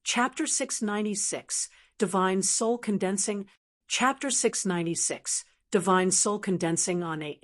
Chapter 696, Divine Soul Condensing. Chapter 696, Divine Soul Condensing on A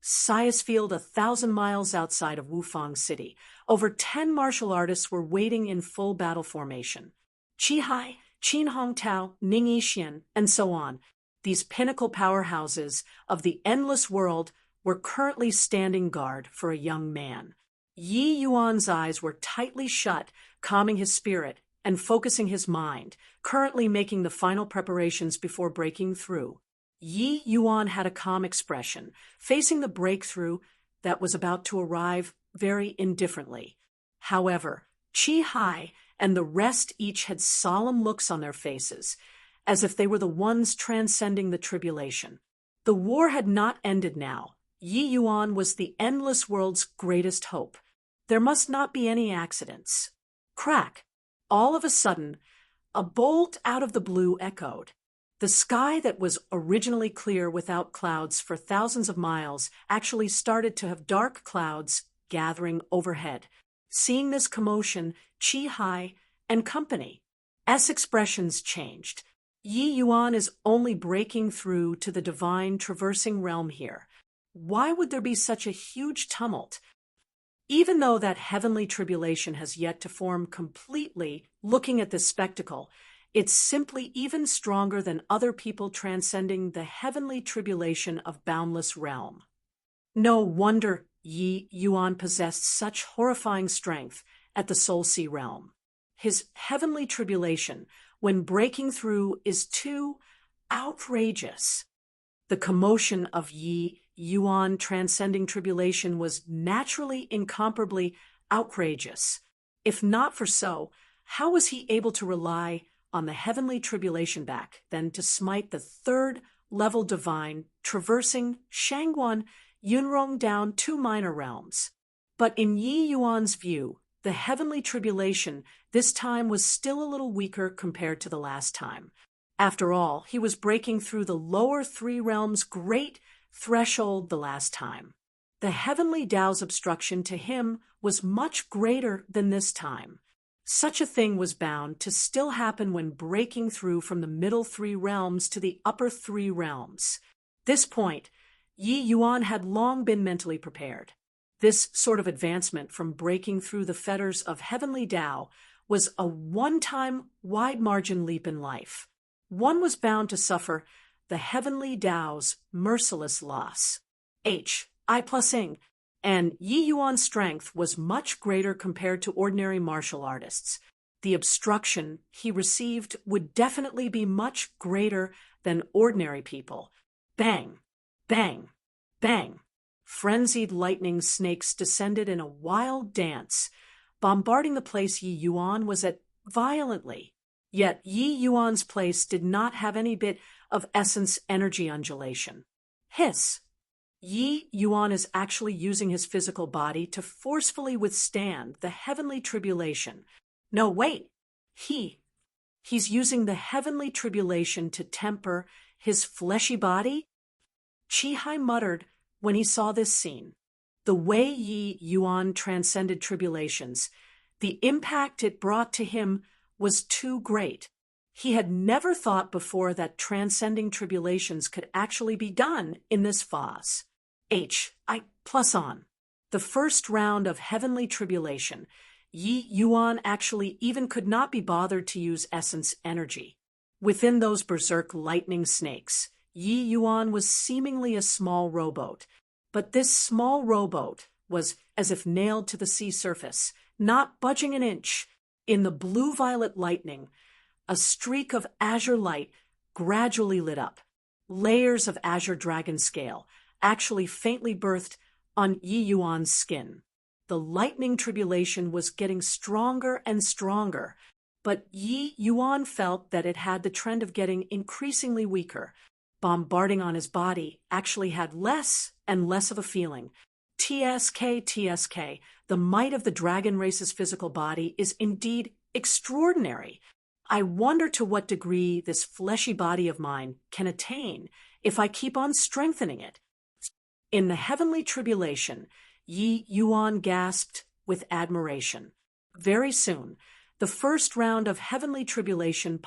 Sias Field 1,000 miles outside of Wufang City. Over 10 martial artists were waiting in full battle formation. Qi Hai, Qin Hongtao, Ning Yixian, and so on. These pinnacle powerhouses of the endless world were currently standing guard for a young man. Yi Yuan's eyes were tightly shut, calming his spirit and focusing his mind, currently making the final preparations before breaking through. Yi Yuan had a calm expression, facing the breakthrough that was about to arrive very indifferently. However, Qi Hai and the rest each had solemn looks on their faces, as if they were the ones transcending the tribulation. The war had not ended now. Yi Yuan was the endless world's greatest hope. There must not be any accidents. Crack! All of a sudden, a bolt out of the blue echoed. The sky that was originally clear without clouds for thousands of miles actually started to have dark clouds gathering overhead. Seeing this commotion, Qi Hai and company's expressions changed. Yi Yuan is only breaking through to the divine traversing realm here. Why would there be such a huge tumult? Even though that heavenly tribulation has yet to form completely, looking at this spectacle, it's simply even stronger than other people transcending the heavenly tribulation of boundless realm. No wonder Yi Yuan possessed such horrifying strength at the Soul Sea realm. His heavenly tribulation, when breaking through, is too outrageous. The commotion of Yi Yuan transcending tribulation was naturally incomparably outrageous. If not for so, how was he able to rely on the heavenly tribulation back then to smite the third-level divine, traversing Shangguan Yunrong down 2 minor realms? But in Yi Yuan's view, the heavenly tribulation this time was still a little weaker compared to the last time. After all, he was breaking through the lower 3 realms' great threshold the last time. The heavenly Tao's obstruction to him was much greater than this time. Such a thing was bound to still happen when breaking through from the middle 3 realms to the upper 3 realms. This point, Yi Yuan had long been mentally prepared. This sort of advancement from breaking through the fetters of heavenly Tao was a one-time wide-margin leap in life. One was bound to suffer the heavenly Tao's merciless loss. I plus ing, and Yi Yuan's strength was much greater compared to ordinary martial artists. The obstruction he received would definitely be much greater than ordinary people. Bang! Bang! Bang! Frenzied lightning snakes descended in a wild dance, bombarding the place Yi Yuan was at violently. Yet Yi Yuan's place did not have any bit of essence energy undulation. Hiss! Yi Yuan is actually using his physical body to forcefully withstand the heavenly tribulation. No, wait! He's using the heavenly tribulation to temper his fleshy body? Qi Hai muttered when he saw this scene. The way Yi Yuan transcended tribulations, the impact it brought to him was too great. He had never thought before that transcending tribulations could actually be done in this phase. I plus on. The first round of heavenly tribulation, Yi Yuan actually even could not be bothered to use essence energy. Within those berserk lightning snakes, Yi Yuan was seemingly a small rowboat, but this small rowboat was as if nailed to the sea surface, not budging an inch. In the blue-violet lightning, a streak of azure light gradually lit up. Layers of azure dragon scale actually faintly birthed on Yi Yuan's skin. The lightning tribulation was getting stronger and stronger, but Yi Yuan felt that it had the trend of getting increasingly weaker. Bombarding on his body actually had less and less of a feeling. TSK, the might of the dragon race's physical body is indeed extraordinary. I wonder to what degree this fleshy body of mine can attain if I keep on strengthening it. In the heavenly tribulation, Yi Yuan gasped with admiration. Very soon, the first round of heavenly tribulation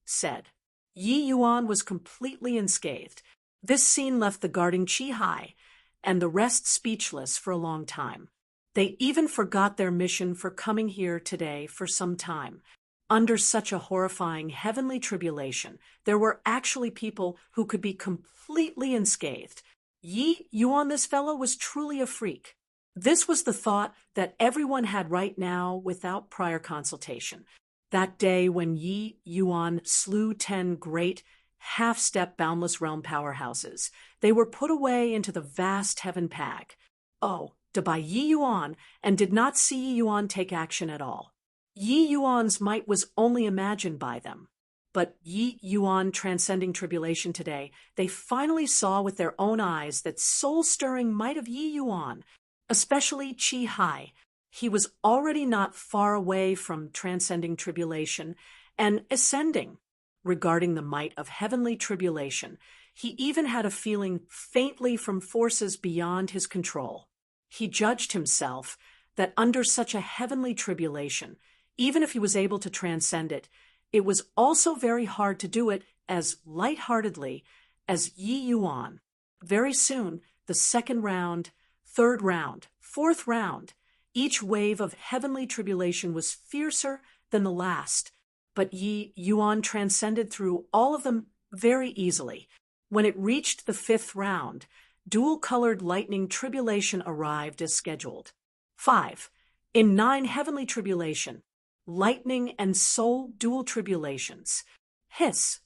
said. Yi Yuan was completely unscathed. This scene left the guarding Qi Hai and the rest speechless for a long time. They even forgot their mission for coming here today for some time. Under such a horrifying heavenly tribulation, there were actually people who could be completely unscathed. Yi Yuan, this fellow, was truly a freak. This was the thought that everyone had right now without prior consultation. That day when Yi Yuan slew 10 great, half-step boundless realm powerhouses, they were put away into the vast heaven pag. Oh, by Yi Yuan, and did not see Yi Yuan take action at all. Yi Yuan's might was only imagined by them. But Yi Yuan transcending tribulation today, they finally saw with their own eyes that soul-stirring might of Yi Yuan, especially Qi Hai. He was already not far away from transcending tribulation and ascending. Regarding the might of heavenly tribulation, he even had a feeling faintly from forces beyond his control. He judged himself that under such a heavenly tribulation, even if he was able to transcend it, it was also very hard to do it as lightheartedly as Yi Yuan. Very soon, the second round, third round, fourth round, each wave of heavenly tribulation was fiercer than the last, but Yi Yuan transcended through all of them very easily. When it reached the fifth round, dual-colored lightning tribulation arrived as scheduled. 5. In 9 heavenly tribulation, lightning and soul dual tribulations. Hiss.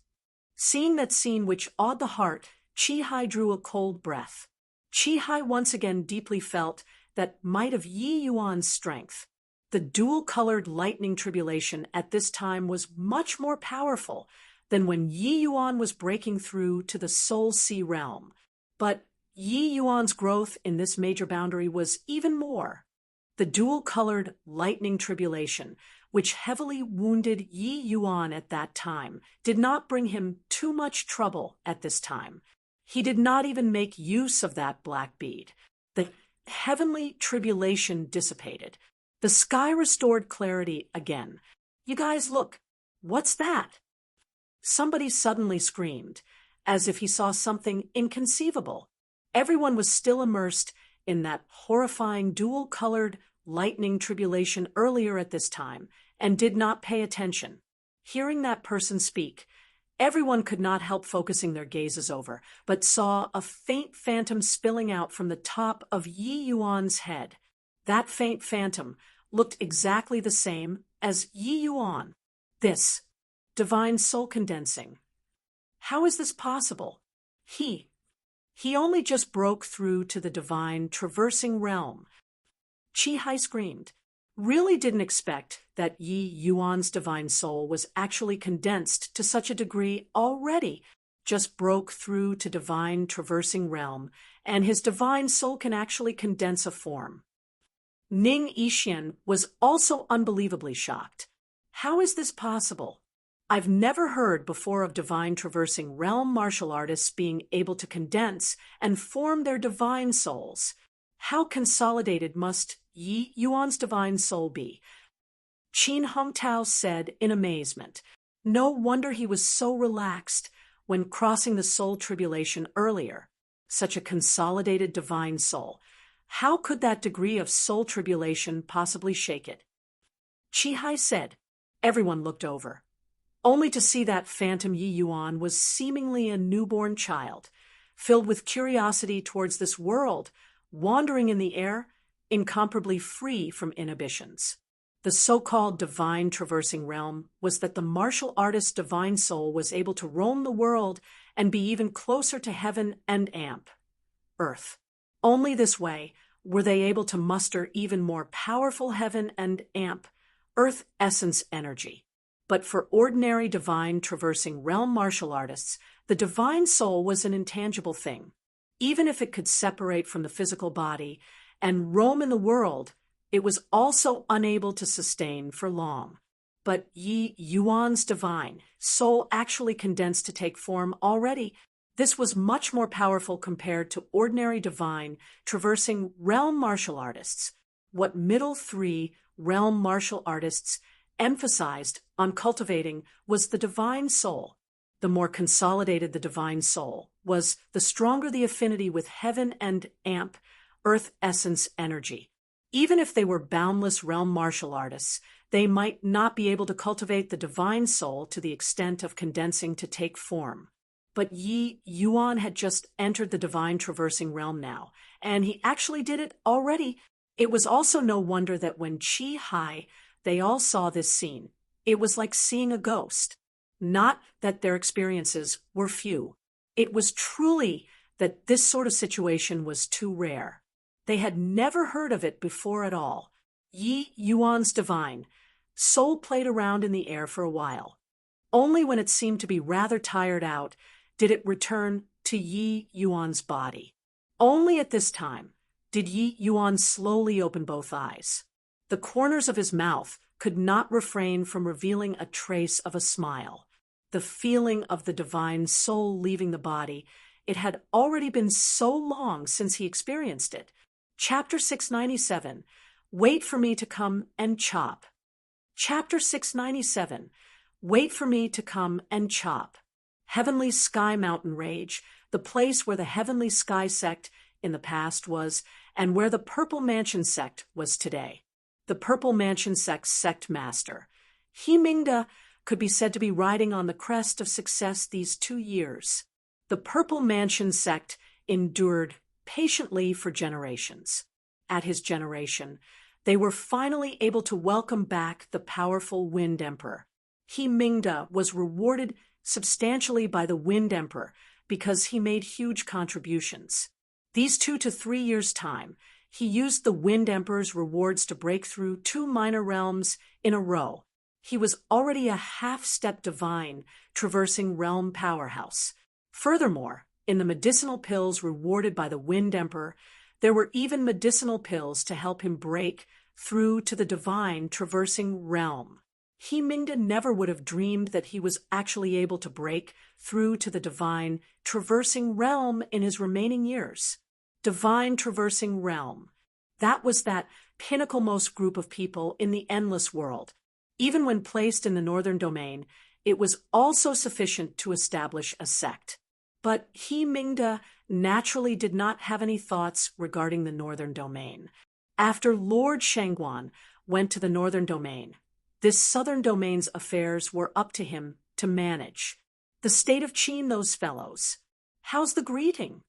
Seeing that scene which awed the heart, Qi Hai drew a cold breath. Qi Hai once again deeply felt that might of Yi Yuan's strength. The dual-colored lightning tribulation at this time was much more powerful than when Yi Yuan was breaking through to the Soul Sea realm. But Yi Yuan's growth in this major boundary was even more. The dual-colored lightning tribulation, which heavily wounded Yi Yuan at that time, did not bring him too much trouble at this time. He did not even make use of that black bead. The heavenly tribulation dissipated. The sky restored clarity again. You guys, look, what's that? Somebody suddenly screamed, as if he saw something inconceivable. Everyone was still immersed in that horrifying dual-colored lightning tribulation earlier at this time, and did not pay attention. Hearing that person speak, everyone could not help focusing their gazes over, but saw a faint phantom spilling out from the top of Yi Yuan's head. That faint phantom looked exactly the same as Yi Yuan. This divine soul condensing. How is this possible? He only just broke through to the divine traversing realm. Qi Hai screamed. Really didn't expect that Yi Yuan's divine soul was actually condensed to such a degree already. Just broke through to divine traversing realm, and his divine soul can actually condense a form. Ning Yixian was also unbelievably shocked. How is this possible? I've never heard before of divine traversing realm martial artists being able to condense and form their divine souls. How consolidated must Yi Yuan's divine soul be? Qin Hongtao said in amazement. No wonder he was so relaxed when crossing the soul tribulation earlier. Such a consolidated divine soul. How could that degree of soul tribulation possibly shake it? Qi Hai said. Everyone looked over, only to see that phantom Yi Yuan was seemingly a newborn child, filled with curiosity towards this world, wandering in the air, incomparably free from inhibitions. The so-called divine traversing realm was that the martial artist's divine soul was able to roam the world and be even closer to heaven and earth. Only this way were they able to muster even more powerful heaven and earth essence energy. But for ordinary divine traversing realm martial artists, the divine soul was an intangible thing. Even if it could separate from the physical body and roam in the world, it was also unable to sustain for long. But Yi Yuan's divine soul actually condensed to take form already. This was much more powerful compared to ordinary divine traversing realm martial artists. What middle 3 realm martial artists emphasized on cultivating was the divine soul. The more consolidated the divine soul was, the stronger the affinity with heaven and earth essence energy. Even if they were boundless realm martial artists, they might not be able to cultivate the divine soul to the extent of condensing to take form. But Yi Yuan had just entered the divine traversing realm now, and he actually did it already. It was also no wonder that when Qi Hai, they all saw this scene. It was like seeing a ghost. Not that their experiences were few. It was truly that this sort of situation was too rare. They had never heard of it before at all. Yi Yuan's divine soul played around in the air for a while. Only when it seemed to be rather tired out did it return to Yi Yuan's body. Only at this time did Yi Yuan slowly open both eyes. The corners of his mouth could not refrain from revealing a trace of a smile. The feeling of the divine soul leaving the body, it had already been so long since he experienced it. Chapter 697, Wait for me to come and chop. Chapter 697, Wait for me to come and chop. Heavenly Sky Mountain Rage, the place where the Heavenly Sky sect in the past was, and where the Purple Mansion sect was today. The Purple Mansion sect master, He Mingda, could be said to be riding on the crest of success these 2 years. The Purple Mansion sect endured patiently for generations. At his generation, they were finally able to welcome back the powerful Wind Emperor. He Mingda was rewarded substantially by the Wind Emperor because he made huge contributions. These 2 to 3 years' time, he used the Wind Emperor's rewards to break through 2 minor realms in a row. He was already a half-step divine, traversing realm powerhouse. Furthermore, in the medicinal pills rewarded by the Wind Emperor, there were even medicinal pills to help him break through to the divine traversing realm. He Mingda never would have dreamed that he was actually able to break through to the divine traversing realm in his remaining years. Divine traversing realm. That was that pinnacle-most group of people in the endless world. Even when placed in the northern domain, it was also sufficient to establish a sect. But He Mingda naturally did not have any thoughts regarding the northern domain. After Lord Shangguan went to the northern domain, this southern domain's affairs were up to him to manage. The state of Qin, those fellows. How's the greeting?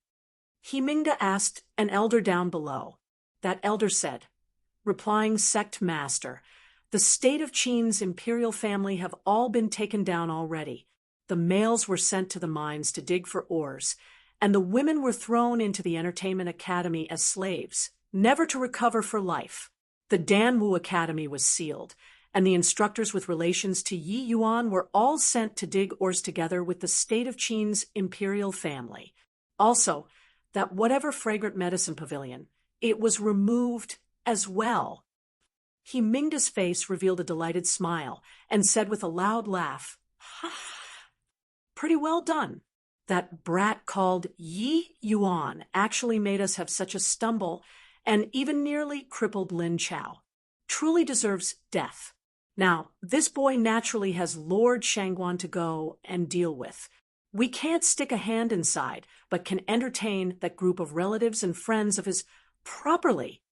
He Mingda asked an elder down below. That elder said, replying sect master, the state of Qin's imperial family have all been taken down already. The males were sent to the mines to dig for ores, and the women were thrown into the entertainment academy as slaves, never to recover for life. The Danwu Academy was sealed, and the instructors with relations to Yi Yuan were all sent to dig ores together with the state of Qin's imperial family. Also, that whatever fragrant medicine pavilion, it was removed as well. He Mingda's face revealed a delighted smile and said with a loud laugh, Pretty well done. That brat called Yi Yuan actually made us have such a stumble and even nearly crippled Lin Chao. Truly deserves death. Now, this boy naturally has Lord Shangguan to go and deal with. We can't stick a hand inside, but can entertain that group of relatives and friends of his properly.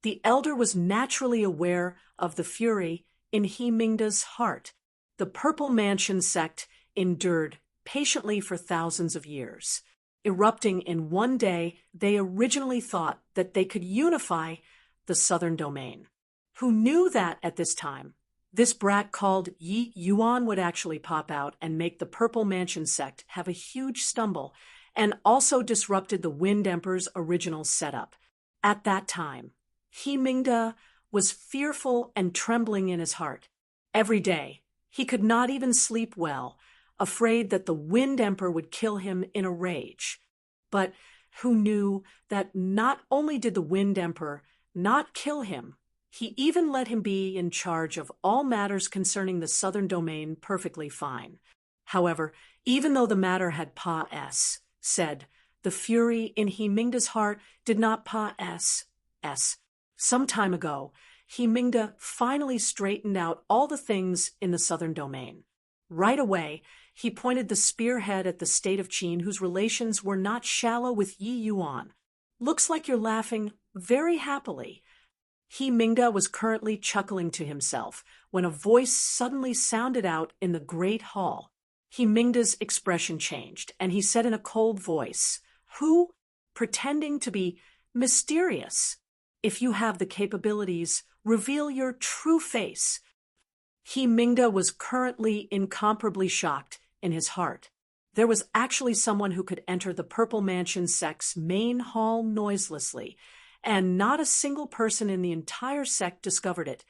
The elder was naturally aware of the fury in He Mingda's heart. The Purple Mansion sect endured patiently for thousands of years. Erupting in one day, they originally thought that they could unify the southern domain. Who knew that at this time, this brat called Yi Yuan would actually pop out and make the Purple Mansion sect have a huge stumble, and also disrupted the Wind Emperor's original setup. At that time, He Mingda was fearful and trembling in his heart. Every day, he could not even sleep well, afraid that the Wind Emperor would kill him in a rage. But who knew that not only did the Wind Emperor not kill him, he even let him be in charge of all matters concerning the southern domain perfectly fine. However, even though the matter had said, the fury in He Mingda's heart did not Some time ago, He Mingda finally straightened out all the things in the southern domain. Right away, he pointed the spearhead at the state of Qin, whose relations were not shallow with Yi Yuan. Looks like you're laughing very happily. He Mingda was currently chuckling to himself when a voice suddenly sounded out in the great hall. He Mingda's expression changed, and he said in a cold voice, "Who?" pretending to be mysterious. "If you have the capabilities, reveal your true face." He Mingda was currently incomparably shocked in his heart. There was actually someone who could enter the Purple Mansion sect's main hall noiselessly, and not a single person in the entire sect discovered it,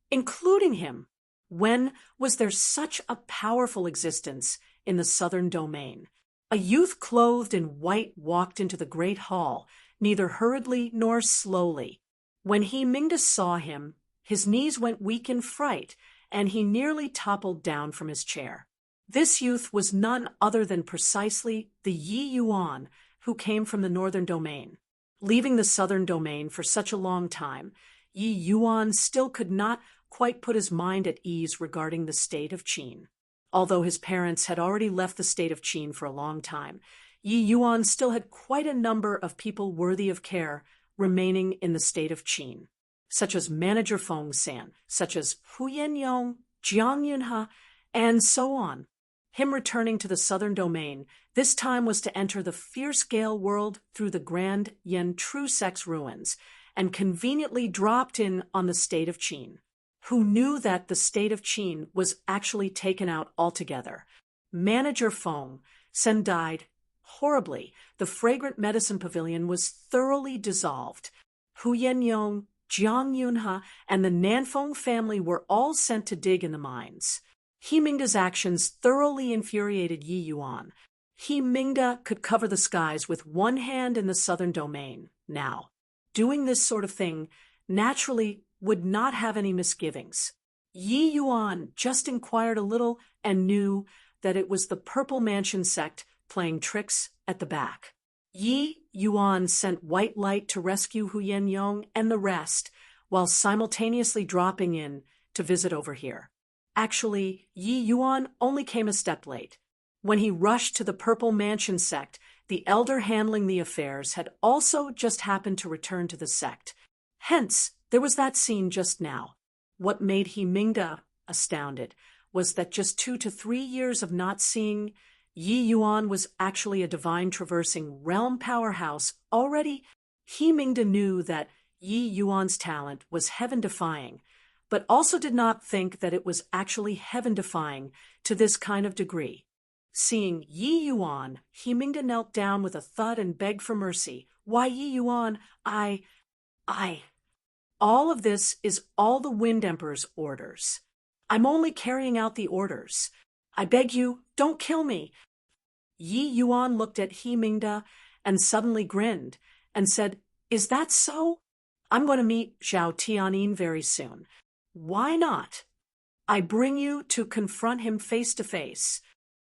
including him. When was there such a powerful existence in the southern domain? A youth clothed in white walked into the great hall, neither hurriedly nor slowly. When He Mingda saw him, his knees went weak in fright, and he nearly toppled down from his chair. This youth was none other than precisely the Yi Yuan who came from the northern domain. Leaving the southern domain for such a long time, Yi Yuan still could not quite put his mind at ease regarding the state of Qin. Although his parents had already left the state of Qin for a long time, Yi Yuan still had quite a number of people worthy of care remaining in the state of Qin, such as Manager Feng San, such as Hu Yenyong, Jiang Yunhe, and so on. Him returning to the southern domain this time was to enter the fierce Gale world through the Grand Yen True Sect's ruins, and conveniently dropped in on the state of Qin. Who knew that the state of Qin was actually taken out altogether? Manager Feng San died horribly. The fragrant medicine pavilion was thoroughly dissolved. Hu Yenyong, Jiang Yunhe, and the Nanfeng family were all sent to dig in the mines. He Mingda's actions thoroughly infuriated Yi Yuan. He Mingda could cover the skies with one hand in the southern domain. Now, doing this sort of thing naturally would not have any misgivings. Yi Yuan just inquired a little and knew that it was the Purple Mansion sect playing tricks at the back. Yi Yuan sent white light to rescue Hu Yenyong and the rest, while simultaneously dropping in to visit over here. Actually, Yi Yuan only came a step late. When he rushed to the Purple Mansion sect, the elder handling the affairs had also just happened to return to the sect. Hence, there was that scene just now. What made He Mingda astounded was that just 2 to 3 years of not seeing Yi Yuan was actually a divine traversing realm powerhouse already. He Mingda knew that Yi Yuan's talent was heaven-defying, but also did not think that it was actually heaven-defying to this kind of degree. Seeing Yi Yuan, He Mingda knelt down with a thud and begged for mercy. "Why, Yi Yuan, all of this is all the Wind Emperor's orders. I'm only carrying out the orders. I beg you, don't kill me." Yi Yuan looked at He Mingda and suddenly grinned and said, "Is that so? I'm going to meet Zhao Tianyin very soon. Why not? I bring you to confront him face to face."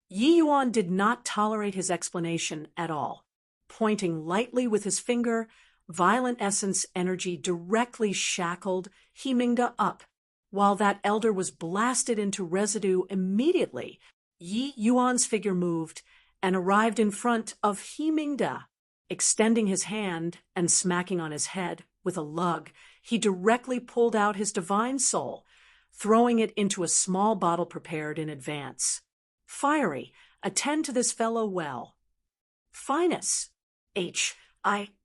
Yi Yuan did not tolerate his explanation at all. Pointing lightly with his finger, violent essence energy directly shackled He Mingda up. While that elder was blasted into residue immediately, Yi Yuan's figure moved and arrived in front of He Mingda. Extending his hand and smacking on his head with a lug, he directly pulled out his divine soul, throwing it into a small bottle prepared in advance. "Fiery, attend to this fellow well." "Finus,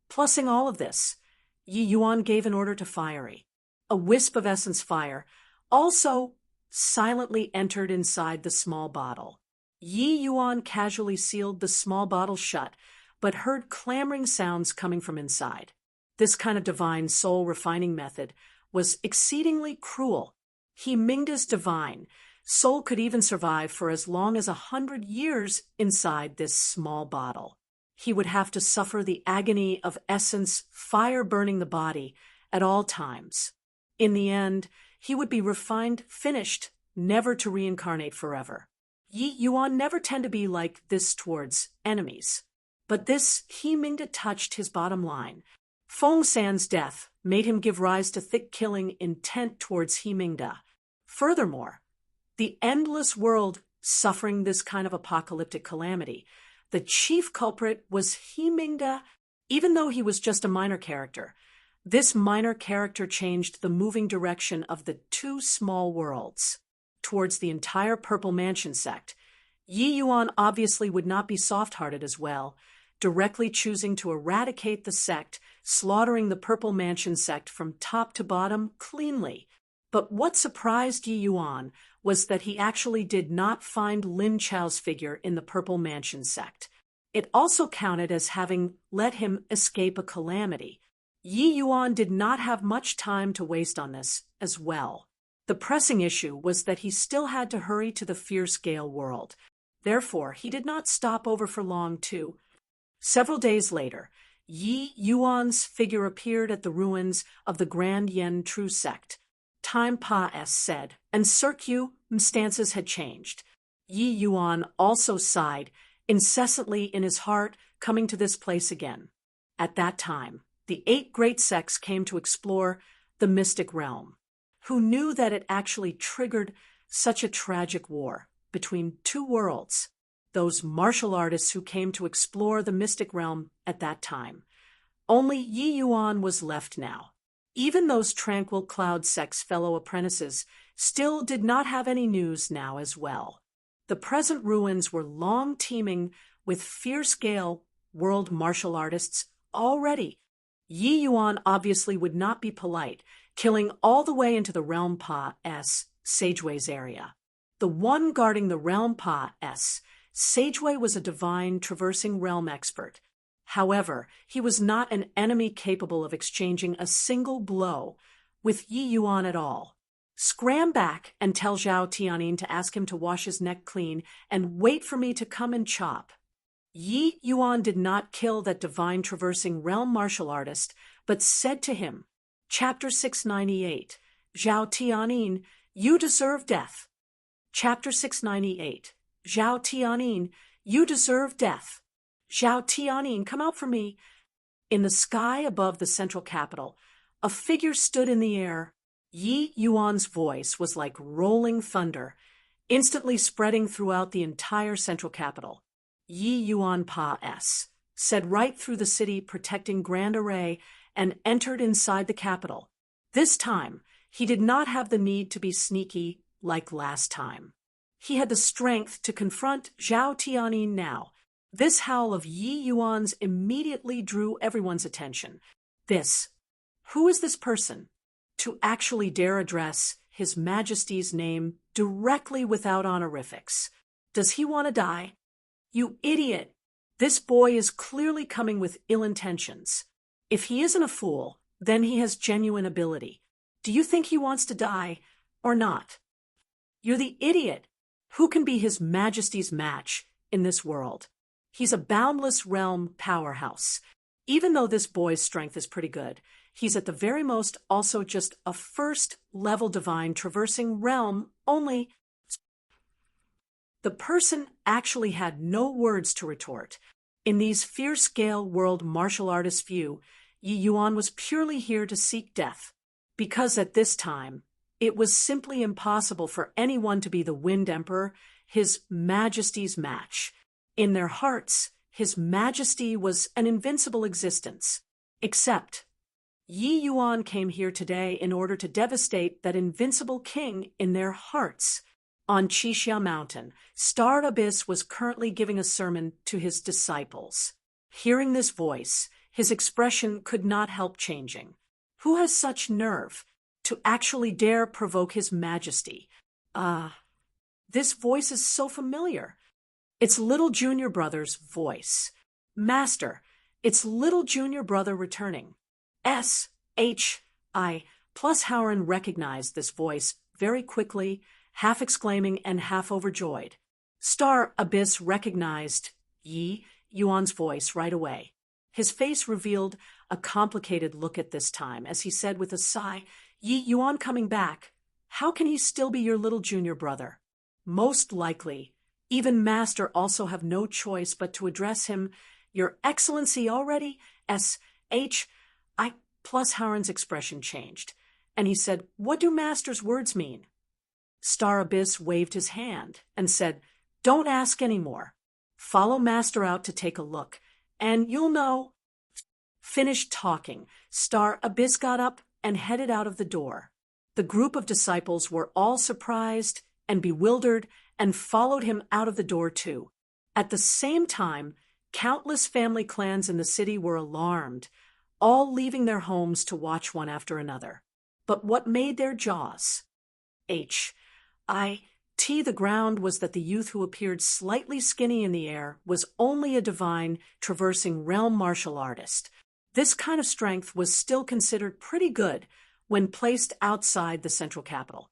plussing all of this." Yi Yuan gave an order to Fiery. A wisp of essence fire also silently entered inside the small bottle. Yi Yuan casually sealed the small bottle shut, but heard clamoring sounds coming from inside. This kind of divine soul refining method was exceedingly cruel. He Mingda's divine soul could even survive for as long as 100 years inside this small bottle. He would have to suffer the agony of essence fire burning the body at all times. In the end, he would be refined, finished, never to reincarnate forever. Yi Yuan never tend to be like this towards enemies. But this He Mingda touched his bottom line. Feng San's death made him give rise to thick killing intent towards Himingda. Furthermore, the endless world suffering this kind of apocalyptic calamity, the chief culprit was Himingda, even though he was just a minor character. This minor character changed the moving direction of the two small worlds towards the entire Purple Mansion sect. Yi Yuan obviously would not be soft-hearted as well, directly choosing to eradicate the sect, slaughtering the Purple Mansion sect from top to bottom cleanly. But what surprised Yi Yuan was that he actually did not find Lin Chao's figure in the Purple Mansion sect. It also counted as having let him escape a calamity. Yi Yuan did not have much time to waste on this as well. The pressing issue was that he still had to hurry to the Fierce Gale world. Therefore, he did not stop over for long, too. Several days later, Yi Yuan's figure appeared at the ruins of the Grand Yen True sect. Time Pa-S said, and Circuit's stances had changed. Yi Yuan also sighed, incessantly in his heart, coming to this place again. At that time, the 8 great sects came to explore the mystic realm. Who knew that it actually triggered such a tragic war between two worlds? Those martial artists who came to explore the mystic realm at that time. Only Yi Yuan was left now. Even those tranquil Cloud sect's fellow apprentices still did not have any news now as well. The present ruins were long teeming with Fierce Gale world martial artists already. Yi Yuan obviously would not be polite, killing all the way into the Realm Pa-S, Sageway's area. The one guarding the Realm Pa-S, Sageway was a divine traversing realm expert. However, he was not an enemy capable of exchanging a single blow with Yi Yuan at all. Scram back and tell Zhao Tianyin to ask him to wash his neck clean and wait for me to come and chop. Yi Yuan did not kill that divine traversing realm martial artist, but said to him, Chapter 698, Zhao Tianyin, you deserve death. Chapter 698, Zhao Tianyin, you deserve death. Zhao Tianyin, come out for me. In the sky above the central capital, a figure stood in the air. Yi Yuan's voice was like rolling thunder, instantly spreading throughout the entire central capital. Yi Yuan Pa-S said right through the city, protecting Grand Array, and entered inside the capital. This time, he did not have the need to be sneaky like last time. He had the strength to confront Zhao Tianyin now. This howl of Yi Yuan's immediately drew everyone's attention. Who is this person? To actually dare address His Majesty's name directly without honorifics. Does he want to die? You idiot! This boy is clearly coming with ill intentions. If he isn't a fool, then he has genuine ability. Do you think he wants to die, or not? You're the idiot. Who can be His Majesty's match in this world? He's a boundless realm powerhouse. Even though this boy's strength is pretty good, he's at the very most also just a first-level divine traversing realm only. The person actually had no words to retort. In these Fierce Gale world martial artist view, Yi Yuan was purely here to seek death, because at this time, it was simply impossible for anyone to be the Wind Emperor, His Majesty's match. In their hearts, His Majesty was an invincible existence. Except, Yi Yuan came here today in order to devastate that invincible king in their hearts. On Qixia Mountain, Starred Abyss was currently giving a sermon to his disciples. Hearing this voice, his expression could not help changing. Who has such nerve to actually dare provoke His Majesty? This voice is so familiar. It's little junior brother's voice. Master, it's little junior brother returning. S.H.I. Plus Howren recognized this voice very quickly, half exclaiming and half overjoyed. Starred Abyss recognized Yi Yuan's voice right away. His face revealed a complicated look at this time as he said with a sigh, Yi Yuan coming back. How can he still be your little junior brother? Most likely, even Master also have no choice but to address him, Your Excellency already, S.H. I plus Howren's expression changed, and he said, "What do Master's words mean?" Star Abyss waved his hand and said, "Don't ask any more. Follow Master out to take a look, and you'll know." Finished talking, Star Abyss got up and headed out of the door. The group of disciples were all surprised and bewildered and followed him out of the door too. At the same time, countless family clans in the city were alarmed, all leaving their homes to watch one after another. But what made their jaws the ground was that the youth who appeared slightly skinny in the air was only a divine traversing realm martial artist. This kind of strength was still considered pretty good when placed outside the central capital.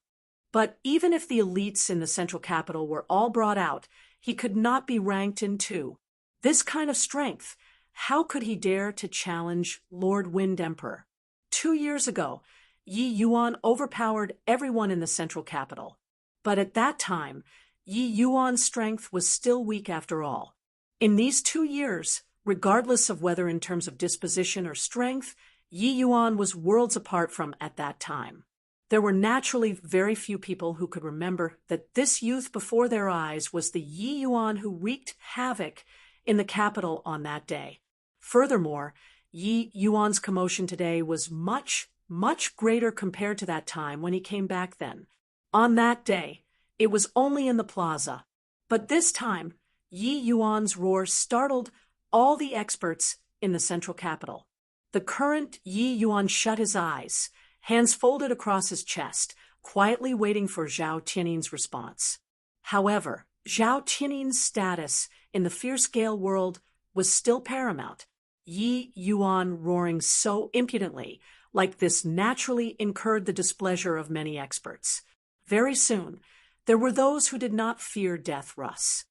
But even if the elites in the central capital were all brought out, he could not be ranked in two. This kind of strength, how could he dare to challenge Lord Wind Emperor? 2 years ago, Yi Yuan overpowered everyone in the central capital. But at that time, Yi Yuan's strength was still weak after all. In these 2 years, regardless of whether in terms of disposition or strength, Yi Yuan was worlds apart from at that time. There were naturally very few people who could remember that this youth before their eyes was the Yi Yuan who wreaked havoc in the capital on that day. Furthermore, Yi Yuan's commotion today was much, much greater compared to that time when he came back then. On that day, it was only in the plaza. But this time, Yi Yuan's roar startled all the experts in the central capital. The current Yi Yuan shut his eyes, hands folded across his chest, quietly waiting for Zhao Tiannin's response. However, Zhao Tiannin's status in the fierce Gale world was still paramount. Yi Yuan roaring so impudently, like this naturally incurred the displeasure of many experts. Very soon, there were those who did not fear death. Russ.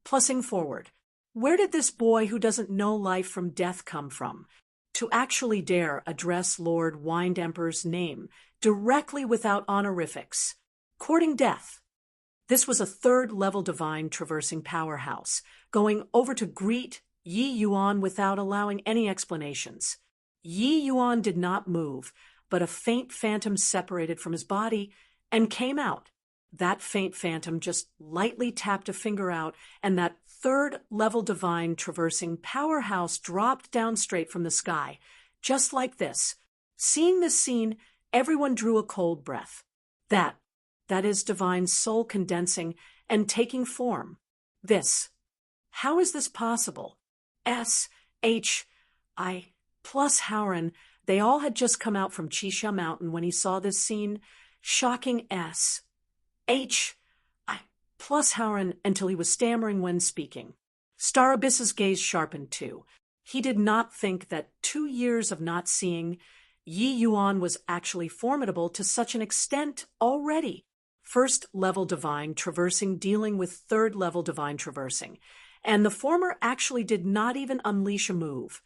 Plussing forward. Where did this boy who doesn't know life from death come from? To actually dare address Lord Wind Emperor's name directly without honorifics. Courting death. This was a third-level divine traversing powerhouse, going over to greet Yi Yuan without allowing any explanations. Yi Yuan did not move, but a faint phantom separated from his body and came out. That faint phantom just lightly tapped a finger out, and that third-level divine traversing powerhouse dropped down straight from the sky, just like this. Seeing this scene, everyone drew a cold breath. That is divine soul condensing and taking form. How is this possible? Plus Howren, they all had just come out from Qixia Mountain when he saw this scene. Shocking plus Howren until he was stammering when speaking. Star Abyss's gaze sharpened too. He did not think that 2 years of not seeing Yi Yuan was actually formidable to such an extent already. First-level divine traversing dealing with third-level divine traversing, and the former actually did not even unleash a move,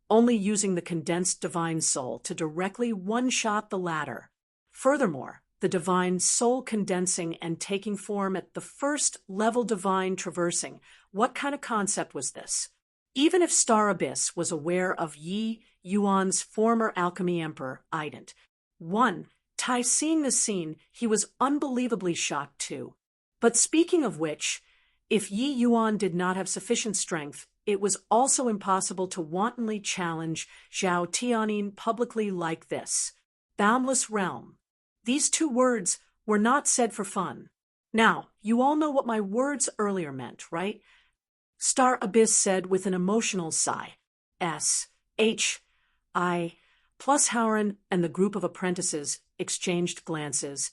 only using the condensed divine soul to directly one-shot the latter. Furthermore, the divine soul condensing and taking form at the first-level divine traversing, what kind of concept was this? Even if Star Abyss was aware of Yi Yuan's former alchemy emperor, Ident, seeing this scene, he was unbelievably shocked too. But speaking of which, if Yi Yuan did not have sufficient strength, it was also impossible to wantonly challenge Zhao Tiannin publicly like this. Boundless realm. These 2 words were not said for fun. Now, you all know what my words earlier meant, right? Star Abyss said with an emotional sigh. Plus Howren and the group of apprentices exchanged glances,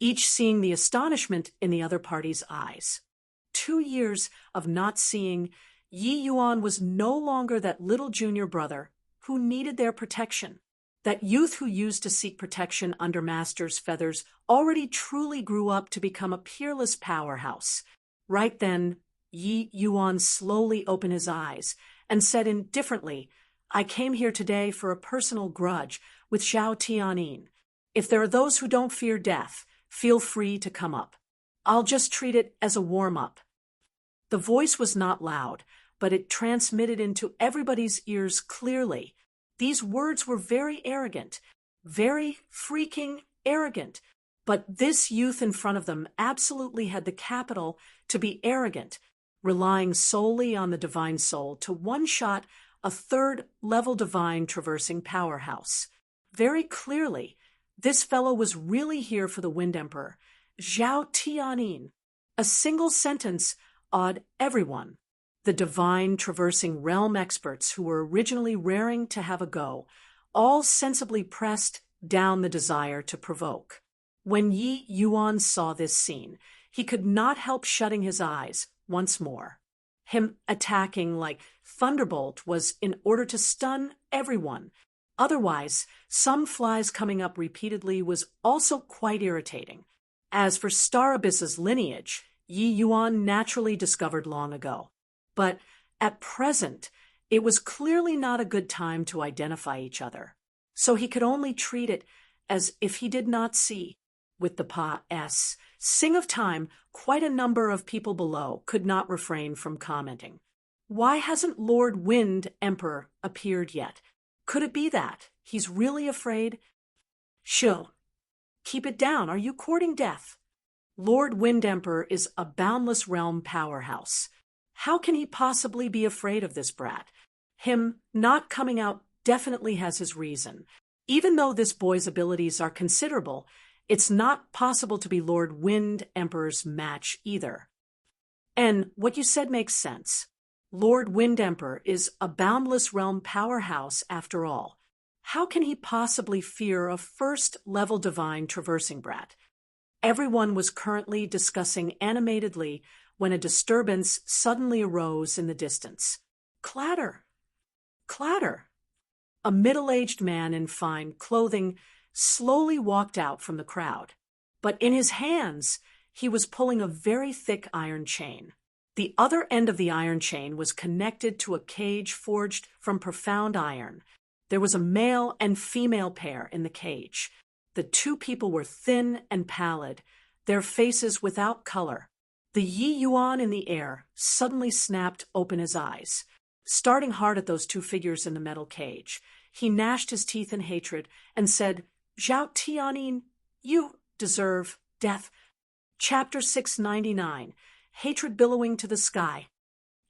each seeing the astonishment in the other party's eyes. 2 years of not seeing, Yi Yuan was no longer that little junior brother who needed their protection. That youth who used to seek protection under Master's feathers already truly grew up to become a peerless powerhouse. Right then, Yi Yuan slowly opened his eyes and said indifferently, "I came here today for a personal grudge with Zhao Tiannin. If there are those who don't fear death, feel free to come up. I'll just treat it as a warm-up." The voice was not loud, but it transmitted into everybody's ears clearly. These words were very arrogant, very freaking arrogant. But this youth in front of them absolutely had the capital to be arrogant, relying solely on the divine soul to one-shot a third-level divine traversing powerhouse. Very clearly, this fellow was really here for the Wind Emperor, Zhao Tianyin. A single sentence awed everyone. The divine traversing realm experts who were originally raring to have a go, all sensibly pressed down the desire to provoke. When Yi Yuan saw this scene, he could not help shutting his eyes once more. Him attacking like thunderbolt was in order to stun everyone. Otherwise, some flies coming up repeatedly was also quite irritating. As for Star Abyss's lineage, Yi Yuan naturally discovered long ago. But at present, it was clearly not a good time to identify each other. So he could only treat it as if he did not see. With the pa-s sing of time, quite a number of people below could not refrain from commenting. Why hasn't Lord Wind Emperor appeared yet? Could it be that he's really afraid? Shill. Keep it down. Are you courting death? Lord Wind Emperor is a boundless realm powerhouse. How can he possibly be afraid of this brat? Him not coming out definitely has his reason. Even though this boy's abilities are considerable, it's not possible to be Lord Wind Emperor's match either. And what you said makes sense. Lord Wind Emperor is a boundless realm powerhouse after all. How can he possibly fear a first-level divine traversing brat? Everyone was currently discussing animatedly when a disturbance suddenly arose in the distance. Clatter! Clatter! A middle-aged man in fine clothing slowly walked out from the crowd. But in his hands, he was pulling a very thick iron chain. The other end of the iron chain was connected to a cage forged from profound iron. There was a male and female pair in the cage. The two people were thin and pallid, their faces without color. The Yi Yuan in the air suddenly snapped open his eyes. Starting hard at those two figures in the metal cage, he gnashed his teeth in hatred and said, Zhao Tianyin, you deserve death. Chapter 699, Hatred Billowing to the Sky.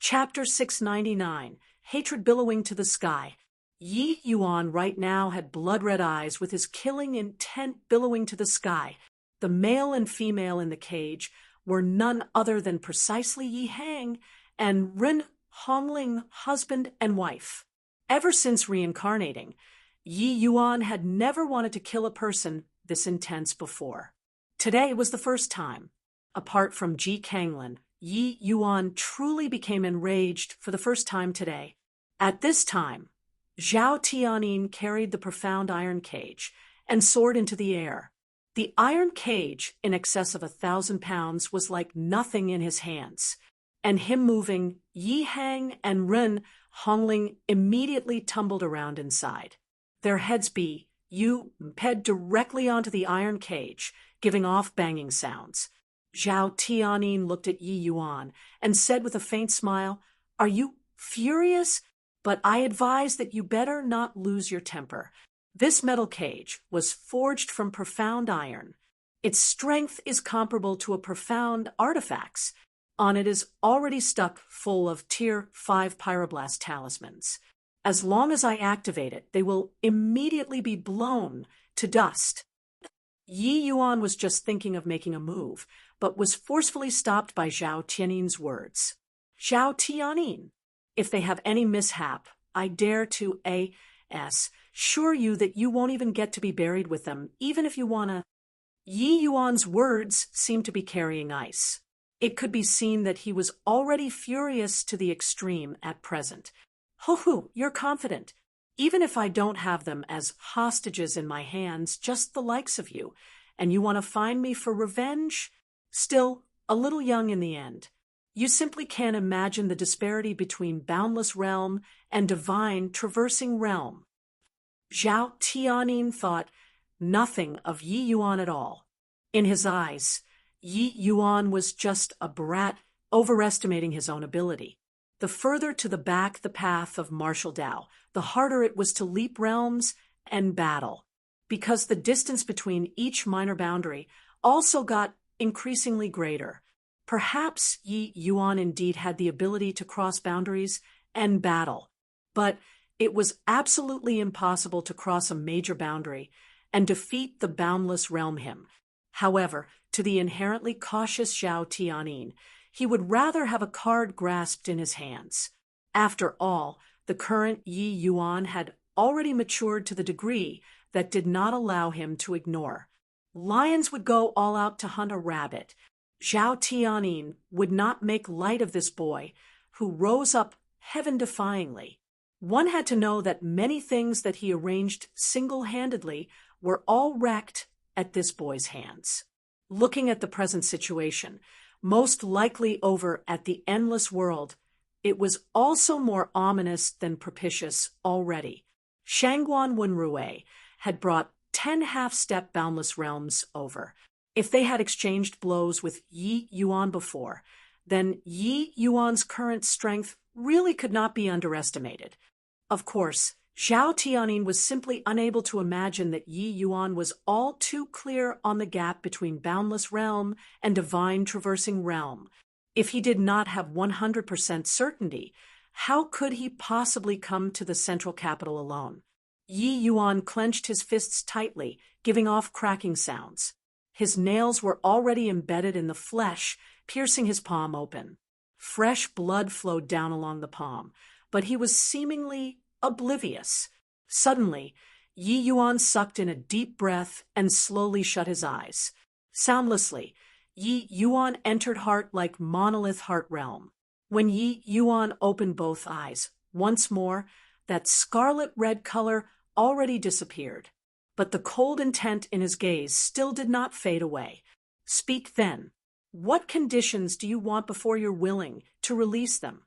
Chapter 699, Hatred Billowing to the Sky. Yi Yuan right now had blood-red eyes with his killing intent billowing to the sky. The male and female in the cage were none other than precisely Yi Hang and Ren Hongling, husband and wife. Ever since reincarnating, Yi Yuan had never wanted to kill a person this intense before. Today was the first time. Apart from Ji Kanglin, Yi Yuan truly became enraged for the first time today. At this time, Zhao Tianyin carried the profound iron cage and soared into the air. The iron cage, in excess of 1,000 pounds, was like nothing in his hands, and him moving, Yi Hang and Ren Hongling immediately tumbled around inside. Their heads ped directly onto the iron cage, giving off banging sounds. Zhao Tianyin looked at Yi Yuan and said with a faint smile, "Are you furious? But I advise that you better not lose your temper. This metal cage was forged from profound iron. Its strength is comparable to a profound artifact's. On it is already stuck full of Tier 5 pyroblast talismans. As long as I activate it, they will immediately be blown to dust." Yi Yuan was just thinking of making a move, but was forcefully stopped by Zhao Tianyin's words. "Zhao Tianyin, if they have any mishap, I dare to assure you that you won't even get to be buried with them, even if you wanna." Yi Yuan's words seemed to be carrying ice. It could be seen that he was already furious to the extreme at present. "Ho-hoo, you're confident. Even if I don't have them as hostages in my hands, just the likes of you, and you want to find me for revenge? Still, a little young in the end. You simply can't imagine the disparity between boundless realm and divine traversing realm." Zhao Tianyin thought nothing of Yi Yuan at all. In his eyes, Yi Yuan was just a brat overestimating his own ability. The further to the back the path of martial Tao, the harder it was to leap realms and battle, because the distance between each minor boundary also got increasingly greater. Perhaps Yi Yuan indeed had the ability to cross boundaries and battle, but it was absolutely impossible to cross a major boundary and defeat the boundless realm him. However, to the inherently cautious Zhao Tianyin, he would rather have a card grasped in his hands. After all, the current Yi Yuan had already matured to the degree that did not allow him to ignore. Lions would go all out to hunt a rabbit. Zhao Tianyin would not make light of this boy, who rose up heaven-defyingly. One had to know that many things that he arranged single-handedly were all wrecked at this boy's hands. Looking at the present situation, most likely over at the endless world, it was also more ominous than propitious already. Shangguan Wenrui had brought 10 half-step boundless realms over. If they had exchanged blows with Yi Yuan before, then Yi Yuan's current strength really could not be underestimated. Of course, Zhao Tianyin was simply unable to imagine that Yi Yuan was all too clear on the gap between boundless realm and divine traversing realm. If he did not have 100% certainty, how could he possibly come to the central capital alone? Yi Yuan clenched his fists tightly, giving off cracking sounds. His nails were already embedded in the flesh, piercing his palm open. Fresh blood flowed down along the palm, but he was seemingly oblivious. Suddenly, Yi Yuan sucked in a deep breath and slowly shut his eyes. Soundlessly, Yi Yuan entered heart like monolith heart realm. When Yi Yuan opened both eyes, once more, that scarlet-red color already disappeared. But the cold intent in his gaze still did not fade away. Speak then. What conditions do you want before you're willing to release them?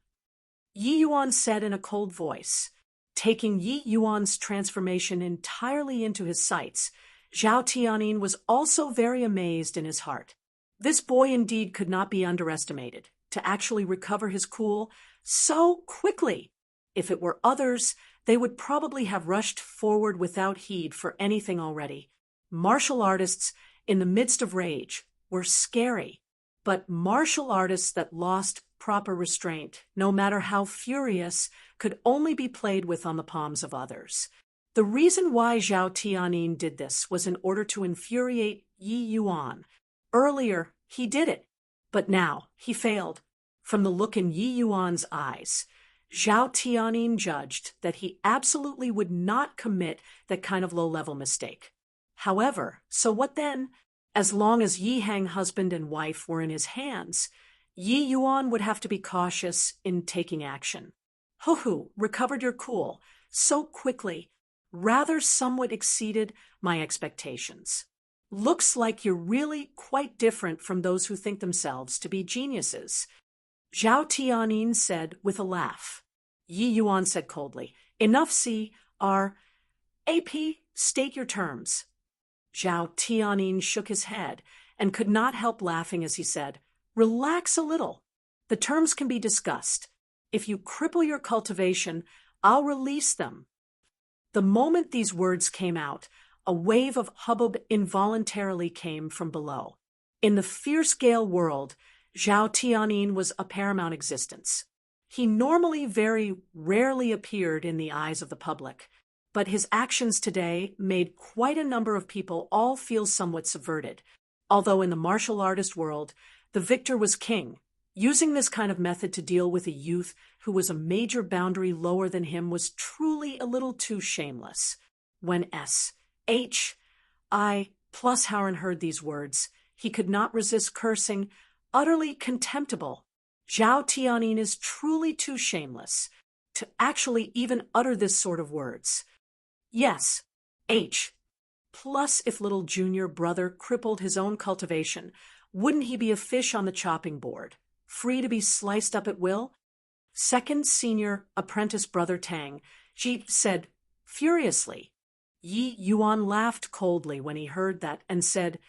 Yi Yuan said in a cold voice. Taking Yi Yuan's transformation entirely into his sights, Zhao Tianyin was also very amazed in his heart. This boy indeed could not be underestimated, to actually recover his cool so quickly. If it were others, they would probably have rushed forward without heed for anything already. Martial artists, in the midst of rage, were scary. But martial artists that lost proper restraint, no matter how furious, could only be played with on the palms of others. The reason why Zhao Tianyin did this was in order to infuriate Yi Yuan. Earlier, he did it, but now he failed. From the look in Yi Yuan's eyes, Zhao Tianyin judged that he absolutely would not commit that kind of low-level mistake. However, so what then? As long as Yi Hang husband and wife were in his hands, Yi Yuan would have to be cautious in taking action. Ho-ho, recovered your cool so quickly, rather somewhat exceeded my expectations. Looks like you're really quite different from those who think themselves to be geniuses. Zhao Tianyin said with a laugh. Yi Yuan said coldly, Enough, AP, state your terms. Zhao Tianyin shook his head and could not help laughing as he said, Relax a little. The terms can be discussed. If you cripple your cultivation, I'll release them. The moment these words came out, a wave of hubbub involuntarily came from below. In the fierce gale world, Zhao Tianyin was a paramount existence. He normally very rarely appeared in the eyes of the public, but his actions today made quite a number of people all feel somewhat subverted. Although in the martial artist world, the victor was king. Using this kind of method to deal with a youth who was a major boundary lower than him was truly a little too shameless. When S.H.I. plus Howard heard these words, he could not resist cursing, utterly contemptible. Zhao Tianyin is truly too shameless to actually even utter this sort of words. Yes, H. Plus, if little junior brother crippled his own cultivation, wouldn't he be a fish on the chopping board, free to be sliced up at will? Second senior apprentice brother Tang, Ji said furiously. Yi Yuan laughed coldly when he heard that and said,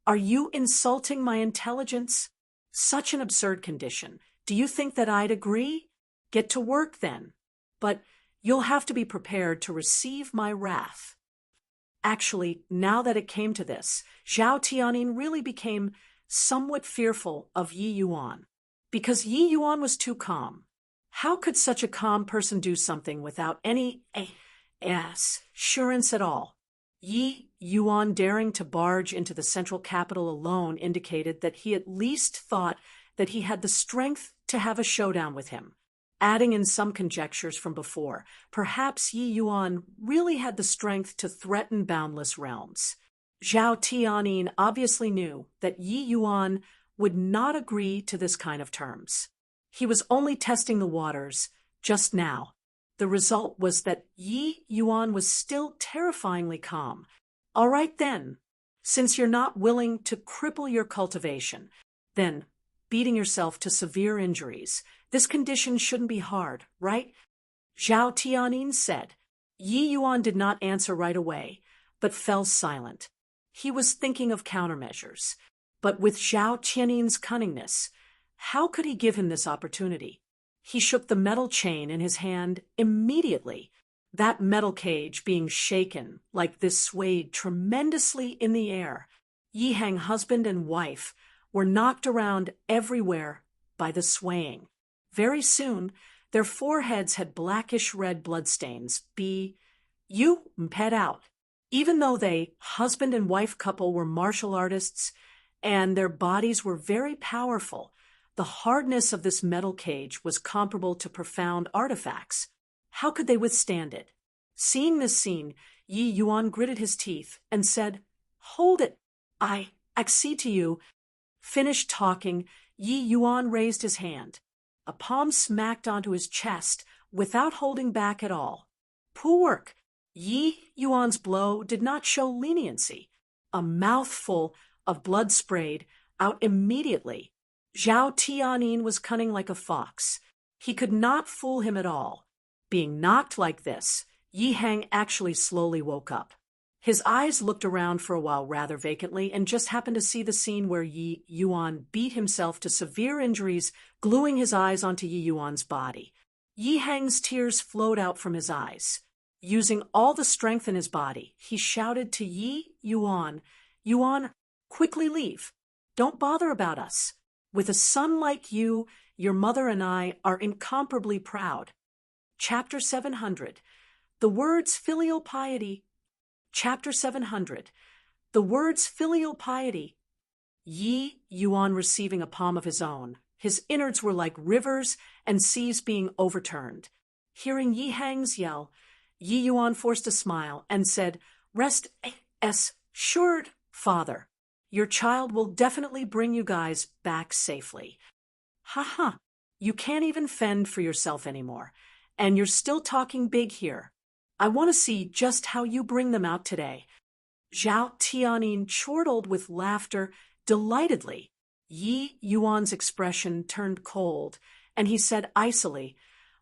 Are you insulting my intelligence? Such an absurd condition. Do you think that I'd agree? Get to work then. But you'll have to be prepared to receive my wrath. Actually, now that it came to this, Zhao Tianyin really became somewhat fearful of Yi Yuan, because Yi Yuan was too calm. How could such a calm person do something without any assurance at all? Yi Yuan daring to barge into the central capital alone indicated that he at least thought that he had the strength to have a showdown with him. Adding in some conjectures from before, perhaps Yi Yuan really had the strength to threaten boundless realms. Zhao Tianyin obviously knew that Yi Yuan would not agree to this kind of terms. He was only testing the waters just now. The result was that Yi Yuan was still terrifyingly calm. All right then, since you're not willing to cripple your cultivation, then beating yourself to severe injuries, this condition shouldn't be hard, right? Zhao Tianyin said. Yi Yuan did not answer right away, but fell silent. He was thinking of countermeasures. But with Zhao Tianyin's cunningness, how could he give him this opportunity? He shook the metal chain in his hand immediately. That metal cage being shaken like this swayed tremendously in the air. Yi Hang, husband and wife, were knocked around everywhere by the swaying. Very soon, their foreheads had blackish-red bloodstains. You pet out. Even though they, husband and wife couple, were martial artists, and their bodies were very powerful, the hardness of this metal cage was comparable to profound artifacts. How could they withstand it? Seeing this scene, Yi Yuan gritted his teeth and said, "Hold it! I accede to you." Finished talking, Yi Yuan raised his hand. A palm smacked onto his chest without holding back at all. Poor work. Yi Yuan's blow did not show leniency. A mouthful of blood sprayed out immediately. Zhao Tianyin was cunning like a fox. He could not fool him at all. Being knocked like this, Yi Hang actually slowly woke up. His eyes looked around for a while rather vacantly and just happened to see the scene where Yi Yuan beat himself to severe injuries, gluing his eyes onto Yi Yuan's body. Yi Hang's tears flowed out from his eyes. Using all the strength in his body, he shouted to Yi Yuan, "Yuan, quickly leave. Don't bother about us. With a son like you, your mother and I are incomparably proud." Chapter 700. The words filial piety. Chapter 700. The words filial piety. Yi Yuan receiving a palm of his own. His innards were like rivers and seas being overturned. Hearing Yi Hang's yell, Yi Yuan forced a smile and said, "Rest assured, father. Your child will definitely bring you guys back safely." Ha. You can't even fend for yourself anymore. And you're still talking big here. I want to see just how you bring them out today. Zhao Tianyin chortled with laughter delightedly. Yi Yuan's expression turned cold, and he said icily,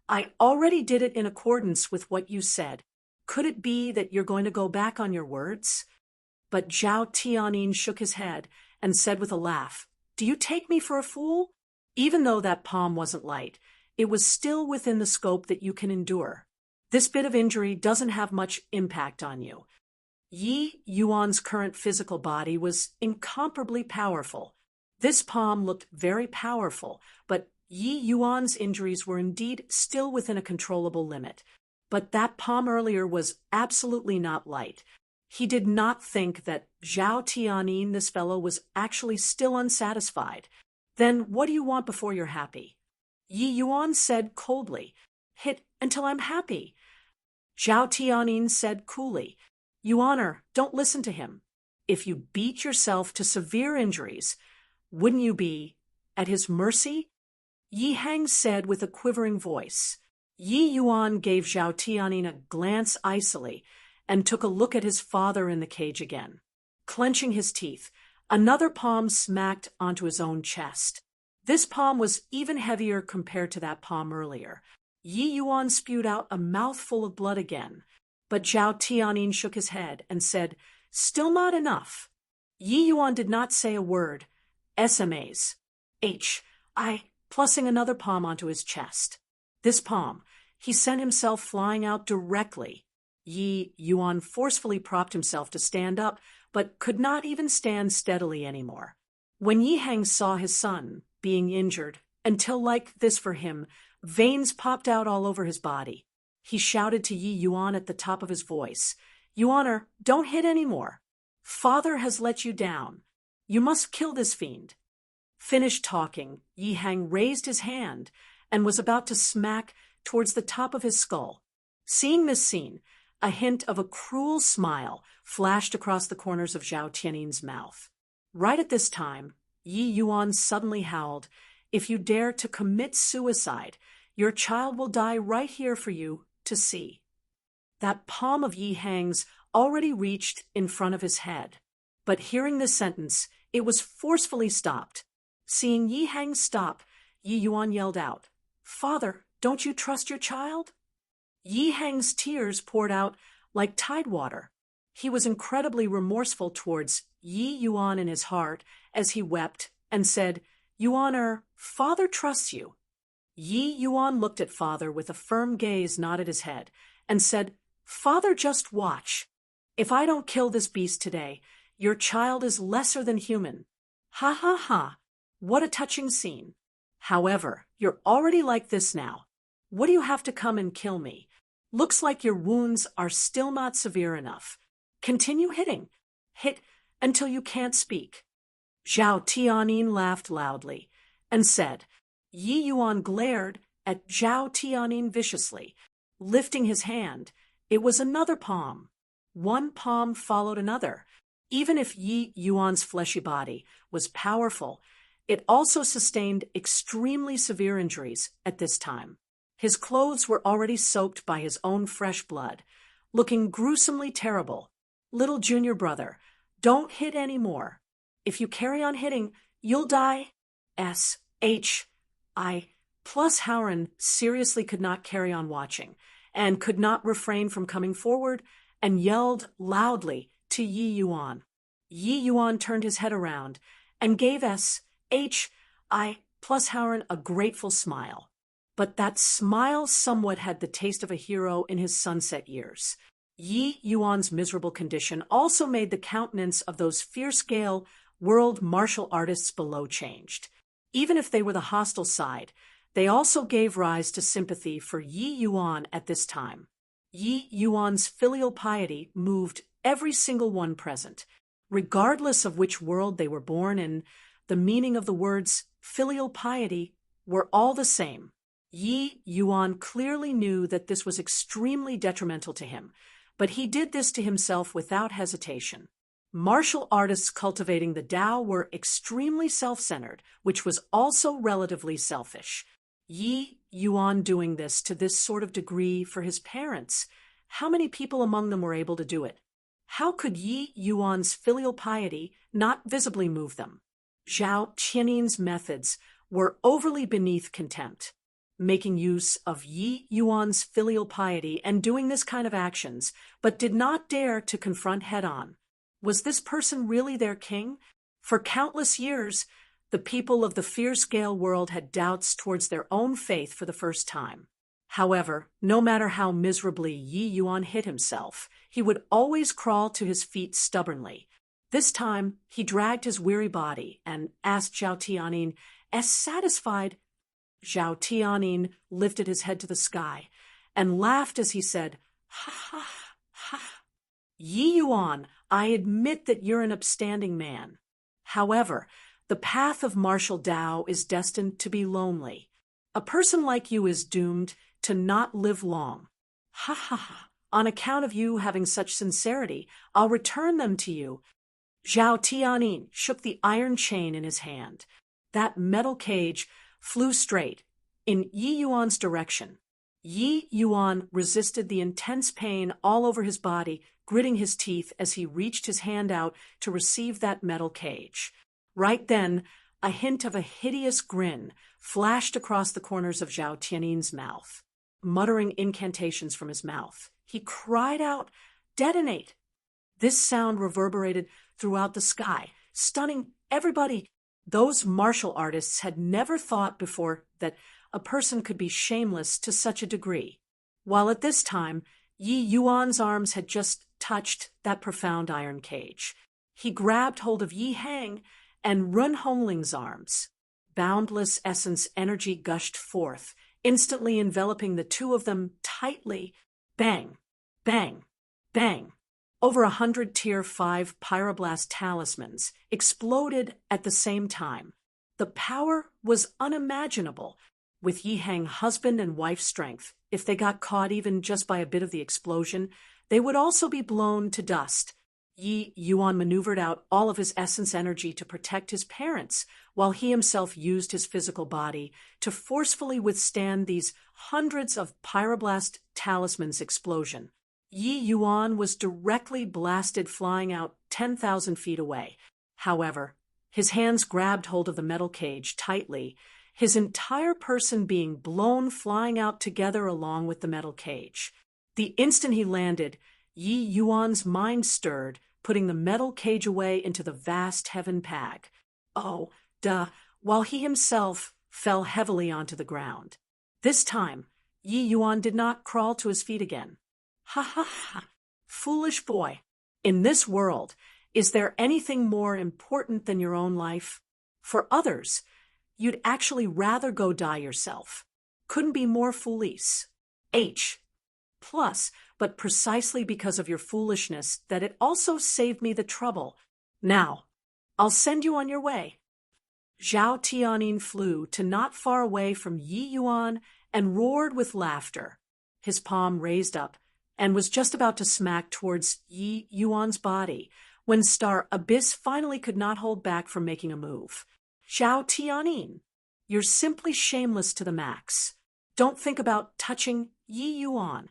"I already did it in accordance with what you said. Could it be that you're going to go back on your words?" But Zhao Tianyin shook his head and said with a laugh, "Do you take me for a fool? Even though that palm wasn't light, it was still within the scope that you can endure. This bit of injury doesn't have much impact on you." Yi Yuan's current physical body was incomparably powerful. This palm looked very powerful, but Yi Yuan's injuries were indeed still within a controllable limit. But that palm earlier was absolutely not light. He did not think that Zhao Tianyin, this fellow, was actually still unsatisfied. "Then what do you want before you're happy?" Yi Yuan said coldly, "Hit until I'm happy." Zhao Tianyin said coolly, "Yuaner, don't listen to him. If you beat yourself to severe injuries, wouldn't you be at his mercy?" Yi Hang said with a quivering voice. Yi Yuan gave Zhao Tianyin a glance icily and took a look at his father in the cage again. Clenching his teeth, another palm smacked onto his own chest. This palm was even heavier compared to that palm earlier. Yi Yuan spewed out a mouthful of blood again, but Zhao Tianyin shook his head and said, "Still not enough." Yi Yuan did not say a word. SMAs. Plussing another palm onto his chest. This palm, he sent himself flying out directly. Yi Yuan forcefully propped himself to stand up, but could not even stand steadily anymore. When Yi Hang saw his son being injured, until like this for him, veins popped out all over his body, he shouted to Yi Yuan at the top of his voice, "Yuaner, don't hit anymore. Father has let you down. You must kill this fiend." Finished talking, Yi Hang raised his hand and was about to smack towards the top of his skull. Seeing this scene, a hint of a cruel smile flashed across the corners of Zhao Tiannin's mouth. Right at this time, Yi Yuan suddenly howled, "If you dare to commit suicide, your child will die right here for you to see." That palm of Yi Hang's already reached in front of his head. But hearing this sentence, it was forcefully stopped. Seeing Yi Hang stop, Yi Yuan yelled out, "Father, don't you trust your child?" Yi Hang's tears poured out like tide water. He was incredibly remorseful towards Yi Yuan in his heart as he wept and said, "Yuaner, Father trusts you." Yi Yuan looked at Father with a firm gaze, nodded his head, and said, "Father, just watch. If I don't kill this beast today, your child is lesser than human." Ha ha ha. What a touching scene. However, you're already like this now. What do you have to come and kill me? Looks like your wounds are still not severe enough. Continue hitting. Hit until you can't speak. Zhao Tianyin laughed loudly and said. Yi Yuan glared at Zhao Tianyin viciously, lifting his hand. It was another palm. One palm followed another. Even if Yi Yuan's fleshy body was powerful, it also sustained extremely severe injuries at this time. His clothes were already soaked by his own fresh blood, looking gruesomely terrible. "Little junior brother, don't hit anymore. If you carry on hitting, you'll die." Plus Howren seriously could not carry on watching, and could not refrain from coming forward and yelled loudly to Yi Yuan. Yi Yuan turned his head around and gave plus Howren a grateful smile. But that smile somewhat had the taste of a hero in his sunset years. Yi Yuan's miserable condition also made the countenance of those fierce-scale world martial artists below changed. Even if they were the hostile side, they also gave rise to sympathy for Yi Yuan at this time. Yi Yuan's filial piety moved every single one present, regardless of which world they were born in. The meaning of the words filial piety were all the same. Yi Yuan clearly knew that this was extremely detrimental to him, but he did this to himself without hesitation. Martial artists cultivating the Tao were extremely self-centered, which was also relatively selfish. Yi Yuan doing this to this sort of degree for his parents, how many people among them were able to do it? How could Yi Yuan's filial piety not visibly move them? Zhao Tiannin's methods were overly beneath contempt. Making use of Yi Yuan's filial piety and doing this kind of actions, but did not dare to confront head-on. Was this person really their king? For countless years, the people of the fierce-scale world had doubts towards their own faith for the first time. However, no matter how miserably Yi Yuan hit himself, he would always crawl to his feet stubbornly. This time, he dragged his weary body and asked Zhao Tianyin, as satisfied. Zhao Tianyin lifted his head to the sky and laughed as he said, "Ha ha ha. Yi Yuan, I admit that you're an upstanding man. However, the path of martial Tao is destined to be lonely. A person like you is doomed to not live long. Ha ha ha. On account of you having such sincerity, I'll return them to you." Zhao Tianyin shook the iron chain in his hand. That metal cage flew straight in Yi Yuan's direction. Yi Yuan resisted the intense pain all over his body, gritting his teeth as he reached his hand out to receive that metal cage. Right then, a hint of a hideous grin flashed across the corners of Zhao Tiannin's mouth. Muttering incantations from his mouth, he cried out, "Detonate!" This sound reverberated throughout the sky, stunning everybody. Those martial artists had never thought before that a person could be shameless to such a degree. While at this time, Yi Yuan's arms had just touched that profound iron cage. He grabbed hold of Yi Hang and Run Hongling's arms. Boundless essence energy gushed forth, instantly enveloping the two of them tightly. Bang, bang, bang. Over 100 Tier 5 pyroblast talismans exploded at the same time. The power was unimaginable. With Yi Hang husband and wife strength, if they got caught even just by a bit of the explosion, they would also be blown to dust. Yi Yuan maneuvered out all of his essence energy to protect his parents, while he himself used his physical body to forcefully withstand these hundreds of pyroblast talismans' explosion. Yi Yuan was directly blasted, flying out 10,000 feet away. However, his hands grabbed hold of the metal cage tightly, his entire person being blown flying out together along with the metal cage. The instant he landed, Yi Yuan's mind stirred, putting the metal cage away into the vast heaven pag. Oh, duh, while he himself fell heavily onto the ground. This time, Yi Yuan did not crawl to his feet again. Ha ha ha! Foolish boy! In this world, is there anything more important than your own life? For others, you'd actually rather go die yourself. Couldn't be more foolish. Plus, but precisely because of your foolishness that it also saved me the trouble. Now, I'll send you on your way. Zhao Tianyin flew to not far away from Yi Yuan and roared with laughter. His palm raised up and was just about to smack towards Yi Yuan's body when Star Abyss finally could not hold back from making a move. Zhao Tianyin, you're simply shameless to the max. Don't think about touching Yi Yuan.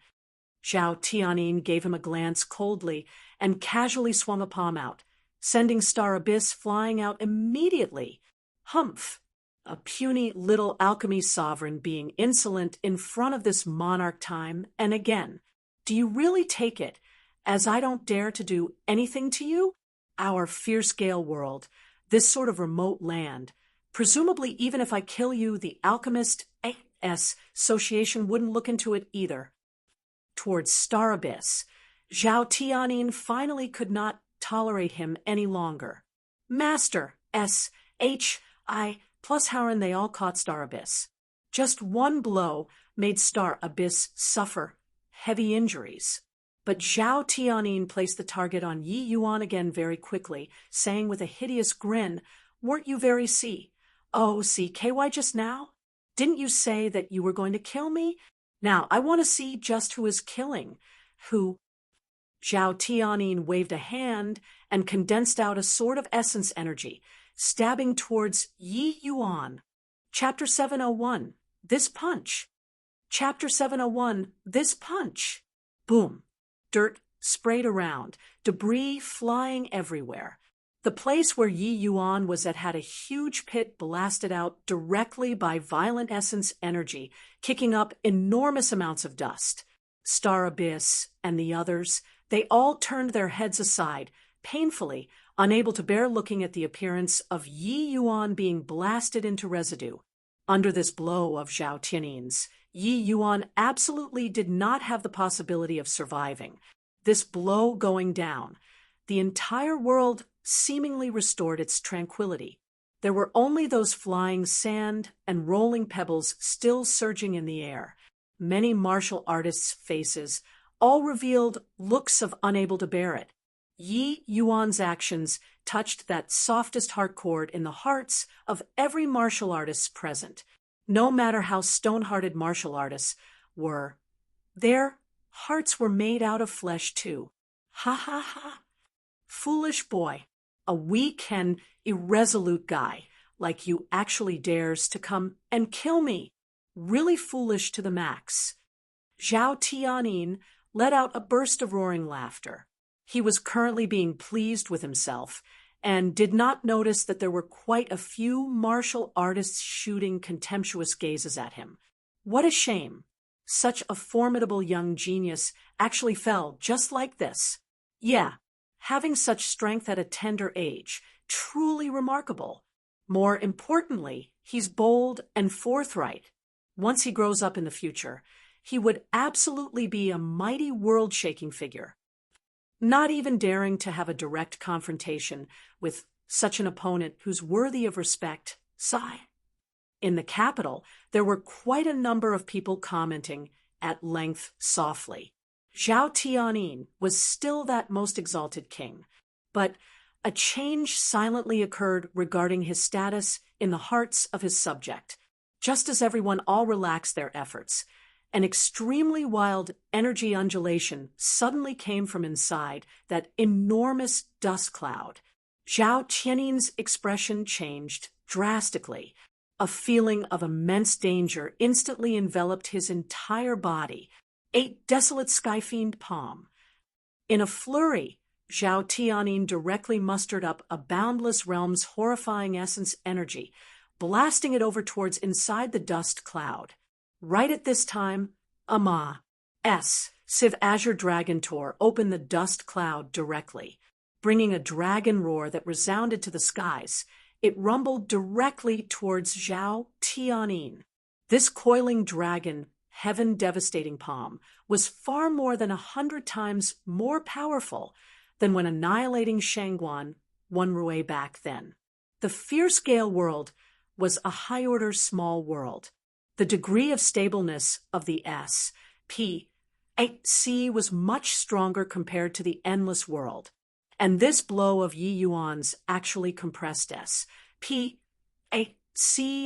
Zhao Tianyin gave him a glance coldly and casually swung a palm out, sending Star Abyss flying out immediately. Humph! A puny little alchemy sovereign being insolent in front of this monarch time and again. Do you really take it, as I don't dare to do anything to you? Our fierce gale world, this sort of remote land, presumably even if I kill you, the Alchemist Association wouldn't look into it either. Towards Star Abyss, Zhao Tianyin finally could not tolerate him any longer. Master, S.H.I. plus Howren, they all caught Star Abyss. Just one blow made Star Abyss suffer heavy injuries. But Zhao Tianyin placed the target on Yi Yuan again very quickly, saying with a hideous grin, "Weren't you very CKY just now? Didn't you say that you were going to kill me? Now, I want to see just who is killing who." Zhao Tianyin waved a hand and condensed out a sword of essence energy, stabbing towards Yi Yuan. Chapter 701, This Punch. Chapter 701, This Punch. Boom. Dirt sprayed around, debris flying everywhere. The place where Yi Yuan was at had a huge pit blasted out directly by violent essence energy, kicking up enormous amounts of dust. Star Abyss and the others, they all turned their heads aside, painfully, unable to bear looking at the appearance of Yi Yuan being blasted into residue. Under this blow of Zhao Tianyin's, Yi Yuan absolutely did not have the possibility of surviving. This blow going down, the entire world seemingly restored its tranquility. There were only those flying sand and rolling pebbles still surging in the air. Many martial artists' faces all revealed looks of unable to bear it. Yi Yuan's actions touched that softest heart chord in the hearts of every martial artist present. No matter how stone-hearted martial artists were, their hearts were made out of flesh too. Ha ha ha! Foolish boy, a weak and irresolute guy like you actually dares to come and kill me. Really foolish to the max. Zhao Tianyin let out a burst of roaring laughter. He was currently being pleased with himself and did not notice that there were quite a few martial artists shooting contemptuous gazes at him. What a shame. Such a formidable young genius actually fell just like this. Yeah, having such strength at a tender age, truly remarkable. More importantly, he's bold and forthright. Once he grows up in the future, he would absolutely be a mighty world-shaking figure. Not even daring to have a direct confrontation with such an opponent who's worthy of respect, sigh. In the capital, there were quite a number of people commenting at length softly. Zhao Tianyin was still that most exalted king, but a change silently occurred regarding his status in the hearts of his subject. Just as everyone all relaxed their efforts, an extremely wild energy undulation suddenly came from inside that enormous dust cloud. Zhao Tianyin's expression changed drastically. A feeling of immense danger instantly enveloped his entire body, a desolate sky-fiend palm. In a flurry, Zhao Tianyin directly mustered up a boundless realm's horrifying essence energy, blasting it over towards inside the dust cloud. Right at this time, Civ Azure Dragon Tor opened the dust cloud directly, bringing a dragon roar that resounded to the skies. It rumbled directly towards Zhao Tianyin. This coiling dragon, heaven-devastating palm, was far more than 100 times more powerful than when annihilating Shangguan one way back then. The fierce Gale world was a high-order small world. The degree of stableness of the S.P.A.C. was much stronger compared to the endless world, and this blow of Yi Yuan's actually compressed S.P.A.C.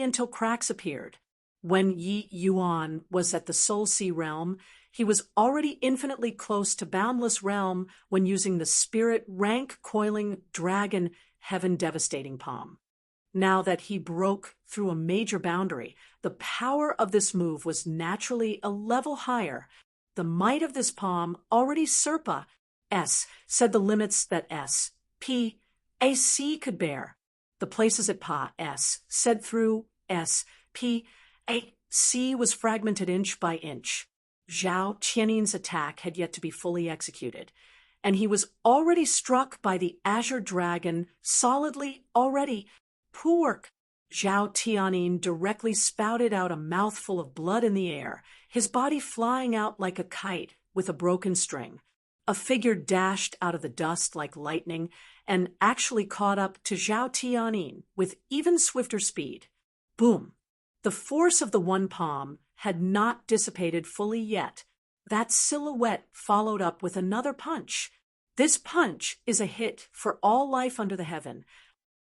until cracks appeared. When Yi Yuan was at the Soul Sea realm, he was already infinitely close to boundless realm when using the spirit rank-coiling dragon heaven-devastating palm. Now that he broke through a major boundary, the power of this move was naturally a level higher. The might of this palm already said the limits that S.P.A.C. could bear. The places it said through S.P.A.C. was fragmented inch by inch. Zhao Tianyin's attack had yet to be fully executed, and he was already struck by the Azure Dragon solidly already. Poor Zhao Tianyin directly spouted out a mouthful of blood in the air, his body flying out like a kite with a broken string. A figure dashed out of the dust like lightning and actually caught up to Zhao Tianyin with even swifter speed. Boom! The force of the one palm had not dissipated fully yet. That silhouette followed up with another punch. This punch is a hit for all life under the heaven.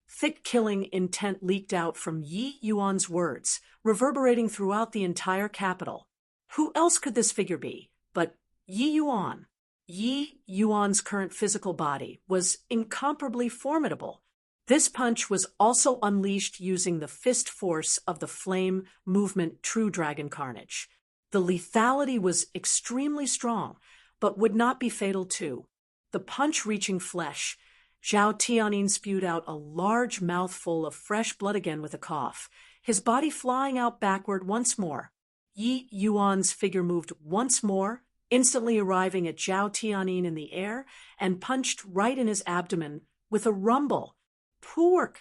Thick killing intent leaked out from Yi Yuan's words, reverberating throughout the entire capital. Who else could this figure be but Yi Yuan? Yi Yuan's current physical body was incomparably formidable. This punch was also unleashed using the fist force of the flame movement True Dragon Carnage. The lethality was extremely strong, but would not be fatal too. The punch reaching flesh, Zhao Tianyin spewed out a large mouthful of fresh blood again with a cough, his body flying out backward once more. Yi Yuan's figure moved once more, instantly arriving at Zhao Tianyin in the air, and punched right in his abdomen with a rumble. Poor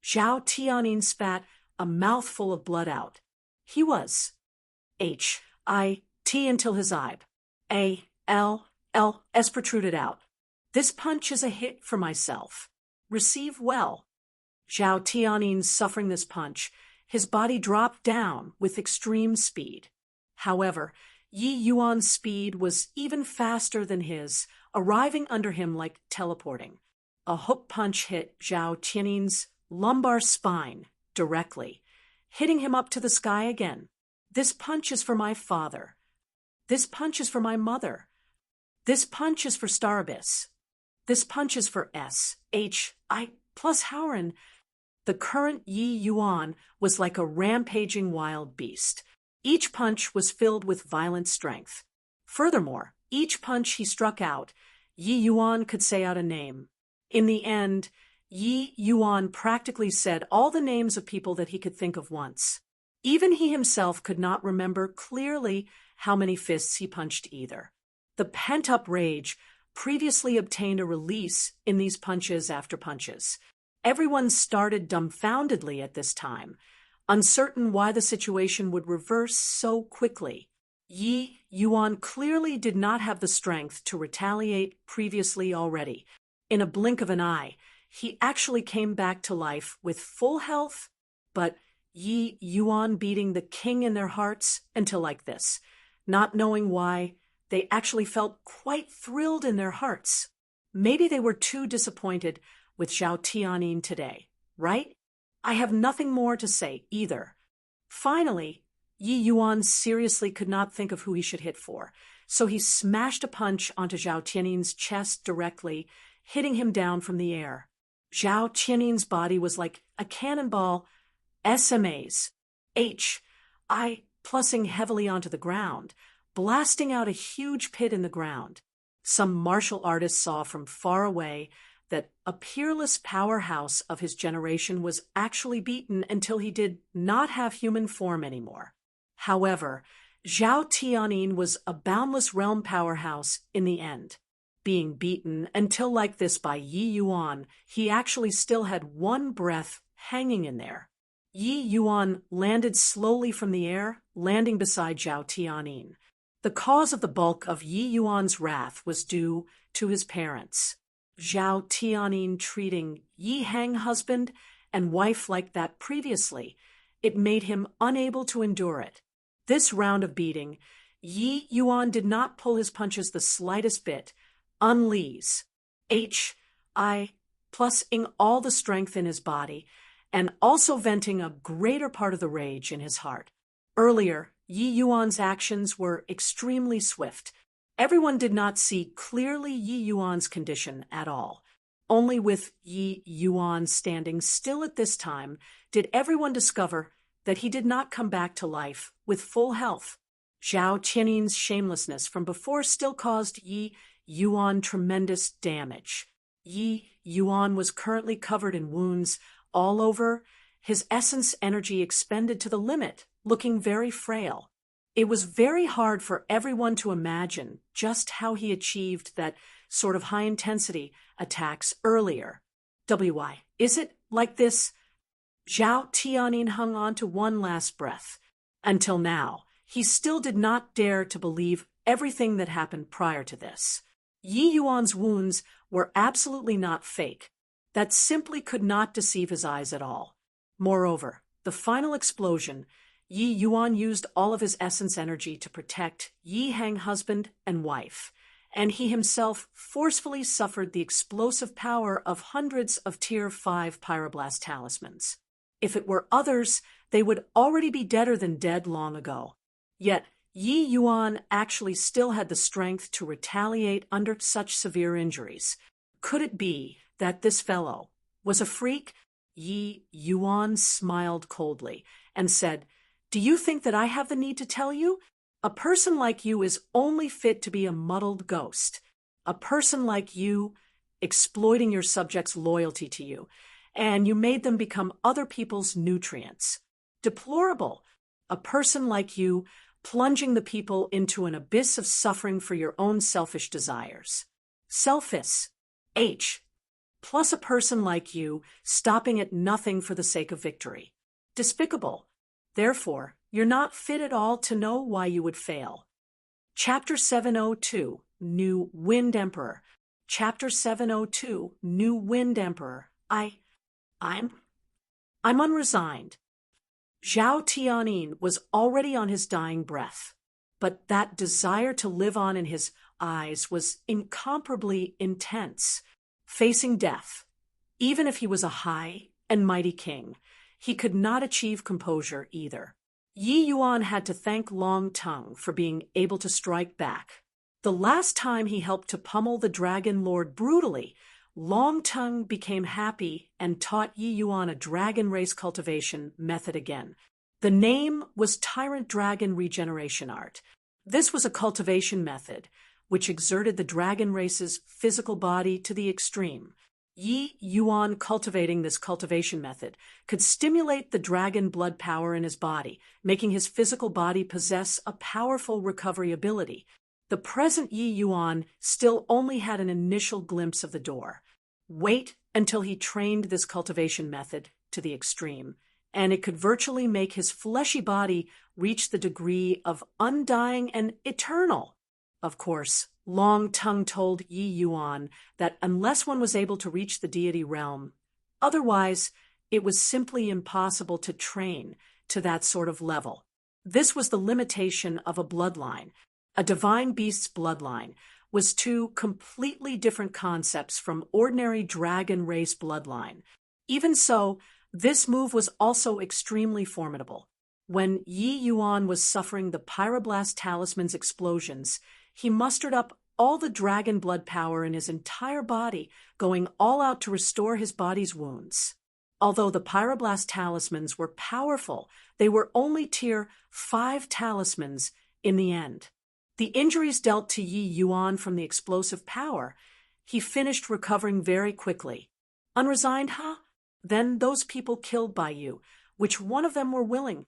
Zhao Tianyin spat a mouthful of blood out. He was H.I.T. until his A.L.L.S. protruded out. This punch is a hit for myself. Receive well. Zhao Tianyin suffering this punch, his body dropped down with extreme speed. However, Yi Yuan's speed was even faster than his, arriving under him like teleporting. A hook punch hit Zhao Tianyin's lumbar spine directly, hitting him up to the sky again. This punch is for my father. This punch is for my mother. This punch is for Starbus. This punch is for S.H.I. plus Howren. The current Yi Yuan was like a rampaging wild beast. Each punch was filled with violent strength. Furthermore, each punch he struck out, Yi Yuan could say out a name. In the end, Yi Yuan practically said all the names of people that he could think of once. Even he himself could not remember clearly how many fists he punched either. The pent-up rage previously obtained a release in these punches after punches. Everyone started dumbfoundedly at this time. uncertain why the situation would reverse so quickly. Yi Yuan clearly did not have the strength to retaliate previously already. In a blink of an eye, he actually came back to life with full health, but Yi Yuan beating the king in their hearts until like this, not knowing why, they actually felt quite thrilled in their hearts. Maybe they were too disappointed with Zhao Tianyin today, right? I have nothing more to say either. Finally, Yi Yuan seriously could not think of who he should hit for, so he smashed a punch onto Zhao Tianyin's chest directly, hitting him down from the air. Zhao Tianyin's body was like a cannonball, SMAs, plussing heavily onto the ground, blasting out a huge pit in the ground. Some martial artists saw from far away that a peerless powerhouse of his generation was actually beaten until he did not have human form anymore. However, Zhao Tianyin was a boundless realm powerhouse in the end. Being beaten until like this by Yi Yuan, he actually still had one breath hanging in there. Yi Yuan landed slowly from the air, landing beside Zhao Tianyin. The cause of the bulk of Yi Yuan's wrath was due to his parents. Zhao Tianyin treating Yi Hang husband and wife like that previously, it made him unable to endure it. This round of beating, Yi Yuan did not pull his punches the slightest bit, unleash, plusing all the strength in his body, and also venting a greater part of the rage in his heart. Earlier, Yi Yuan's actions were extremely swift. Everyone did not see clearly Yi Yuan's condition at all. Only with Yi Yuan standing still at this time did everyone discover that he did not come back to life with full health. Zhao Tianyin's shamelessness from before still caused Yi Yuan tremendous damage. Yi Yuan was currently covered in wounds all over, his essence energy expended to the limit, looking very frail. It was very hard for everyone to imagine just how he achieved that sort of high-intensity attacks earlier. Why is it like this? Zhao Tianyin hung on to one last breath. Until now, he still did not dare to believe everything that happened prior to this. Yi Yuan's wounds were absolutely not fake. That simply could not deceive his eyes at all. Moreover, the final explosion, Yi Yuan used all of his essence energy to protect Yi Hang husband and wife, and he himself forcefully suffered the explosive power of hundreds of Tier 5 Pyroblast talismans. If it were others, they would already be deader than dead long ago. Yet, Yi Yuan actually still had the strength to retaliate under such severe injuries. Could it be that this fellow was a freak? Yi Yuan smiled coldly and said, "Do you think that I have the need to tell you? A person like you is only fit to be a muddled ghost. A person like you exploiting your subjects' loyalty to you, and you made them become other people's nutrients. Deplorable. A person like you plunging the people into an abyss of suffering for your own selfish desires. Selfish. Plus a person like you stopping at nothing for the sake of victory. Despicable. Therefore, you're not fit at all to know why you would fail." Chapter 702, New Wind Emperor. Chapter 702, New Wind Emperor. I'm unresigned. Zhao Tianyin was already on his dying breath, but that desire to live on in his eyes was incomparably intense. Facing death, even if he was a high and mighty king, he could not achieve composure either. Yi Yuan had to thank Long Tongue for being able to strike back. The last time he helped to pummel the Dragon Lord brutally, Long Tongue became happy and taught Yi Yuan a dragon race cultivation method again. The name was Tyrant Dragon Regeneration Art. This was a cultivation method which exerted the dragon race's physical body to the extreme. Yi Yuan cultivating this cultivation method could stimulate the dragon blood power in his body, making his physical body possess a powerful recovery ability. The present Yi Yuan still only had an initial glimpse of the door. Wait until he trained this cultivation method to the extreme, and it could virtually make his fleshy body reach the degree of undying and eternal. Of course, Long Tongue told Yi Yuan that unless one was able to reach the deity realm, otherwise it was simply impossible to train to that sort of level. This was the limitation of a bloodline. A divine beast's bloodline was two completely different concepts from ordinary dragon race bloodline. Even so, this move was also extremely formidable. When Yi Yuan was suffering the Pyroblast Talisman's explosions, he mustered up all the dragon blood power in his entire body, going all out to restore his body's wounds. Although the Pyroblast Talismans were powerful, they were only tier 5 talismans in the end. The injuries dealt to Yi Yuan from the explosive power, he finished recovering very quickly. Unresigned, huh? Then those people killed by you, which one of them were willing?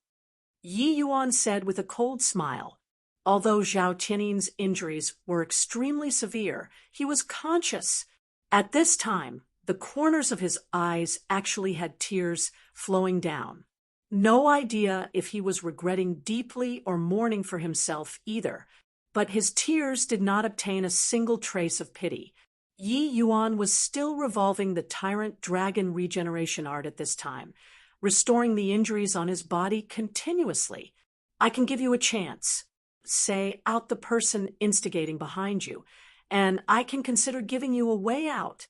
Yi Yuan said with a cold smile. Although Zhao Tiannin's injuries were extremely severe, he was conscious. At this time, the corners of his eyes actually had tears flowing down. No idea if he was regretting deeply or mourning for himself either, but his tears did not obtain a single trace of pity. Yi Yuan was still revolving the Tyrant Dragon regeneration art at this time, restoring the injuries on his body continuously. I can give you a chance. Say out the person instigating behind you, and I can consider giving you a way out.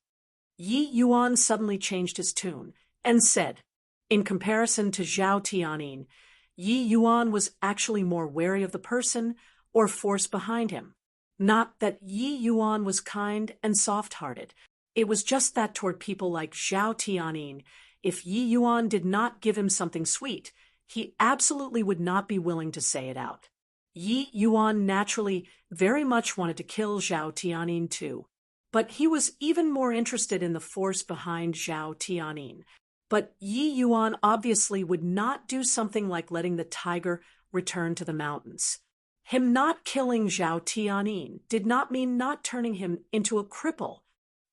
Yi Yuan suddenly changed his tune and said, in comparison to Zhao Tianyin, Yi Yuan was actually more wary of the person or force behind him. Not that Yi Yuan was kind and soft-hearted. It was just that toward people like Zhao Tianyin, if Yi Yuan did not give him something sweet, he absolutely would not be willing to say it out. Yi Yuan naturally very much wanted to kill Zhao Tianyin too, but he was even more interested in the force behind Zhao Tianyin. But Yi Yuan obviously would not do something like letting the tiger return to the mountains. Him not killing Zhao Tianyin did not mean not turning him into a cripple.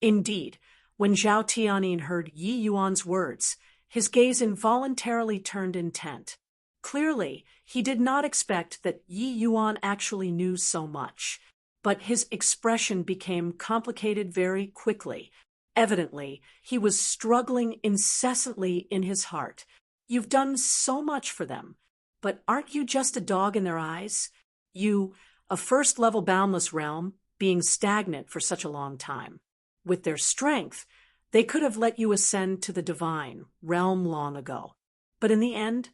Indeed, when Zhao Tianyin heard Yi Yuan's words, his gaze involuntarily turned intent. Clearly, he did not expect that Yi Yuan actually knew so much, but his expression became complicated very quickly. Evidently, he was struggling incessantly in his heart. You've done so much for them, but aren't you just a dog in their eyes? You, a first-level boundless realm, being stagnant for such a long time. With their strength, they could have let you ascend to the divine realm long ago. But in the end,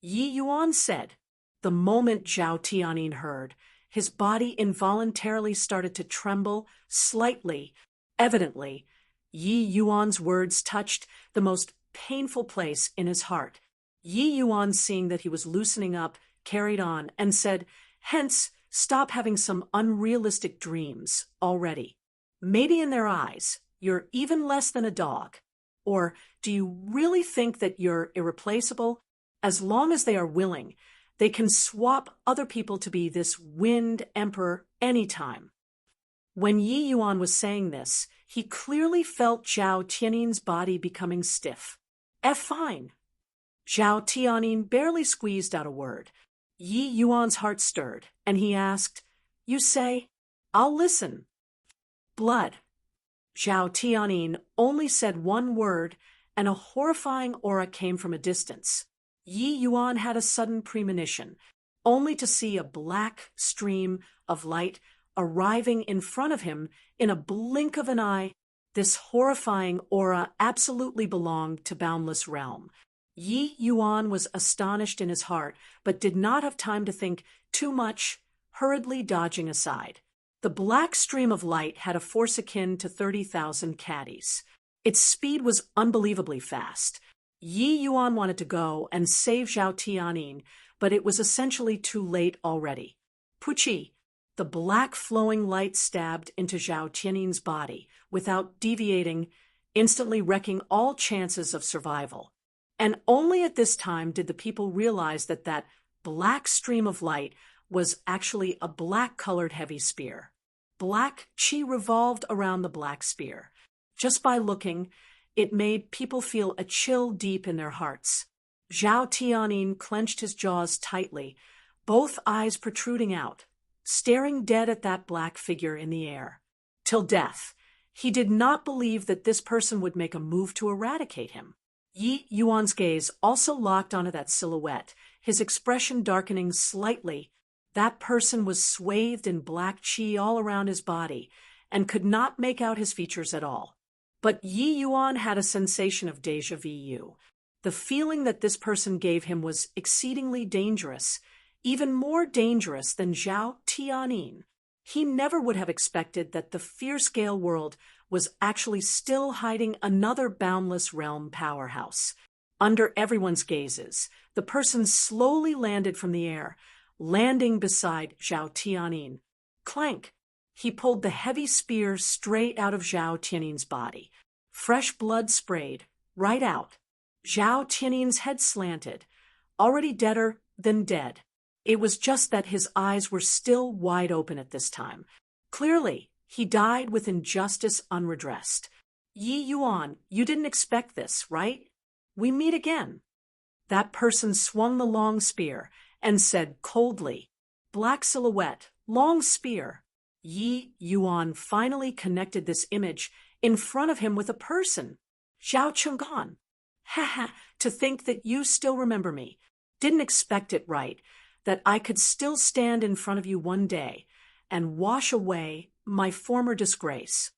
Yi Yuan said, the moment Zhao Tianyin heard, his body involuntarily started to tremble slightly. Evidently, Yi Yuan's words touched the most painful place in his heart. Yi Yuan, seeing that he was loosening up, carried on and said, hence, stop having some unrealistic dreams already. Maybe in their eyes, you're even less than a dog. Or do you really think that you're irreplaceable? As long as they are willing, they can swap other people to be this Wind Emperor anytime. When Yi Yuan was saying this, he clearly felt Zhao Tiannin's body becoming stiff. Fine. Zhao Tianyin barely squeezed out a word. Yi Yuan's heart stirred, and he asked, you say, I'll listen. Blood. Zhao Tianyin only said one word, and a horrifying aura came from a distance. Yi Yuan had a sudden premonition, only to see a black stream of light arriving in front of him in a blink of an eye. This horrifying aura absolutely belonged to Boundless Realm. Yi Yuan was astonished in his heart, but did not have time to think too much, hurriedly dodging aside. The black stream of light had a force akin to 30,000 caddies. Its speed was unbelievably fast. Yi Yuan wanted to go and save Zhao Tianyin, but it was essentially too late already. Puchi, the black flowing light stabbed into Zhao Tianyin's body without deviating, instantly wrecking all chances of survival. And only at this time did the people realize that that black stream of light was actually a black-colored heavy spear. Black chi revolved around the black spear. Just by looking, it made people feel a chill deep in their hearts. Zhao Tianyin clenched his jaws tightly, both eyes protruding out, staring dead at that black figure in the air. Till death, he did not believe that this person would make a move to eradicate him. Yi Yuan's gaze also locked onto that silhouette, his expression darkening slightly. That person was swathed in black qi all around his body, and could not make out his features at all. But Yi Yuan had a sensation of déjà vu. The feeling that this person gave him was exceedingly dangerous, even more dangerous than Zhao Tianyin. He never would have expected that the fierce-scale world was actually still hiding another boundless realm powerhouse. Under everyone's gazes, the person slowly landed from the air, landing beside Zhao Tianyin. Clank! He pulled the heavy spear straight out of Zhao Tianyin's body. Fresh blood sprayed, right out. Zhao Tianyin's head slanted, already deader than dead. It was just that his eyes were still wide open at this time. Clearly, he died with injustice unredressed. Yi Yuan, you didn't expect this, right? We meet again. That person swung the long spear and said coldly, black silhouette, long spear. Yi Yuan finally connected this image in front of him with a person. Zhao Cheng'an. Ha ha, to think that you still remember me. Didn't expect it, right? That I could still stand in front of you one day and wash away my former disgrace.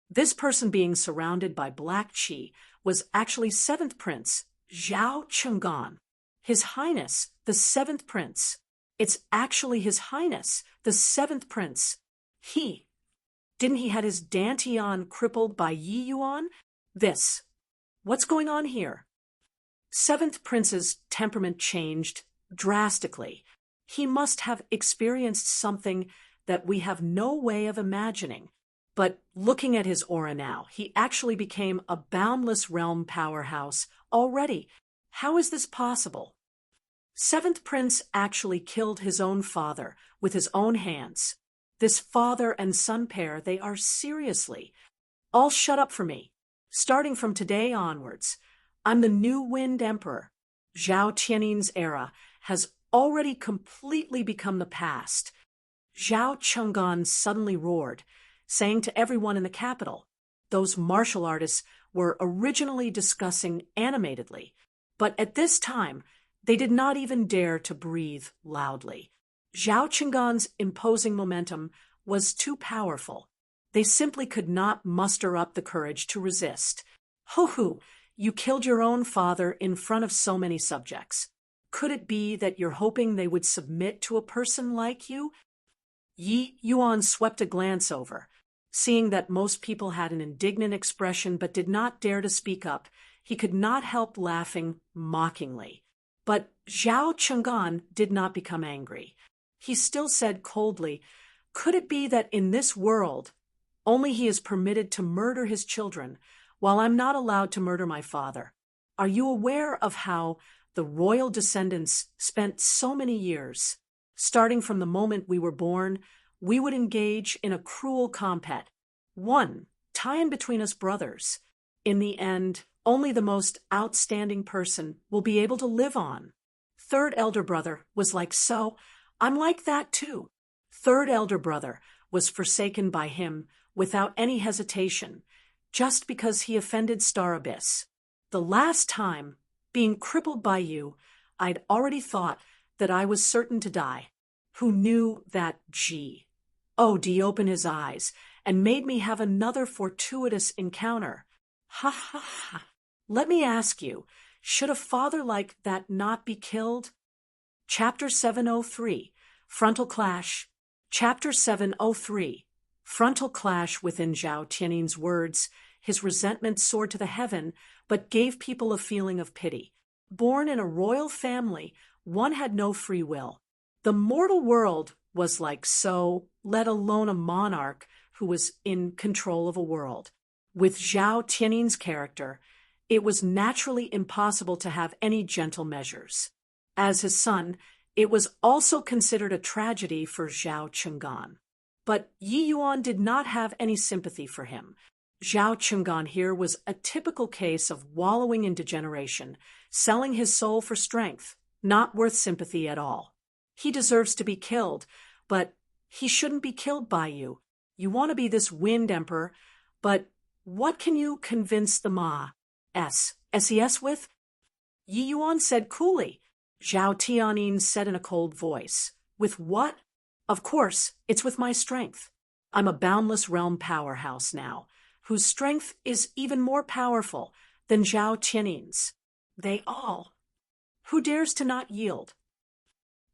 This person being surrounded by black qi was actually 7th Prince, Zhao Cheng'an. His Highness, the 7th Prince. It's actually His Highness, the 7th Prince. Didn't he had his Dantian crippled by Yi Yuan? What's going on here? 7th Prince's temperament changed drastically. He must have experienced something that we have no way of imagining. But looking at his aura now, he actually became a boundless realm powerhouse already. How is this possible? 7th Prince actually killed his own father with his own hands. This father and son pair, they are seriously. All shut up for me. Starting from today onwards, I'm the new Wind Emperor. Zhao Tianyin's era has already completely become the past. Zhao Cheng'an suddenly roared, saying to everyone in the capital, those martial artists were originally discussing animatedly, but at this time, they did not even dare to breathe loudly. Zhao Cheng'an's imposing momentum was too powerful. They simply could not muster up the courage to resist. Ho-hoo, you killed your own father in front of so many subjects. Could it be that you're hoping they would submit to a person like you? Yi Yuan swept a glance over. Seeing that most people had an indignant expression but did not dare to speak up, he could not help laughing mockingly. But Zhao Cheng'an did not become angry. He still said coldly, could it be that in this world, only he is permitted to murder his children, while I'm not allowed to murder my father? Are you aware of how the royal descendants spent so many years? Starting from the moment we were born, we would engage in a cruel combat. One, tie-in between us brothers. In the end, only the most outstanding person will be able to live on. Third elder brother was like so. I'm like that too. Third elder brother was forsaken by him without any hesitation, just because he offended Star Abyss. The last time, being crippled by you, I'd already thought that I was certain to die. Who knew that G? Oh, D opened his eyes and made me have another fortuitous encounter. Ha ha ha. Let me ask you, should a father like that not be killed? Chapter 703, Frontal Clash. Chapter 703, Frontal Clash. Within Zhao Tianyin's words, his resentment soared to the heaven, but gave people a feeling of pity. Born in a royal family, one had no free will. The mortal world was like so, let alone a monarch who was in control of a world. With Zhao Tianyin's character, it was naturally impossible to have any gentle measures. As his son, it was also considered a tragedy for Zhao Cheng'an. But Yi Yuan did not have any sympathy for him. Zhao Chungan here was a typical case of wallowing in degeneration, selling his soul for strength, not worth sympathy at all. He deserves to be killed, but he shouldn't be killed by you. You want to be this wind emperor, but what can you convince the SES with? Yi Yuan said coolly. Zhao Tianyin said in a cold voice. With what? Of course, it's with my strength. I'm a boundless realm powerhouse now, whose strength is even more powerful than Zhao Tianyin's. They all. Who dares to not yield?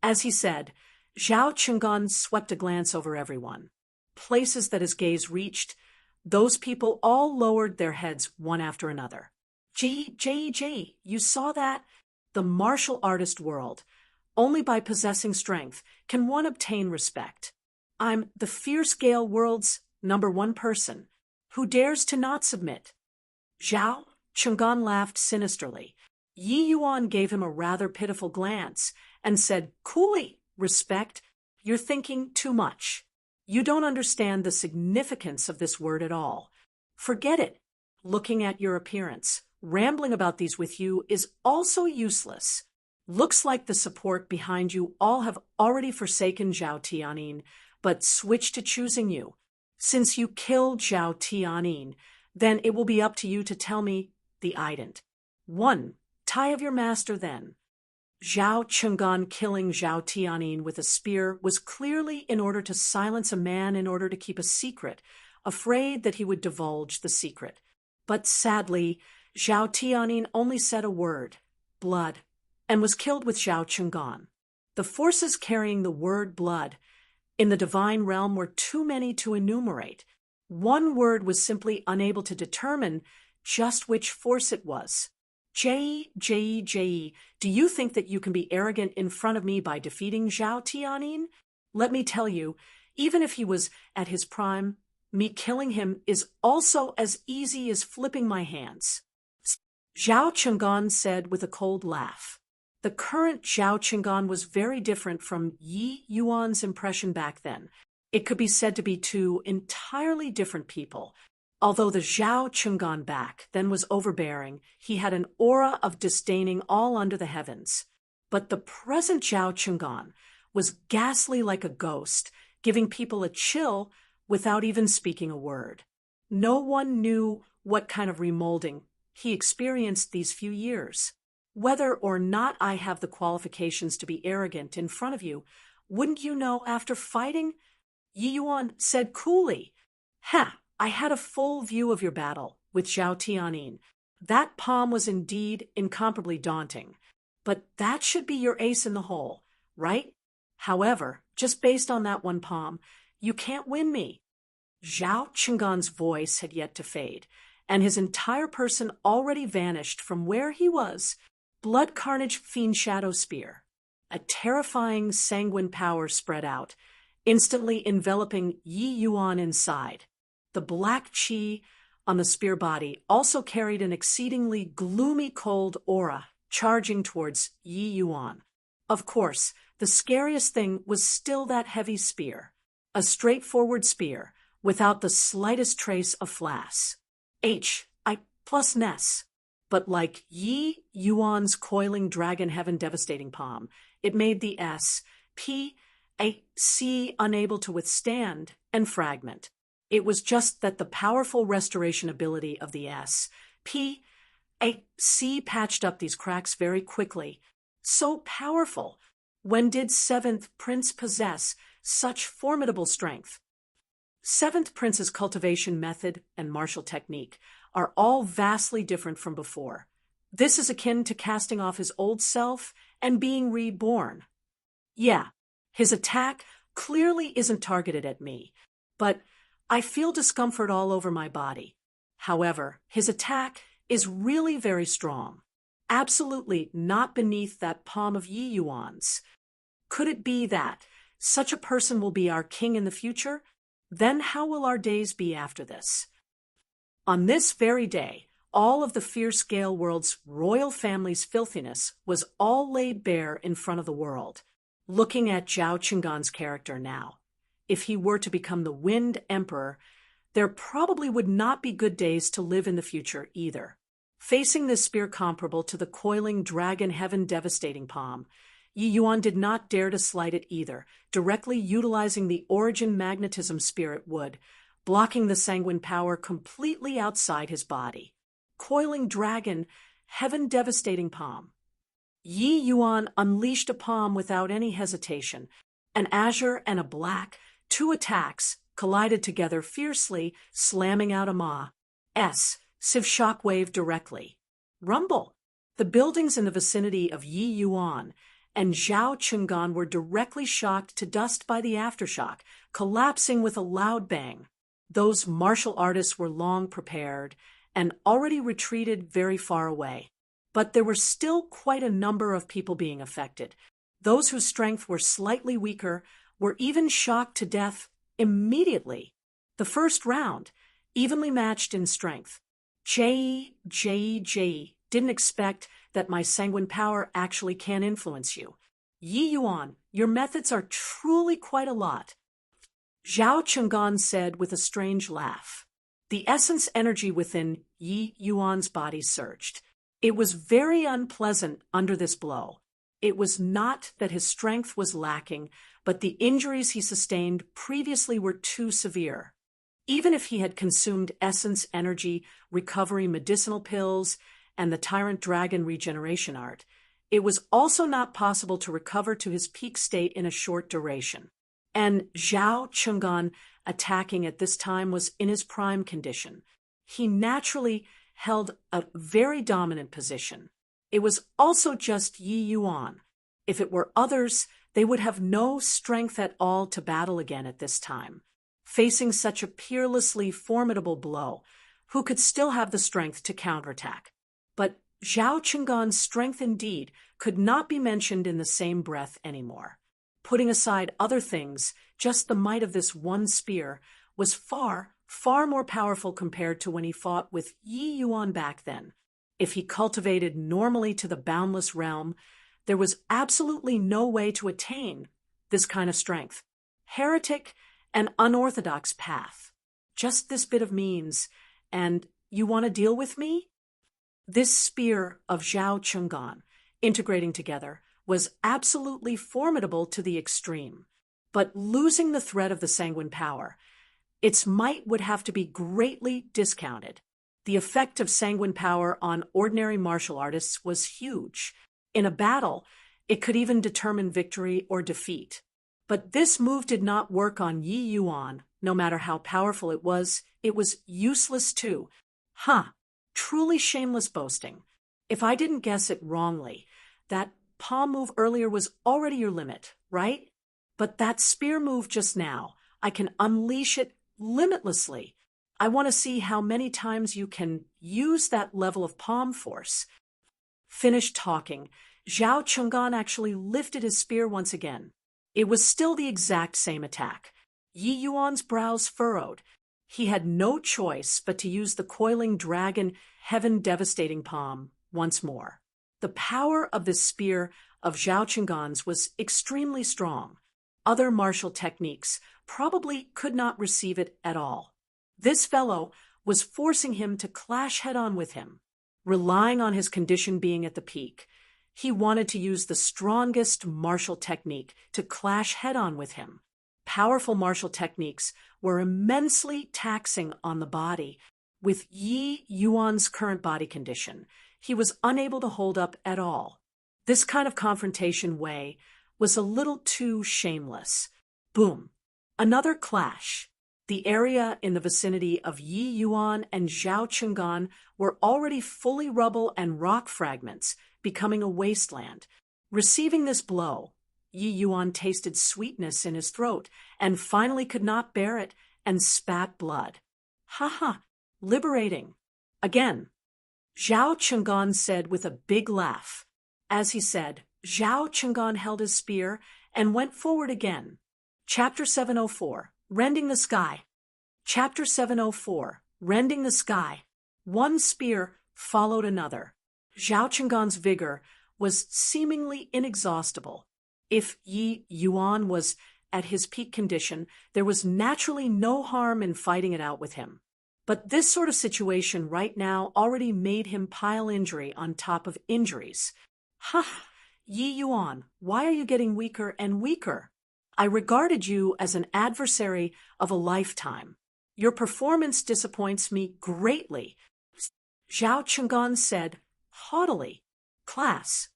As he said, Zhao Chungan swept a glance over everyone. Places that his gaze reached, those people all lowered their heads one after another. J, you saw that? The martial artist world. Only by possessing strength can one obtain respect. I'm the fierce Gale world's #1 person. Who dares to not submit? Zhao Chungan laughed sinisterly. Yi Yuan gave him a rather pitiful glance and said, coolly, respect, you're thinking too much. You don't understand the significance of this word at all. Forget it. Looking at your appearance, rambling about these with you is also useless. Looks like the support behind you all have already forsaken Zhao Tianyin, but switched to choosing you. Since you killed Zhao Tianyin, then it will be up to you to tell me the ident. 1. Tie of your master then. Zhao Chungan killing Zhao Tianyin with a spear was clearly in order to silence a man in order to keep a secret, afraid that he would divulge the secret. But sadly, Zhao Tianyin only said a word, blood, and was killed with Zhao Chungan. The forces carrying the word blood in the divine realm were too many to enumerate. One word was simply unable to determine just which force it was. J, do you think that you can be arrogant in front of me by defeating Zhao Tianyin? Let me tell you, even if he was at his prime, me killing him is also as easy as flipping my hands. Zhao Chungan said with a cold laugh. The current Zhao Chungan was very different from Yi Yuan's impression back then. It could be said to be two entirely different people. Although the Zhao Chungan back then was overbearing, he had an aura of disdaining all under the heavens. But the present Zhao Chungan was ghastly like a ghost, giving people a chill without even speaking a word. No one knew what kind of remolding he experienced these few years. Whether or not I have the qualifications to be arrogant in front of you, wouldn't you know after fighting? Yi Yuan said coolly. I had a full view of your battle with Zhao Tianyin. That palm was indeed incomparably daunting. But that should be your ace in the hole, right? However, just based on that one palm, you can't win me. Zhao Chungan's voice had yet to fade, and his entire person already vanished from where he was. Blood Carnage Fiend Shadow Spear. A terrifying sanguine power spread out, instantly enveloping Yi Yuan inside. The black chi on the spear body also carried an exceedingly gloomy cold aura, charging towards Yi Yuan. Of course, the scariest thing was still that heavy spear. A straightforward spear, without the slightest trace of flass. I plus Ness. But like Yi Yuan's coiling dragon heaven devastating palm, it made the SPAC unable to withstand and fragment. It was just that the powerful restoration ability of the SPAC patched up these cracks very quickly. So powerful. When did 7th Prince possess such formidable strength? 7th Prince's cultivation method and martial technique are all vastly different from before. This is akin to casting off his old self and being reborn. Yeah, his attack clearly isn't targeted at me, but I feel discomfort all over my body. However, his attack is really very strong. Absolutely not beneath that palm of Yi Yuan's. Could it be that such a person will be our king in the future? Then how will our days be after this? On this very day, all of the fierce Gale world's royal family's filthiness was all laid bare in front of the world. Looking at Zhao Chungan's character now, if he were to become the Wind Emperor, there probably would not be good days to live in the future either. Facing this spear comparable to the coiling dragon heaven devastating palm, Yi Yuan did not dare to slight it either, directly utilizing the origin magnetism spirit wood, blocking the sanguine power completely outside his body. Coiling dragon, heaven devastating palm. Yi Yuan unleashed a palm without any hesitation. An azure and a black, two attacks, collided together fiercely, slamming out a Civ shockwave directly. Rumble! The buildings in the vicinity of Yi Yuan and Zhao Cheng'an were directly shocked to dust by the aftershock, collapsing with a loud bang. Those martial artists were long prepared and already retreated very far away. But there were still quite a number of people being affected. Those whose strength were slightly weaker were even shocked to death immediately. The first round, evenly matched in strength. Jie didn't expect that my sanguine power actually can influence you. Yi Yuan, your methods are truly quite a lot. Zhao Cheng'an said with a strange laugh. The essence energy within Yi Yuan's body surged. It was very unpleasant under this blow. It was not that his strength was lacking, but the injuries he sustained previously were too severe. Even if he had consumed essence energy, recovery medicinal pills, and the Tyrant Dragon regeneration art, it was also not possible to recover to his peak state in a short duration. And Zhao Cheng'an attacking at this time was in his prime condition. He naturally held a very dominant position. It was also just Yi Yuan. If it were others, they would have no strength at all to battle again at this time. Facing such a peerlessly formidable blow, who could still have the strength to counterattack? But Zhao Cheng'an's strength indeed could not be mentioned in the same breath anymore. Putting aside other things, just the might of this one spear was far more powerful compared to when he fought with Yi Yuan back then. If he cultivated normally to the boundless realm, there was absolutely no way to attain this kind of strength. Heretic and unorthodox path. Just this bit of means, and you want to deal with me? This spear of Zhao Cheng'an, integrating together, was absolutely formidable to the extreme. But losing the threat of the sanguine power, its might would have to be greatly discounted. The effect of sanguine power on ordinary martial artists was huge. In a battle, it could even determine victory or defeat. But this move did not work on Yi Yuan. No matter how powerful it was useless too. Truly shameless boasting. If I didn't guess it wrongly, that palm move earlier was already your limit, right? But that spear move just now, I can unleash it limitlessly. I want to see how many times you can use that level of palm force. Finished talking, Zhao Cheng'an actually lifted his spear once again. It was still the exact same attack. Yi Yuan's brows furrowed. He had no choice but to use the coiling dragon heaven devastating palm once more. The power of this spear of Zhao Cheng'an's was extremely strong. Other martial techniques probably could not receive it at all. This fellow was forcing him to clash head-on with him. Relying on his condition being at the peak, he wanted to use the strongest martial technique to clash head-on with him. Powerful martial techniques were immensely taxing on the body. With Yi Yuan's current body condition, he was unable to hold up at all. This kind of confrontation way was a little too shameless. Boom. Another clash. The area in the vicinity of Yi Yuan and Zhao Cheng'an were already fully rubble and rock fragments, becoming a wasteland. Receiving this blow, Yi Yuan tasted sweetness in his throat and finally could not bear it and spat blood. Liberating. Again. Zhao Cheng'an said with a big laugh. As he said, Zhao Cheng'an held his spear and went forward again. Chapter 704, Rending the Sky. Chapter 704, Rending the Sky. One spear followed another. Zhao Cheng'an's vigor was seemingly inexhaustible. If Yi Yuan was at his peak condition, there was naturally no harm in fighting it out with him. But this sort of situation right now already made him pile injury on top of injuries. Ha! Yi Yuan, why are you getting weaker and weaker? I regarded you as an adversary of a lifetime. Your performance disappoints me greatly, Zhao Cheng'an said haughtily. Class.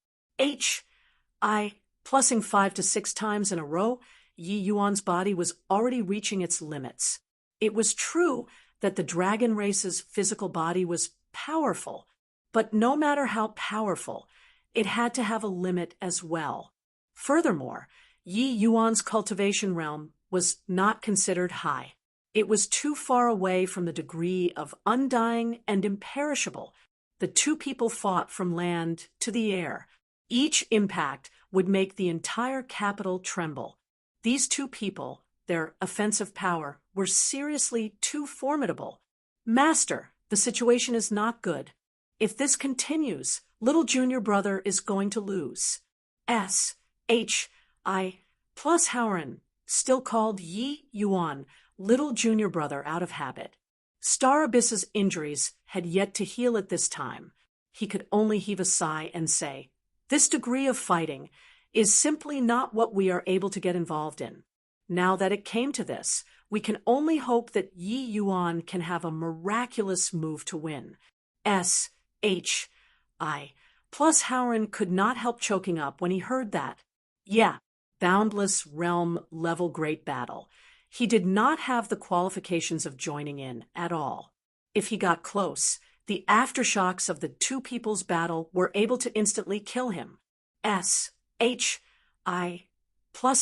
Plussing 5 to 6 times in a row, Yi Yuan's body was already reaching its limits. It was true that the dragon race's physical body was powerful, but no matter how powerful, it had to have a limit as well. Furthermore, Yi Yuan's cultivation realm was not considered high. It was too far away from the degree of undying and imperishable. The two people fought from land to the air. Each impact would make the entire capital tremble. These two people, their offensive power, were seriously too formidable. Master, the situation is not good. If this continues, little junior brother is going to lose. Plus Howren, still called Yi Yuan, little junior brother out of habit. Star Abyss's injuries had yet to heal at this time. He could only heave a sigh and say, "This degree of fighting is simply not what we are able to get involved in. Now that it came to this, we can only hope that Yi Yuan can have a miraculous move to win." Plus Howren could not help choking up when he heard that. Yeah, boundless realm level great battle. He did not have the qualifications of joining in at all. If he got close, the aftershocks of the two people's battle were able to instantly kill him. Plus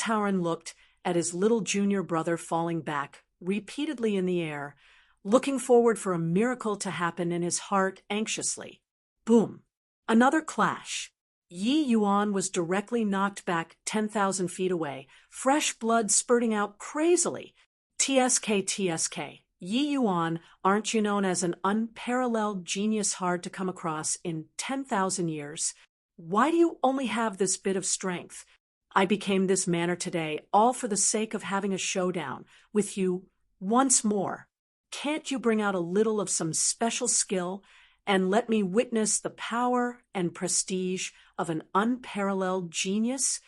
Howren looked at his little junior brother falling back repeatedly in the air, looking forward for a miracle to happen in his heart anxiously. Boom! Another clash. Yi Yuan was directly knocked back 10,000 feet away, fresh blood spurting out crazily. TSK. Yi Yuan, aren't you known as an unparalleled genius hard to come across in 10,000 years? Why do you only have this bit of strength? I became this manner today, all for the sake of having a showdown with you once more. Can't you bring out a little of some special skill and let me witness the power and prestige of an unparalleled genius?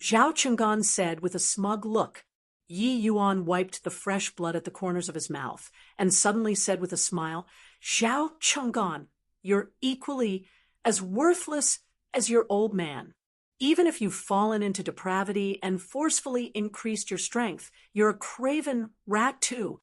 Zhao Cheng'an said with a smug look. Yi Yuan wiped the fresh blood at the corners of his mouth and suddenly said with a smile, "Zhao Cheng'an, you're equally as worthless as your old man. Even if you've fallen into depravity and forcefully increased your strength, you're a craven rat too."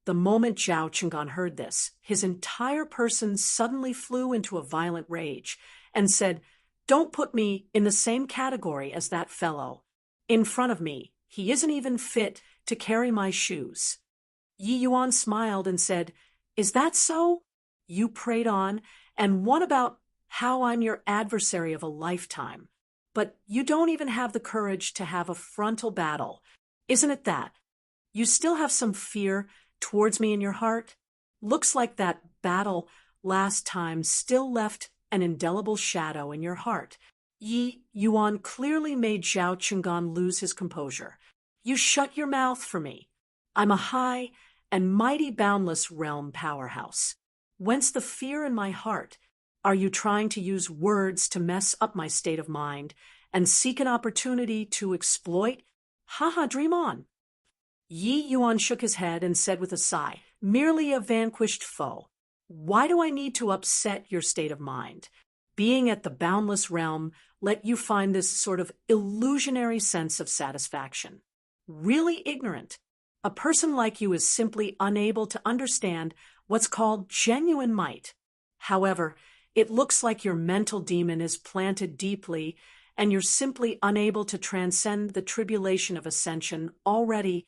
The moment Zhao Cheng'an heard this, his entire person suddenly flew into a violent rage and said, "Don't put me in the same category as that fellow. In front of me, he isn't even fit to carry my shoes." Yi Yuan smiled and said, "Is that so?" You prayed on and won about how I'm your adversary of a lifetime. But you don't even have the courage to have a frontal battle. Isn't it that? You still have some fear towards me in your heart? Looks like that battle last time still left an indelible shadow in your heart. Yi Yuan clearly made Zhao Cheng'an lose his composure. You shut your mouth for me. I'm a high and mighty boundless realm powerhouse. Whence the fear in my heart? Are you trying to use words to mess up my state of mind and seek an opportunity to exploit? Haha, dream on. Yi Yuan shook his head and said with a sigh, "Merely a vanquished foe. Why do I need to upset your state of mind? Being at the boundless realm let you find this sort of illusionary sense of satisfaction. Really ignorant. A person like you is simply unable to understand what's called genuine might. However, it looks like your mental demon is planted deeply, and you're simply unable to transcend the tribulation of ascension already.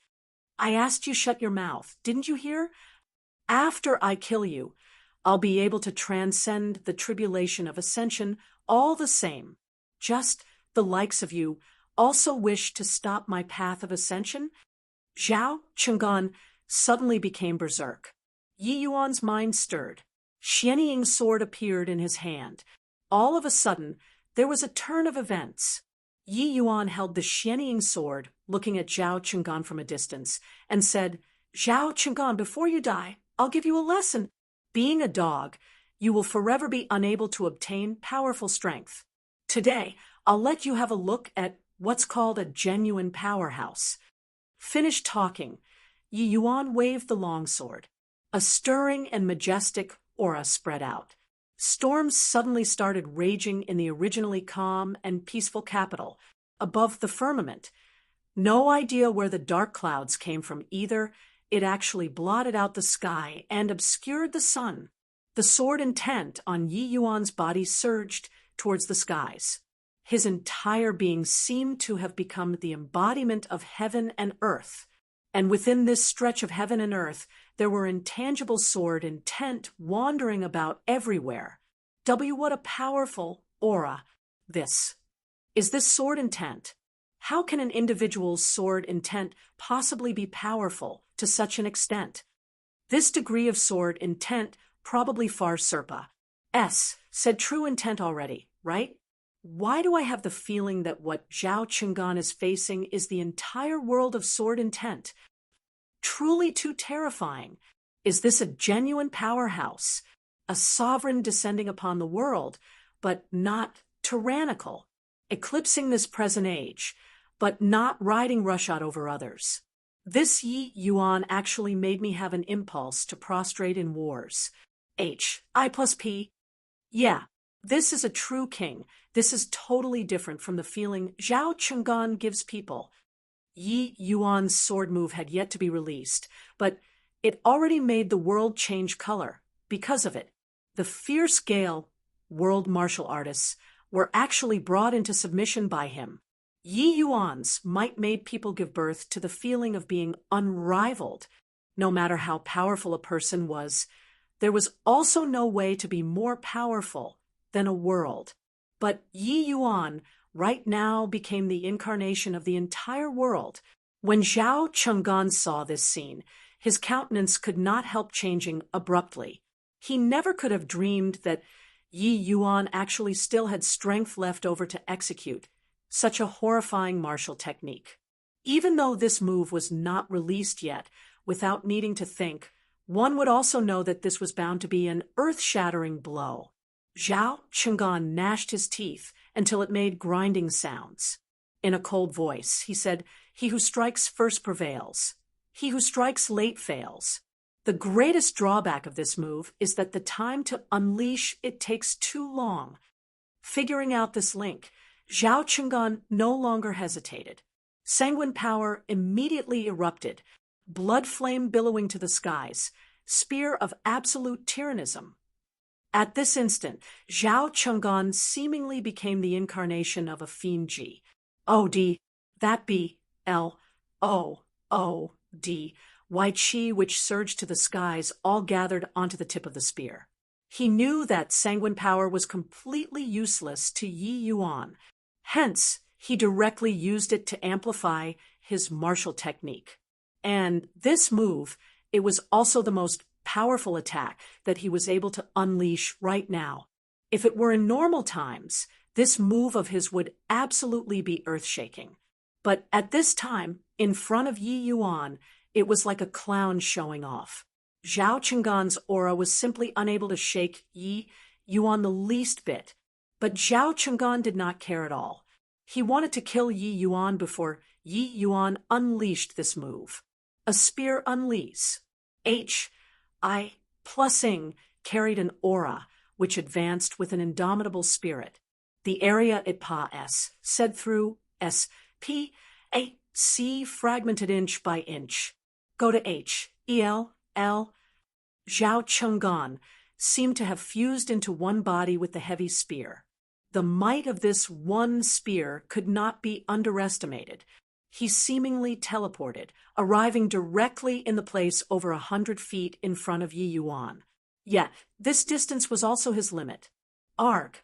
I asked you shut your mouth, didn't you hear? After I kill you, I'll be able to transcend the tribulation of ascension all the same. Just the likes of you also wish to stop my path of ascension?" Zhao Cheng'an suddenly became berserk. Yi Yuan's mind stirred. Xianying's sword appeared in his hand. All of a sudden, there was a turn of events. Yi Yuan held the shianying sword, looking at Zhao Cheng'an from a distance, and said, "Zhao Cheng'an, before you die, I'll give you a lesson. Being a dog, you will forever be unable to obtain powerful strength. Today, I'll let you have a look at what's called a genuine powerhouse." Finished talking, Yi Yuan waved the longsword. A stirring and majestic aura spread out. Storms suddenly started raging in the originally calm and peaceful capital, above the firmament. No idea where the dark clouds came from either. It actually blotted out the sky and obscured the sun. The sword intent on Yi Yuan's body surged towards the skies. His entire being seemed to have become the embodiment of heaven and earth. And within this stretch of heaven and earth, there were intangible sword intent wandering about everywhere. What a powerful aura this. Is this sword intent? How can an individual's sword intent possibly be powerful to such an extent? This degree of sword intent probably far surpa. Said true intent already, right? Why do I have the feeling that what Zhao Cheng'an is facing is the entire world of sword intent? Truly too terrifying. Is this a genuine powerhouse? A sovereign descending upon the world, but not tyrannical, eclipsing this present age, but not riding roughshod over others. This Yi Yuan actually made me have an impulse to prostrate in wars. I+P. Yeah, this is a true king. This is totally different from the feeling Zhao Cheng'an gives people. Yi Yuan's sword move had yet to be released, but it already made the world change color. Because of it, the fierce Gale, world martial artists, were actually brought into submission by him. Yi Yuan's might made people give birth to the feeling of being unrivaled. No matter how powerful a person was, there was also no way to be more powerful than a world. But Yi Yuan right now became the incarnation of the entire world. When Zhao Cheng'an saw this scene, his countenance could not help changing abruptly. He never could have dreamed that Yi Yuan actually still had strength left over to execute such a horrifying martial technique. Even though this move was not released yet, without needing to think, one would also know that this was bound to be an earth-shattering blow. Zhao Cheng'an gnashed his teeth until it made grinding sounds. In a cold voice, he said, "He who strikes first prevails. He who strikes late fails." The greatest drawback of this move is that the time to unleash it takes too long. Figuring out this link, Zhao Cheng'an no longer hesitated. Sanguine power immediately erupted, blood flame billowing to the skies, spear of absolute tyrannism. At this instant, Zhao Cheng'an seemingly became the incarnation of a fiend G. O-D, that B, L, O, O, D, white chi which surged to the skies, all gathered onto the tip of the spear. He knew that sanguine power was completely useless to Yi Yuan. Hence, he directly used it to amplify his martial technique. And this move, it was also the most powerful attack that he was able to unleash right now. If it were in normal times, this move of his would absolutely be earth-shaking. But at this time, in front of Yi Yuan, it was like a clown showing off. Zhao Cheng'an's aura was simply unable to shake Yi Yuan the least bit. But Zhao Cheng'an did not care at all. He wanted to kill Yi Yuan before Yi Yuan unleashed this move. A spear unleash. I+ing carried an aura which advanced with an indomitable spirit. The area it said through S-P-A-C fragmented inch by inch. Go to H-E-L-L. Zhao Cheng'an seemed to have fused into one body with the heavy spear. The might of this one spear could not be underestimated. He seemingly teleported, arriving directly in the place over 100 feet in front of Yi Yuan. Yet, this distance was also his limit. Arg!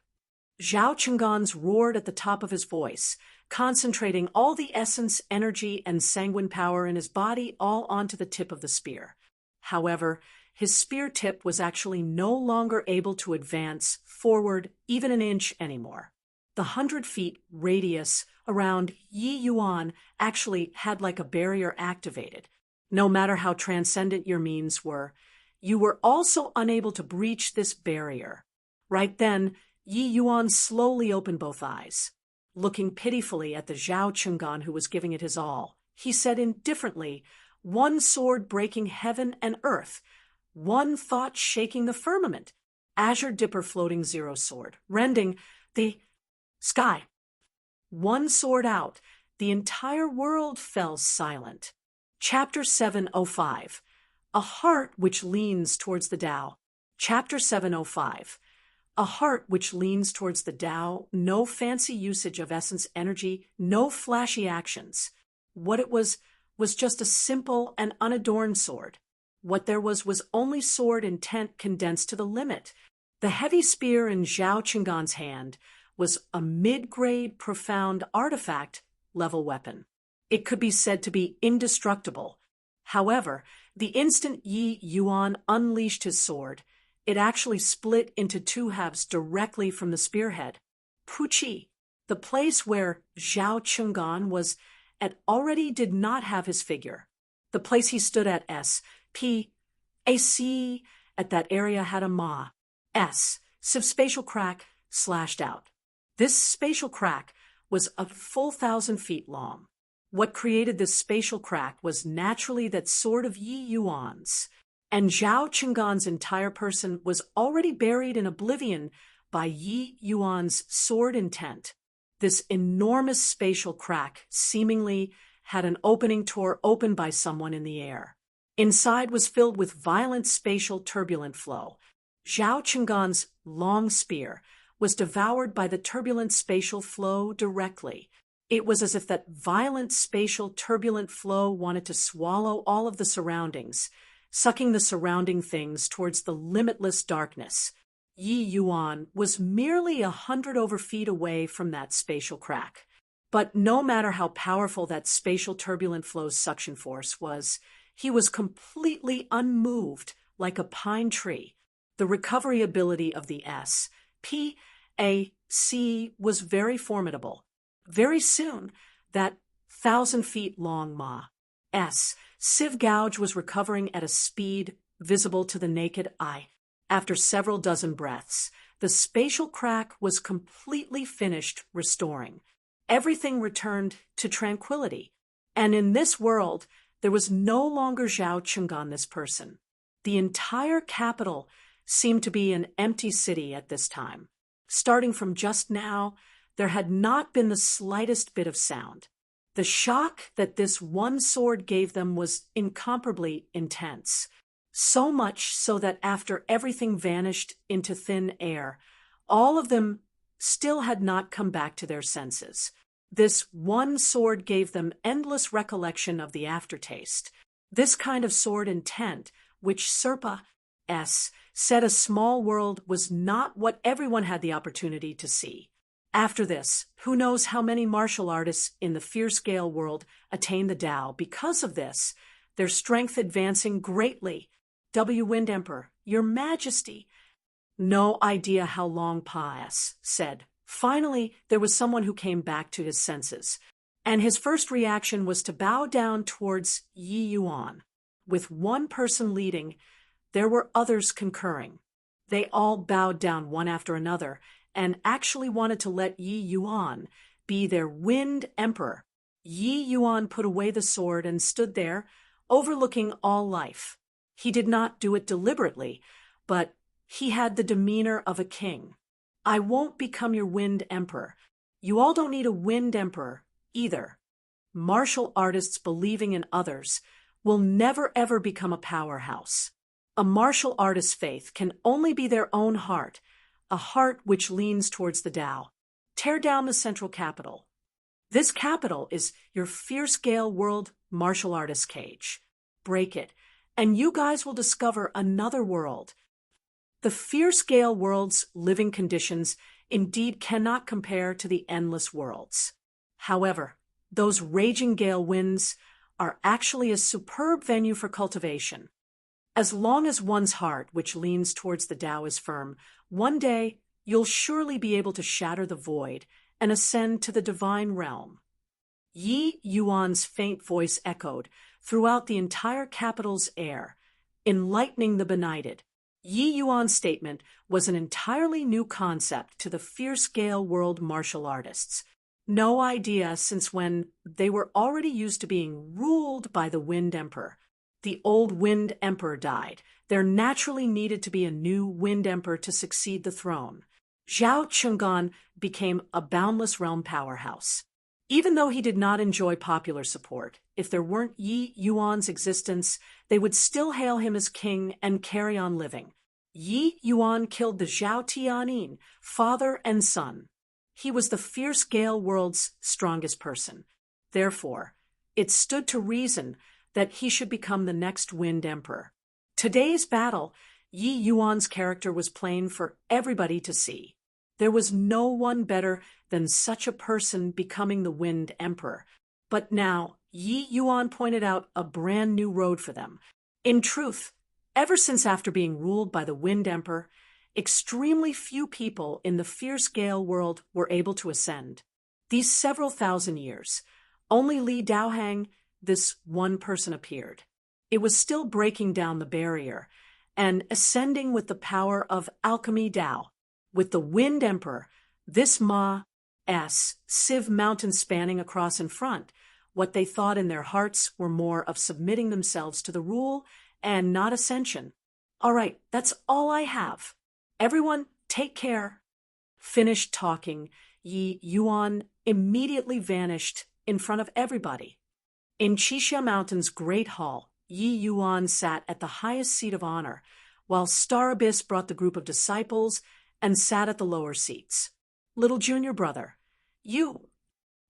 Zhao Cheng'an's roared at the top of his voice, concentrating all the essence, energy, and sanguine power in his body all onto the tip of the spear. However, his spear tip was actually no longer able to advance forward even an inch anymore. The 100 feet radius around Yi Yuan actually had like a barrier activated. No matter how transcendent your means were, you were also unable to breach this barrier. Right then, Yi Yuan slowly opened both eyes. Looking pitifully at the Zhao Chungan who was giving it his all, he said indifferently, one sword breaking heaven and earth, one thought shaking the firmament, azure dipper floating zero sword, rending the sky. One sword out, the entire world fell silent. Chapter 705, A Heart Which Leans Towards the Tao. Chapter 705, A Heart Which Leans Towards the Tao, no fancy usage of essence energy, no flashy actions. What it was just a simple and unadorned sword. What there was only sword intent condensed to the limit. The heavy spear in Zhao Chungan's hand was a mid-grade, profound artifact-level weapon. It could be said to be indestructible. However, the instant Yi Yuan unleashed his sword, it actually split into two halves directly from the spearhead. Puqi, the place where Zhao Chungan was at, already did not have his figure. The place he stood at AC at that area had a subspatial crack slashed out. This spatial crack was a full 1,000 feet long. What created this spatial crack was naturally that sword of Yi Yuan's, and Zhao Chungan's entire person was already buried in oblivion by Yi Yuan's sword intent. This enormous spatial crack seemingly had an opening torn open by someone in the air. Inside was filled with violent spatial turbulent flow. Zhao Chungan's long spear was devoured by the turbulent spatial flow directly. It was as if that violent spatial turbulent flow wanted to swallow all of the surroundings, sucking the surrounding things towards the limitless darkness. Yi Yuan was merely 100 over feet away from that spatial crack. But no matter how powerful that spatial turbulent flow's suction force was, he was completely unmoved like a pine tree. The recovery ability of the SPAC was very formidable. Very soon, that 1,000 feet long sieve gouge was recovering at a speed visible to the naked eye. After several dozen breaths, the spatial crack was completely finished restoring. Everything returned to tranquility. And in this world, there was no longer Zhao Chungan, this person. The entire capital seemed to be an empty city at this time. Starting from just now, there had not been the slightest bit of sound. The shock that this one sword gave them was incomparably intense. So much so that after everything vanished into thin air, all of them still had not come back to their senses. This one sword gave them endless recollection of the aftertaste. This kind of sword intent, which Serpa said a small world was not what everyone had the opportunity to see. After this, who knows how many martial artists in the fierce-scale world attain the Tao because of this, their strength advancing greatly. Wind Emperor, Your Majesty. No idea how long Pa said. Finally, there was someone who came back to his senses, and his first reaction was to bow down towards Yi Yuan. With one person leading, there were others concurring. They all bowed down one after another, and actually wanted to let Yi Yuan be their Wind Emperor. Yi Yuan put away the sword and stood there, overlooking all life. He did not do it deliberately, but he had the demeanor of a king. I won't become your Wind Emperor. You all don't need a Wind Emperor either. Martial artists believing in others will never ever become a powerhouse. A martial artist's faith can only be their own heart, a heart which leans towards the Tao. Tear down the central capital. This capital is your fierce-scale world martial artist cage. Break it, and you guys will discover another world. The fierce-scale world's living conditions indeed cannot compare to the endless worlds. However, those raging gale winds are actually a superb venue for cultivation. As long as one's heart, which leans towards the Tao, is firm, one day you'll surely be able to shatter the void and ascend to the divine realm. Yi Yuan's faint voice echoed throughout the entire capital's air, enlightening the benighted. Yi Yuan's statement was an entirely new concept to the fierce-scale world martial artists. No idea since when they were already used to being ruled by the Wind Emperor. The old Wind Emperor died. There naturally needed to be a new Wind Emperor to succeed the throne. Zhao Chenggan became a boundless realm powerhouse. Even though he did not enjoy popular support, if there weren't Yi Yuan's existence, they would still hail him as king and carry on living. Yi Yuan killed the Zhao Tianyin, father and son. He was the fierce Gale world's strongest person. Therefore, it stood to reason that he should become the next Wind Emperor. Today's battle, Yi Yuan's character was plain for everybody to see. There was no one better than such a person becoming the Wind Emperor. But now, Yi Yuan pointed out a brand new road for them. In truth, ever since after being ruled by the Wind Emperor, extremely few people in the fierce Gale world were able to ascend. These several thousand years, only Li Daohang, this one person, appeared. It was still breaking down the barrier and ascending with the power of alchemy Dao. With the Wind Emperor, this Civ mountain spanning across in front, what they thought in their hearts were more of submitting themselves to the rule and not ascension. All right, that's all I have. Everyone, take care. Finished talking, Yi Yuan immediately vanished in front of everybody. In Qixia Mountain's great hall, Yi Yuan sat at the highest seat of honor, while Star Abyss brought the group of disciples and sat at the lower seats. Little junior brother, you.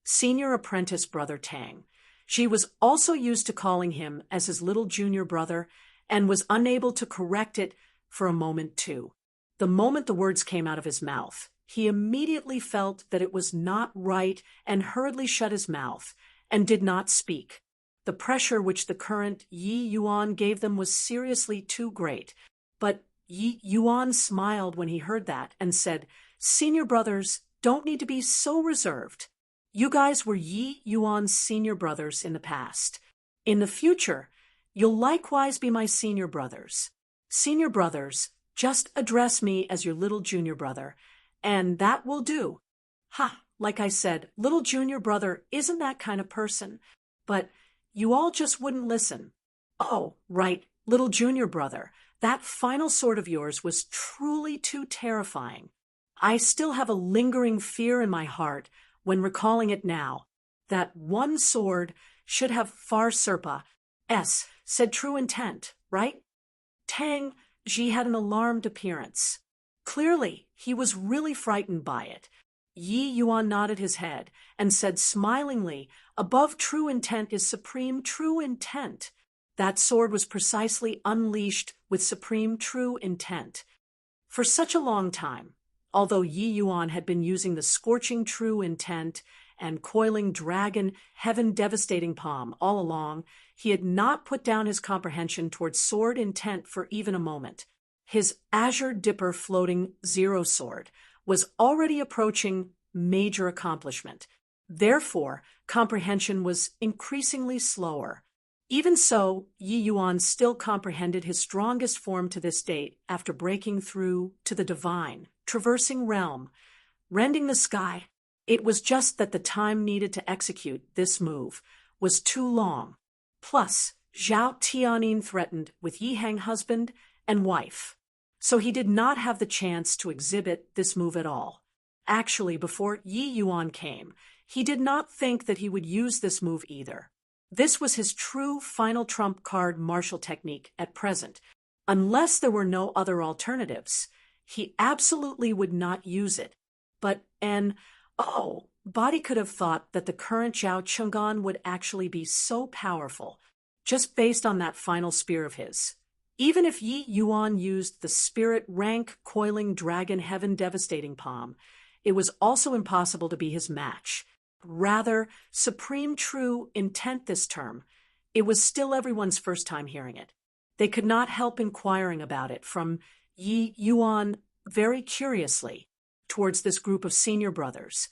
Senior apprentice brother Tang. She was also used to calling him as his little junior brother and was unable to correct it for a moment too. The moment the words came out of his mouth, he immediately felt that it was not right and hurriedly shut his mouth and did not speak. The pressure which the current Yi Yuan gave them was seriously too great. But Yi Yuan smiled when he heard that and said, "Senior brothers don't need to be so reserved. You guys were Yi Yuan's senior brothers in the past. In the future, you'll likewise be my senior brothers. Senior brothers, just address me as your little junior brother, and that will do." Ha, like I said, little junior brother isn't that kind of person, but you all just wouldn't listen. Oh, right, little junior brother, that final sword of yours was truly too terrifying. I still have a lingering fear in my heart when recalling it now. That one sword should have far Serpa, said true intent, right? Tang Ji had an alarmed appearance. Clearly, he was really frightened by it. Yi Yuan nodded his head and said smilingly, "Above true intent is supreme true intent." That sword was precisely unleashed with supreme true intent. For such a long time, although Yi Yuan had been using the scorching true intent and coiling dragon heaven devastating palm all along, he had not put down his comprehension towards sword intent for even a moment. His azure dipper floating zero sword was already approaching major accomplishment. Therefore, comprehension was increasingly slower. Even so, Yi Yuan still comprehended his strongest form to this date after breaking through to the divine, traversing realm, rending the sky. It was just that the time needed to execute this move was too long. Plus, Zhao Tianyin threatened with Yi Hang husband and wife. So he did not have the chance to exhibit this move at all. Actually, before Yi Yuan came, he did not think that he would use this move either. This was his true final trump card martial technique at present. Unless there were no other alternatives, he absolutely would not use it. But Body could have thought that the current Zhao Chenggan would actually be so powerful, just based on that final spear of his. Even if Yi Yuan used the spirit rank coiling dragon heaven devastating palm, it was also impossible to be his match. Rather, supreme true intent this term, it was still everyone's first time hearing it. They could not help inquiring about it from Yi Yuan very curiously towards this group of senior brothers.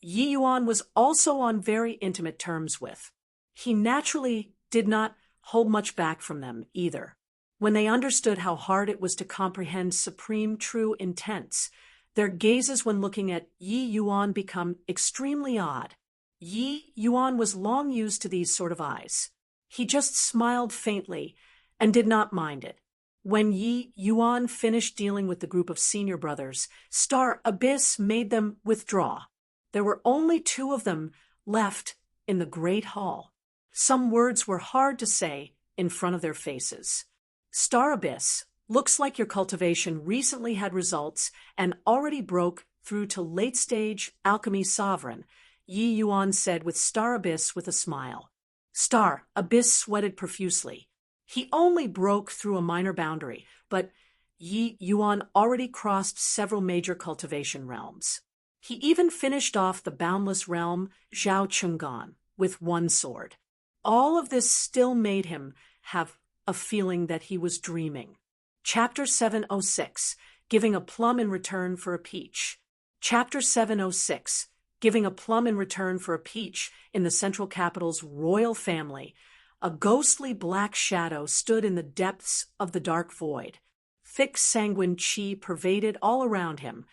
Yi Yuan was also on very intimate terms with. He naturally did not hold much back from them either. When they understood how hard it was to comprehend supreme true intents, their gazes when looking at Yi Yuan become extremely odd. Yi Yuan was long used to these sort of eyes. He just smiled faintly and did not mind it. When Yi Yuan finished dealing with the group of senior brothers, Star Abyss made them withdraw. There were only 2 of them left in the Great Hall. Some words were hard to say in front of their faces. Star Abyss, looks like your cultivation recently had results and already broke through to late-stage alchemy sovereign, Yi Yuan said with Star Abyss with a smile. Star Abyss sweated profusely. He only broke through a minor boundary, but Yi Yuan already crossed several major cultivation realms. He even finished off the boundless realm Zhao Chungan with 1 sword. All of this still made him have a feeling that he was dreaming. Chapter 706, Giving a Plum in Return for a Peach. Chapter 706, Giving a Plum in Return for a Peach. In the central capital's royal family, a ghostly black shadow stood in the depths of the dark void. Thick sanguine chi pervaded all around him,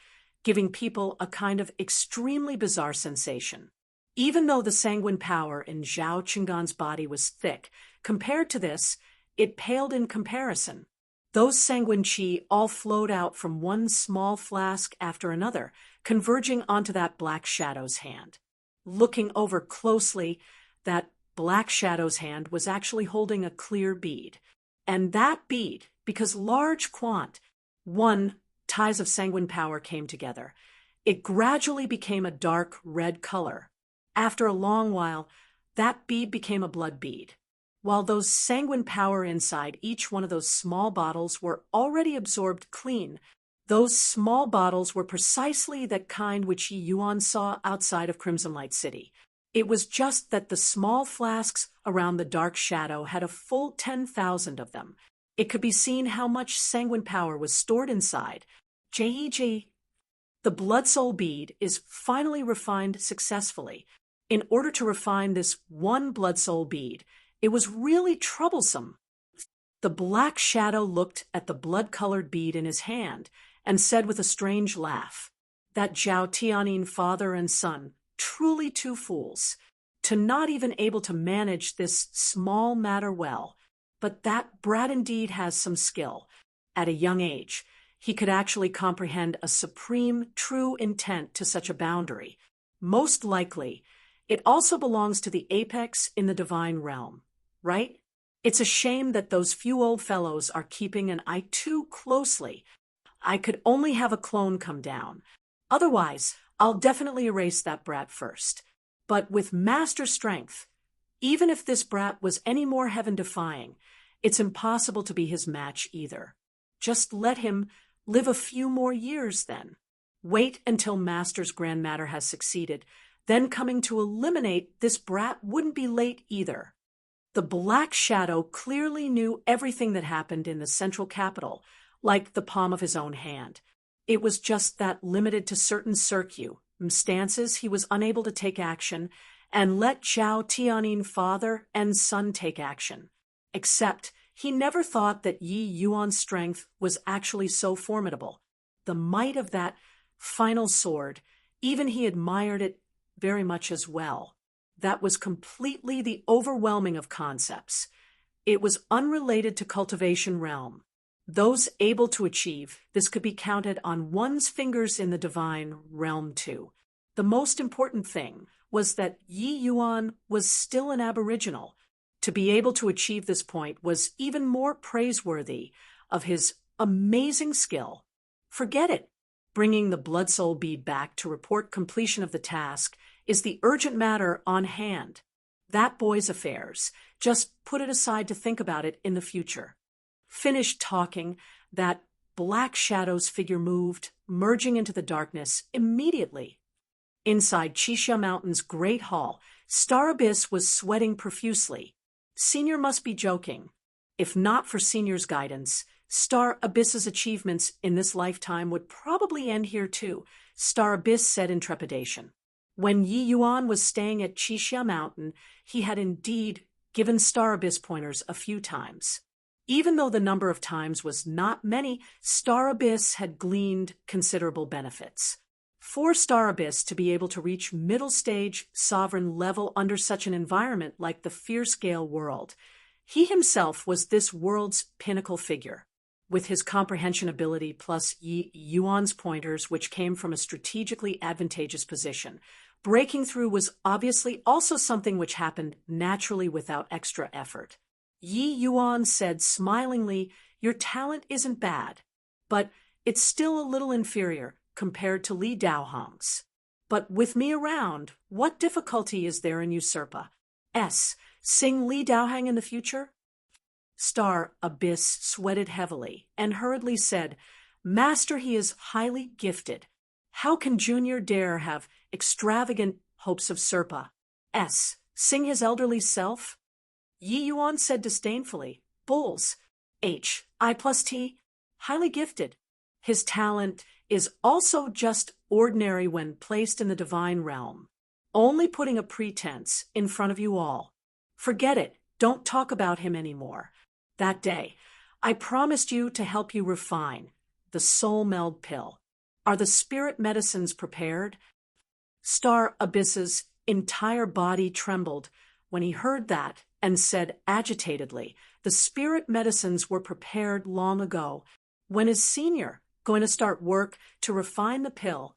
giving people a kind of extremely bizarre sensation. Even though the sanguine power in Zhao Qinggan's body was thick, compared to this, it paled in comparison. Those sanguine chi all flowed out from one small flask after another, converging onto that black shadow's hand. Looking over closely, that black shadow's hand was actually holding a clear bead. And that bead, because large ties of sanguine power came together, it gradually became a dark red color. After a long while, that bead became a blood bead. While those sanguine power inside each one of those small bottles were already absorbed clean, those small bottles were precisely that kind which Yi Yuan saw outside of Crimson Light City. It was just that the small flasks around the dark shadow had a full 10,000 of them. It could be seen how much sanguine power was stored inside. The blood soul bead is finally refined successfully. In order to refine this one blood soul bead, it was really troublesome. The black shadow looked at the blood-colored bead in his hand and said with a strange laugh, that Zhao Tianyin father and son, truly 2 fools, to not even able to manage this small matter well. But that brat indeed has some skill. At a young age, he could actually comprehend a supreme, true intent to such a boundary. Most likely, it also belongs to the apex in the divine realm, right? It's a shame that those few old fellows are keeping an eye too closely. I could only have a clone come down. Otherwise, I'll definitely erase that brat first. But with master strength, even if this brat was any more heaven-defying, it's impossible to be his match either. Just let him live a few more years then. Wait until master's grand matter has succeeded, then coming to eliminate this brat wouldn't be late either. The black shadow clearly knew everything that happened in the central capital, like the palm of his own hand. It was just that limited to certain circumstances he was unable to take action and let Zhao Tianyin father and son take action. Except he never thought that Yi Yuan's strength was actually so formidable. The might of that final sword, even he admired it very much as well. That was completely the overwhelming of concepts. It was unrelated to cultivation realm. Those able to achieve this could be counted on one's fingers in the divine realm too. The most important thing was that Yi Yuan was still an aboriginal. To be able to achieve this point was even more praiseworthy of his amazing skill. Forget it. Bringing the blood soul bead back to report completion of the task is the urgent matter on hand. That boy's affairs. Just put it aside to think about it in the future. Finished talking, that black shadow's figure moved, merging into the darkness immediately. Inside Qixia Mountain's great hall, Star Abyss was sweating profusely. Senior must be joking. If not for Senior's guidance, Star Abyss's achievements in this lifetime would probably end here too, Star Abyss said in trepidation. When Yi Yuan was staying at Qixia Mountain, he had indeed given Star Abyss pointers a few times. Even though the number of times was not many, Star Abyss had gleaned considerable benefits. For Star Abyss to be able to reach middle stage sovereign level under such an environment like the Fear-Scale world, he himself was this world's pinnacle figure. With his comprehension ability plus Yi Yuan's pointers, which came from a strategically advantageous position, breaking through was obviously also something which happened naturally without extra effort. Yi Yuan said smilingly, "Your talent isn't bad, but it's still a little inferior compared to Li Daohong's. But with me around, what difficulty is there in usurpa? Sing Li Daohong in the future?" Star Abyss sweated heavily and hurriedly said, "Master, he is highly gifted. How can Junior dare have extravagant hopes of Serpa? Sing his elderly self?" Yi Yuan said disdainfully, "Bulls, I plus T, highly gifted. His talent is also just ordinary when placed in the divine realm. Only putting a pretense in front of you all. Forget it, don't talk about him anymore. That day, I promised you to help you refine the soul meld pill. Are the spirit medicines prepared?" Star Abyss's entire body trembled when he heard that and said agitatedly, "The spirit medicines were prepared long ago. When is Senior going to start work to refine the pill?"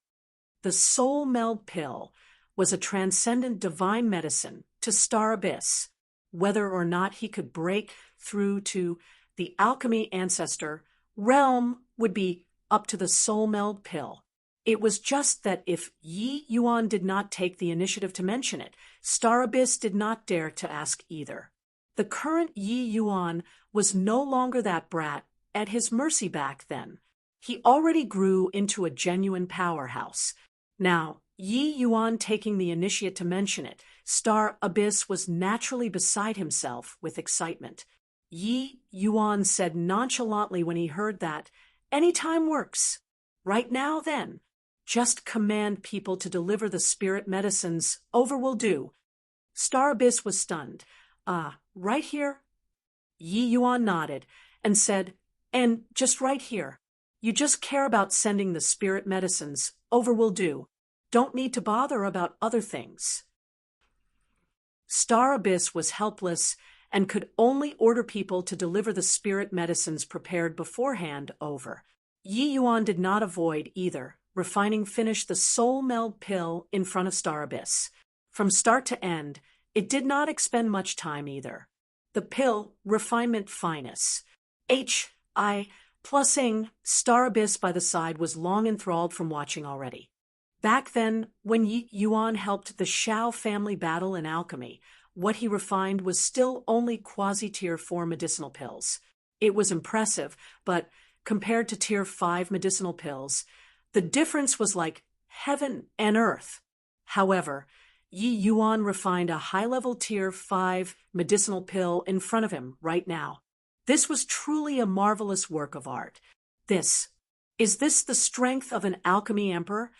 The soul meld pill was a transcendent divine medicine to Star Abyss. Whether or not he could break through to the alchemy ancestor realm would be up to the soul meld pill. It was just that if Yi Yuan did not take the initiative to mention it, Star Abyss did not dare to ask either. The current Yi Yuan was no longer that brat at his mercy back then. He already grew into a genuine powerhouse. Now, Yi Yuan taking the initiative to mention it, Star Abyss was naturally beside himself with excitement. Yi Yuan said nonchalantly when he heard that, "Any time works. Right now, then. Just command people to deliver the spirit medicines. Over will do." Star Abyss was stunned. Right here?" Yi Yuan nodded and said, "And just right here. You just care about sending the spirit medicines. Over will do. Don't need to bother about other things." Star Abyss was helpless and could only order people to deliver the spirit medicines prepared beforehand over. Yi Yuan did not avoid either. Refining finished the soul meld pill in front of Star Abyss. From start to end, it did not expend much time either. The pill, refinement finus. Plussing Star Abyss by the side was long enthralled from watching already. Back then, when Yi Yuan helped the Shao family battle in alchemy, what he refined was still only quasi-tier 4 medicinal pills. It was impressive, but compared to tier 5 medicinal pills, the difference was like heaven and earth. However, Yi Yuan refined a high-level tier 5 medicinal pill in front of him right now. This was truly a marvelous work of art. Is this the strength of an alchemy emperor?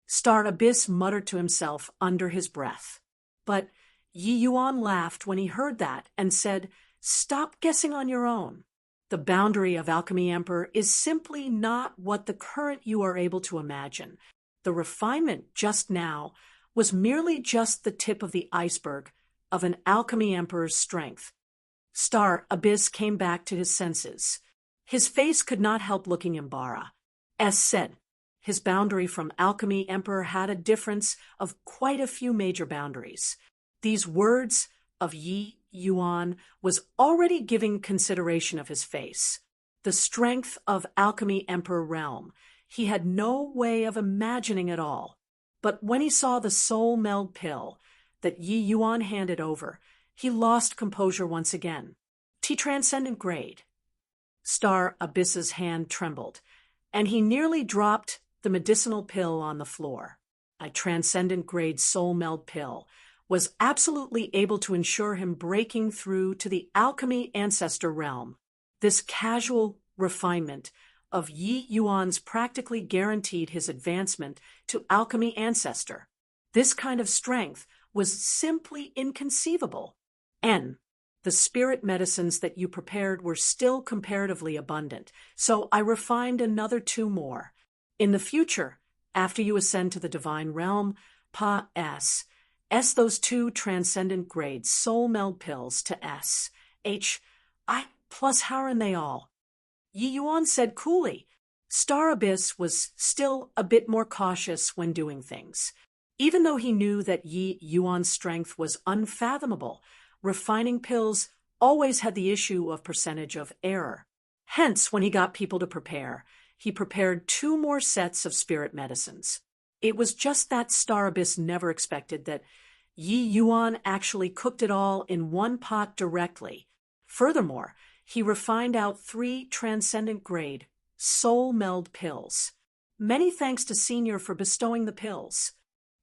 Star Abyss muttered to himself under his breath. But Yi Yuan laughed when he heard that and said, "Stop guessing on your own. The boundary of Alchemy Emperor is simply not what the current you are able to imagine. The refinement just now was merely just the tip of the iceberg of an Alchemy Emperor's strength." Star Abyss came back to his senses. His face could not help looking embarrassed. As said, his boundary from Alchemy Emperor had a difference of quite a few major boundaries. These words of Yi Yuan was already giving consideration of his face. The strength of Alchemy Emperor realm, he had no way of imagining it all. But when he saw the soul meld pill that Yi Yuan handed over, he lost composure once again. T transcendent grade. Star Abyss's hand trembled, and he nearly dropped the medicinal pill on the floor. A transcendent grade soul meld pill was absolutely able to ensure him breaking through to the alchemy ancestor realm. This casual refinement of Yi Yuan's practically guaranteed his advancement to alchemy ancestor. This kind of strength was simply inconceivable. N. The spirit medicines that you prepared were still comparatively abundant, so I refined another 2 more. In the future, after you ascend to the divine realm, S those 2 transcendent grade soul meld pills to S, H, I, plus how are they all? Yi Yuan said coolly. Star Abyss was still a bit more cautious when doing things. Even though he knew that Yi Yuan's strength was unfathomable, refining pills always had the issue of percentage of error. Hence, when he got people to prepare, he prepared 2 more sets of spirit medicines. It was just that Star Abyss never expected that Yi Yuan actually cooked it all in one pot directly. Furthermore, he refined out 3 transcendent grade soul meld pills. Many thanks to Senior for bestowing the pills.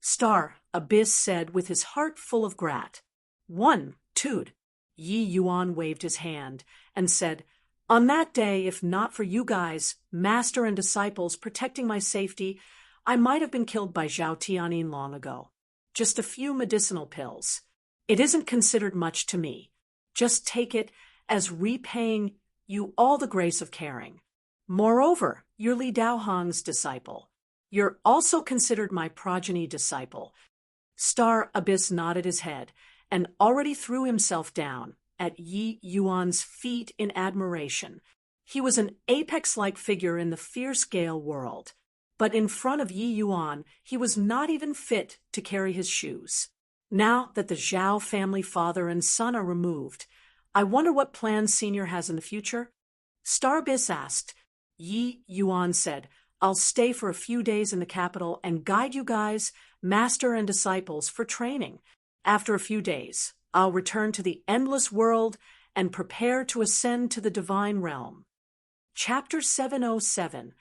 Star Abyss said with his heart full of grat. 1, Tude. Yi Yuan waved his hand and said, on that day, if not for you guys, master and disciples, protecting my safety, I might have been killed by Zhao Tianyin long ago. Just a few medicinal pills. It isn't considered much to me. Just take it as repaying you all the grace of caring. Moreover, you're Li Daohong's disciple. You're also considered my progeny disciple. Star Abyss nodded his head and already threw himself down at Yi Yuan's feet in admiration. He was an apex-like figure in the fierce Gale world, but in front of Yi Yuan, he was not even fit to carry his shoes. Now that the Zhao family father and son are removed, I wonder what plans Senior has in the future? Star Abyss asked. Yi Yuan said, I'll stay for a few days in the capital and guide you guys, master and disciples, for training. After a few days, I'll return to the endless world and prepare to ascend to the divine realm. Chapter 707,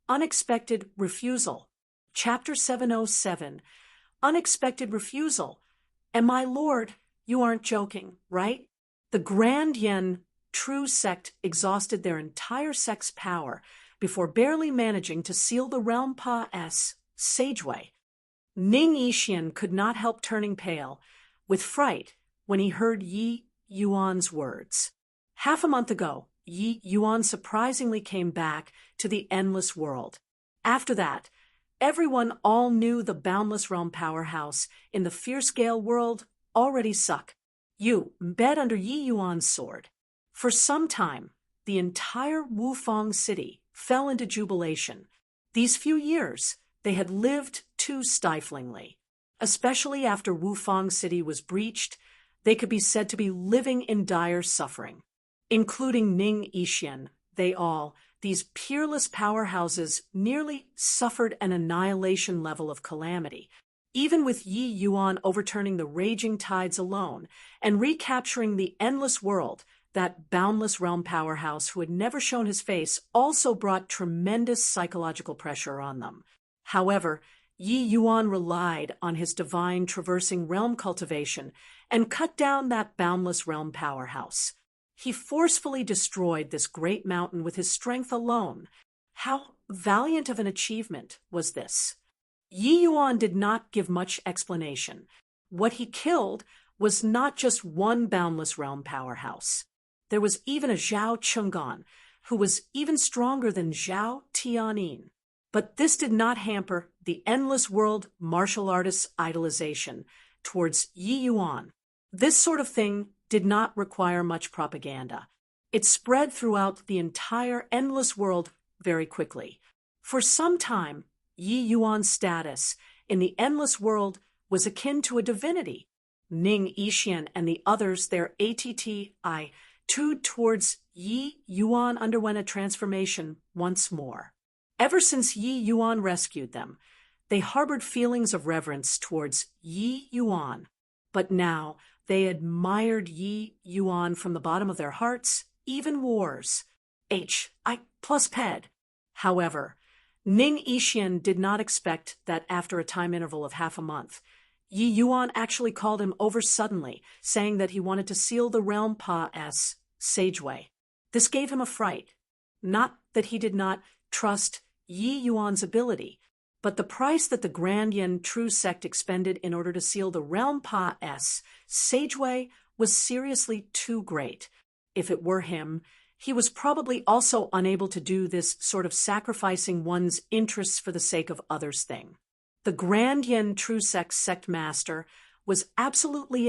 Unexpected Refusal. Chapter 707, Unexpected Refusal. And my lord, you aren't joking, right? The Grand Yen True sect exhausted their entire sect's power before barely managing to seal the realm Pa-S, Sageway. Ning Yixian could not help turning pale with fright when he heard Yi Yuan's words. Half a month ago, Yi Yuan surprisingly came back to the endless world. After that, everyone all knew the boundless realm powerhouse in the fierce Gale world already suck. You bed under Yi Yuan's sword. For some time, the entire Wufang city fell into jubilation. These few years, they had lived too stiflingly. Especially after Wufang city was breached, they could be said to be living in dire suffering. Including Ning Yixian, these peerless powerhouses nearly suffered an annihilation level of calamity, even with Yi Yuan overturning the raging tides alone and recapturing the endless world. That boundless realm powerhouse who had never shown his face also brought tremendous psychological pressure on them. However, Yi Yuan relied on his divine traversing realm cultivation and cut down that boundless realm powerhouse. He forcefully destroyed this great mountain with his strength alone. How valiant of an achievement was this? Yi Yuan did not give much explanation. What he killed was not just one boundless realm powerhouse. There was even a Zhao Chenggan, who was even stronger than Zhao Tianyin. But this did not hamper the endless world martial artist's idolization towards Yi Yuan. This sort of thing did not require much propaganda. It spread throughout the entire endless world very quickly. For some time, Yi Yuan's status in the endless world was akin to a divinity. Ning Yixian and the others, their attitude towards Yi Yuan underwent a transformation once more. Ever since Yi Yuan rescued them, they harbored feelings of reverence towards Yi Yuan. But now they admired Yi Yuan from the bottom of their hearts, even wars. Ped. However, Ning Yixian did not expect that after a time interval of half a month, Yi Yuan actually called him over suddenly, saying that he wanted to seal the realm Pa-S, Sageway. This gave him a fright. Not that he did not trust Yi Yuan's ability, But the price that the Grand Yen True sect expended in order to seal the realm Pa-S Sageway was seriously too great. If it were him, he was probably also unable to do this sort of sacrificing one's interests for the sake of others thing. The Grand Yen True sect master was absolutely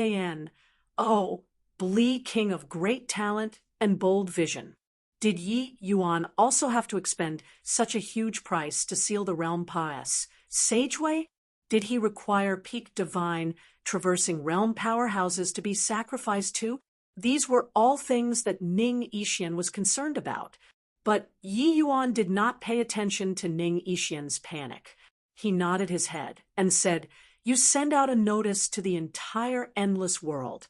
Blee king of great talent and bold vision. Did Yi Yuan also have to expend such a huge price to seal the realm Pa-S Sageway? Did he require peak divine, traversing realm powerhouses to be sacrificed too? These were all things that Ning Yixian was concerned about. But Yi Yuan did not pay attention to Ning Yixian's panic. He nodded his head and said, "You send out a notice to the entire endless world.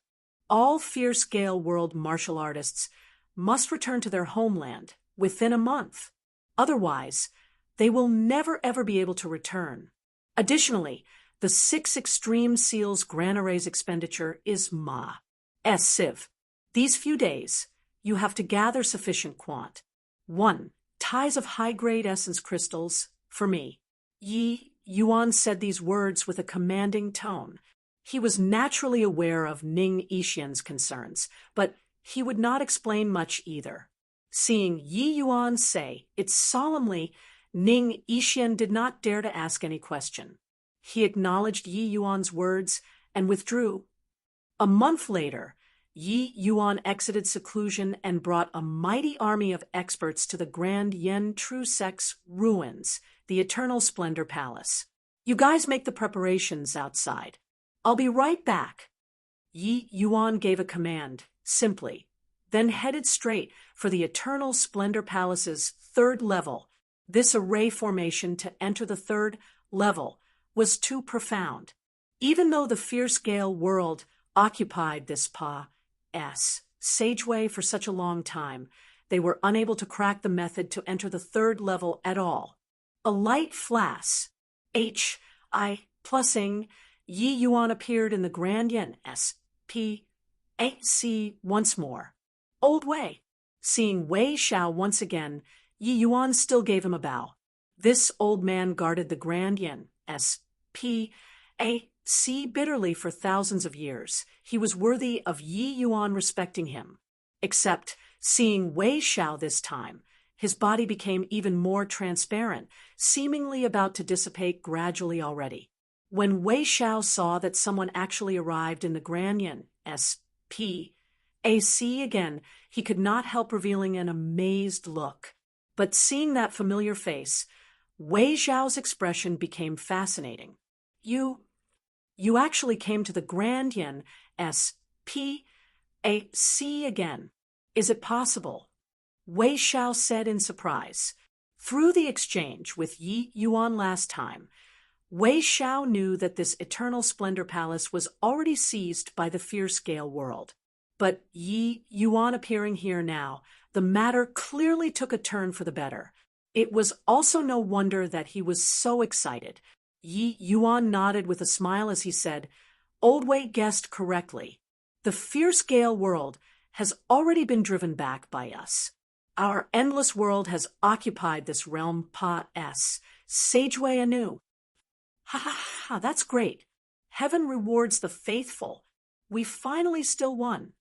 All fierce-scale world martial artists must return to their homeland within a month. Otherwise, they will never ever be able to return. Additionally, the 6 Extreme Seals Gran Array's expenditure is massive. These few days, you have to gather sufficient 1 ties of high-grade essence crystals for me." Yi Yuan said these words with a commanding tone. He was naturally aware of Ning Yixian's concerns, but he would not explain much either. Seeing Yi Yuan say it solemnly, Ning Yixian did not dare to ask any question. He acknowledged Yi Yuan's words and withdrew. A month later, Yi Yuan exited seclusion and brought a mighty army of experts to the Grand Yen True sect's ruins, the Eternal Splendor Palace. "You guys make the preparations outside. I'll be right back." Yi Yuan gave a command, simply, then headed straight for the Eternal Splendor Palace's 3rd level. This array formation to enter the 3rd level was too profound. Even though the fierce-scale world occupied this Pa-S Sageway for such a long time, they were unable to crack the method to enter the 3rd level at all. A light flash, H.I. Yi Yuan appeared in the Grand Yen S.P.A.C. once more. "Old Wei." Seeing Wei Xiao once again, Yi Yuan still gave him a bow. This old man guarded the Grand Yen S.P.A.C. bitterly for thousands of years. He was worthy of Yi Yuan respecting him. Except, seeing Wei Xiao this time, his body became even more transparent, seemingly about to dissipate gradually already. When Wei Xiao saw that someone actually arrived in the Grand Yen S.P.A.C. again, he could not help revealing an amazed look. But seeing that familiar face, Wei Xiao's expression became fascinating. You actually came to the Grand Yen S.P.A.C. again. Is it possible?" Wei Xiao said in surprise. Through the exchange with Yi Yuan last time, Wei Xiao knew that this Eternal Splendor Palace was already seized by the fierce-scale world. But Yi Yuan appearing here now, the matter clearly took a turn for the better. It was also no wonder that he was so excited. Yi Yuan nodded with a smile as he said, "Old Wei guessed correctly. The fierce-scale world has already been driven back by us. Our endless world has occupied this realm Pa-S Sageway anew." "Ha ha ha, that's great. Heaven rewards the faithful. We finally still won."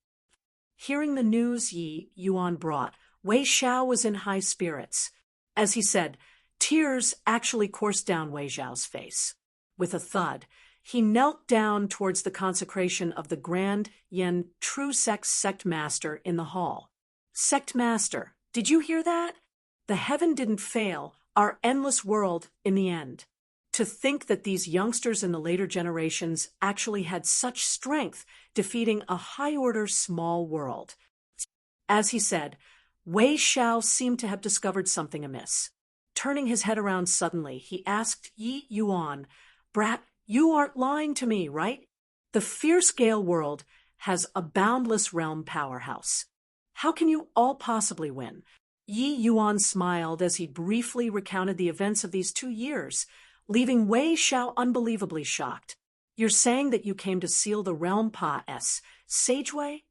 Hearing the news Yi Yuan brought, Wei Xiao was in high spirits. As he said, tears actually coursed down Wei Xiao's face. With a thud, he knelt down towards the consecration of the Grand Yen True sect master in the hall. "Sect master, did you hear that? The heaven didn't fail our endless world in the end. To think that these youngsters in the later generations actually had such strength, defeating a high-order small world." As he said, Wei Xiao seemed to have discovered something amiss. Turning his head around suddenly, he asked Yi Yuan, "Brat, you aren't lying to me, right? The fierce-scale world has a boundless realm powerhouse. How can you all possibly win?" Yi Yuan smiled as he briefly recounted the events of these 2 years, leaving Wei Xiao unbelievably shocked. "You're saying that you came to seal the realm Pa-S Sageway?"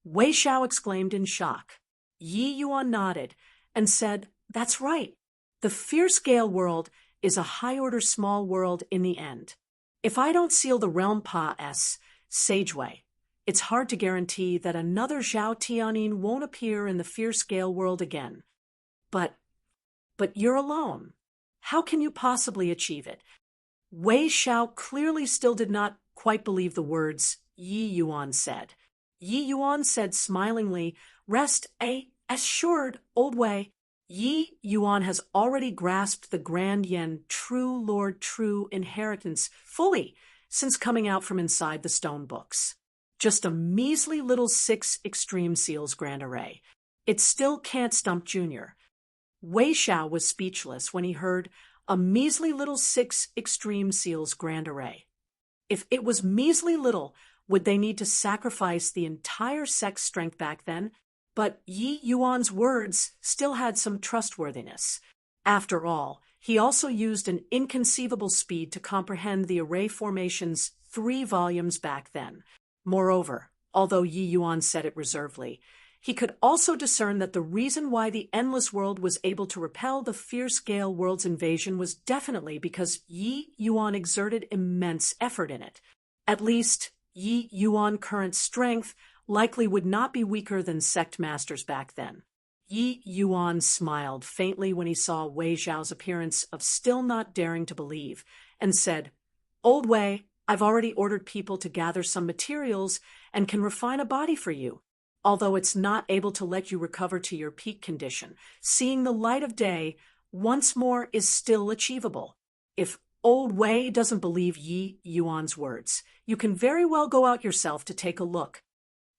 Wei Xiao exclaimed in shock. Yi Yuan nodded and said, "That's right. The fierce-scale world is a high-order small world in the end. If I don't seal the realm Pa-S, Sageway, it's hard to guarantee that another Zhao Tianyin won't appear in the fierce Gale world again. But you're alone. How can you possibly achieve it? Wei Xiao clearly still did not quite believe the words Yi Yuan said. Yi Yuan said smilingly, "Rest assured, old Wei. Yi Yuan has already grasped the Grand Yen True Lord True inheritance fully since coming out from inside the stone books. Just a measly little 6 Extreme Seals Grand Array. It still can't stump Junior." Wei Xiao was speechless when he heard a measly little 6 Extreme Seals Grand Array. If it was measly little, would they need to sacrifice the entire sect's strength back then? But Yi Yuan's words still had some trustworthiness. After all, he also used an inconceivable speed to comprehend the array formation's 3 volumes back then. Moreover, although Yi Yuan said it reservedly, he could also discern that the reason why the Endless World was able to repel the fierce Gale world's invasion was definitely because Yi Yuan exerted immense effort in it. At least, Yi Yuan's current strength likely would not be weaker than sect masters back then. Yi Yuan smiled faintly when he saw Wei Xiao's appearance of still not daring to believe, and said, "Old Wei, I've already ordered people to gather some materials and can refine a body for you. Although it's not able to let you recover to your peak condition, seeing the light of day once more is still achievable. If old Wei doesn't believe Yi Yuan's words, you can very well go out yourself to take a look."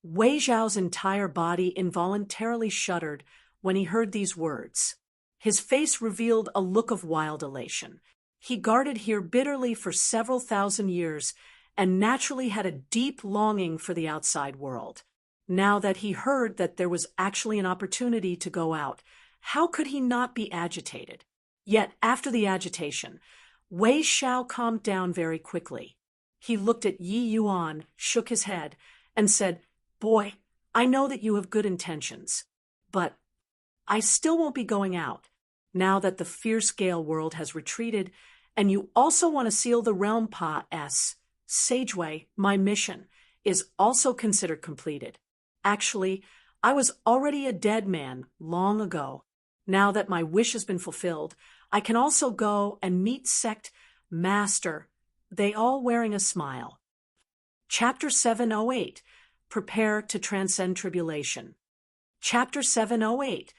Wei Xiao's entire body involuntarily shuddered when he heard these words. His face revealed a look of wild elation. He guarded here bitterly for several thousand years and naturally had a deep longing for the outside world. Now that he heard that there was actually an opportunity to go out, how could he not be agitated? Yet after the agitation, Wei Xiao calmed down very quickly. He looked at Yi Yuan, shook his head, and said, "Boy, I know that you have good intentions, but I still won't be going out, now that the fierce Gale world has retreated, and you also want to seal the realm Pa-S. Sageway, my mission, is also considered completed. Actually, I was already a dead man long ago. Now that my wish has been fulfilled, I can also go and meet sect master," they all wearing a smile. Chapter 708, Prepare to Transcend Tribulation. Chapter 708,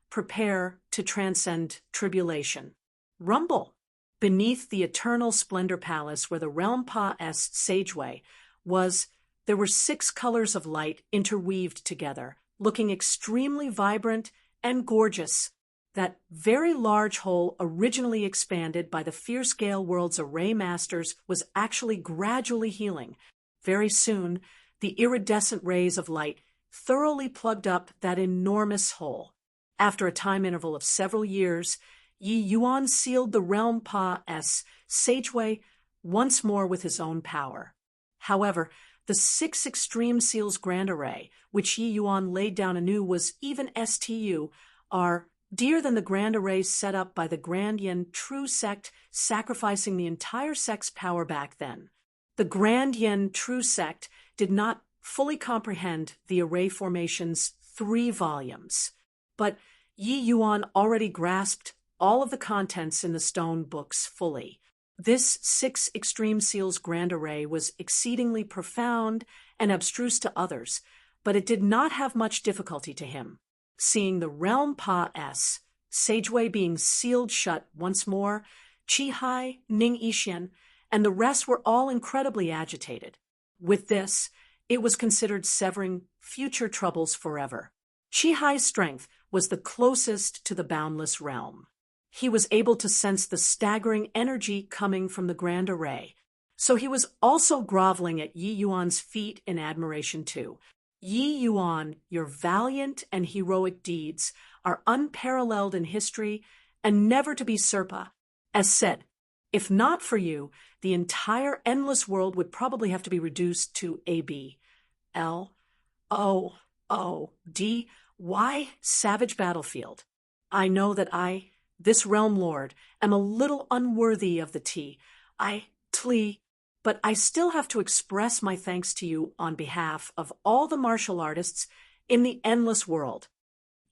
Prepare to Transcend Tribulation. Rumble. Beneath the eternal splendor palace where the realm Pa-S Sageway was, there were 6 colors of light interweaved together, looking extremely vibrant and gorgeous. That very large hole originally expanded by the fierce Gale world's array masters was actually gradually healing. Very soon, the iridescent rays of light thoroughly plugged up that enormous hole. After a time interval of several years, Yi Yuan sealed the realm Pa-S Sageway once more with his own power. However, the 6 Extreme Seals Grand Array, which Yi Yuan laid down anew, was even dearer than the Grand Arrays set up by the Grand Yen True Sect, sacrificing the entire sect's power back then. The Grand Yen True Sect did not fully comprehend the array formation's 3 volumes, but Yi Yuan already grasped all of the contents in the stone books fully. This 6 Extreme Seals Grand Array was exceedingly profound and abstruse to others, but it did not have much difficulty to him. Seeing the realm Pa-S Sageway being sealed shut once more, Qihai, Ning Yixian, and the rest were all incredibly agitated. With this, it was considered severing future troubles forever. Qihai's strength was the closest to the boundless realm. He was able to sense the staggering energy coming from the Grand Array, so he was also groveling at Yi Yuan's feet in admiration too. Yi Yuan, your valiant and heroic deeds are unparalleled in history and never to be surpassed. As said, if not for you, the entire endless world would probably have to be reduced to a BLOODY savage battlefield. I know that I this realm lord, am a little unworthy of the tea. But I still have to express my thanks to you on behalf of all the martial artists in the endless world.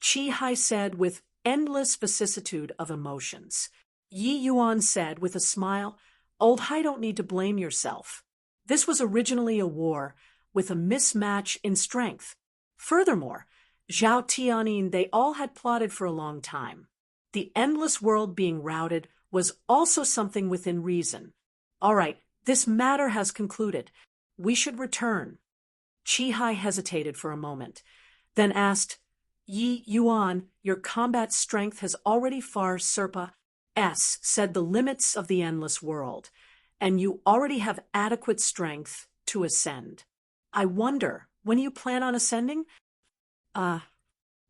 Chi Hai said with endless vicissitude of emotions. Yi Yuan said with a smile, Old Hai, don't need to blame yourself. This was originally a war with a mismatch in strength. Furthermore, Zhao Tianyin, they all had plotted for a long time. The endless world being routed was also something within reason. All right, this matter has concluded. We should return. Chi Hai hesitated for a moment, then asked, Yi Yuan, your combat strength has already far surpassed, said the limits of the endless world, and you already have adequate strength to ascend. I wonder, when you plan on ascending?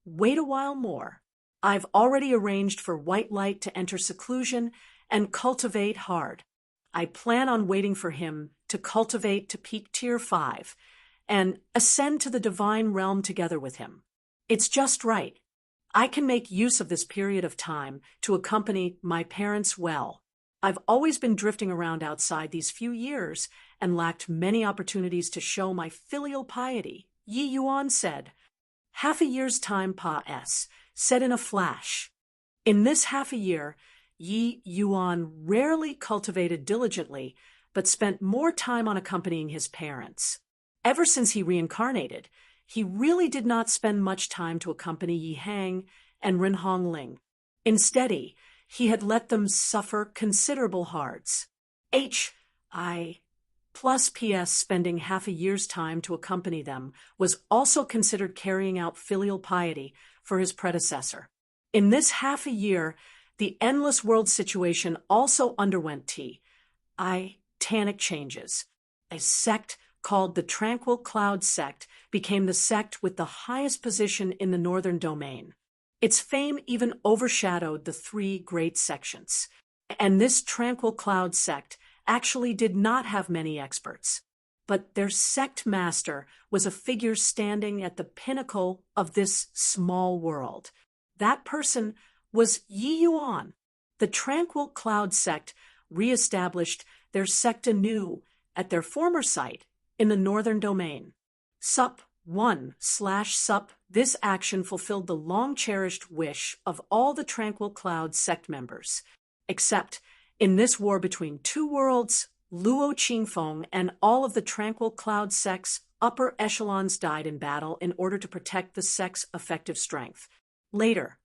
Wait a while more. I've already arranged for White Light to enter seclusion and cultivate hard. I plan on waiting for him to cultivate to peak tier 5 and ascend to the divine realm together with him. It's just right. I can make use of this period of time to accompany my parents well. I've always been drifting around outside these few years and lacked many opportunities to show my filial piety, Yi Yuan said. Half a year's time said in a flash. In this half a year, Yi Yuan rarely cultivated diligently, but spent more time on accompanying his parents. Ever since he reincarnated, he really did not spend much time to accompany Yi Hang and Ren Hongling. Instead, he had let them suffer considerable hards. Plus spending half a year's time to accompany them was also considered carrying out filial piety for his predecessor. In this half a year, the endless world situation also underwent titanic changes. A sect called the Tranquil Cloud Sect became the sect with the highest position in the northern domain. Its fame even overshadowed the 3 great sections. And this Tranquil Cloud Sect actually did not have many experts, but their sect master was a figure standing at the pinnacle of this small world. That person was Yi Yuan. The Tranquil Cloud Sect re-established their sect anew at their former site in the northern domain. Sup 1/Sup, this action fulfilled the long-cherished wish of all the Tranquil Cloud Sect members. Except, in this war between 2 worlds, Luo Qingfeng and all of the Tranquil Cloud Sect's upper echelons died in battle in order to protect the sect's effective strength. Later,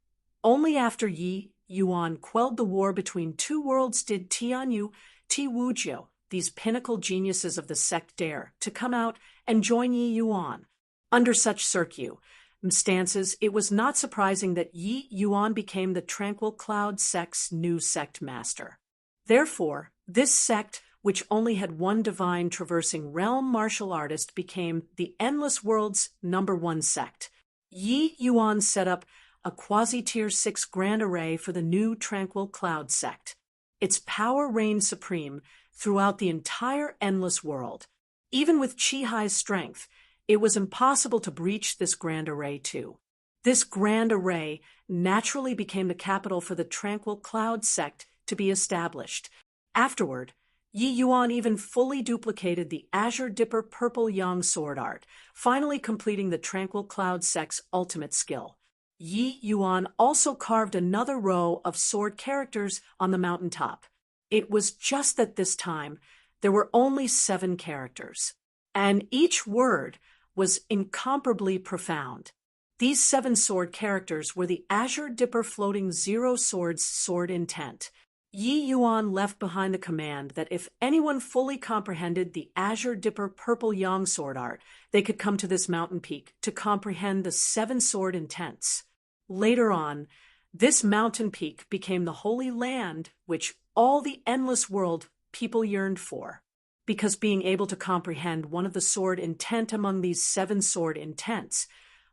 only after Yi Yuan quelled the war between 2 worlds did Tianyu, Tiwujiu, these pinnacle geniuses of the sect dare to come out and join Yi Yuan. Under such circumstances, it was not surprising that Yi Yuan became the Tranquil Cloud Sect's new sect master. Therefore, this sect, which only had one divine traversing realm martial artist, became the Endless World's #1 sect. Yi Yuan set up a quasi-tier 6 grand array for the new Tranquil Cloud Sect. Its power reigned supreme throughout the entire endless world. Even with Chi Hai's strength, it was impossible to breach this grand array too. This grand array naturally became the capital for the Tranquil Cloud Sect to be established. Afterward, Yi Yuan even fully duplicated the Azure Dipper Purple Yang sword art, finally completing the Tranquil Cloud Sect's ultimate skill. Yi Yuan also carved another row of sword characters on the mountaintop. It was just that this time, there were only 7 characters, and each word was incomparably profound. These 7 sword characters were the Azure Dipper Floating Zero Sword's sword intent. Yi Yuan left behind the command that if anyone fully comprehended the Azure Dipper Purple Yang sword art, they could come to this mountain peak to comprehend the 7 sword intents. Later on, this mountain peak became the holy land which all the endless world people yearned for. Because being able to comprehend one of the sword intent among these 7 sword intents,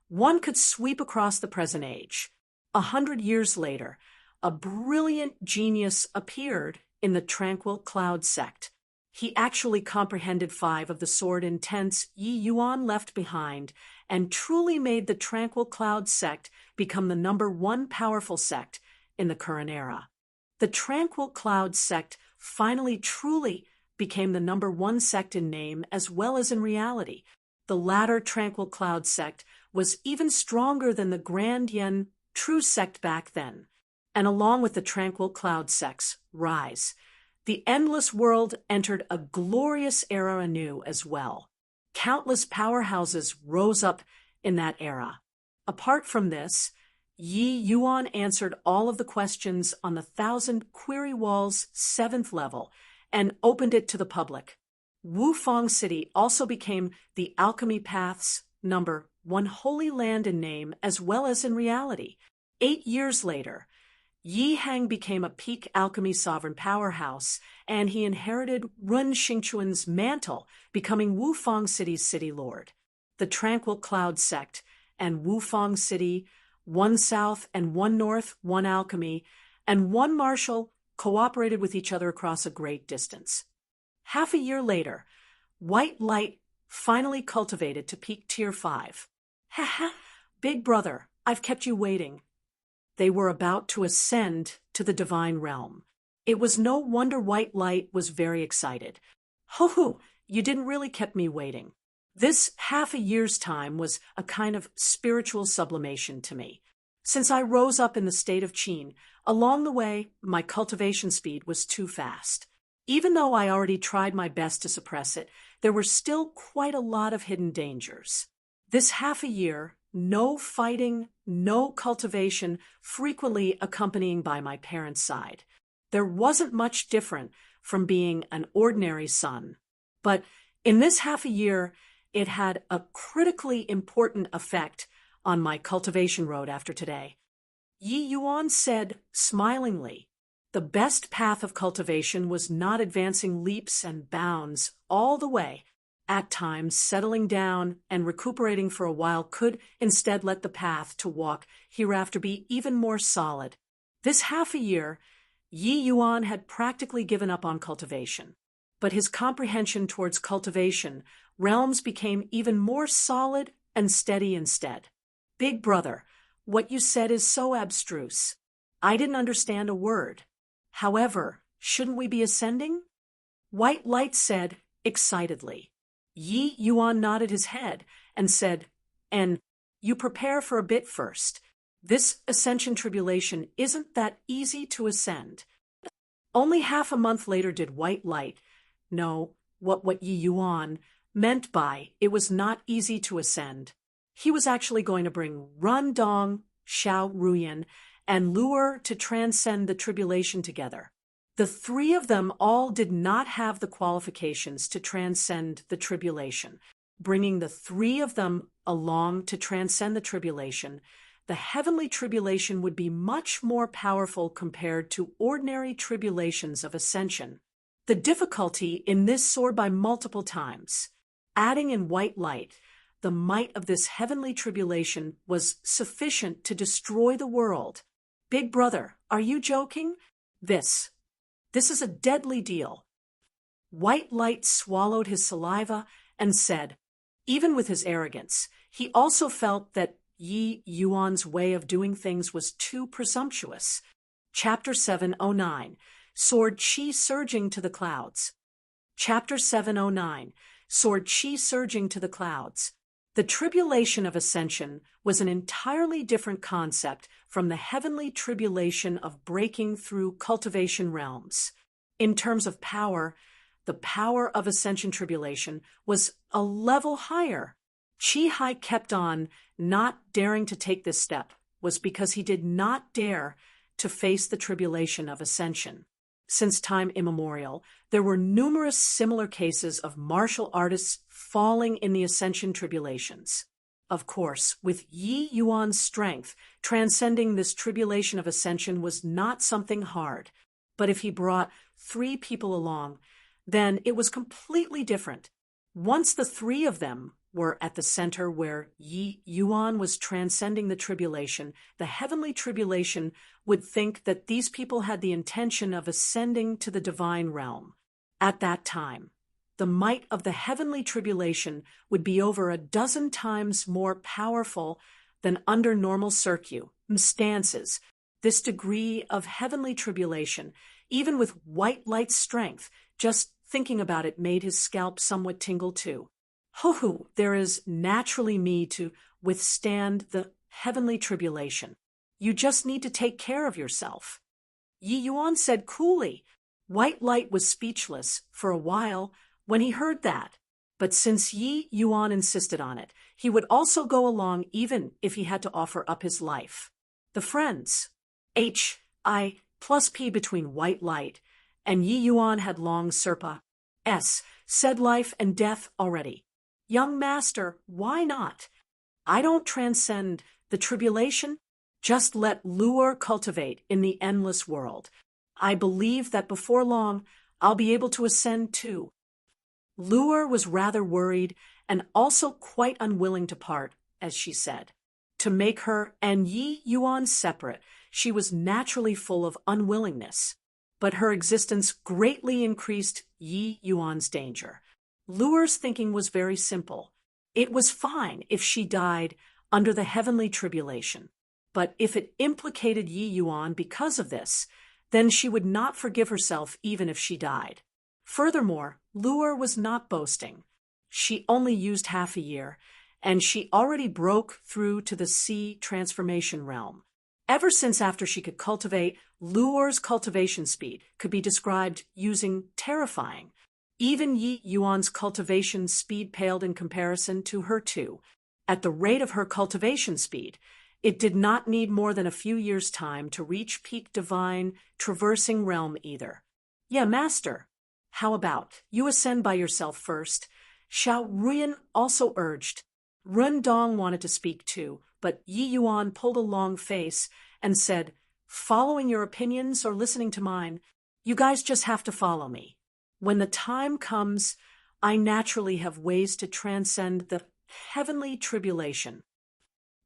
one could sweep across the present age. 100 years later, a brilliant genius appeared in the Tranquil Cloud Sect. He actually comprehended 5 of the sword intents Yi Yuan left behind and truly made the Tranquil Cloud Sect become the #1 powerful sect in the current era. The Tranquil Cloud sect finally truly became the #1 sect in name as well as in reality. The latter Tranquil Cloud sect was even stronger than the Grand Yen True sect back then. And along with the Tranquil Cloud sect's rise, the Endless World entered a glorious era anew as well. Countless powerhouses rose up in that era. Apart from this, Yi Yuan answered all of the questions on the 1,000 Query Wall's 7th level and opened it to the public. Wufang City also became the Alchemy Path's #1 holy land in name as well as in reality. 8 years later, Yi Hang became a peak alchemy sovereign powerhouse, and he inherited Run Xingquan's mantle, becoming Wufang City's city lord. The Tranquil Cloud sect and Wufang City, one south and one north, one alchemy, and one martial cooperated with each other across a great distance. Half a year later, White Light finally cultivated to peak Tier 5. Haha, big brother, I've kept you waiting. They were about to ascend to the divine realm. It was no wonder White Light was very excited. Ho, you didn't really keep me waiting. This half a year's time was a kind of spiritual sublimation to me. Since I rose up in the state of Qin, along the way, my cultivation speed was too fast. Even though I already tried my best to suppress it, there were still quite a lot of hidden dangers. This half a year, no fighting, no cultivation, frequently accompanying by my parents' side. There wasn't much different from being an ordinary son. But in this half a year, it had a critically important effect on my cultivation road after today. Yi Yuan said smilingly, the best path of cultivation was not advancing leaps and bounds all the way. At times, settling down and recuperating for a while could instead let the path to walk hereafter be even more solid. This half a year, Yi Yuan had practically given up on cultivation. But his comprehension towards cultivation realms became even more solid and steady instead. Big brother, what you said is so abstruse. I didn't understand a word. However, shouldn't we be ascending? White Light said excitedly. Yi Yuan nodded his head and said, and you prepare for a bit first. This ascension tribulation isn't that easy to ascend. Only half a month later did White Light know what Yi Yuan meant by it was not easy to ascend. He was actually going to bring Run Dong, Xiao Ruyan, and Luer to transcend the tribulation together. The three of them all did not have the qualifications to transcend the tribulation. Bringing the three of them along to transcend the tribulation, the heavenly tribulation would be much more powerful compared to ordinary tribulations of ascension. The difficulty in this soared by multiple times. Adding in White Light, the might of this heavenly tribulation was sufficient to destroy the world. Big brother, are you joking? This is a deadly deal. White Light swallowed his saliva and said, even with his arrogance, he also felt that Yi Yuan's way of doing things was too presumptuous. Chapter 709, Sword Qi Surging to the Clouds. Chapter 709, Sword Qi Surging to the Clouds. The tribulation of ascension was an entirely different concept from the heavenly tribulation of breaking through cultivation realms. In terms of power, the power of ascension tribulation was a level higher. Qi Hai kept on not daring to take this step was because he did not dare to face the tribulation of ascension. Since time immemorial, there were numerous similar cases of martial artists falling in the ascension tribulations. Of course, with Yi Yuan's strength, transcending this tribulation of ascension was not something hard. But if he brought 3 people along, then it was completely different. Once the 3 of them were at the center where Yi Yuan was transcending the tribulation, the heavenly tribulation would think that these people had the intention of ascending to the divine realm. At that time, the might of the heavenly tribulation would be over a dozen times more powerful than under normal circumstances. This degree of heavenly tribulation, even with white light's strength, just thinking about it made his scalp somewhat tingle too. Ho-ho, there is naturally me to withstand the heavenly tribulation. You just need to take care of yourself. Yi Yuan said coolly. White Light was speechless for a while when he heard that, but since Yi Yuan insisted on it, he would also go along even if he had to offer up his life. The friends, H.I. plus P between White Light and Yi Yuan had long Serpa S. said life and death already. Young master, why not? I don't transcend the tribulation. Just let lure cultivate in the endless world. I believe that before long, I'll be able to ascend too. Lure was rather worried and also quite unwilling to part, as she said. To make her and Yi Yuan separate, she was naturally full of unwillingness. But her existence greatly increased Yi Yuan's danger. Lure's thinking was very simple. It was fine if she died under the heavenly tribulation. But if it implicated Yi Yuan because of this, then she would not forgive herself even if she died. Furthermore, Lure was not boasting. She only used half a year, and she already broke through to the sea transformation realm. Ever since after she could cultivate, Lure's cultivation speed could be described using terrifying. Even Yi Yuan's cultivation speed paled in comparison to her too. At the rate of her cultivation speed, it did not need more than a few years' time to reach peak divine traversing realm either. Yeah, master. How about you ascend by yourself first? Xiao Ruyan also urged. Run Dong wanted to speak too, but Yi Yuan pulled a long face and said, following your opinions or listening to mine, you guys just have to follow me. When the time comes, I naturally have ways to transcend the heavenly tribulation.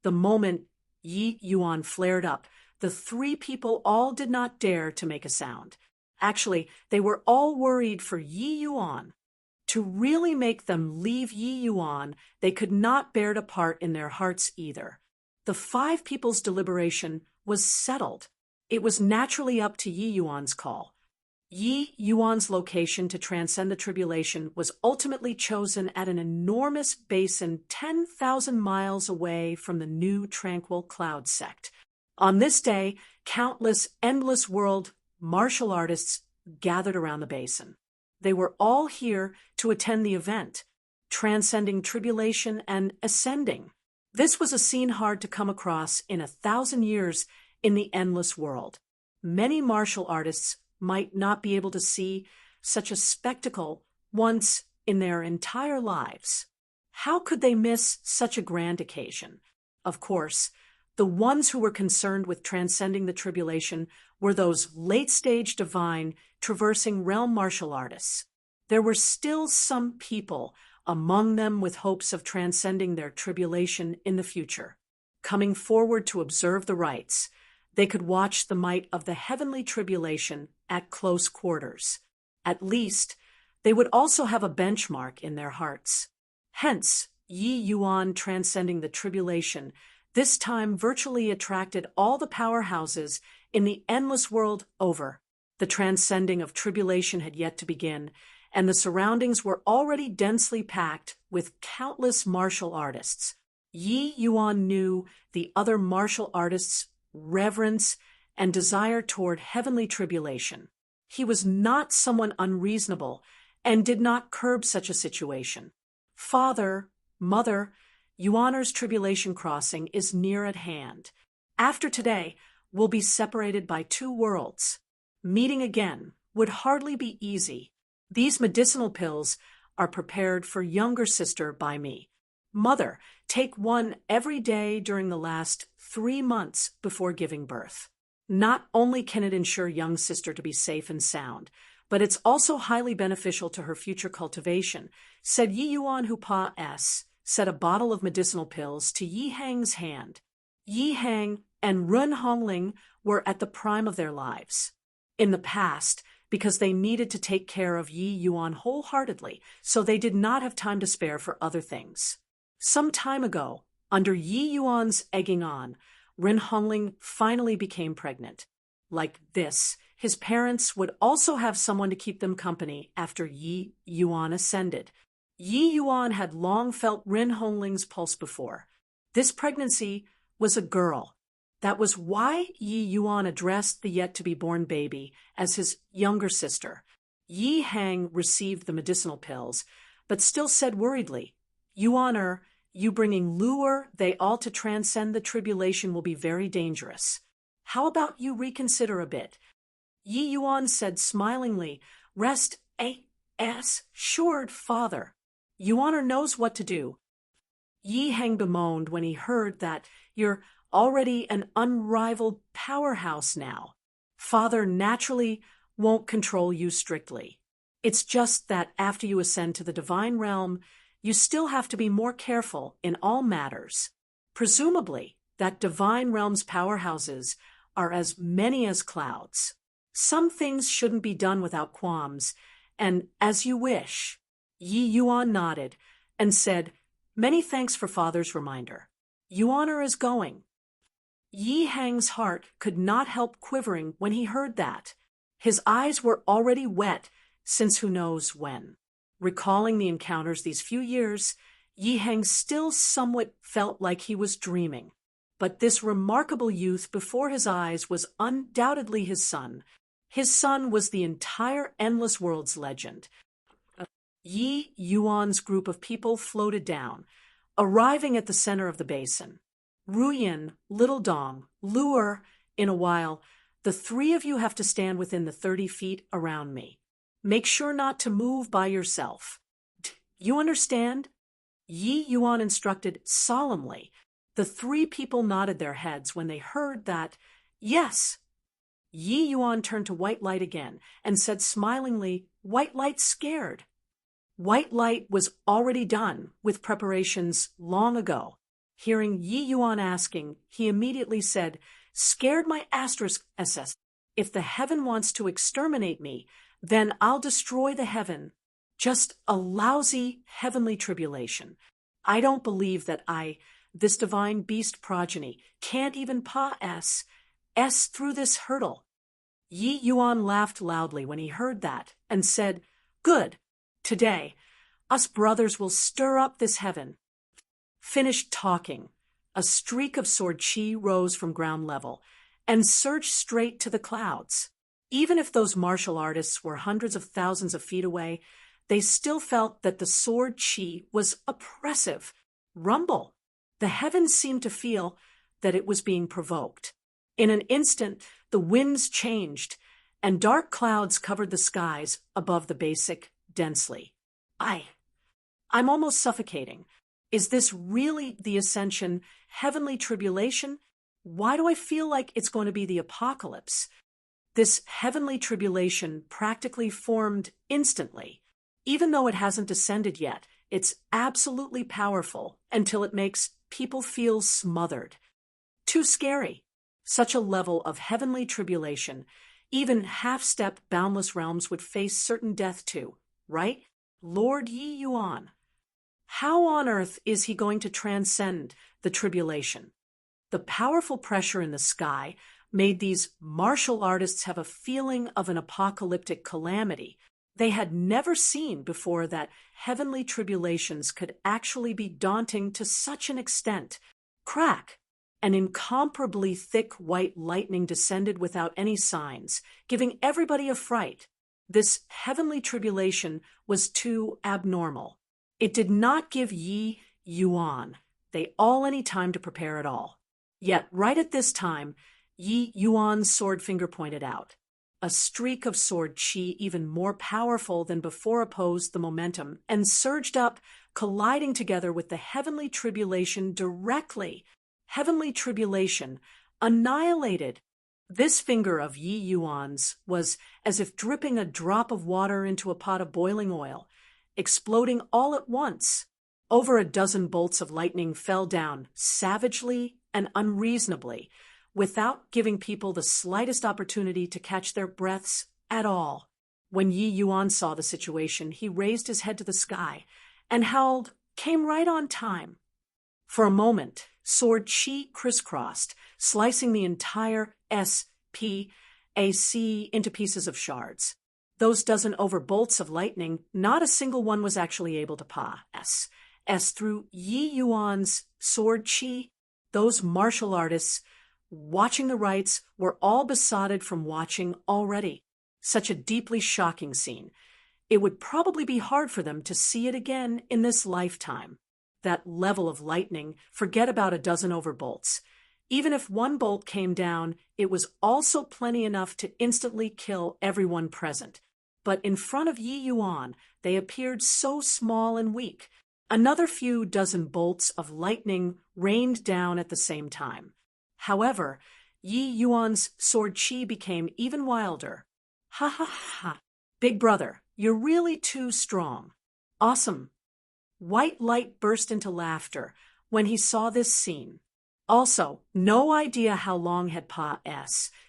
The moment Yi Yuan flared up, the three people all did not dare to make a sound. Actually, they were all worried for Yi Yuan. To really make them leave Yi Yuan, they could not bear to part in their hearts either. The five people's deliberation was settled. It was naturally up to Yi Yuan's call. Yi Yuan's location to transcend the tribulation was ultimately chosen at an enormous basin 10,000 miles away from the new tranquil cloud sect. On this day, countless endless world martial artists gathered around the basin. They were all here to attend the event, transcending tribulation and ascending. This was a scene hard to come across in 1,000 years in the endless world. Many martial artists might not be able to see such a spectacle once in their entire lives. How could they miss such a grand occasion? Of course, the ones who were concerned with transcending the tribulation were those late-stage divine, traversing realm martial artists. There were still some people among them with hopes of transcending their tribulation in the future. Coming forward to observe the rites, they could watch the might of the heavenly tribulation at close quarters. At least, they would also have a benchmark in their hearts. Hence, Yi Yuan transcending the tribulation, this time virtually attracted all the powerhouses in the endless world over. The transcending of tribulation had yet to begin, and the surroundings were already densely packed with countless martial artists. Yi Yuan knew the other martial artists' reverence and desire toward heavenly tribulation. He was not someone unreasonable and did not curb such a situation. Father, mother, Yuaner's tribulation crossing is near at hand. After today, we'll be separated by two worlds. Meeting again would hardly be easy. These medicinal pills are prepared for younger sister by me. Mother, take one every day during the last 3 months before giving birth. Not only can it ensure young sister to be safe and sound, but it's also highly beneficial to her future cultivation, said Yi Yuan Hupa S. set a bottle of medicinal pills to Yi Hang's hand. Yi Hang and Run Hongling were at the prime of their lives. In the past, because they needed to take care of Yi Yuan wholeheartedly, so they did not have time to spare for other things. Some time ago, under Yi Yuan's egging on, Rin Hongling finally became pregnant. Like this, his parents would also have someone to keep them company after Yi Yuan ascended. Yi Yuan had long felt Rin Hongling's pulse before. This pregnancy was a girl. That was why Yi Yuan addressed the yet-to-be-born baby as his younger sister. Yi Hang received the medicinal pills, but still said worriedly, Yuan, you bringing lure they all to transcend the tribulation will be very dangerous. How about you reconsider a bit? Yi Yuan said smilingly, rest assured, father. Yuan knows what to do. Yi Hang bemoaned when he heard that you're already an unrivaled powerhouse now. Father naturally won't control you strictly. It's just that after you ascend to the divine realm, you still have to be more careful in all matters. Presumably, that divine realm's powerhouses are as many as clouds. Some things shouldn't be done without qualms, and as you wish. Yi Yuan nodded and said, many thanks for father's reminder. Yuan is going. Yi Hang's heart could not help quivering when he heard that. His eyes were already wet since who knows when. Recalling the encounters these few years, Yi Hang still somewhat felt like he was dreaming. But this remarkable youth before his eyes was undoubtedly his son. His son was the entire Endless World's legend. Yi Yuan's group of people floated down, arriving at the center of the basin. Ruyin, Little Dong, Luer, in a while, the three of you have to stand within the 30 feet around me. Make sure not to move by yourself. You understand? Yi Yuan instructed solemnly. The three people nodded their heads when they heard that, yes. Yi Yuan turned to White Light again and said smilingly, White Light's scared. White Light was already done with preparations long ago. Hearing Yi Yuan asking, he immediately said, scared my asterisk SS. If the heaven wants to exterminate me, then I'll destroy the heaven. Just a lousy heavenly tribulation. I don't believe that this divine beast progeny, can't even pass through this hurdle. Yi Yuan laughed loudly when he heard that and said, good. Today, us brothers will stir up this heaven. Finished talking, a streak of sword chi rose from ground level and surged straight to the clouds. Even if those martial artists were hundreds of thousands of feet away, they still felt that the sword chi was oppressive. Rumble. The heavens seemed to feel that it was being provoked. In an instant, the winds changed, and dark clouds covered the skies above the basic densely. I'm almost suffocating. Is this really the ascension, heavenly tribulation? Why do I feel like it's going to be the apocalypse? This heavenly tribulation practically formed instantly. Even though it hasn't descended yet, it's absolutely powerful until it makes people feel smothered. Too scary. Such a level of heavenly tribulation, even half-step boundless realms would face certain death too, right? Lord Yi Yuan. How on earth is he going to transcend the tribulation? The powerful pressure in the sky made these martial artists have a feeling of an apocalyptic calamity. They had never seen before that heavenly tribulations could actually be daunting to such an extent. Crack! An incomparably thick white lightning descended without any signs, giving everybody a fright. This heavenly tribulation was too abnormal. It did not give Yi Yuan they all any time to prepare at all. Yet right at this time, Yi Yuan's sword finger pointed out. A streak of sword chi even more powerful than before opposed the momentum and surged up, colliding together with the heavenly tribulation directly. Heavenly tribulation, annihilated. This finger of Yi Yuan's was as if dripping a drop of water into a pot of boiling oil, exploding all at once. Over a dozen bolts of lightning fell down savagely and unreasonably, without giving people the slightest opportunity to catch their breaths at all. When Yi Yuan saw the situation, he raised his head to the sky and howled, "Came right on time." For a moment, sword chi crisscrossed, slicing the entire SPAC into pieces of shards. Those dozen over bolts of lightning, not a single one was actually able to pass through Yi Yuan's sword chi. Those martial artists, watching the rites, were all besotted from watching already. Such a deeply shocking scene. It would probably be hard for them to see it again in this lifetime. That level of lightning, forget about a dozen over bolts. Even if one bolt came down, it was also plenty enough to instantly kill everyone present. But in front of Yi Yuan, they appeared so small and weak. Another few dozen bolts of lightning rained down at the same time. However, Yi Yuan's sword chi became even wilder. Ha ha ha. Big brother, you're really too strong. Awesome. White light burst into laughter when he saw this scene. Also, no idea how long had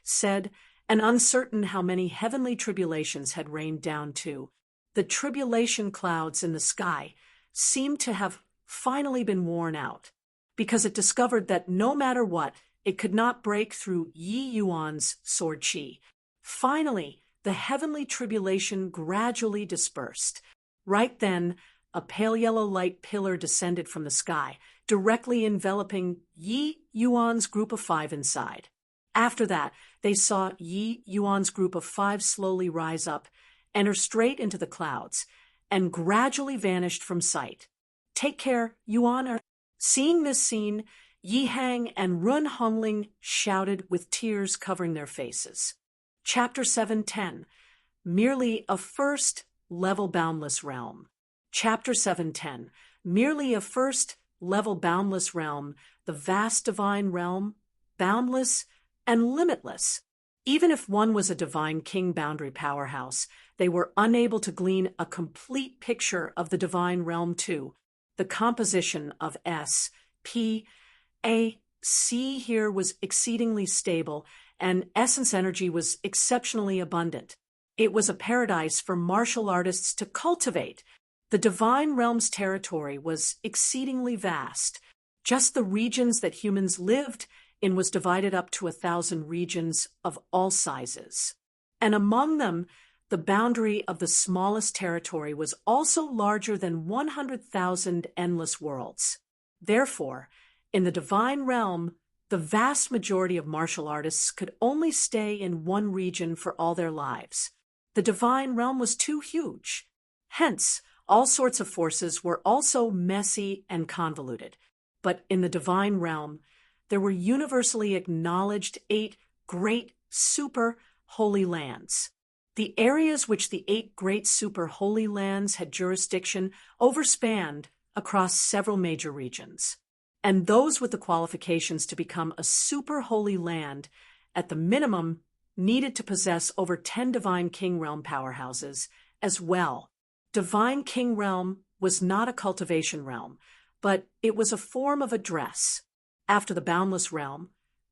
said, and uncertain how many heavenly tribulations had rained down too. The tribulation clouds in the sky seemed to have finally been worn out, because it discovered that no matter what, it could not break through Yi Yuan's sword chi. Finally, the heavenly tribulation gradually dispersed. Right then, a pale yellow light pillar descended from the sky, directly enveloping Yi Yuan's group of 5 inside. After that, they saw Yi Yuan's group of 5 slowly rise up, enter straight into the clouds, and gradually vanished from sight. Take care, Yuan. Seeing this scene, Yi Hang and Run Hongling shouted with tears covering their faces. Chapter 7:10. Merely a first-level boundless realm. Chapter 7:10. Merely a first-level boundless realm, the vast divine realm, boundless and limitless. Even if one was a divine king boundary powerhouse, they were unable to glean a complete picture of the divine realm too. The composition of SPAC here was exceedingly stable, and essence energy was exceptionally abundant. It was a paradise for martial artists to cultivate. The divine realm's territory was exceedingly vast. Just the regions that humans lived in was divided up to 1,000 regions of all sizes. And among them, the boundary of the smallest territory was also larger than 100,000 endless worlds. Therefore, in the divine realm, the vast majority of martial artists could only stay in one region for all their lives. The divine realm was too huge. Hence, all sorts of forces were also messy and convoluted. But in the divine realm, there were universally acknowledged 8 great super holy lands. The areas which the 8 great super holy lands had jurisdiction overspanned across several major regions. And those with the qualifications to become a super holy land, at the minimum, needed to possess over 10 divine king realm powerhouses as well. Divine king realm was not a cultivation realm, but it was a form of address. After the boundless realm,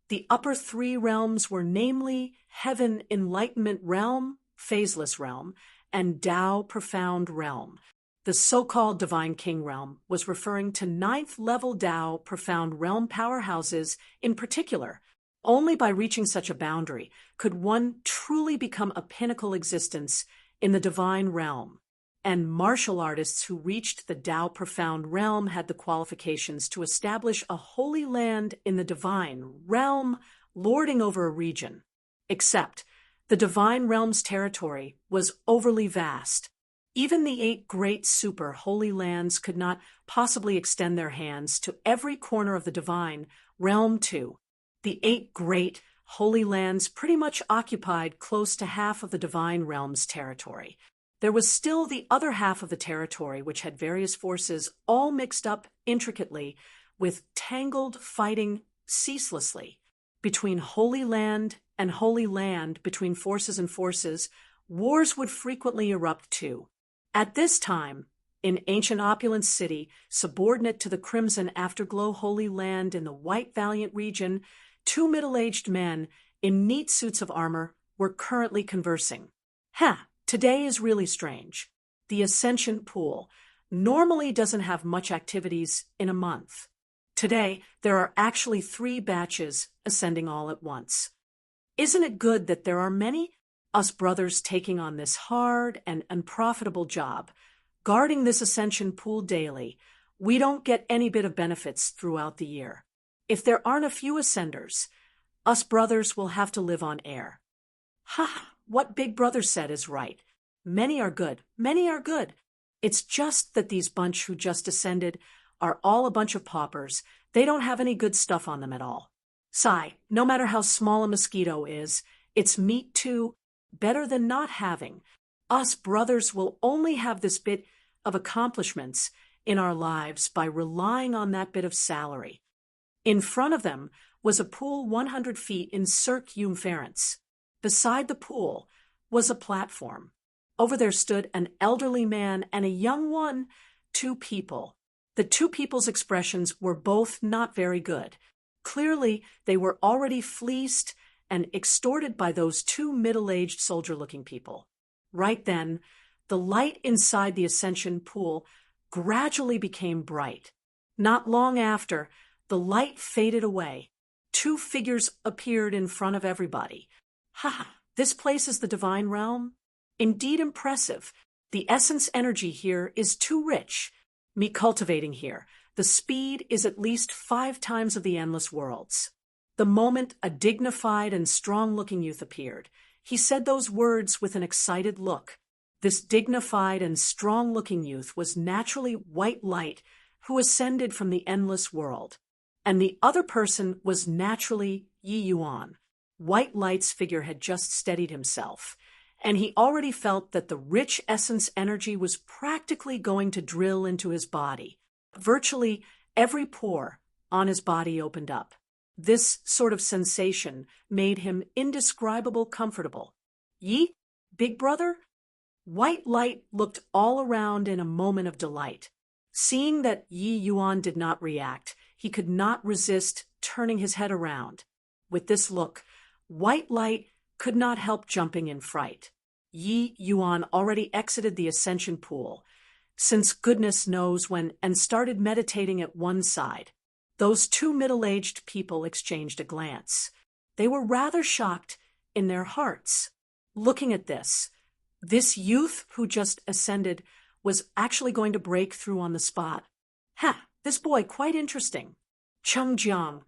the upper 3 realms were namely Heaven Enlightenment Realm, Phaseless Realm, and Tao Profound Realm. The so-called Divine King Realm was referring to 9th-level Tao Profound Realm powerhouses in particular. Only by reaching such a boundary could one truly become a pinnacle existence in the divine realm. And martial artists who reached the Tao Profound Realm had the qualifications to establish a holy land in the divine realm, lording over a region. Except, the divine realm's territory was overly vast. Even the 8 great super holy lands could not possibly extend their hands to every corner of the divine realm too. The 8 great holy lands pretty much occupied close to half of the divine realm's territory. There was still the other half of the territory which had various forces all mixed up intricately, with tangled fighting ceaselessly. Between holy land and holy land, between forces and forces, wars would frequently erupt too. At this time, in ancient opulent city, subordinate to the crimson afterglow holy land in the white valiant region, 2 middle-aged men in neat suits of armor were currently conversing. Today is really strange. The Ascension Pool normally doesn't have much activities in a month. Today, there are actually 3 batches ascending all at once. Isn't it good that there are many us brothers taking on this hard and unprofitable job, guarding this ascension pool daily? We don't get any bit of benefits throughout the year. If there aren't a few ascenders, us brothers will have to live on air. Ha! What Big Brother said is right. Many are good. Many are good. It's just that these bunch who just ascended are all a bunch of paupers. They don't have any good stuff on them at all. Sigh, no matter how small a mosquito is, it's meat too, better than not having. Us brothers will only have this bit of accomplishments in our lives by relying on that bit of salary. In front of them was a pool 100 feet in circumference. Beside the pool was a platform. Over there stood an elderly man and a young one, 2 people. The 2 people's expressions were both not very good. Clearly, they were already fleeced and extorted by those 2 middle-aged soldier-looking people. Right then, the light inside the ascension pool gradually became bright. Not long after, the light faded away. 2 figures appeared in front of everybody. Ha! This place is the divine realm? Indeed impressive. The essence energy here is too rich. Me cultivating here. The speed is at least 5 times of the endless worlds. The moment a dignified and strong-looking youth appeared, he said those words with an excited look. This dignified and strong-looking youth was naturally White Light, who ascended from the endless world. And the other person was naturally Yi Yuan. White Light's figure had just steadied himself, and he already felt that the rich essence energy was practically going to drill into his body. Virtually every pore on his body opened up. This sort of sensation made him indescribable comfortable. Yi, Big Brother? White Light looked all around in a moment of delight. Seeing that Yi Yuan did not react, he could not resist turning his head around. With this look, White Light could not help jumping in fright. Yi Yuan already exited the ascension pool, since goodness knows when, and started meditating at one side. Those 2 middle-aged people exchanged a glance. They were rather shocked in their hearts. Looking at this youth who just ascended was actually going to break through on the spot. Ha! This boy, quite interesting. Chung Jiang,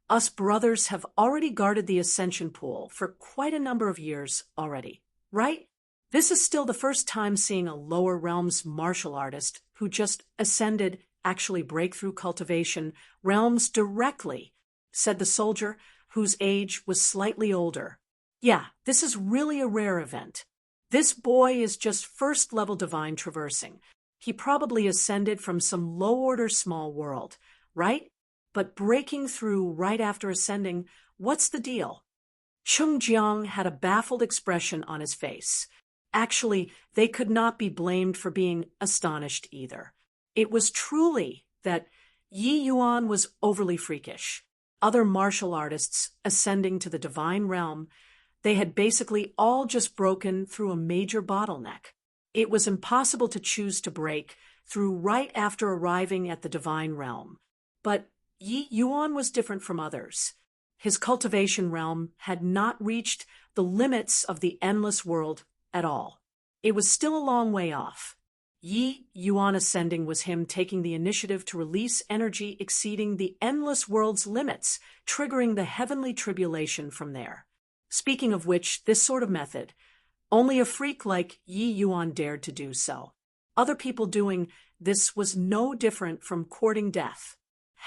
us brothers have already guarded the ascension pool for quite a number of years already, right? This is still the first time seeing a lower realms martial artist who just ascended actually break through cultivation realms directly, said the soldier, whose age was slightly older. Yeah, this is really a rare event. This boy is just first-level divine traversing. He probably ascended from some low-order small world, right? But breaking through right after ascending, what's the deal? Chung Jiang had a baffled expression on his face. Actually, they could not be blamed for being astonished either. It was truly that Yi Yuan was overly freakish. Other martial artists ascending to the divine realm, they had basically all just broken through a major bottleneck. It was impossible to choose to break through right after arriving at the divine realm. But Yi Yuan was different from others. His cultivation realm had not reached the limits of the endless world at all. It was still a long way off. Yi Yuan ascending was him taking the initiative to release energy exceeding the endless world's limits, triggering the heavenly tribulation from there. Speaking of which, this sort of method, only a freak like Yi Yuan dared to do so. Other people doing this was no different from courting death.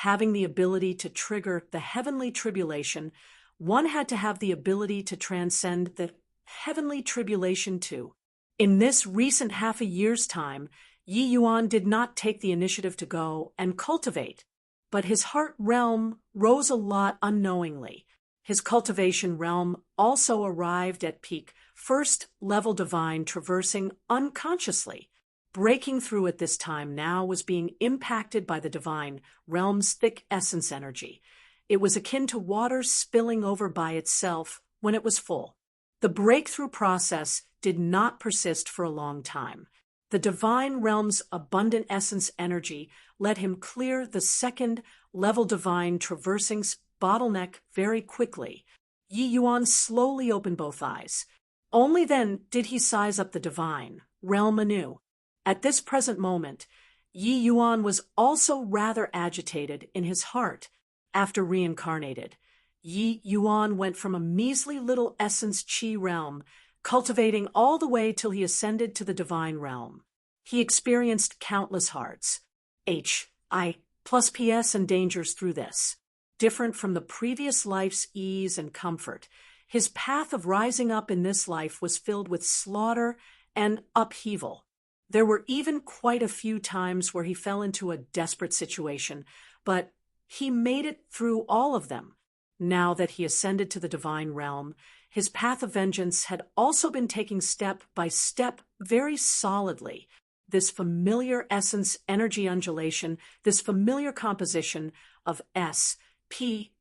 Having the ability to trigger the heavenly tribulation, one had to have the ability to transcend the heavenly tribulation too. In this recent half a year's time, Yi Yuan did not take the initiative to go and cultivate, but his heart realm rose a lot unknowingly. His cultivation realm also arrived at peak first-level divine traversing unconsciously. Breaking through at this time now was being impacted by the divine realm's thick essence energy. It was akin to water spilling over by itself when it was full. The breakthrough process did not persist for a long time. The divine realm's abundant essence energy let him clear the second-level divine traversing's bottleneck very quickly. Yi Yuan slowly opened both eyes. Only then did he size up the divine realm anew. At this present moment, Yi Yuan was also rather agitated in his heart. After reincarnated, Yi Yuan went from a measly little essence chi realm, cultivating all the way till he ascended to the divine realm. He experienced countless hearts, HI plus PS and dangers through this. Different from the previous life's ease and comfort, his path of rising up in this life was filled with slaughter and upheaval. There were even quite a few times where he fell into a desperate situation, but he made it through all of them. Now that he ascended to the divine realm, his path of vengeance had also been taking step by step very solidly. This familiar essence energy undulation, this familiar composition of S, P,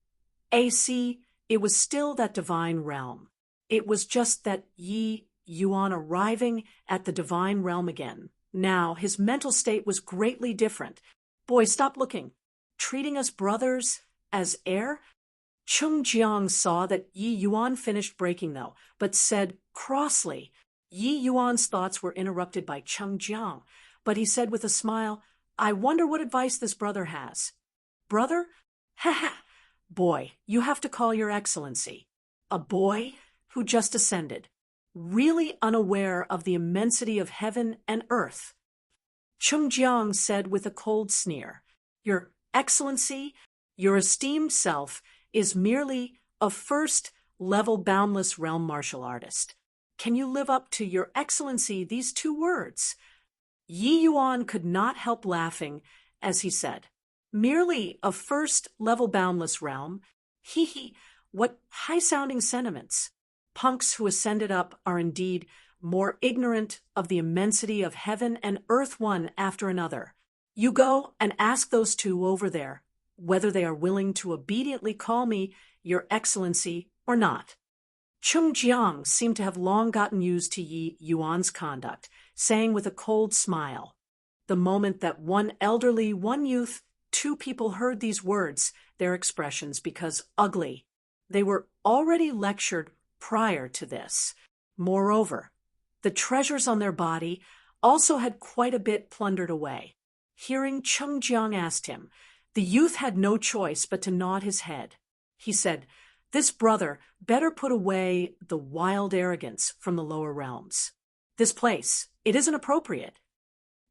A, C, it was still that divine realm. It was just that Yi Yuan arriving at the divine realm again. Now his mental state was greatly different. Boy, stop looking. Treating us brothers as air? Chung Jiang saw that Yi Yuan finished breaking though, but said crossly. Yi Yuan's thoughts were interrupted by Chung Jiang, but he said with a smile, I wonder what advice this brother has. Brother? Ha ha! Boy, you have to call your excellency. A boy who just ascended, really unaware of the immensity of heaven and earth. Chung Jiang said with a cold sneer, Your excellency, your esteemed self, is merely a first-level boundless realm martial artist. Can you live up to your excellency these two words? Yi Yuan could not help laughing as he said, Merely a first-level boundless realm? Hee hee, what high-sounding sentiments. Punks who ascended up are indeed more ignorant of the immensity of heaven and earth one after another. You go and ask those two over there whether they are willing to obediently call me your excellency or not. Chung Jiang seemed to have long gotten used to Yi Yuan's conduct, saying with a cold smile, the moment that one elderly, one youth, two people heard these words, their expressions, because ugly. They were already lectured prior to this. Moreover, the treasures on their body also had quite a bit plundered away. Hearing Chung Jiang asked him, the youth had no choice but to nod his head. He said, This brother better put away the wild arrogance from the lower realms. This place, it isn't appropriate.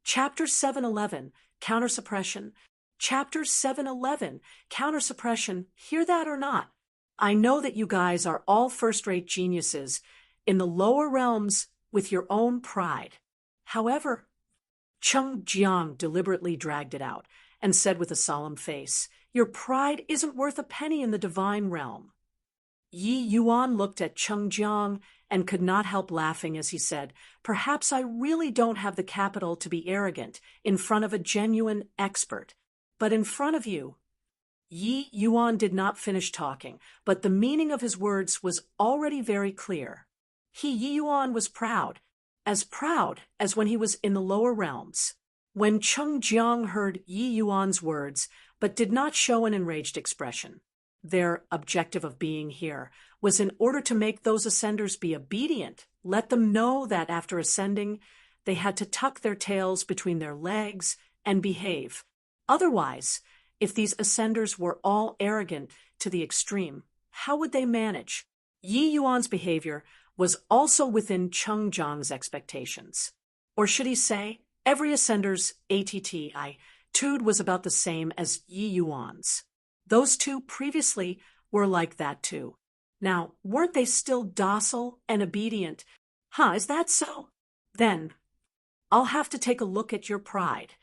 Chapter 711, Counter-Suppression. Chapter 711, Counter-Suppression, hear that or not? I know that you guys are all first-rate geniuses in the lower realms with your own pride. However, Chung Jiang deliberately dragged it out and said with a solemn face, Your pride isn't worth a penny in the divine realm. Yi Yuan looked at Chung Jiang and could not help laughing as he said, Perhaps I really don't have the capital to be arrogant in front of a genuine expert, but in front of you. Yi Yuan did not finish talking, but the meaning of his words was already very clear. Yi Yuan was proud as when he was in the lower realms. When Chung Jiang heard Yi Yuan's words, but did not show an enraged expression, their objective of being here was in order to make those ascenders be obedient, let them know that after ascending, they had to tuck their tails between their legs and behave. Otherwise, if these ascenders were all arrogant to the extreme, how would they manage? Yi Yuan's behavior was also within Chung Jiang's expectations. Or should he say, every ascender's attitude was about the same as Yi Yuan's. Those two previously were like that too. Now, weren't they still docile and obedient? Is that so? Then, I'll have to take a look at your pride.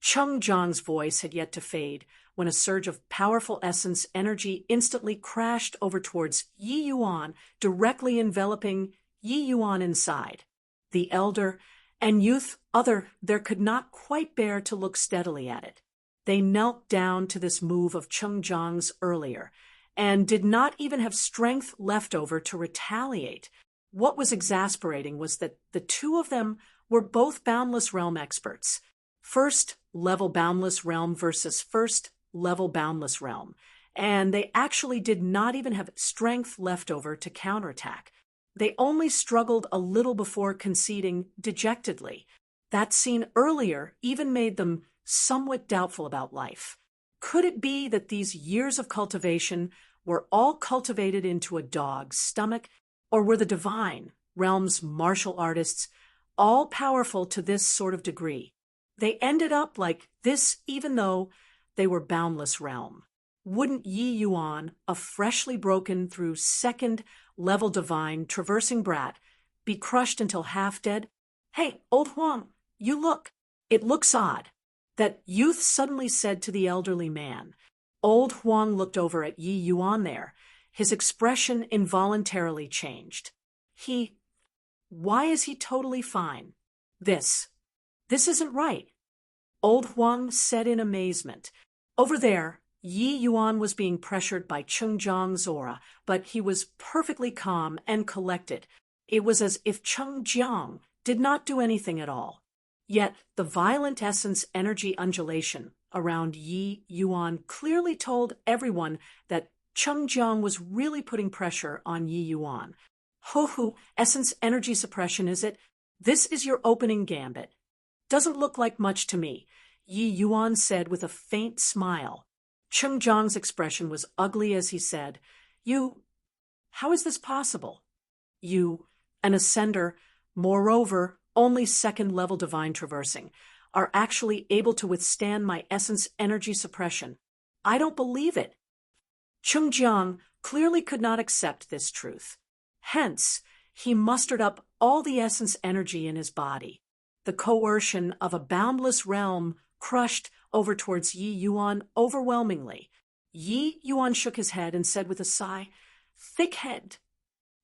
Chung Jiang's voice had yet to fade when a surge of powerful essence energy instantly crashed over towards Yi Yuan, directly enveloping Yi Yuan inside. The elder and youth there could not quite bear to look steadily at it. They knelt down to this move of Chung Jiang's earlier, and did not even have strength left over to retaliate. What was exasperating was that the two of them were both boundless realm experts. First level boundless realm versus first level boundless realm. And they actually did not even have strength left over to counterattack. They only struggled a little before conceding dejectedly. That scene earlier even made them somewhat doubtful about life. Could it be that these years of cultivation were all cultivated into a dog's stomach, or were the divine realm's martial artists all powerful to this sort of degree? They ended up like this even though they were boundless realm. Wouldn't Yi Yuan, a freshly broken through second-level divine traversing brat, be crushed until half-dead? Hey, old Huang, you look. It looks odd. That youth suddenly said to the elderly man. Old Huang looked over at Yi Yuan there. His expression involuntarily changed. Why is he totally fine? This isn't right. Old Huang said in amazement. Over there, Yi Yuan was being pressured by Cheng Jiang's aura, but he was perfectly calm and collected. It was as if Cheng Jiang did not do anything at all. Yet the violent essence energy undulation around Yi Yuan clearly told everyone that Cheng Jiang was really putting pressure on Yi Yuan. Ho, essence energy suppression, is it? This is your opening gambit. Doesn't look like much to me, Yi Yuan said with a faint smile. Cheng Jiang's expression was ugly as he said, how is this possible? You, an ascender, moreover, only second-level divine traversing, are actually able to withstand my essence energy suppression. I don't believe it. Cheng Jiang clearly could not accept this truth. Hence, he mustered up all the essence energy in his body. The coercion of a boundless realm crushed over towards Yi Yuan overwhelmingly. Yi Yuan shook his head and said with a sigh, "Thick head."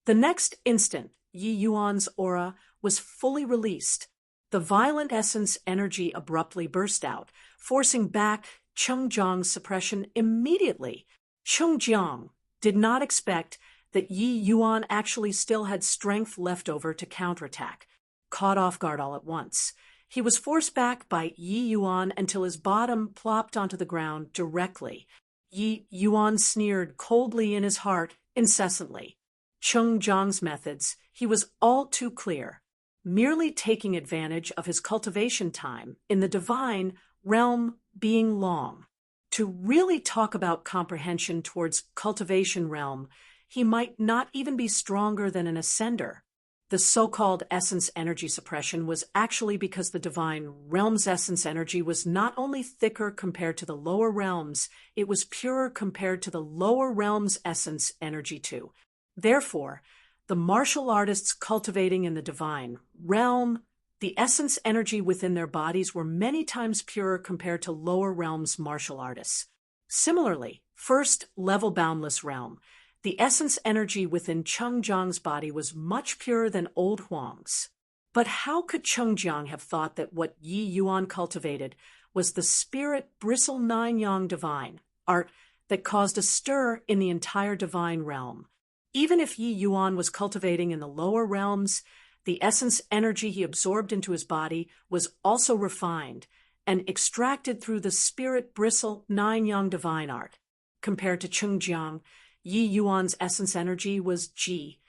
The next instant, Yi Yuan's aura was fully released. The violent essence energy abruptly burst out, forcing back Cheng Jiang's suppression immediately. Cheng Jiang did not expect that Yi Yuan actually still had strength left over to counterattack. Caught off guard all at once, he was forced back by Yi Yuan until his bottom plopped onto the ground directly. Yi Yuan sneered coldly in his heart incessantly. Cheng Jiang's methods, he was all too clear. Merely taking advantage of his cultivation time in the divine realm being long. To really talk about comprehension towards cultivation realm, he might not even be stronger than an ascender. The so-called essence energy suppression was actually because the divine realm's essence energy was not only thicker compared to the lower realms, it was purer compared to the lower realm's essence energy too. Therefore, the martial artists cultivating in the divine realm, the essence energy within their bodies were many times purer compared to lower realms martial artists. Similarly, first level boundless realm, the essence energy within Cheng Jiang's body was much purer than old Huang's. But how could Cheng Jiang have thought that what Yi Yuan cultivated was the spirit bristle nine yang divine art that caused a stir in the entire divine realm? Even if Yi Yuan was cultivating in the lower realms, the essence energy he absorbed into his body was also refined and extracted through the spirit bristle nine yang divine art. Compared to Cheng Jiang, Yi Yuan's essence energy was D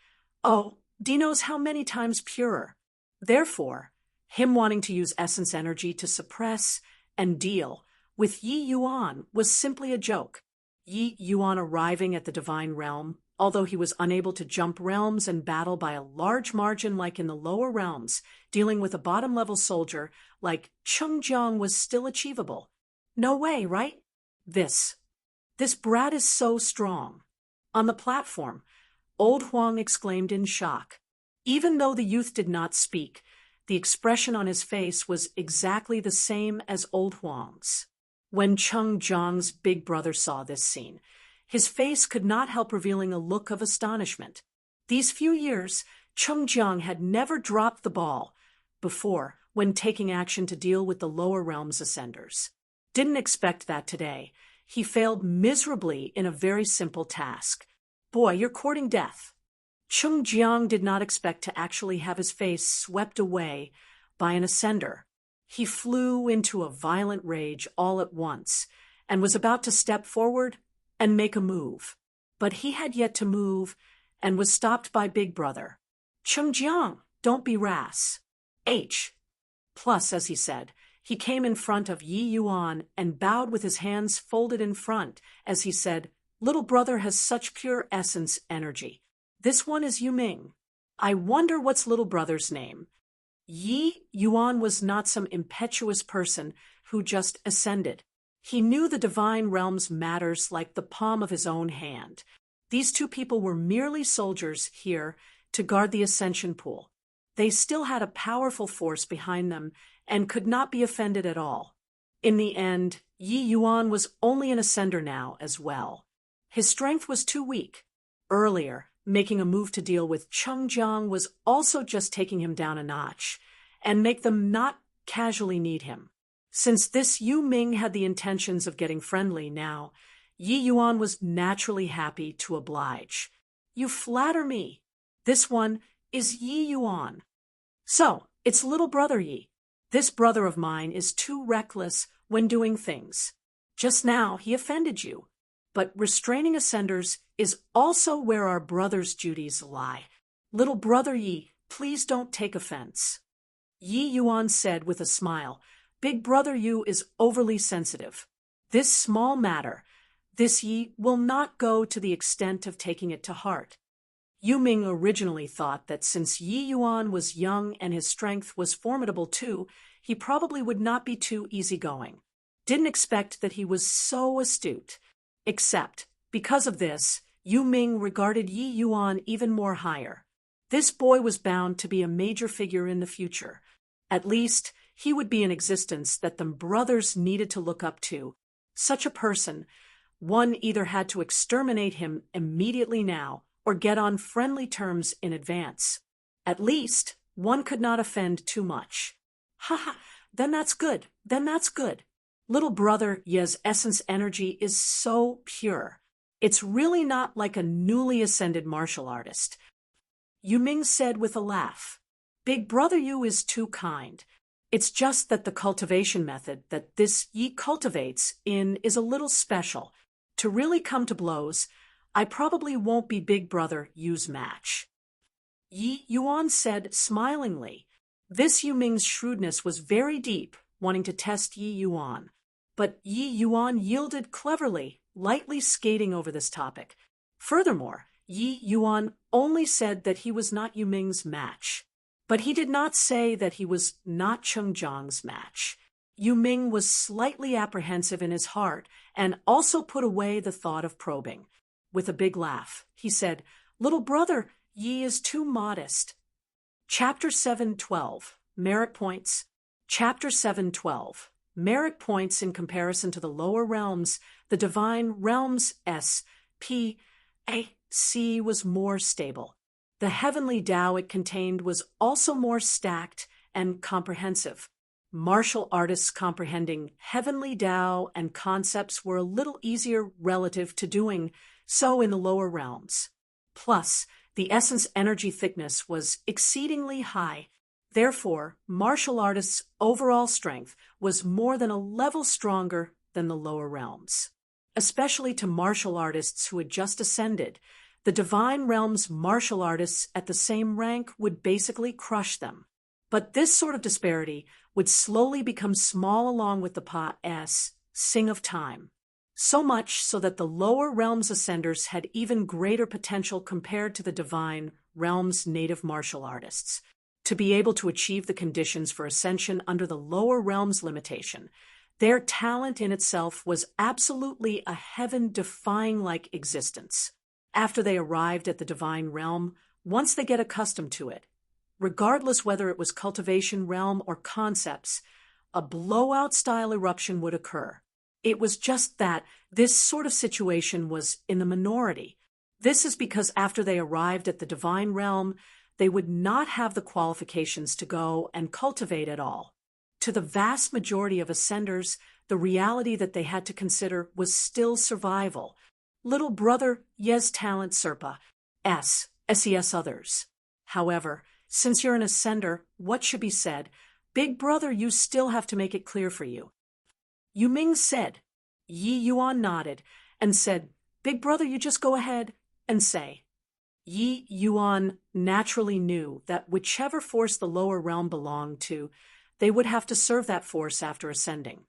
knows how many times purer. Therefore, him wanting to use essence energy to suppress and deal with Yi Yuan was simply a joke. Yi Yuan arriving at the divine realm, although he was unable to jump realms and battle by a large margin like in the lower realms, dealing with a bottom-level soldier like Cheng Jiang was still achievable. No way, right? This brat is so strong. On the platform, old Huang exclaimed in shock. Even though the youth did not speak, the expression on his face was exactly the same as old Huang's. When Cheng Jiang's big brother saw this scene, his face could not help revealing a look of astonishment. These few years, Cheng Jiang had never dropped the ball before when taking action to deal with the lower realms ascenders. Didn't expect that today. He failed miserably in a very simple task. Boy, you're courting death. Cheng Jiang did not expect to actually have his face swept away by an ascender. He flew into a violent rage all at once, and was about to step forward and make a move. But he had yet to move, and was stopped by Big Brother. "Chengjiang, don't be rash. H. Plus, as he said, he came in front of Yi Yuan and bowed with his hands folded in front, as he said, "Little brother has such pure essence energy. This one is Yu Ming. I wonder what's little brother's name." Yi Yuan was not some impetuous person who just ascended. He knew the divine realm's matters like the palm of his own hand. These two people were merely soldiers here to guard the ascension pool. They still had a powerful force behind them and could not be offended at all. In the end, Yi Yuan was only an ascender now as well. His strength was too weak. Earlier, making a move to deal with Chengjiang was also just taking him down a notch, and make them not casually need him. Since this Yu Ming had the intentions of getting friendly now, Yi Yuan was naturally happy to oblige. "You flatter me. This one is Yi Yuan. So, it's little brother Yi. This brother of mine is too reckless when doing things. Just now he offended you. But restraining ascenders is also where our brother's duties lie. Little brother Yi, please don't take offense." Yi Yuan said with a smile, "Big brother Yu is overly sensitive. This small matter, this Yi will not go to the extent of taking it to heart." Yu Ming originally thought that since Yi Yuan was young and his strength was formidable too, he probably would not be too easygoing. Didn't expect that he was so astute. Except, because of this, Yu Ming regarded Yi Yuan even more higher. This boy was bound to be a major figure in the future. At least, he would be an existence that the brothers needed to look up to. Such a person, one either had to exterminate him immediately now or get on friendly terms in advance. At least, one could not offend too much. "Ha, then that's good, then that's good. Little brother Ye's essence energy is so pure. It's really not like a newly ascended martial artist." Yu Ming said with a laugh. "Big brother Yu is too kind. It's just that the cultivation method that this Yi cultivates in is a little special. To really come to blows, I probably won't be Big brother Yu's match." Yi Yuan said smilingly. This Yu Ming's shrewdness was very deep, wanting to test Yi Yuan. But Yi Yuan yielded cleverly, lightly skating over this topic. Furthermore, Yi Yuan only said that he was not Yu Ming's match. But he did not say that he was not Chengjiang's match. Yu Ming was slightly apprehensive in his heart and also put away the thought of probing. With a big laugh, he said, "Little brother, Yi is too modest." Chapter 7:12, Merit Points. Chapter 7:12. Merit points in comparison to the lower realms, the divine realms S, P, A, C was more stable. The heavenly Tao it contained was also more stacked and comprehensive. Martial artists comprehending heavenly Tao and concepts were a little easier relative to doing so in the lower realms. Plus, the essence energy thickness was exceedingly high. Therefore, martial artists' overall strength was more than a level stronger than the lower realms. Especially to martial artists who had just ascended, the divine realm's martial artists at the same rank would basically crush them. But this sort of disparity would slowly become small along with the Pa-S, Sing of Time. So much so that the lower realms ascenders had even greater potential compared to the divine realm's native martial artists. To be able to achieve the conditions for ascension under the lower realm's limitation, their talent in itself was absolutely a heaven-defying-like existence. After they arrived at the divine realm, once they get accustomed to it, regardless whether it was cultivation realm or concepts, a blowout-style eruption would occur. It was just that this sort of situation was in the minority. This is because after they arrived at the divine realm, they would not have the qualifications to go and cultivate at all. To the vast majority of ascenders, the reality that they had to consider was still survival. Little brother Yes talent Serpa, SES others. However, since you're an ascender, what should be said, Big brother, you still have to make it clear for you. Yu Ming said. Yi Yuan nodded and said, Big brother, you just go ahead and say. Yi Yuan naturally knew that whichever force the lower realm belonged to, they would have to serve that force after ascending.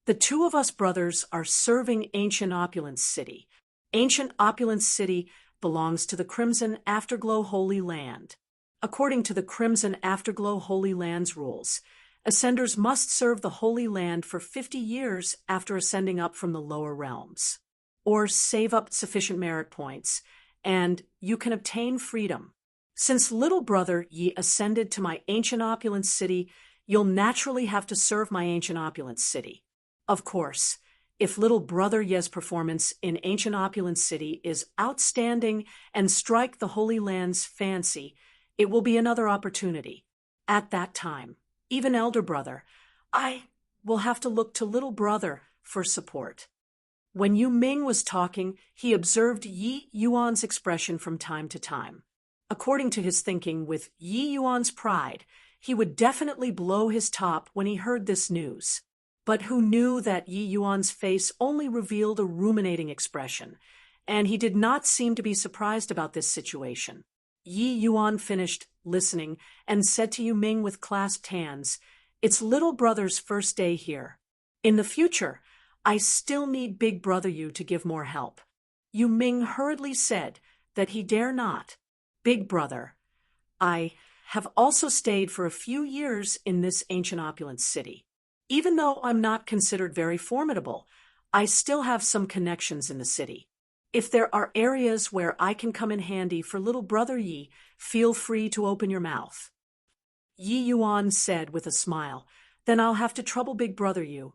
The two of us brothers are serving Ancient Opulence City. Ancient Opulence City belongs to the Crimson Afterglow Holy Land. According to the Crimson Afterglow Holy Land's rules, ascenders must serve the Holy Land for 50 years after ascending up from the lower realms, or save up sufficient merit points, and you can obtain freedom. Since little brother Yi ascended to my Ancient Opulence City, you'll naturally have to serve my Ancient Opulence City. Of course, if little brother Ye's performance in Ancient Opulence City is outstanding and strike the Holy Land's fancy, it will be another opportunity. At that time, even elder brother, I will have to look to little brother for support. When Yu Ming was talking, he observed Yi Yuan's expression from time to time. According to his thinking, with Yi Yuan's pride, he would definitely blow his top when he heard this news. But who knew that Yi Yuan's face only revealed a ruminating expression, and he did not seem to be surprised about this situation. Yi Yuan finished listening and said to Yu Ming with clasped hands, It's little brother's first day here. In the future, I still need big brother Yu to give more help. Yu Ming hurriedly said that he dare not. Big brother, I have also stayed for a few years in this Ancient Opulence City. Even though I'm not considered very formidable, I still have some connections in the city. If there are areas where I can come in handy for little brother Yi, feel free to open your mouth. Yi Yuan said with a smile, Then I'll have to trouble big brother Yu.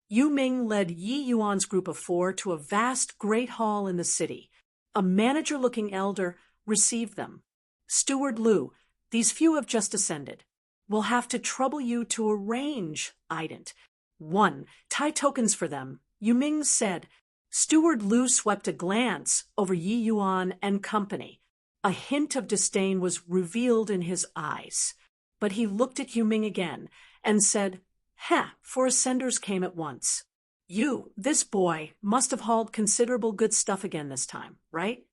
Yu Ming led Yi Yuan's group of 4 to a vast great hall in the city. A manager-looking elder received them. Steward Lu, these few have just ascended. We'll have to trouble you to arrange, ident. 1. Tie tokens for them, Yu Ming said. Steward Lu swept a glance over Yi Yuan and company. A hint of disdain was revealed in his eyes. But he looked at Yu Ming again and said, for ascenders came at once. You, this boy, must have hauled considerable good stuff again this time, right?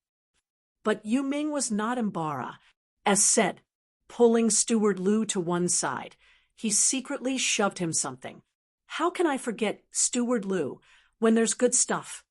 But Yu Ming was not embarrassed. As said, pulling Steward Lu to one side, he secretly shoved him something. How can I forget Steward Lu when there's good stuff?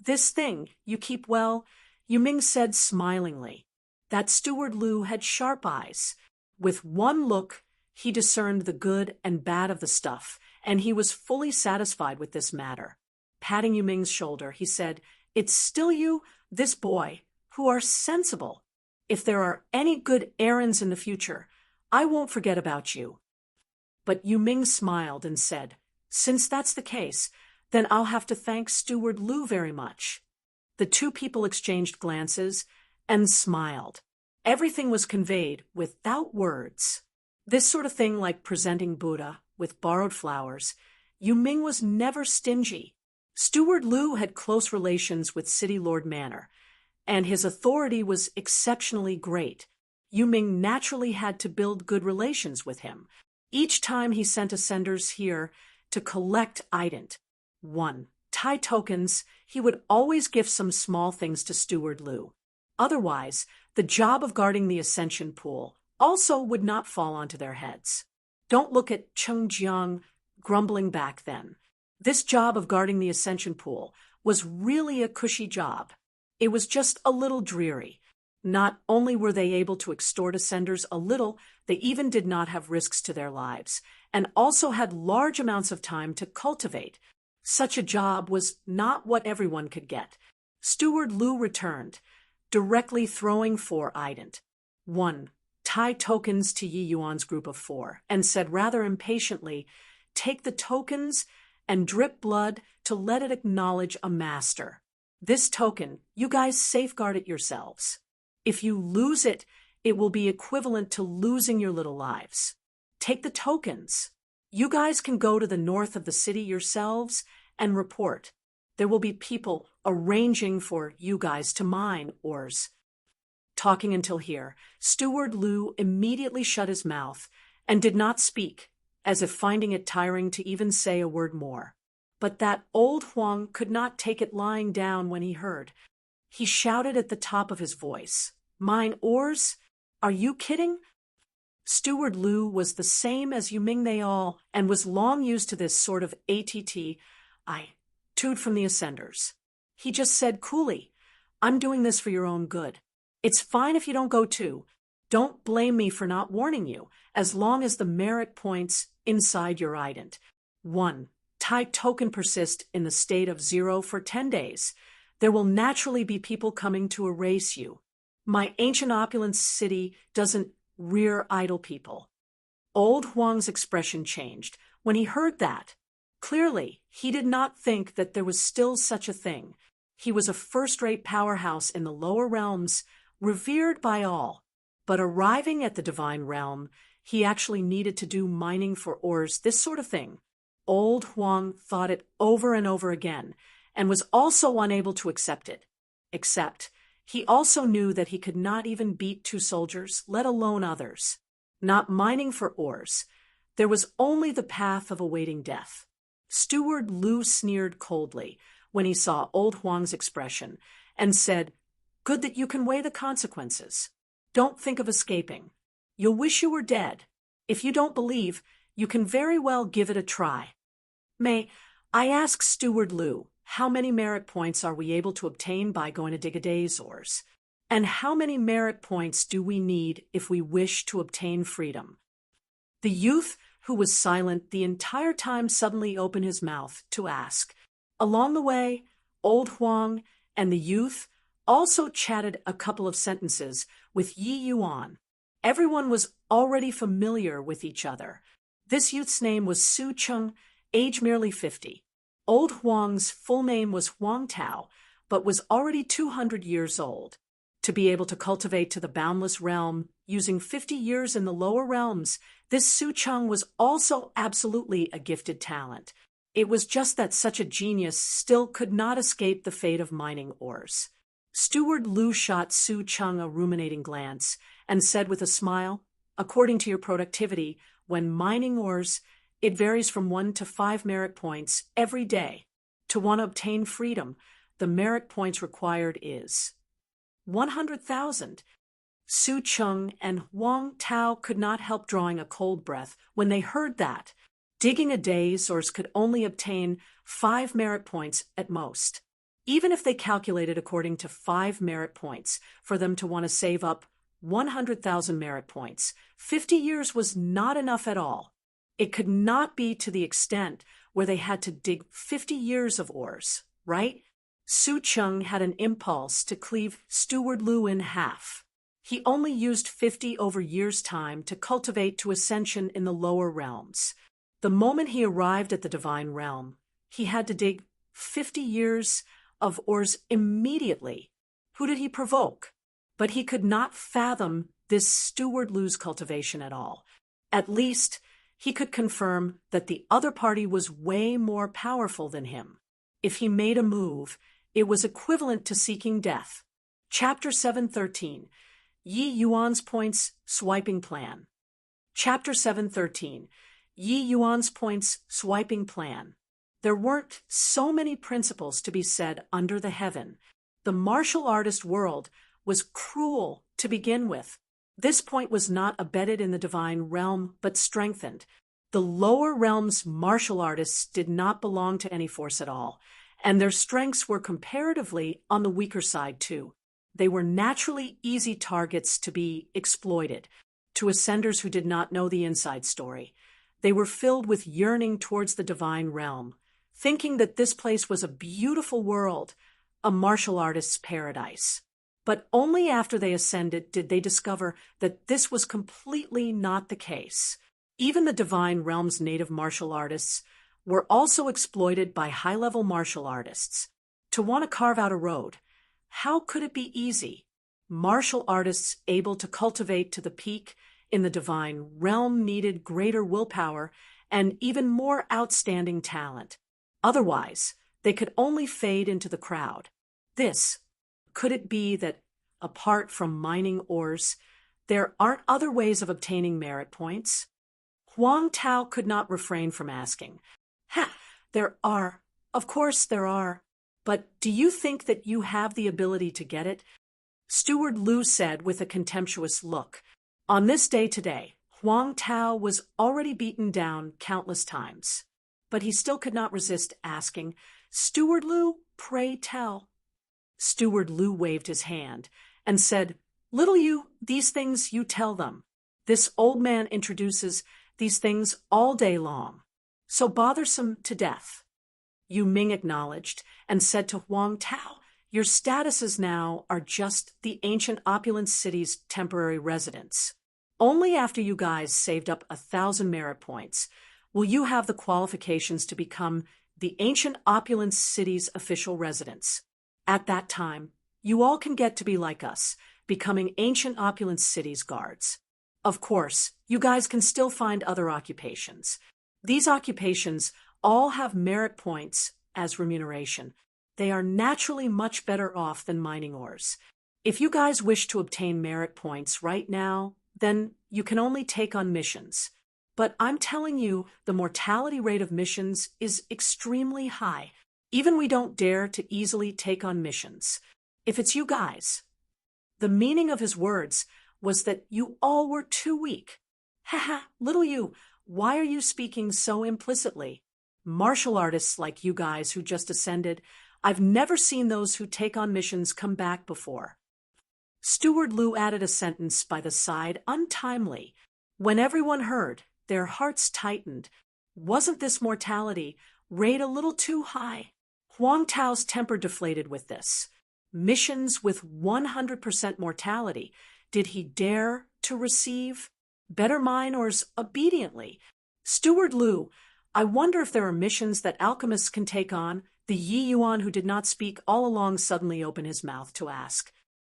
This thing you keep well, Yu Ming said smilingly. That Steward Lu had sharp eyes. With one look, he discerned the good and bad of the stuff, and he was fully satisfied with this matter. Patting Yu Ming's shoulder, he said, It's still you, this boy, who are sensible. If there are any good errands in the future, I won't forget about you. But Yu Ming smiled and said, Since that's the case, then I'll have to thank Steward Lu very much. The two people exchanged glances and smiled. Everything was conveyed without words. This sort of thing, like presenting Buddha with borrowed flowers, Yu Ming was never stingy. Steward Lu had close relations with City Lord Manor, and his authority was exceptionally great. Yu Ming naturally had to build good relations with him. Each time he sent ascenders here to collect ident. 1. Tie tokens, he would always give some small things to Steward Lu. Otherwise, the job of guarding the ascension pool also would not fall onto their heads. Don't look at Cheng Jiang grumbling back then. This job of guarding the ascension pool was really a cushy job. It was just a little dreary. Not only were they able to extort ascenders a little, they even did not have risks to their lives, and also had large amounts of time to cultivate. Such a job was not what everyone could get. Steward Lu returned, directly throwing 4 ident. 1. Tie tokens to Yi Yuan's group of 4, and said rather impatiently, Take the tokens and drip blood to let it acknowledge a master. This token, you guys safeguard it yourselves. If you lose it, it will be equivalent to losing your little lives. Take the tokens. You guys can go to the north of the city yourselves and report. There will be people arranging for you guys to mine ores. Talking until here, Steward Lu immediately shut his mouth and did not speak, as if finding it tiring to even say a word more. But that old Huang could not take it lying down when he heard. He shouted at the top of his voice, "Mine oars? Are you kidding?" Steward Lu was the same as Yuming they all, and was long used to this sort of attitude from the ascenders. He just said coolly, "I'm doing this for your own good. It's fine if you don't go too. Don't blame me for not warning you, as long as the merit points inside your ident. 1. Tai token persist in the state of 0 for 10 days. There will naturally be people coming to erase you. My ancient opulent city doesn't rear idle people." Old Huang's expression changed when he heard that. Clearly, he did not think that there was still such a thing. He was a first-rate powerhouse in the lower realms, revered by all. But arriving at the divine realm, he actually needed to do mining for ores, this sort of thing. Old Huang thought it over and over again, and was also unable to accept it. Except, he also knew that he could not even beat 2 soldiers, let alone others. Not mining for ores. There was only the path of awaiting death. Steward Lu sneered coldly when he saw old Huang's expression, and said, "Good that you can weigh the consequences. Don't think of escaping. You'll wish you were dead. If you don't believe, you can very well give it a try." "May I ask, Steward Lu, how many merit points are we able to obtain by going to dig a day's ores? And how many merit points do we need if we wish to obtain freedom?" The youth, who was silent the entire time, suddenly opened his mouth to ask. Along the way, old Huang and the youth also chatted a couple of sentences with Yi Yuan. Everyone was already familiar with each other. This youth's name was Su Cheng, age merely 50. Old Huang's full name was Huang Tao, but was already 200 years old. To be able to cultivate to the boundless realm, using 50 years in the lower realms, this Su Cheng was also absolutely a gifted talent. It was just that such a genius still could not escape the fate of mining ores. Steward Lu shot Su Cheng a ruminating glance, and said with a smile, "According to your productivity, when mining ores, it varies from 1 to 5 merit points every day. To want to obtain freedom, the merit points required is 100,000. Su Cheng and Huang Tao could not help drawing a cold breath when they heard that. Digging a day's ores could only obtain 5 merit points at most. Even if they calculated according to 5 merit points for them to want to save up 100,000 merit points, 50 years was not enough at all. It could not be to the extent where they had to dig 50 years of ores, right? Su Cheng had an impulse to cleave Steward Lu in half. He only used 50 over years' time to cultivate to ascension in the lower realms. The moment he arrived at the divine realm, he had to dig 50 years of ores immediately. Who did he provoke? But he could not fathom this Steward Lu's cultivation at all. At least, he could confirm that the other party was way more powerful than him. If he made a move, it was equivalent to seeking death. Chapter 713, Yi Yuan's Points Swiping Plan. Chapter 713, Yi Yuan's Points Swiping Plan. There weren't so many principles to be said under the heaven. The martial artist world was cruel to begin with. This point was not abetted in the divine realm, but strengthened. The lower realm's martial artists did not belong to any force at all, and their strengths were comparatively on the weaker side too. They were naturally easy targets to be exploited. To ascenders who did not know the inside story, they were filled with yearning towards the divine realm, thinking that this place was a beautiful world, a martial artist's paradise. But only after they ascended did they discover that this was completely not the case. Even the divine realm's native martial artists were also exploited by high-level martial artists. To want to carve out a road, how could it be easy? Martial artists able to cultivate to the peak in the divine realm needed greater willpower and even more outstanding talent. Otherwise, they could only fade into the crowd. Could it be that, apart from mining ores, there aren't other ways of obtaining merit points? Huang Tao could not refrain from asking. Ha! There are. Of course there are. But do you think that you have the ability to get it? Steward Lu said with a contemptuous look. On this day today, Huang Tao was already beaten down countless times. But he still could not resist asking, Steward Lu, pray tell. Steward Lu waved his hand and said, Little you, these things you tell them. This old man introduces these things all day long. So bothersome to death. Yu Ming acknowledged and said to Huang Tao, Your statuses now are just the ancient opulent city's temporary residents. Only after you guys saved up 1,000 merit points will you have the qualifications to become the ancient opulent city's official residents. At that time, you all can get to be like us, becoming ancient opulent city's guards. Of course, you guys can still find other occupations. These occupations all have merit points as remuneration. They are naturally much better off than mining ores. If you guys wish to obtain merit points right now, then you can only take on missions. But I'm telling you, the mortality rate of missions is extremely high. Even we don't dare to easily take on missions. If it's you guys. The meaning of his words was that you all were too weak. Haha, little you, why are you speaking so implicitly? Martial artists like you guys who just ascended, I've never seen those who take on missions come back before. Steward Lu added a sentence by the side untimely. When everyone heard, their hearts tightened. Wasn't this mortality rate a little too high? Huang Tao's temper deflated with this. Missions with 100% mortality, did he dare to receive? Better miners obediently. Steward Lu, I wonder if there are missions that alchemists can take on. The Yi Yuan who did not speak all along suddenly opened his mouth to ask.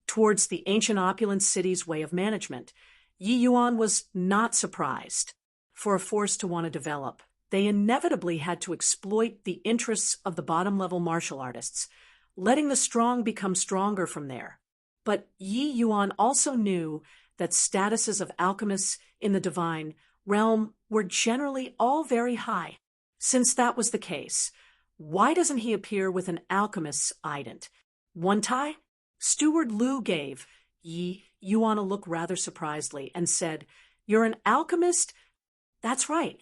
Towards the ancient opulent city's way of management, Yi Yuan was not surprised. For a force to want to develop, they inevitably had to exploit the interests of the bottom-level martial artists, letting the strong become stronger from there. But Yi Yuan also knew that statuses of alchemists in the divine realm were generally all very high. Since that was the case, why doesn't he appear with an alchemist's ident? One tie? Steward Lu gave Yi Yuan a look rather surprisedly and said, You're an alchemist? That's right.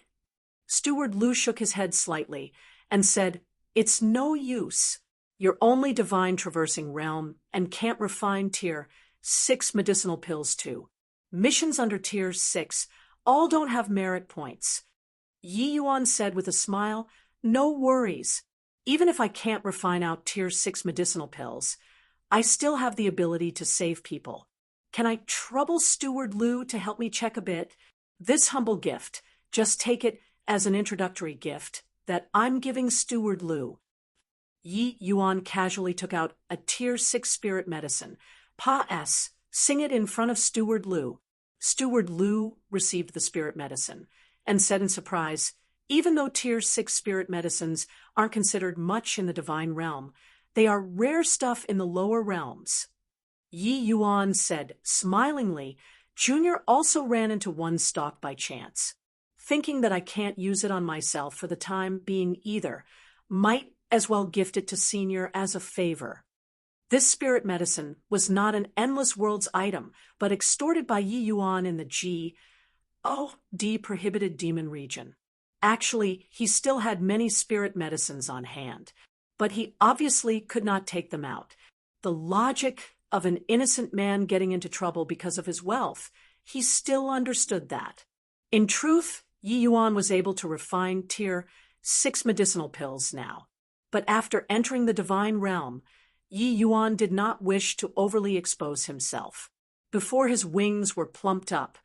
Steward Lu shook his head slightly and said, It's no use. You're only divine traversing realm and can't refine tier 6 medicinal pills too. Missions under tier 6 all don't have merit points. Yi Yuan said with a smile, No worries. Even if I can't refine out tier 6 medicinal pills, I still have the ability to save people. Can I trouble Steward Lu to help me check a bit? This humble gift, just take it as an introductory gift that I'm giving Steward Lu. Yi Yuan casually took out a tier 6 spirit medicine. Pa S, sing it in front of Steward Lu. Steward Lu received the spirit medicine and said in surprise, Even though tier 6 spirit medicines aren't considered much in the divine realm, they are rare stuff in the lower realms. Yi Yuan said smilingly, Junior also ran into one stock by chance. Thinking that I can't use it on myself for the time being either, might as well gift it to Senior as a favor. This spirit medicine was not an Endless Worlds item, but extorted by Yi Yuan in the G.O.D. prohibited demon region. Actually, he still had many spirit medicines on hand, but he obviously could not take them out. The logic of an innocent man getting into trouble because of his wealth, he still understood that. In truth, Yi Yuan was able to refine tier 6 medicinal pills now. But after entering the divine realm, Yi Yuan did not wish to overly expose himself. Before his wings were plumped up,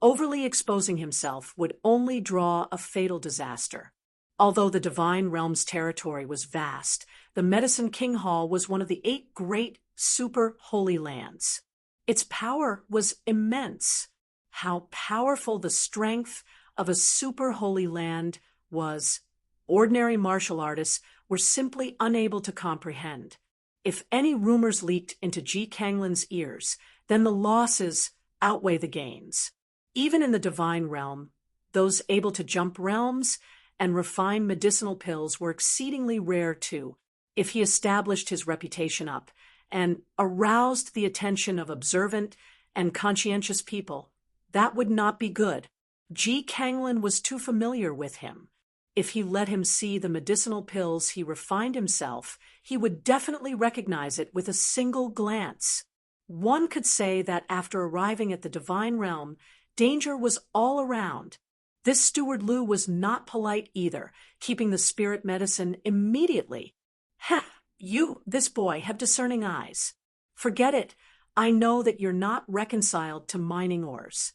overly exposing himself would only draw a fatal disaster. Although the divine realm's territory was vast, the Medicine King Hall was one of the 8 great super holy lands. Its power was immense. How powerful the strength of a super holy land was, ordinary martial artists were simply unable to comprehend. If any rumors leaked into Ji Kanglin's ears, then the losses outweigh the gains. Even in the divine realm, Those able to jump realms and refine medicinal pills were exceedingly rare too. If he established his reputation up and aroused the attention of observant and conscientious people, that would not be good. Ji Kanglin was too familiar with him. If he let him see the medicinal pills he refined himself, he would definitely recognize it with a single glance. One could say that after arriving at the divine realm, danger was all around. This Steward Lu was not polite either, keeping the spirit medicine immediately. "Ha! You, this boy, have discerning eyes. Forget it. I know that you're not reconciled to mining ores.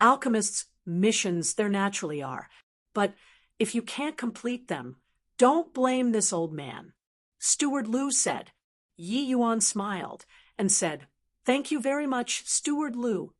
Alchemists' missions there naturally are, but if you can't complete them, don't blame this old man." Steward Lu said. Yi Yuan smiled and said, "Thank you very much, Steward Lu."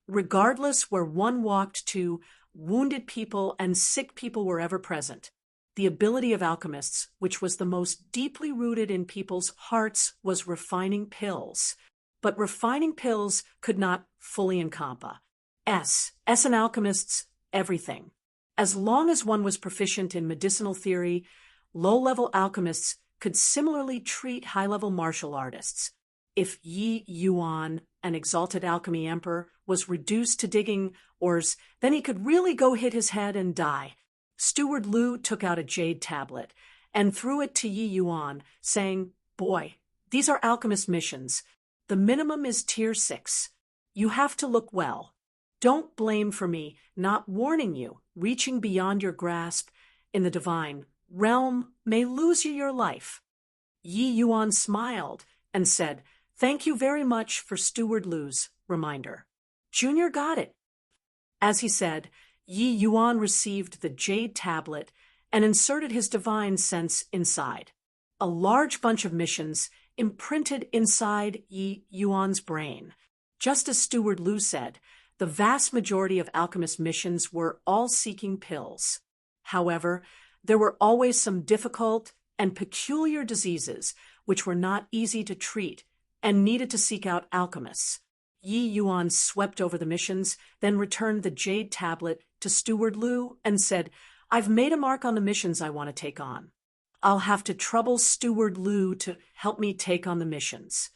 Regardless where one walked to, wounded people and sick people were ever present. The ability of alchemists, which was the most deeply rooted in people's hearts, was refining pills. But refining pills could not fully encompass an alchemist's everything. As long as one was proficient in medicinal theory, low-level alchemists could similarly treat high-level martial artists. If Yi Yuan, an exalted alchemy emperor, was reduced to digging ores, then he could really go hit his head and die. Steward Lu took out a jade tablet and threw it to Yi Yuan, saying, "Boy, these are alchemist missions. The minimum is tier 6. You have to look well. Don't blame for me not warning you. Reaching beyond your grasp in the divine realm may lose you your life." Yi Yuan smiled and said, "Thank you very much for Steward Lu's reminder. Junior got it." As he said, Yi Yuan received the jade tablet and inserted his divine sense inside. A large bunch of missions imprinted inside Yi Yuan's brain. Just as Steward Lu said, the vast majority of alchemist missions were all seeking pills. However, there were always some difficult and peculiar diseases which were not easy to treat and needed to seek out alchemists. Yi Yuan swept over the missions, then returned the jade tablet to Steward Lu and said, "I've made a mark on the missions I want to take on. I'll have to trouble Steward Lu to help me take on the missions."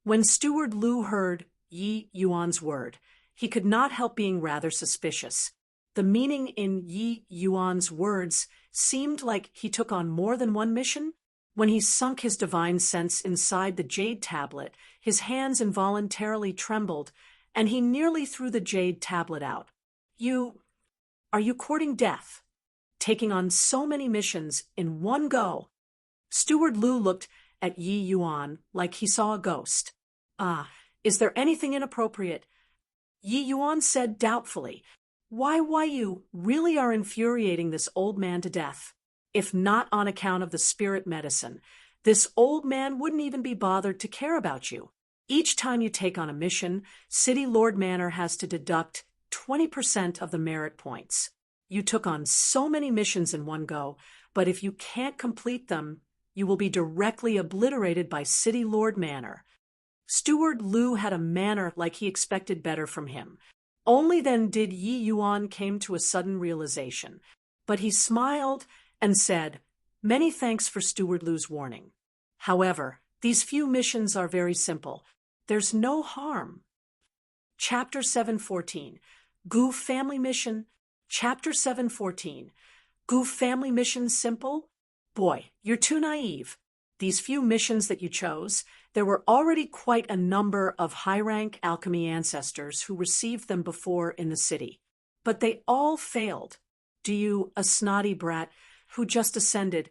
When Steward Lu heard Yi Yuan's word, he could not help being rather suspicious. The meaning in Yi Yuan's words seemed like he took on more than one mission. When he sunk his divine sense inside the jade tablet, his hands involuntarily trembled, and he nearly threw the jade tablet out. Are you courting death? Taking on so many missions in one go?" Steward Lu looked at Yi Yuan like he saw a ghost. Is there anything inappropriate?" Yi Yuan said doubtfully, Why you really are infuriating this old man to death. If not on account of the spirit medicine, this old man wouldn't even be bothered to care about you. Each time you take on a mission, City Lord Manor has to deduct 20% of the merit points. You took on so many missions in one go, but if you can't complete them, you will be directly obliterated by City Lord Manor. Steward Lu had a manner like he expected better from him. Only then did Yi Yuan came to a sudden realization, but he smiled and said, "Many thanks for Steward Lu's warning. However, these few missions are very simple. There's no harm." Chapter 714, Goof Family Mission. Chapter 714, Goof Family Mission Simple? Boy, you're too naive. These few missions that you chose, there were already quite a number of high-rank alchemy ancestors who received them before in the city. But they all failed. Do you, a snotty brat who just ascended,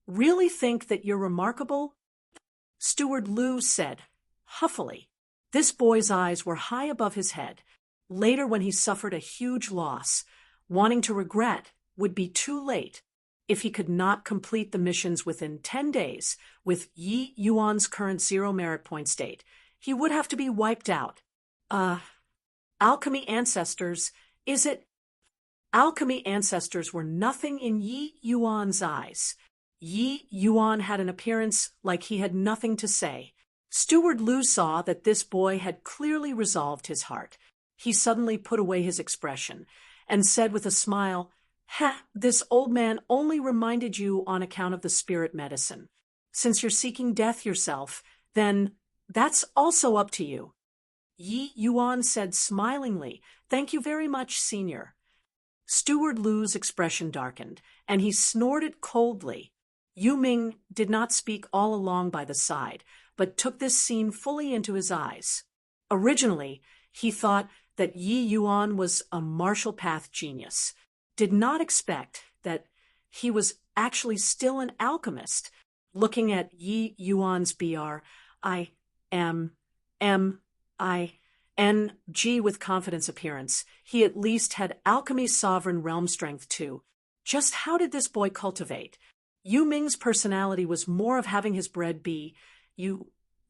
really think that you're remarkable? Steward Lu said, huffily. This boy's eyes were high above his head. Later, when he suffered a huge loss, wanting to regret would be too late. If he could not complete the missions within 10 days, with Yi Yuan's current 0 merit point state, he would have to be wiped out. Alchemy ancestors, is it? Alchemy ancestors were nothing in Yi Yuan's eyes. Yi Yuan had an appearance like he had nothing to say. Steward Lu saw that this boy had clearly resolved his heart. He suddenly put away his expression and said with a smile, "Ha, this old man only reminded you on account of the spirit medicine. Since you're seeking death yourself, then that's also up to you." Yi Yuan said smilingly, "Thank you very much, Senior." Steward Lu's expression darkened, and he snorted coldly. Yu Ming did not speak all along by the side, but took this scene fully into his eyes. Originally, he thought that Yi Yuan was a martial path genius, did not expect that he was actually still an alchemist. Looking at Yi Yuan's BRIMING with confidence appearance, he at least had alchemy's sovereign realm strength too. Just how did this boy cultivate? Yu Ming's personality was more of having his bread be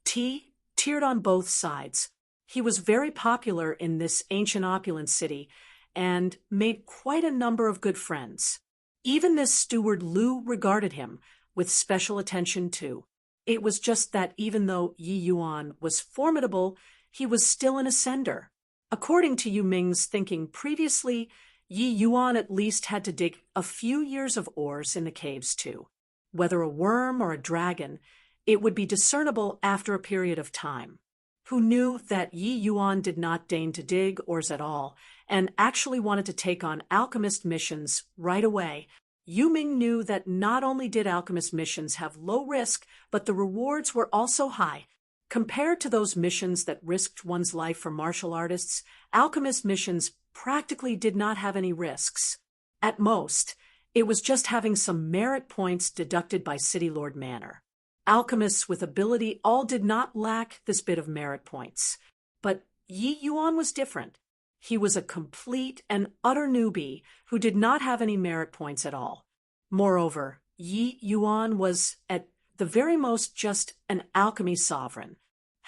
tiered on both sides. He was very popular in this ancient opulent city and made quite a number of good friends. Even this steward Lu regarded him with special attention too. It was just that even though Yi Yuan was formidable, he was still an ascender. According to Yu Ming's thinking previously, Yi Yuan at least had to dig a few years of ores in the caves too. Whether a worm or a dragon, it would be discernible after a period of time. Who knew that Yi Yuan did not deign to dig ores at all, and actually wanted to take on alchemist missions right away. Yu Ming knew that not only did alchemist missions have low risk, but the rewards were also high. Compared to those missions that risked one's life for martial artists, alchemist missions practically did not have any risks. At most, it was just having some merit points deducted by City Lord Manor. Alchemists with ability all did not lack this bit of merit points. But Yi Yuan was different. He was a complete and utter newbie who did not have any merit points at all. Moreover, Yi Yuan was, at the very most, just an alchemy sovereign.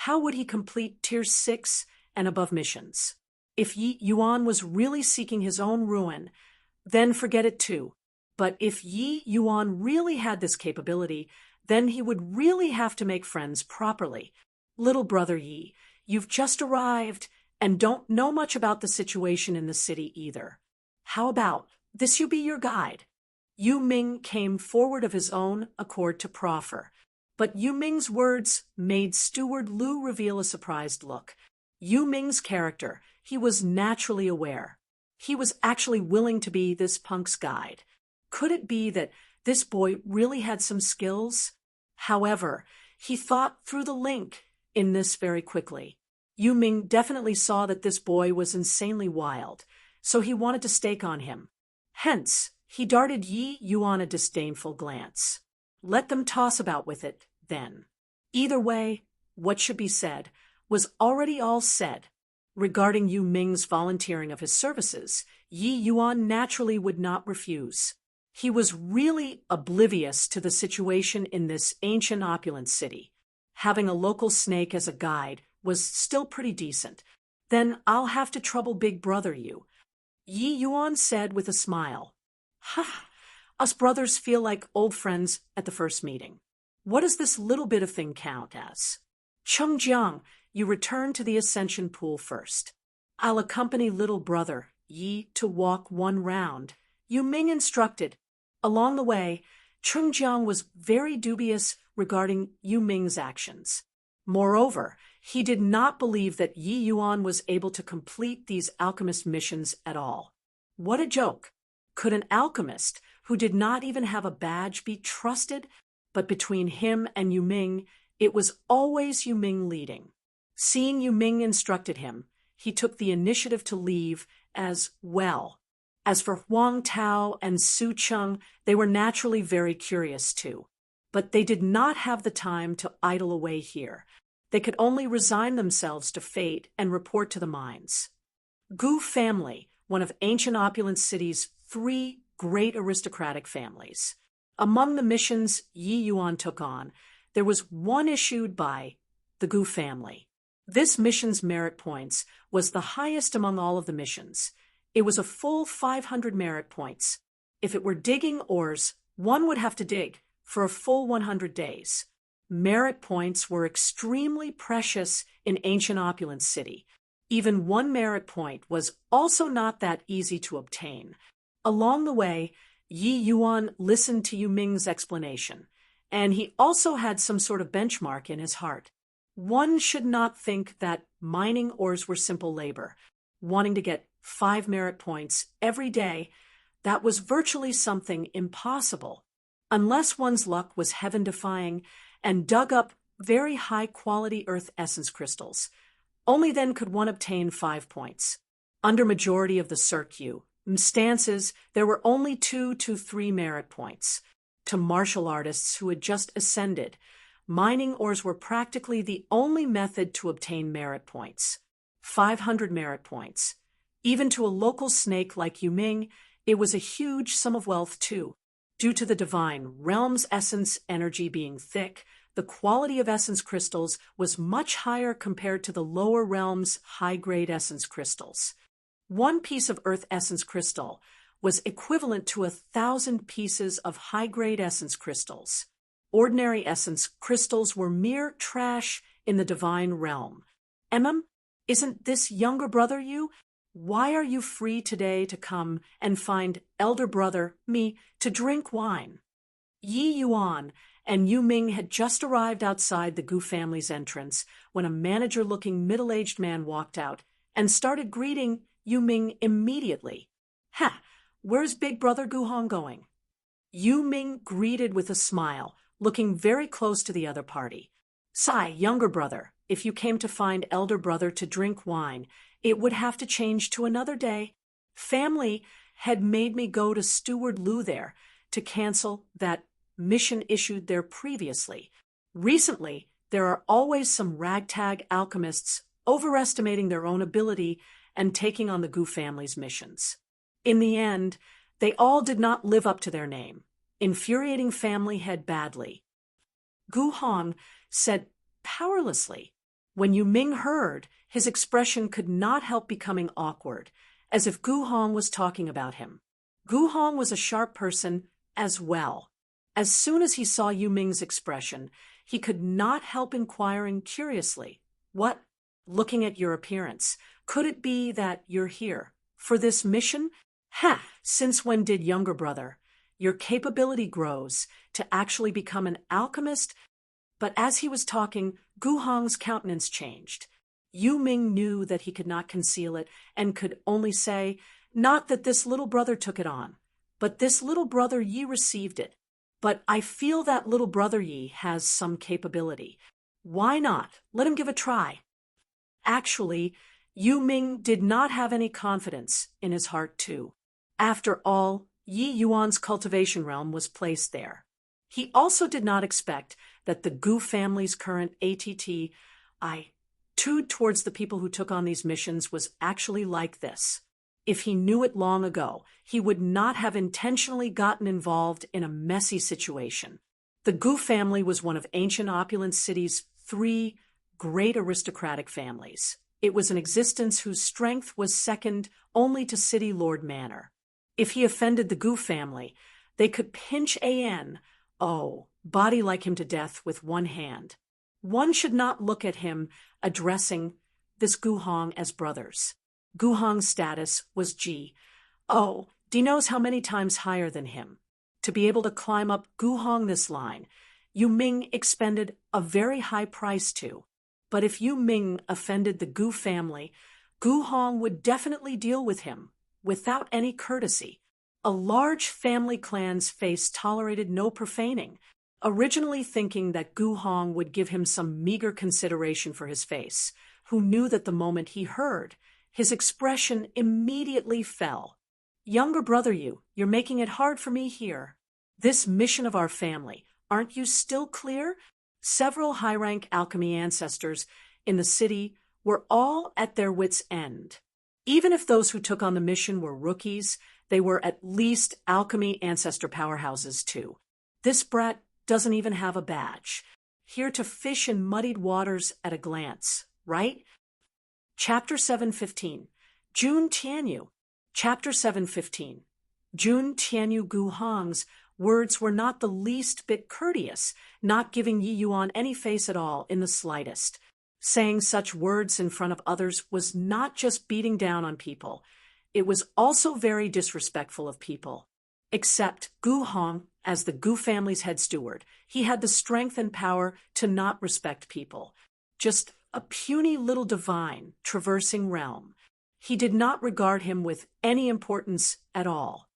How would he complete Tier 6 and above missions? If Yi Yuan was really seeking his own ruin, then forget it too. But if Yi Yuan really had this capability, then he would really have to make friends properly. Little brother Yi, you've just arrived and don't know much about the situation in the city either. How about this you be your guide? Yu Ming came forward of his own accord to proffer, but Yu Ming's words made Steward Lu reveal a surprised look. Yu Ming's character, he was naturally aware. He was actually willing to be this punk's guide. Could it be that this boy really had some skills? However, he thought through the link in this very quickly. Yu Ming definitely saw that this boy was insanely wild, so he wanted to stake on him. Hence, he darted Yi Yuan a disdainful glance. Let them toss about with it, then. Either way, what should be said was already all said. Regarding Yu Ming's volunteering of his services, Yi Yuan naturally would not refuse. He was really oblivious to the situation in this ancient opulent city. Having a local snake as a guide was still pretty decent. Then I'll have to trouble Big Brother you. Yi Yuan said with a smile. Ha! Us brothers feel like old friends at the first meeting. What does this little bit of thing count as? Chengjiang, you return to the Ascension Pool first. I'll accompany little brother Yi to walk one round, Yu Ming instructed. Along the way, Chengjiang was very dubious regarding Yu Ming's actions. Moreover, he did not believe that Yi Yuan was able to complete these alchemist missions at all. What a joke! Could an alchemist, who did not even have a badge, be trusted? But between him and Yu Ming, it was always Yu Ming leading. Seeing Yu Ming instructed him, he took the initiative to leave as well. As for Huang Tao and Su Cheng, they were naturally very curious too. But they did not have the time to idle away here. They could only resign themselves to fate and report to the mines. Gu family, one of ancient opulent city's 3 great aristocratic families. Among the missions Yi Yuan took on, there was one issued by the Gu family. This mission's merit points was the highest among all of the missions. It was a full 500 merit points. If it were digging ores, one would have to dig for a full 100 days. Merit points were extremely precious in ancient opulent city. Even one merit point was also not that easy to obtain. Along the way, Yi Yuan listened to Yu Ming's explanation, and he also had some sort of benchmark in his heart. One should not think that mining ores were simple labor. Wanting to get 5 merit points every day, that was virtually something impossible, unless one's luck was heaven-defying and dug up very high-quality earth essence crystals. Only then could one obtain 5 points. Under majority of the circuit stances, there were only 2 to 3 merit points. To martial artists who had just ascended, mining ores were practically the only method to obtain merit points. 500 merit points. Even to a local snake like Yu Ming, it was a huge sum of wealth too. Due to the divine realm's essence energy being thick, the quality of essence crystals was much higher compared to the lower realm's high-grade essence crystals. 1 piece of earth essence crystal was equivalent to 1,000 pieces of high-grade essence crystals. Ordinary essence crystals were mere trash in the divine realm. Isn't this younger brother you? Why are you free today to come and find elder brother, me, to drink wine? Yi Yuan and Yu Ming had just arrived outside the Gu family's entrance when a manager-looking middle-aged man walked out and started greeting Yu Ming immediately. "Ha! Where's big brother Guhong going?" Yu Ming greeted with a smile, looking very close to the other party. "Sai, younger brother, if you came to find elder brother to drink wine, it would have to change to another day. Family had made me go to Steward Lu there to cancel that mission issued there previously. Recently, there are always some ragtag alchemists overestimating their own ability and taking on the Gu family's missions. In the end, they all did not live up to their name, infuriating family head badly." Gu Hong said powerlessly. When Yu Ming heard, his expression could not help becoming awkward, as if Gu Hong was talking about him. Gu Hong was a sharp person as well. As soon as he saw Yu Ming's expression, he could not help inquiring curiously, "What? Looking at your appearance, could it be that you're here for this mission? Ha! Since when did younger brother? Your capability grows to actually become an alchemist?" But as he was talking, Gu Hong's countenance changed. Yu Ming knew that he could not conceal it and could only say, "Not that this little brother took it on, but this little brother Yi received it. But I feel that little brother Yi has some capability. Why not? Let him give a try." Actually, Yu Ming did not have any confidence in his heart too. After all, Yi Yuan's cultivation realm was placed there. He also did not expect that the Gu family's current attitude towards the people who took on these missions was actually like this. If he knew it long ago, he would not have intentionally gotten involved in a messy situation. The Gu family was one of ancient opulent city's 3 great aristocratic families. It was an existence whose strength was second only to City Lord Manor. If he offended the Gu family, they could pinch body like him to death with one hand. One should not look at him addressing this Gu Hong as brothers. Gu Hong's status was D knows how many times higher than him. To be able to climb up Gu Hong this line, Yu Ming expended a very high price to. But if Yu Ming offended the Gu family, Gu Hong would definitely deal with him without any courtesy. A large family clan's face tolerated no profaning, originally thinking that Gu Hong would give him some meager consideration for his face, who knew that the moment he heard, his expression immediately fell. "Younger brother you're making it hard for me here. This mission of our family, aren't you still clear?" Several high-rank alchemy ancestors in the city were all at their wits' end. Even if those who took on the mission were rookies, they were at least alchemy ancestor powerhouses too. This brat doesn't even have a badge. Here to fish in muddied waters at a glance, right? Chapter 715. Jun Tianyu. Chapter 715. Jun Tianyu Gu Hong's words were not the least bit courteous, not giving Yi Yuan any face at all in the slightest. Saying such words in front of others was not just beating down on people, it was also very disrespectful of people. Except Gu Hong, as the Gu family's head steward, he had the strength and power to not respect people. Just a puny little divine traversing realm. He did not regard him with any importance at all.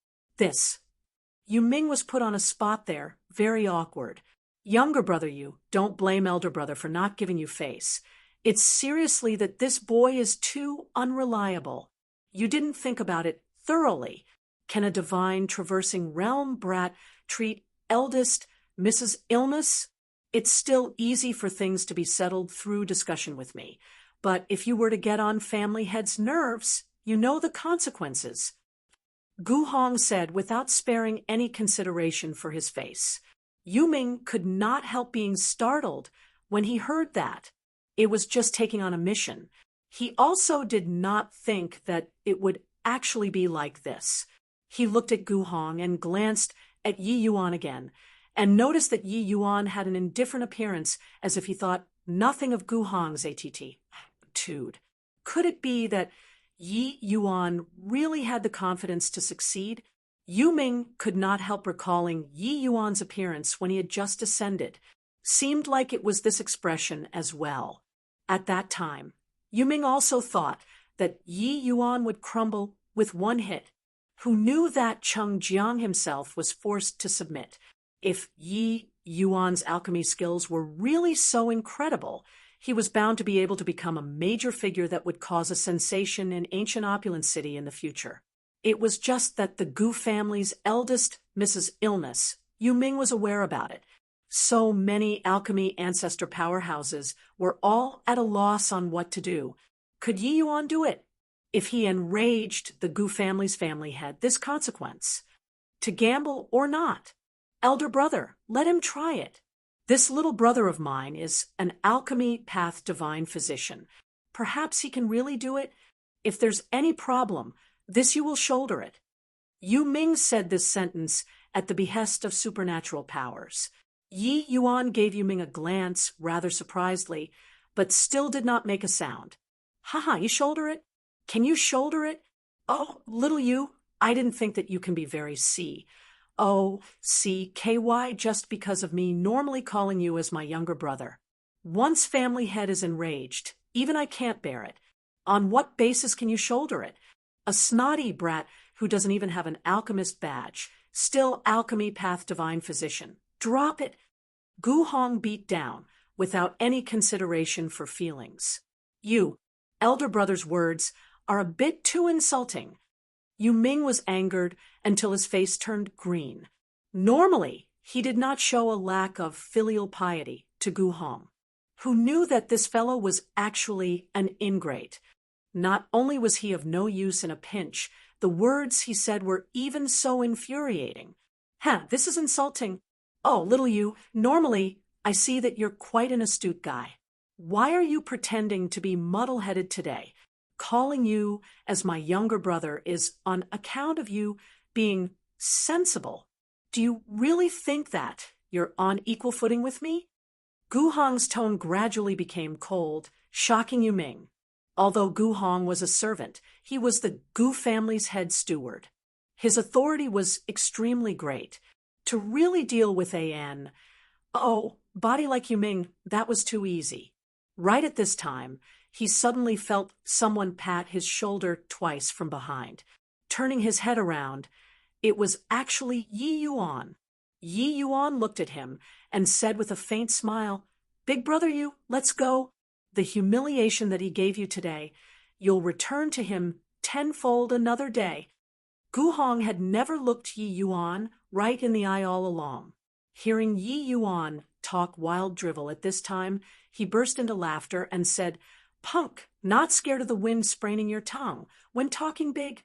Yu Ming was put on a spot there, very awkward. Younger brother you, don't blame elder brother for not giving you face. It's seriously that this boy is too unreliable. You didn't think about it thoroughly. Can a divine traversing realm brat treat eldest Mrs. Illness? It's still easy for things to be settled through discussion with me. But if you were to get on family head's nerves, you know the consequences. Gu Hong said without sparing any consideration for his face. Yu Ming could not help being startled when he heard that. It was just taking on a mission. He also did not think that it would actually be like this. He looked at Gu Hong and glanced at Yi Yuan again, and noticed that Yi Yuan had an indifferent appearance, as if he thought nothing of Gu Hong's attitude. Could it be that Yi Yuan really had the confidence to succeed? Yu Ming could not help recalling Yi Yuan's appearance when he had just ascended. Seemed like it was this expression as well. At that time, Yu Ming also thought that Yi Yuan would crumble with one hit. Who knew that Cheng Jiang himself was forced to submit? If Yi Yuan's alchemy skills were really so incredible, he was bound to be able to become a major figure that would cause a sensation in ancient opulent city in the future. It was just that the Gu family's eldest Mrs. Illness, Yu Ming was aware about it. So many alchemy ancestor powerhouses were all at a loss on what to do. Could Yi Yuan do it? If he enraged the Gu family's family head, this consequence. To gamble or not? Elder brother, let him try it. This little brother of mine is an alchemy path divine physician. Perhaps he can really do it. If there's any problem, this you will shoulder it. Yu Ming said this sentence at the behest of supernatural powers. Yi Yuan gave Yu Ming a glance, rather surprisedly, but still did not make a sound. Haha, you shoulder it? Can you shoulder it? Oh, little you, I didn't think that you can be very C-O-C-K-Y just because of me normally calling you as my younger brother. Once family head is enraged, even I can't bear it. On what basis can you shoulder it? A snotty brat who doesn't even have an alchemist badge, still alchemy path divine physician. Drop it. Gu Hong beat down, without any consideration for feelings. You, elder brother's words, are a bit too insulting. Yu Ming was angered until his face turned green. Normally, he did not show a lack of filial piety to Gu Hong, who knew that this fellow was actually an ingrate. Not only was he of no use in a pinch, the words he said were even so infuriating. This is insulting. Oh, little you, normally, I see that you're quite an astute guy. Why are you pretending to be muddle-headed today? Calling you as my younger brother is on account of you being sensible. Do you really think that you're on equal footing with me? Gu Hong's tone gradually became cold, shocking Yu Ming. Although Gu Hong was a servant, he was the Gu family's head steward. His authority was extremely great. To really deal with body like Yu Ming, that was too easy. Right at this time, he suddenly felt someone pat his shoulder twice from behind. Turning his head around, it was actually Yi Yuan. Yi Yuan looked at him and said with a faint smile, "Big brother you, let's go. The humiliation that he gave you today, you'll return to him tenfold another day." Gu Hong had never looked Yi Yuan right in the eye all along. Hearing Yi Yuan talk wild drivel at this time, he burst into laughter and said, "Punk, not scared of the wind spraining your tongue when talking big?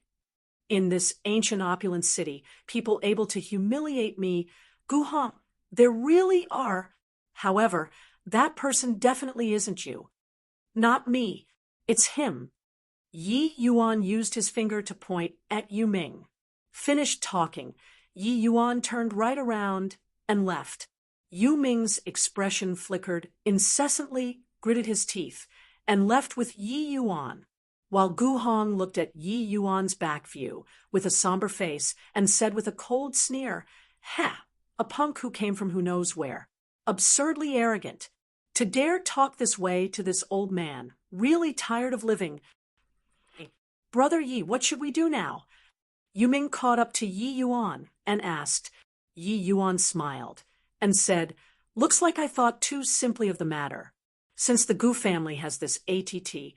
In this ancient opulent city, people able to humiliate me, Gu Hong, there really are. However, that person definitely isn't you. Not me. It's him." Yi Yuan used his finger to point at Yu Ming. Finished talking, Yi Yuan turned right around and left. Yu Ming's expression flickered incessantly, gritted his teeth, and left with Yi Yuan, while Gu Hong looked at Yi Yuan's back view with a somber face and said with a cold sneer, "Ha! A punk who came from who knows where. Absurdly arrogant. To dare talk this way to this old man, really tired of living. Brother Yi, what should we do now?" Yu Ming caught up to Yi Yuan and asked. Yi Yuan smiled and said, "Looks like I thought too simply of the matter. Since the Gu family has this ATT,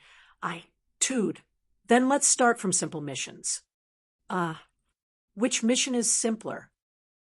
too'd. Then let's start from simple missions." Which mission is simpler?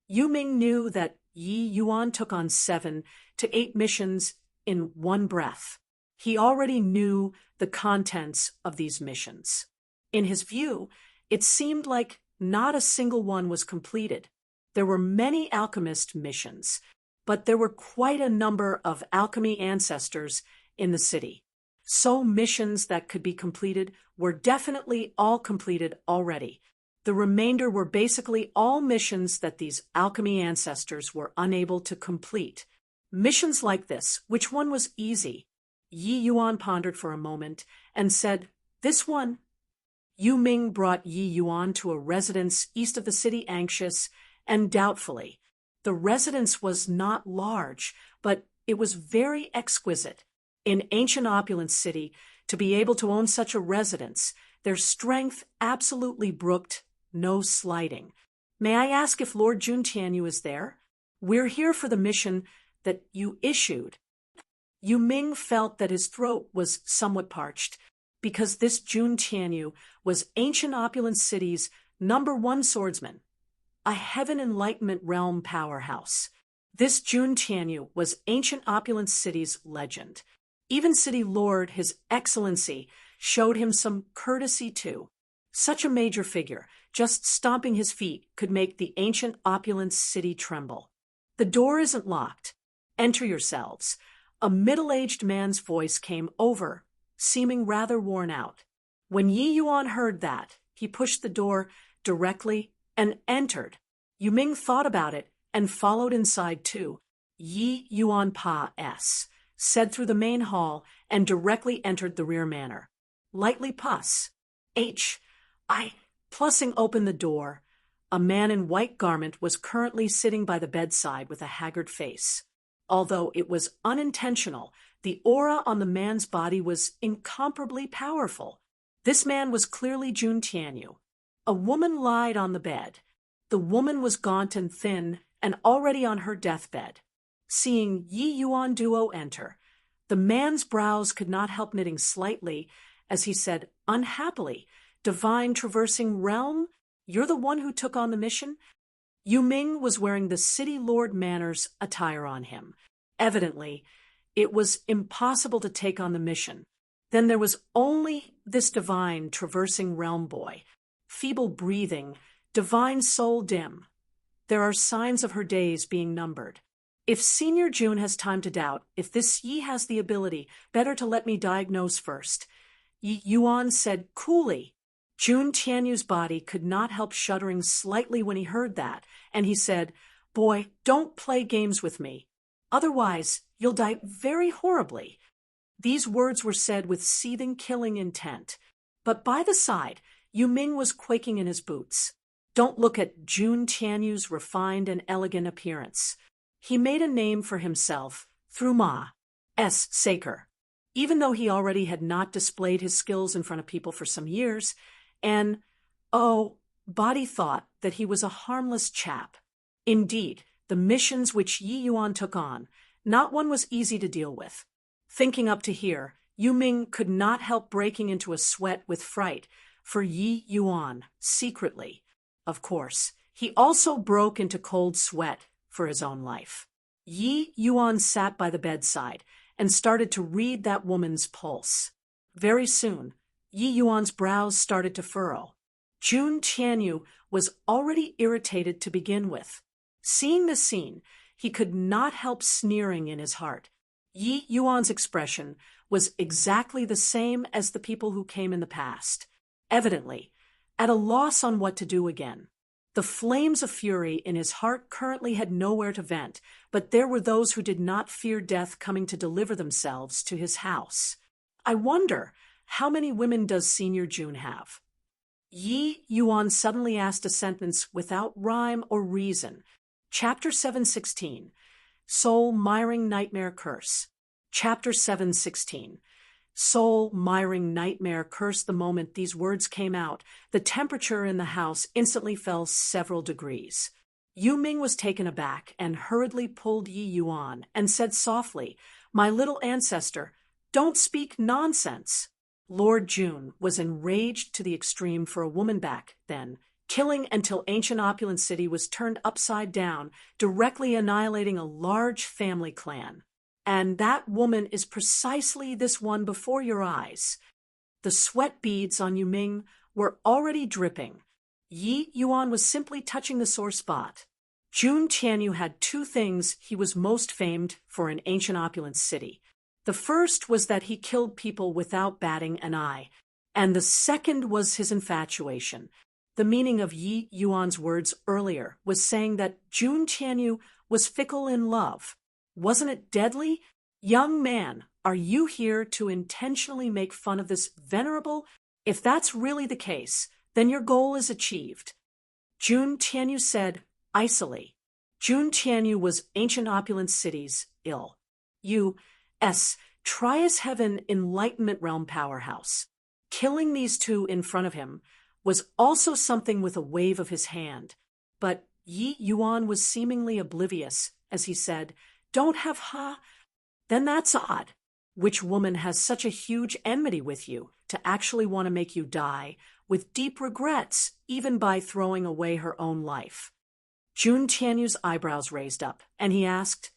Yu Ming knew that Yi Yuan took on 7 to 8 missions in one breath. He already knew the contents of these missions. In his view, it seemed like not a single one was completed. There were many alchemist missions, but there were quite a number of alchemy ancestors in the city. So missions that could be completed were definitely all completed already. The remainder were basically all missions that these alchemy ancestors were unable to complete. Missions like this, which one was easy? Yi Yuan pondered for a moment and said, "This one." Yu Ming brought Yi Yuan to a residence east of the city, anxious and doubtfully. The residence was not large, but it was very exquisite. In ancient opulent city, to be able to own such a residence, their strength absolutely brooked no slighting. "May I ask if Lord Jun Tianyu is there? We're here for the mission that you issued." Yu Ming felt that his throat was somewhat parched, because this Jun Tianyu was ancient opulent city's #1 swordsman, a heaven enlightenment realm powerhouse. This Jun Tianyu was ancient opulent city's legend. Even city lord, His Excellency, showed him some courtesy too. Such a major figure, just stomping his feet, could make the ancient opulent city tremble. "The door isn't locked. Enter yourselves." A middle-aged man's voice came over, seeming rather worn out. When Yi Yuan heard that, he pushed the door directly and entered. Yu Ming thought about it and followed inside too. "Yi Yuan Pa S," said through the main hall and directly entered the rear manor. Lightly pus. Plussing open the door. A man in white garment was currently sitting by the bedside with a haggard face. Although it was unintentional, the aura on the man's body was incomparably powerful. This man was clearly Jun Tianyu. A woman lied on the bed. The woman was gaunt and thin and already on her deathbed. Seeing Yi Yuan duo enter, the man's brows could not help knitting slightly as he said, unhappily, "Divine traversing realm, you're the one who took on the mission?" Yu Ming was wearing the city lord Manor's attire on him. Evidently, it was impossible to take on the mission. Then there was only this divine traversing realm boy, feeble breathing, divine soul dim. There are signs of her days being numbered. If Senior June has time to doubt, if this Yi has the ability, better to let me diagnose first. Yi Yuan said coolly. Jun Tianyu's body could not help shuddering slightly when he heard that, and he said, "Boy, don't play games with me. Otherwise, you'll die very horribly." These words were said with seething, killing intent. But by the side, Yu Ming was quaking in his boots. Don't look at Jun Tianyu's refined and elegant appearance. He made a name for himself through Ma's sacre, even though he already had not displayed his skills in front of people for some years, and, body thought that he was a harmless chap. Indeed, the missions which Yi Yuan took on, not one was easy to deal with. Thinking up to here, Yu Ming could not help breaking into a sweat with fright for Yi Yuan, secretly. Of course, he also broke into cold sweat for his own life. Yi Yuan sat by the bedside and started to read that woman's pulse. Very soon, Yi Yuan's brows started to furrow. Jun Tianyu was already irritated to begin with. Seeing the scene, he could not help sneering in his heart. Yi Yuan's expression was exactly the same as the people who came in the past, evidently at a loss on what to do again. The flames of fury in his heart currently had nowhere to vent, but there were those who did not fear death coming to deliver themselves to his house. I wonder, how many women does Senior June have? Yi Yuan suddenly asked a sentence without rhyme or reason. Chapter 716. Soul-miring nightmare curse. Chapter 716. Soul-miring nightmare curse. The moment these words came out, the temperature in the house instantly fell several degrees. Yu Ming was taken aback and hurriedly pulled Yi Yuan and said softly, "My little ancestor, don't speak nonsense." Lord June was enraged to the extreme for a woman back then, killing until ancient opulent city was turned upside down, directly annihilating a large family clan. And that woman is precisely this one before your eyes. The sweat beads on Yu Ming were already dripping. Yi Yuan was simply touching the sore spot. Jun Tianyu had two things he was most famed for in ancient opulent city. The first was that he killed people without batting an eye, and the second was his infatuation. The meaning of Yi Yuan's words earlier was saying that Jun Tianyu was fickle in love. Wasn't it deadly? Young man, are you here to intentionally make fun of this venerable? If that's really the case, then your goal is achieved. Jun Tianyu said, icily. Jun Tianyu was ancient opulent city's ill. Trias Heaven Enlightenment Realm powerhouse. Killing these two in front of him was also something with a wave of his hand. But Yi Yuan was seemingly oblivious as he said, "Don't have ha? Then that's odd. Which woman has such a huge enmity with you to actually want to make you die with deep regrets, even by throwing away her own life?" Jun Tianyu's eyebrows raised up, and he asked,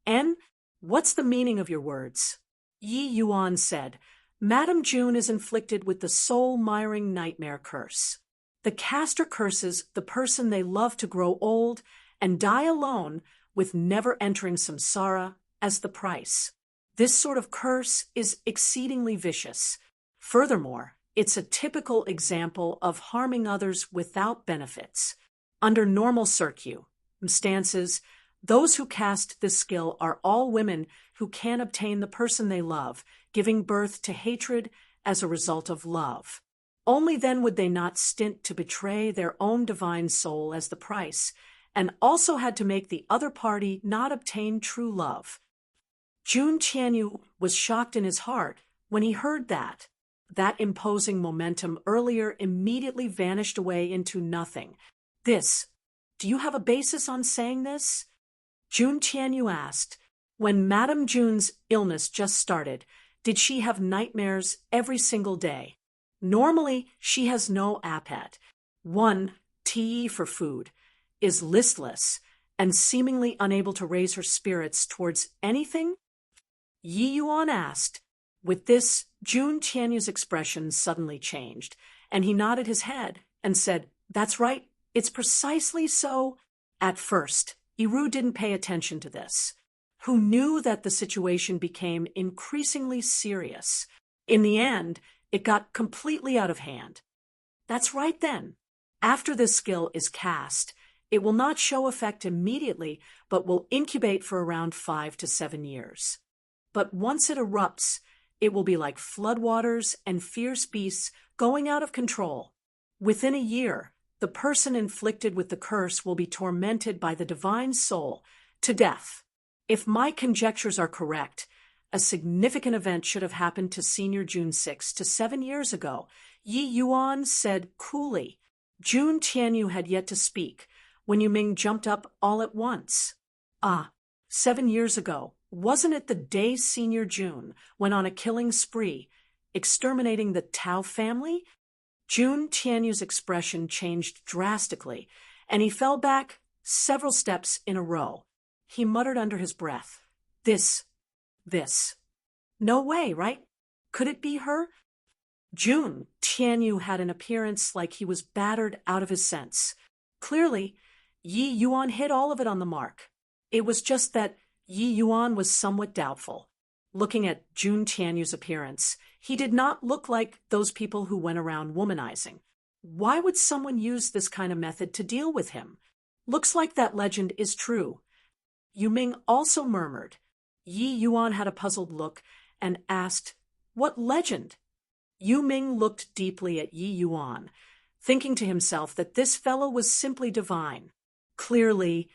"En? What's the meaning of your words?" Yi Yuan said, "Madame June is inflicted with the soul-miring nightmare curse. The caster curses the person they love to grow old and die alone with never entering samsara as the price. This sort of curse is exceedingly vicious. Furthermore, it's a typical example of harming others without benefits. Under normal circumstances, those who cast this skill are all women who can't obtain the person they love, giving birth to hatred as a result of love. Only then would they not stint to betray their own divine soul as the price, and also had to make the other party not obtain true love." Jun Tianyu was shocked in his heart when he heard that. That imposing momentum earlier immediately vanished away into nothing. Do you have a basis on saying this?" Jun Tianyu asked. "When Madame June's illness just started, did she have nightmares every single day? Normally, she has no appetite. One, tea for food, is listless and seemingly unable to raise her spirits towards anything?" Yi Yuan asked. With this, Jun Tianyu's expression suddenly changed, and he nodded his head and said, "That's right, it's precisely so." At first, Yiru didn't pay attention to this, who knew that the situation became increasingly serious. In the end, it got completely out of hand. That's right then. After this skill is cast, it will not show effect immediately, but will incubate for around 5 to 7 years. But once it erupts, it will be like floodwaters and fierce beasts going out of control. Within a year, the person inflicted with the curse will be tormented by the divine soul to death. If my conjectures are correct, a significant event should have happened to Senior June 6 to 7 years ago, Yi Yuan said coolly. Jun Tianyu had yet to speak when Yu Ming jumped up all at once. 7 years ago, wasn't it the day Senior June went on a killing spree, exterminating the Tao family? Jun Tianyu's expression changed drastically, and he fell back several steps in a row. He muttered under his breath, This. No way, right? Could it be her? Jun Tianyu had an appearance like he was battered out of his sense. Clearly, Yi Yuan hit all of it on the mark. It was just that Yi Yuan was somewhat doubtful. Looking at Jun Tianyu's appearance, he did not look like those people who went around womanizing. Why would someone use this kind of method to deal with him? Looks like that legend is true. Yu Ming also murmured. Yi Yuan had a puzzled look and asked, What legend? Yu Ming looked deeply at Yi Yuan, thinking to himself that this fellow was simply divine. Clearly,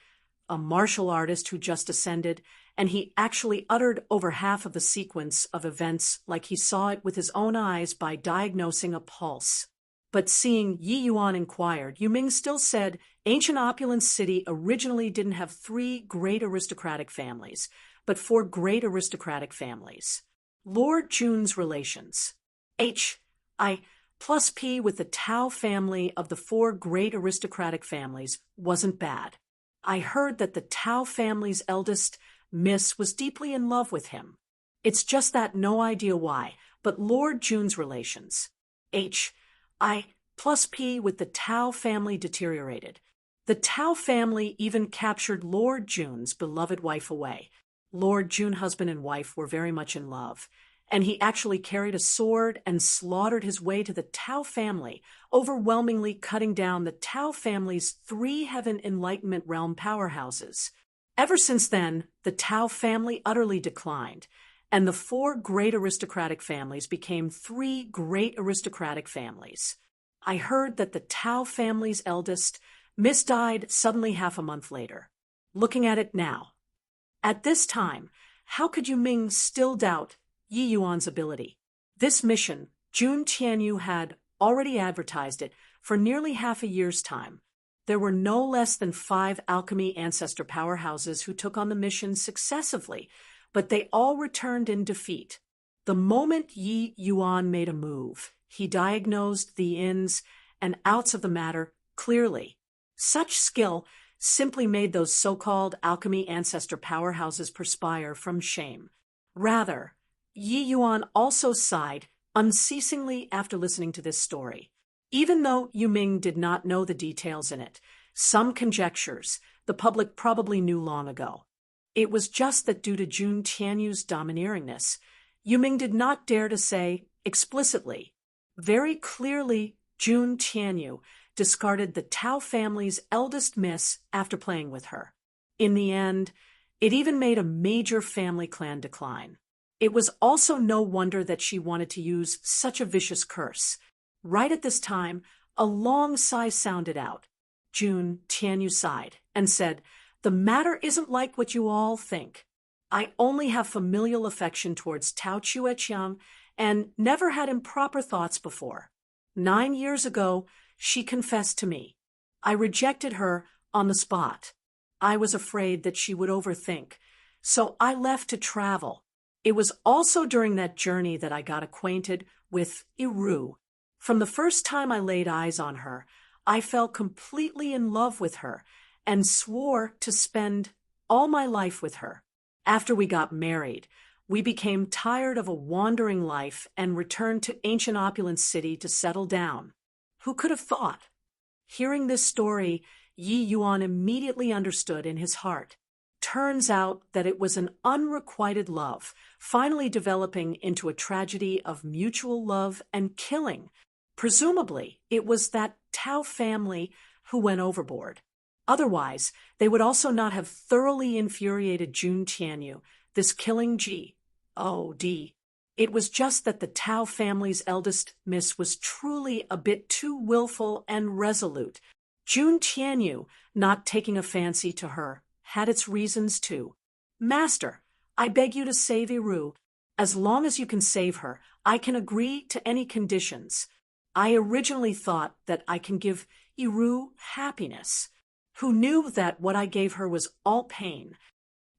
a martial artist who just ascended, and he actually uttered over half of the sequence of events like he saw it with his own eyes by diagnosing a pulse. But seeing Yi Yuan inquired, Yu Ming still said, ancient opulent city originally didn't have 3 great aristocratic families, but 4 great aristocratic families. Lord Jun's relations. H.I. plus P with the Tao family of the 4 great aristocratic families wasn't bad. I heard that the Tao family's eldest, Miss, was deeply in love with him. It's just that no idea why, but Lord Jun's relations. H.I. plus P with the Tao family deteriorated. The Tao family even captured Lord Jun's beloved wife away. Lord Jun, husband and wife, were very much in love, and he actually carried a sword and slaughtered his way to the Tao family, overwhelmingly cutting down the Tao family's 3 heaven enlightenment realm powerhouses. Ever since then, the Tao family utterly declined, and the 4 great aristocratic families became 3 great aristocratic families. I heard that the Tao family's eldest, Miss, died suddenly half a month later. Looking at it now. At this time, how could Yu Ming still doubt Yi Yuan's ability? This mission, Jun Tianyu had already advertised it for nearly half a year's time. There were no less than 5 alchemy ancestor powerhouses who took on the mission successively, but they all returned in defeat. The moment Yi Yuan made a move, he diagnosed the ins and outs of the matter clearly. Such skill simply made those so-called alchemy ancestor powerhouses perspire from shame. Rather, Yi Yuan also sighed unceasingly after listening to this story. Even though Yu Ming did not know the details in it, some conjectures the public probably knew long ago. It was just that due to Jun Tianyu's domineeringness, Yu Ming did not dare to say explicitly. Very clearly, Jun Tianyu discarded the Tao family's eldest miss after playing with her. In the end, it even made a major family clan decline. It was also no wonder that she wanted to use such a vicious curse. Right at this time, a long sigh sounded out. Jun Tianyu sighed and said, "The matter isn't like what you all think. I only have familial affection towards Tao Chueqiang and never had improper thoughts before. 9 years ago, she confessed to me. I rejected her on the spot. I was afraid that she would overthink, so I left to travel. It was also during that journey that I got acquainted with Iru. From the first time I laid eyes on her, I fell completely in love with her and swore to spend all my life with her. After we got married, we became tired of a wandering life and returned to ancient opulent city to settle down. Who could have thought?" Hearing this story, Yi Yuan immediately understood in his heart. Turns out that it was an unrequited love, finally developing into a tragedy of mutual love and killing. Presumably, it was that Tao family who went overboard. Otherwise, they would also not have thoroughly infuriated Jun Tianyu, this killing G.O.D. It was just that the Tao family's eldest miss was truly a bit too willful and resolute. Jun Tianyu, not taking a fancy to her, had its reasons too. "Master, I beg you to save Iru. As long as you can save her, I can agree to any conditions. I originally thought that I can give Iru happiness. Who knew that what I gave her was all pain?"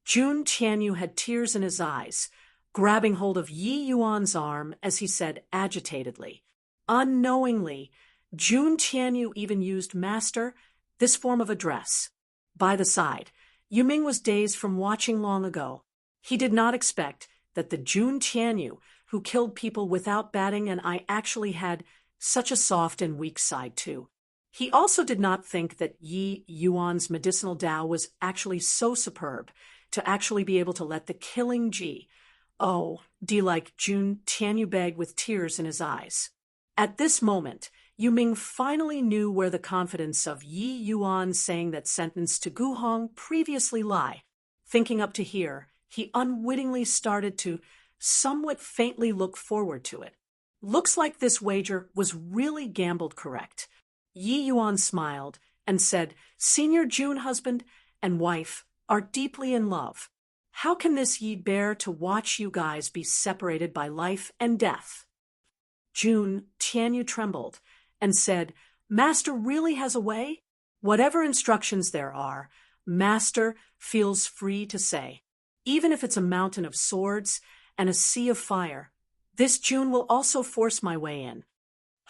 Jun Tianyu had tears in his eyes, grabbing hold of Yi Yuan's arm as he said agitatedly. Unknowingly, Jun Tianyu even used "master," this form of address. By the side, Yu Ming was dazed from watching long ago. He did not expect that the Jun Tianyu, who killed people without batting an eye, actually had such a soft and weak side too. He also did not think that Yi Yuan's medicinal Tao was actually so superb to actually be able to let the killing G.O.D. like Jun Tianyu beg with tears in his eyes. At this moment, Yu Ming finally knew where the confidence of Yi Yuan saying that sentence to Gu Hong previously lie. Thinking up to here, he unwittingly started to somewhat faintly look forward to it. Looks like this wager was really gambled correct. Yi Yuan smiled and said, Senior June husband and wife are deeply in love. How can this Yi bear to watch you guys be separated by life and death? June Tianyu trembled and said, Master really has a way? Whatever instructions there are, Master feels free to say. Even if it's a mountain of swords and a sea of fire, this June will also force my way in.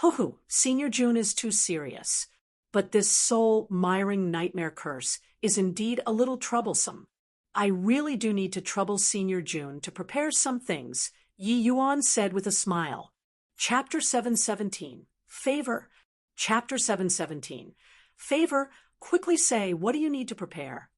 Hoo-hoo, Senior June is too serious. But this soul-miring nightmare curse is indeed a little troublesome. I really do need to trouble Senior June to prepare some things, Yi Yuan said with a smile. Chapter 717. Favor. Chapter 717. Favor, quickly say, what do you need to prepare?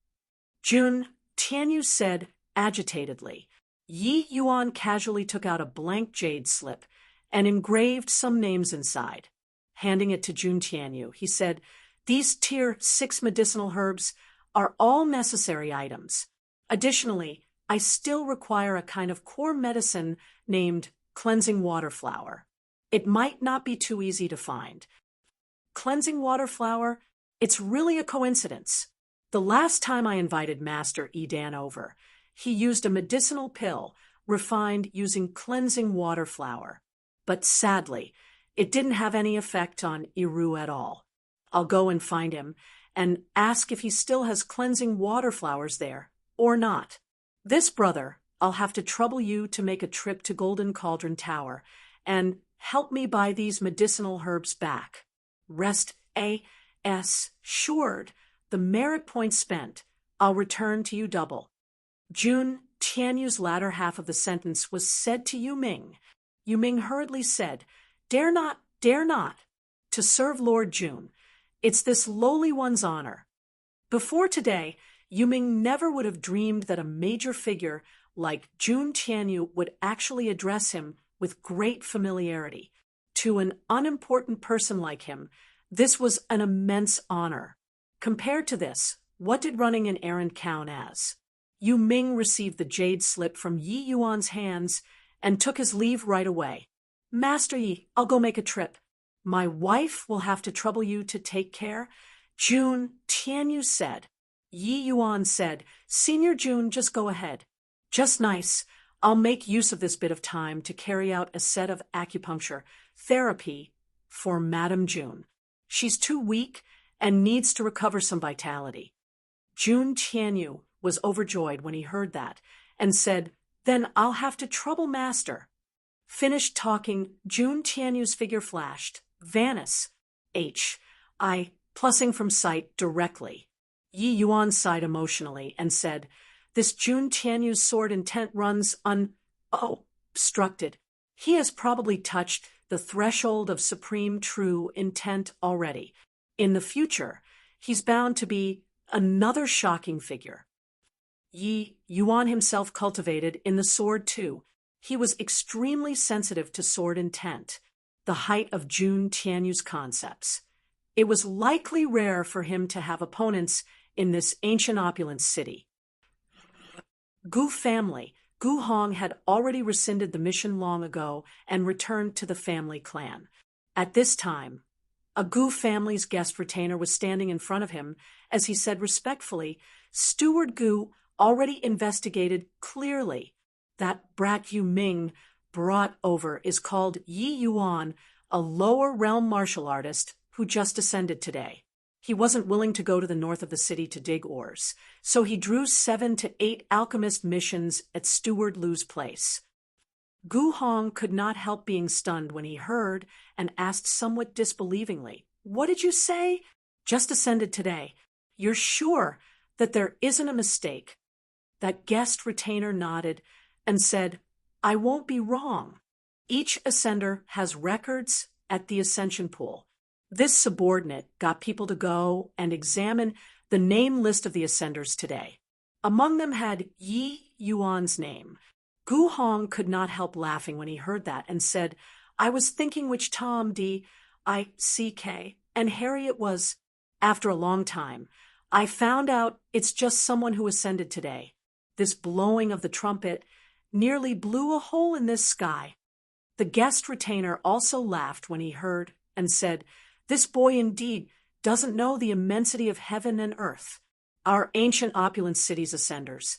June, Tianyu said agitatedly. Yi Yuan casually took out a blank jade slip and engraved some names inside. Handing it to June Tianyu, he said, These tier 6 medicinal herbs are all necessary items. Additionally, I still require a kind of core medicine named cleansing water flower. It might not be too easy to find. Cleansing water flower? It's really a coincidence. The last time I invited Master Edan over, he used a medicinal pill refined using cleansing water flower. But sadly, it didn't have any effect on Iru at all. I'll go and find him and ask if he still has cleansing water flowers there or not. This brother, I'll have to trouble you to make a trip to Golden Cauldron Tower and help me buy these medicinal herbs back. Rest assured, the merit points spent, I'll return to you double. June Tianyu's latter half of the sentence was said to Yu Ming. Yu Ming hurriedly said, Dare not, to serve Lord June. It's this lowly one's honor. Before today, Yu Ming never would have dreamed that a major figure like June Tianyu would actually address him with great familiarity. To an unimportant person like him, this was an immense honor. Compared to this, what did running an errand count as? Yu Ming received the jade slip from Yi Yuan's hands and took his leave right away. Master Yi, I'll go make a trip. My wife will have to trouble you to take care. June Tianyu said. Yi Yuan said, Senior June, just go ahead. Just nice. I'll make use of this bit of time to carry out a set of acupuncture therapy for Madame June. She's too weak and needs to recover some vitality. June Tianyu was overjoyed when he heard that and said, Then I'll have to trouble Master. Finished talking, June Tianyu's figure flashed. Vanis. Plussing from sight directly. Yi Yuan sighed emotionally and said, This June Tianyu's sword intent runs obstructed. He has probably touched the threshold of supreme true intent already. In the future, he's bound to be another shocking figure. Yi Yuan himself cultivated in the sword too. He was extremely sensitive to sword intent, the height of June Tianyu's concepts. It was likely rare for him to have opponents in this ancient opulent city. Gu family, Gu Hong had already rescinded the mission long ago and returned to the family clan. At this time, a Gu family's guest retainer was standing in front of him as he said respectfully, Steward Gu already investigated clearly. That brat Yu Ming brought over is called Yi Yuan, a lower realm martial artist who just ascended today. He wasn't willing to go to the north of the city to dig ores, so he drew 7 to 8 alchemist missions at Steward Lu's place. Gu Hong could not help being stunned when he heard and asked somewhat disbelievingly, What did you say? Just ascended today. You're sure that there isn't a mistake? That guest retainer nodded and said, I won't be wrong. Each ascender has records at the ascension pool. This subordinate got people to go and examine the name list of the ascenders today. Among them had Yi Yuan's name. Gu Hong could not help laughing when he heard that and said, I was thinking which Tom D.I.C.K. and Harriet was. After a long time, I found out it's just someone who ascended today. This blowing of the trumpet nearly blew a hole in this sky. The guest retainer also laughed when he heard and said, "This boy indeed doesn't know the immensity of heaven and earth. Our ancient opulent cities ascenders.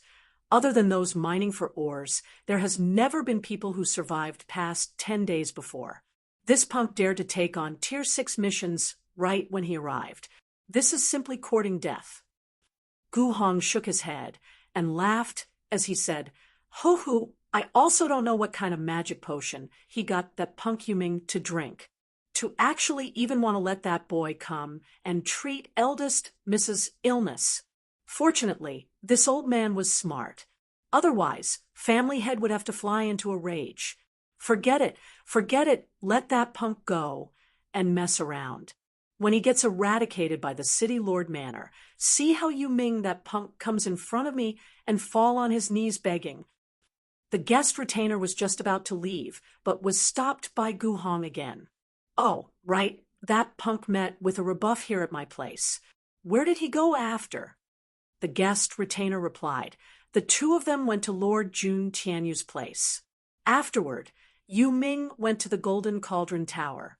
Other than those mining for ores, there has never been people who survived past 10 days before. This punk dared to take on Tier 6 missions right when he arrived. This is simply courting death." Gu Hong shook his head and laughed as he said, "Ho, I also don't know what kind of magic potion he got that punk Yuming to drink, to actually even want to let that boy come and treat eldest Mrs. Illness. Fortunately, this old man was smart. Otherwise, family head would have to fly into a rage. Forget it, let that punk go and mess around. When he gets eradicated by the city lord manor, see how Yuming that punk comes in front of me and fall on his knees begging." The guest retainer was just about to leave, but was stopped by Gu Hong again. "Oh, right, that punk met with a rebuff here at my place. Where did he go after?" The guest retainer replied, "The two of them went to Lord Jun Tianyu's place. Afterward, Yu Ming went to the Golden Cauldron Tower."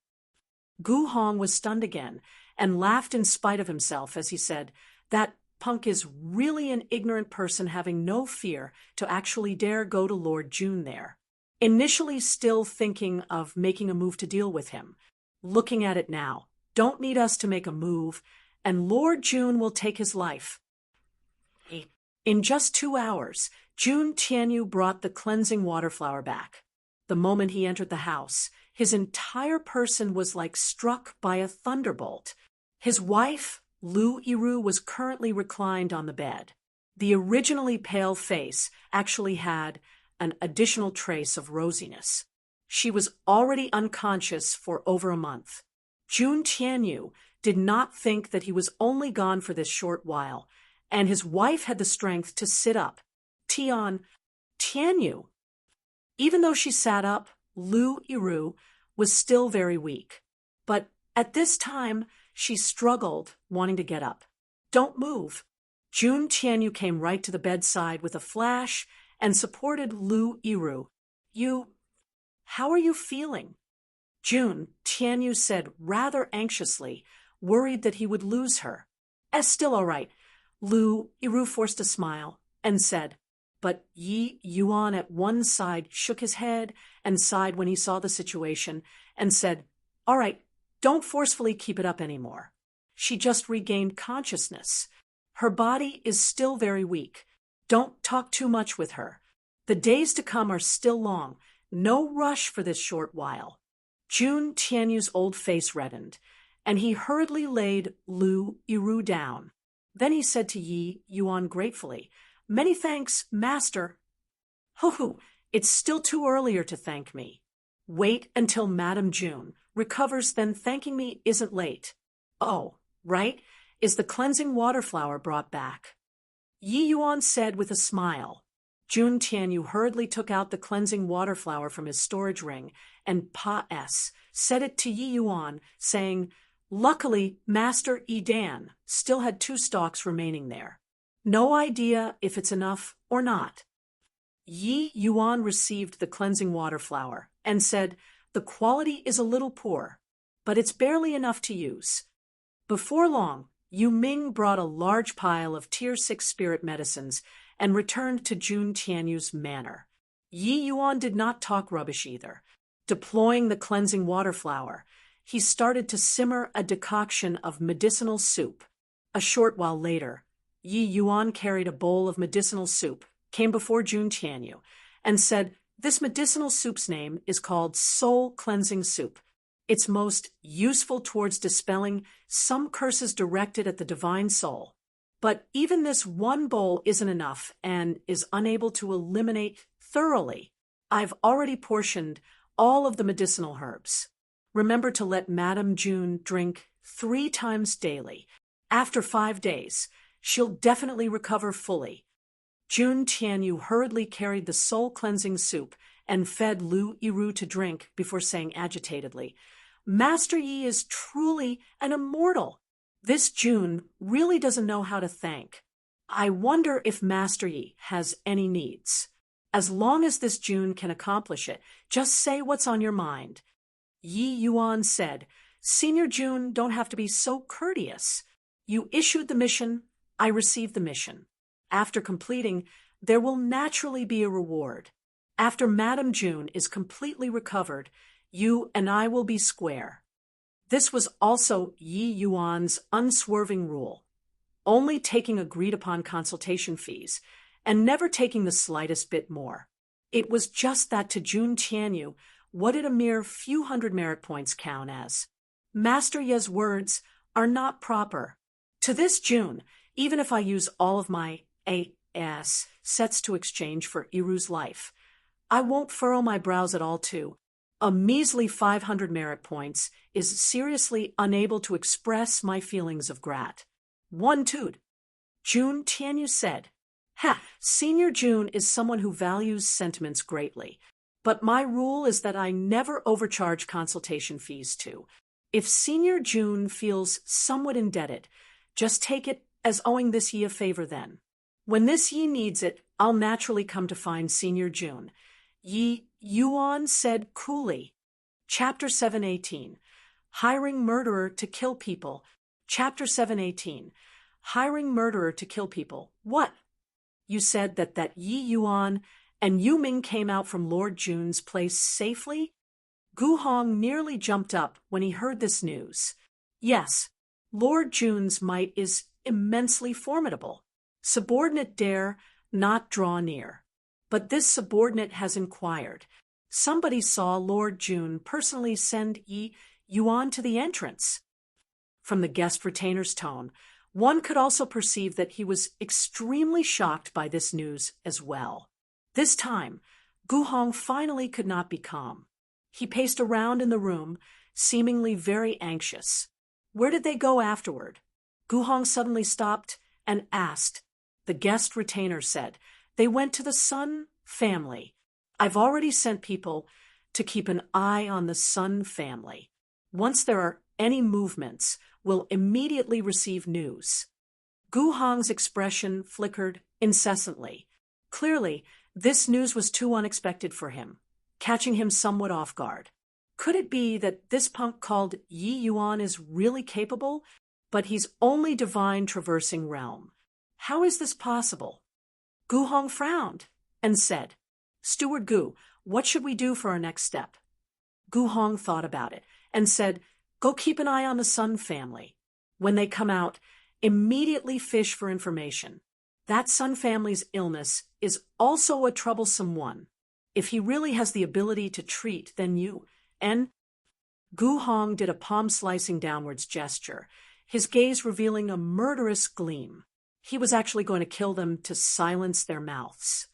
Gu Hong was stunned again and laughed in spite of himself as he said, "That punk is really an ignorant person having no fear to actually dare go to Lord Jun there. Initially still thinking of making a move to deal with him. Looking at it now, don't need us to make a move, and Lord Jun will take his life." In just 2 hours, Jun Tianyu brought the cleansing water flower back. The moment he entered the house, his entire person was like struck by a thunderbolt. His wife, Lu Yiru, was currently reclined on the bed. The originally pale face actually had an additional trace of rosiness. She was already unconscious for over a month. Jun Tianyu did not think that he was only gone for this short while, and his wife had the strength to sit up. Tianyu. Even though she sat up, Lu Yiru was still very weak. But at this time, she struggled, wanting to get up. "Don't move." Jun Tianyu came right to the bedside with a flash and supported Lu Yiru. How are you feeling?" Jun Tianyu said rather anxiously, worried that he would lose her. Still all right." Lu Yiru forced a smile and said, but Yi Yuan at one side shook his head and sighed when he saw the situation and said, "All right, don't forcefully keep it up anymore. She just regained consciousness. Her body is still very weak. Don't talk too much with her. The days to come are still long. No rush for this short while." Jun Tianyu's old face reddened, and he hurriedly laid Lu Yiru down. Then he said to Yi Yuan gratefully, "Many thanks, master." "Hoo, it's still too earlier to thank me. Wait until Madame June recovers, then thanking me isn't late. Oh, right, is the cleansing water flower brought back?" Yi Yuan said with a smile. Jun Tianyu hurriedly took out the cleansing water flower from his storage ring and set it to Yi Yuan, saying, "Luckily, Master Edan still had 2 stalks remaining there. No idea if it's enough or not." Yi Yuan received the cleansing water flower and said, "The quality is a little poor, but it's barely enough to use." Before long, Yu Ming brought a large pile of Tier 6 spirit medicines and returned to Jun Tianyu's manor. Yi Yuan did not talk rubbish either. Deploying the cleansing water flower, he started to simmer a decoction of medicinal soup. A short while later, Yi Yuan carried a bowl of medicinal soup, came before Jun Tianyu, and said, "This medicinal soup's name is called Soul Cleansing Soup. It's most useful towards dispelling some curses directed at the divine soul. But even this one bowl isn't enough and is unable to eliminate thoroughly. I've already portioned all of the medicinal herbs. Remember to let Madame June drink 3 times daily. After 5 days, she'll definitely recover fully." Jun Tianyu hurriedly carried the soul-cleansing soup and fed Lu Yiru to drink before saying agitatedly, "Master Yi is truly an immortal. This Jun really doesn't know how to thank. I wonder if Master Yi has any needs." As long as this June can accomplish it, just say what's on your mind. Yi Yuan said, Senior June don't have to be so courteous. You issued the mission, I received the mission. After completing, there will naturally be a reward. After Madam June is completely recovered, you and I will be square. This was also Yi Yuan's unswerving rule, only taking agreed-upon consultation fees, and never taking the slightest bit more. It was just that to Jun Tianyu, what did a mere few hundred merit points count as? Master Ye's words are not proper. To this June, even if I use all of my AS sets to exchange for Iru's life, I won't furrow my brows at all too. A measly 500 merit points is seriously unable to express my feelings of grat. One toot. Jun Tianyu said, Senior June is someone who values sentiments greatly, but my rule is that I never overcharge consultation fees too. If Senior June feels somewhat indebted, just take it as owing this Yi a favor then. When this Yi needs it, I'll naturally come to find Senior June. Yi Yuan said coolly. Chapter 718. Hiring murderer to kill people. Chapter 718. Hiring murderer to kill people. What? You said that Yi Yuan and Yu Ming came out from Lord June's place safely? Gu Hong nearly jumped up when he heard this news. Yes, Lord June's might is immensely formidable. Subordinate dare not draw near. But this subordinate has inquired. Somebody saw Lord June personally send Yi Yuan to the entrance. From the guest retainer's tone, one could also perceive that he was extremely shocked by this news as well. This time, Gu Hong finally could not be calm. He paced around in the room, seemingly very anxious. Where did they go afterward? Gu Hong suddenly stopped and asked. The guest retainer said, They went to the Sun family. I've already sent people to keep an eye on the Sun family. Once there are any movements, we'll immediately receive news. Gu Hong's expression flickered incessantly. Clearly, this news was too unexpected for him, catching him somewhat off guard. Could it be that this punk called Yi Yuan is really capable, but he's only divine traversing realm? How is this possible? Gu Hong frowned and said, Steward Gu, what should we do for our next step? Gu Hong thought about it and said, Go keep an eye on the Sun family. When they come out, immediately fish for information. That Sun family's illness is also a troublesome one. If he really has the ability to treat, then you and Gu Hong did a palm-slicing downwards gesture, his gaze revealing a murderous gleam. He was actually going to kill them to silence their mouths.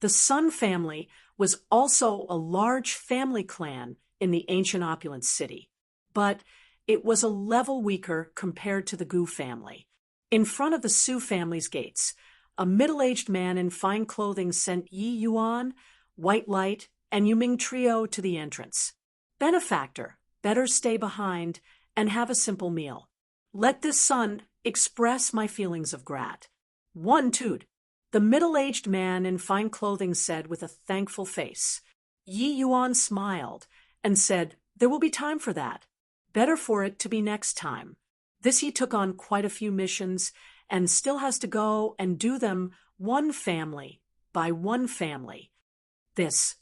The Sun family was also a large family clan in the ancient opulent city, but it was a level weaker compared to the Gu family. In front of the Su family's gates, a middle-aged man in fine clothing sent Yi Yuan, White Light, and Yuming Trio to the entrance. Benefactor, better stay behind and have a simple meal. Let this Sun express my feelings of grat. One toot. The middle-aged man in fine clothing said with a thankful face. Yi Yuan smiled and said, There will be time for that. Better for it to be next time. This he took on quite a few missions and still has to go and do them one family by one family. This.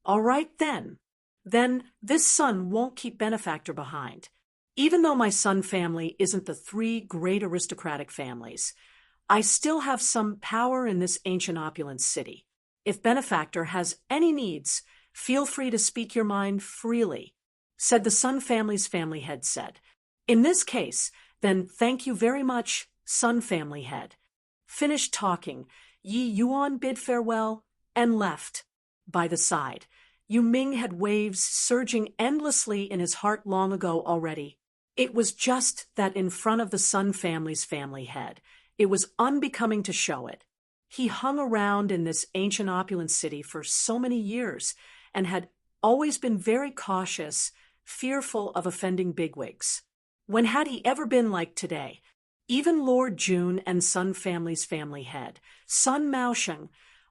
All right then. Then this Sun won't keep Benefactor behind. Even though my Sun family isn't the three great aristocratic families, I still have some power in this ancient opulent city. If Benefactor has any needs, feel free to speak your mind freely, said the Sun family's family head said. In this case, then thank you very much, Sun family head. Finished talking, Yi Yuan bid farewell and left. By the side, Yu Ming had waves surging endlessly in his heart long ago already. It was just that in front of the Sun family's family head, it was unbecoming to show it. He hung around in this ancient opulent city for so many years and had always been very cautious, fearful of offending bigwigs. When had he ever been like today? Even Lord June and Sun family's family head, Sun Maosheng,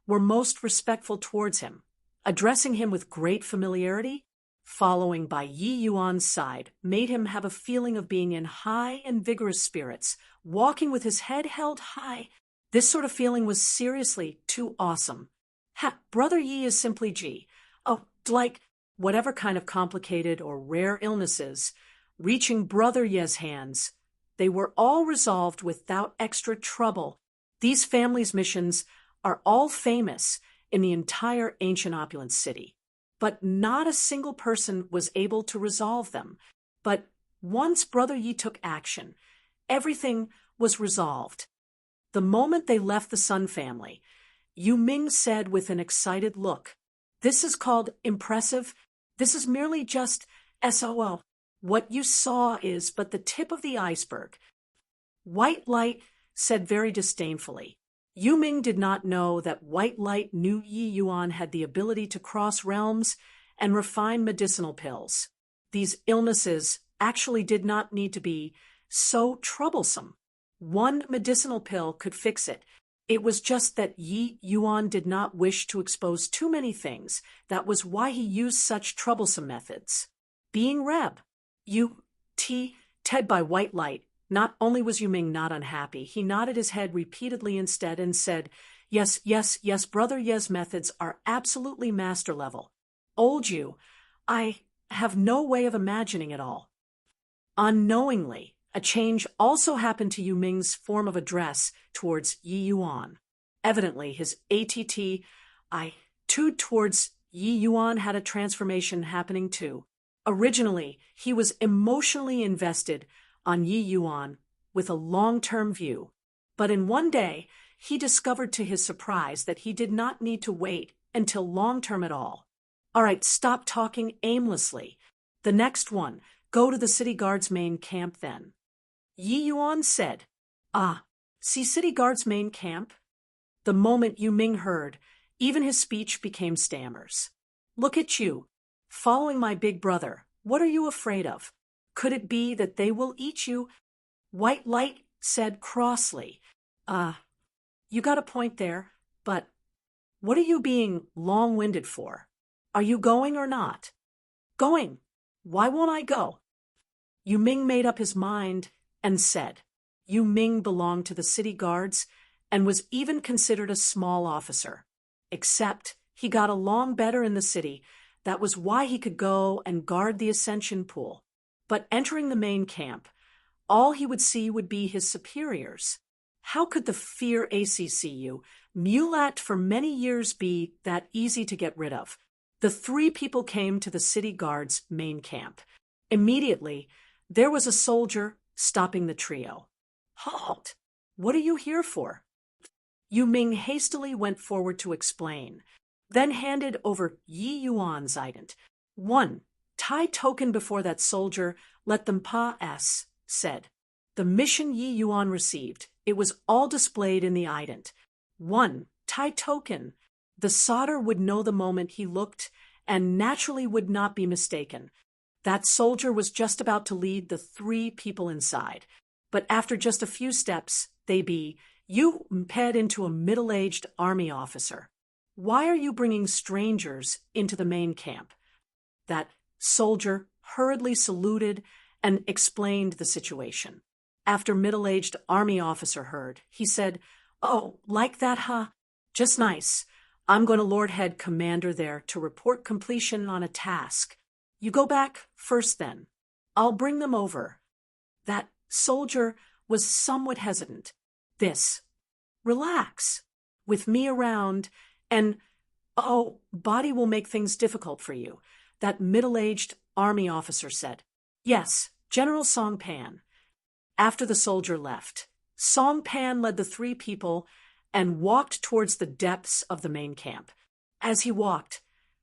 were most respectful towards him, addressing him with great familiarity. Following by Yi Yuan's side made him have a feeling of being in high and vigorous spirits, walking with his head held high. This sort of feeling was seriously too awesome. Brother Yi is simply G. Oh, like whatever kind of complicated or rare illnesses, reaching Brother Ye's hands, they were all resolved without extra trouble. These families' missions are all famous in the entire ancient opulent city, but not a single person was able to resolve them. But once Brother Yi took action, everything was resolved. The moment they left the Sun family, Yu Ming said with an excited look, "This is called impressive. This is merely just SOL. What you saw is but the tip of the iceberg." White Light said very disdainfully. Yu Ming did not know that White Light knew Yi Yuan had the ability to cross realms and refine medicinal pills. These illnesses actually did not need to be so troublesome. One medicinal pill could fix it. It was just that Yi Yuan did not wish to expose too many things. That was why he used such troublesome methods. Being Reb. Ted by White Light, not only was Yu Ming not unhappy, he nodded his head repeatedly instead and said, yes, Brother Ye's methods are absolutely master level. Old Yu, I have no way of imagining it all. Unknowingly, a change also happened to Yu Ming's form of address towards Yi Yuan. Evidently, his attitude towards Yi Yuan had a transformation happening too. Originally, he was emotionally invested on Yi Yuan with a long-term view, but in one day, he discovered to his surprise that he did not need to wait until long-term at all. All right, stop talking aimlessly. The next one, go to the city guard's main camp then. Yi Yuan said, see city guard's main camp? The moment Yu Ming heard, even his speech became stammers. Look at you, following my big brother. What are you afraid of? Could it be that they will eat you? White Light said crossly, you got a point there, but what are you being long-winded for? Are you going or not? Going. Why won't I go? Yu Ming made up his mind and said. Yu Ming belonged to the city guards and was even considered a small officer. Except he got along better in the city. That was why he could go and guard the ascension pool. But entering the main camp, all he would see would be his superiors. How could the fear ACCU, mulat for many years, be that easy to get rid of? The three people came to the city guard's main camp. Immediately, there was a soldier stopping the trio. Halt! What are you here for? Yu Ming hastily went forward to explain, then handed over Yi Yuan's ident. 1. Tie token before that soldier, let them pass, said. The mission Yi Yuan received, it was all displayed in the ident. 1. Tie token. The soldier would know the moment he looked and naturally would not be mistaken. That soldier was just about to lead the three people inside. But after just a few steps, you ped into a middle-aged army officer. Why are you bringing strangers into the main camp? That soldier hurriedly saluted and explained the situation. After middle-aged army officer heard, he said, "Oh, like that, huh? Just nice. I'm going to Lord Head Commander there to report completion on a task. You go back first then. I'll bring them over." That soldier was somewhat hesitant. Relax. With me around, and, body will make things difficult for you, that middle-aged army officer said. Yes, General Song Pan. After the soldier left, Song Pan led the three people and walked towards the depths of the main camp. As he walked,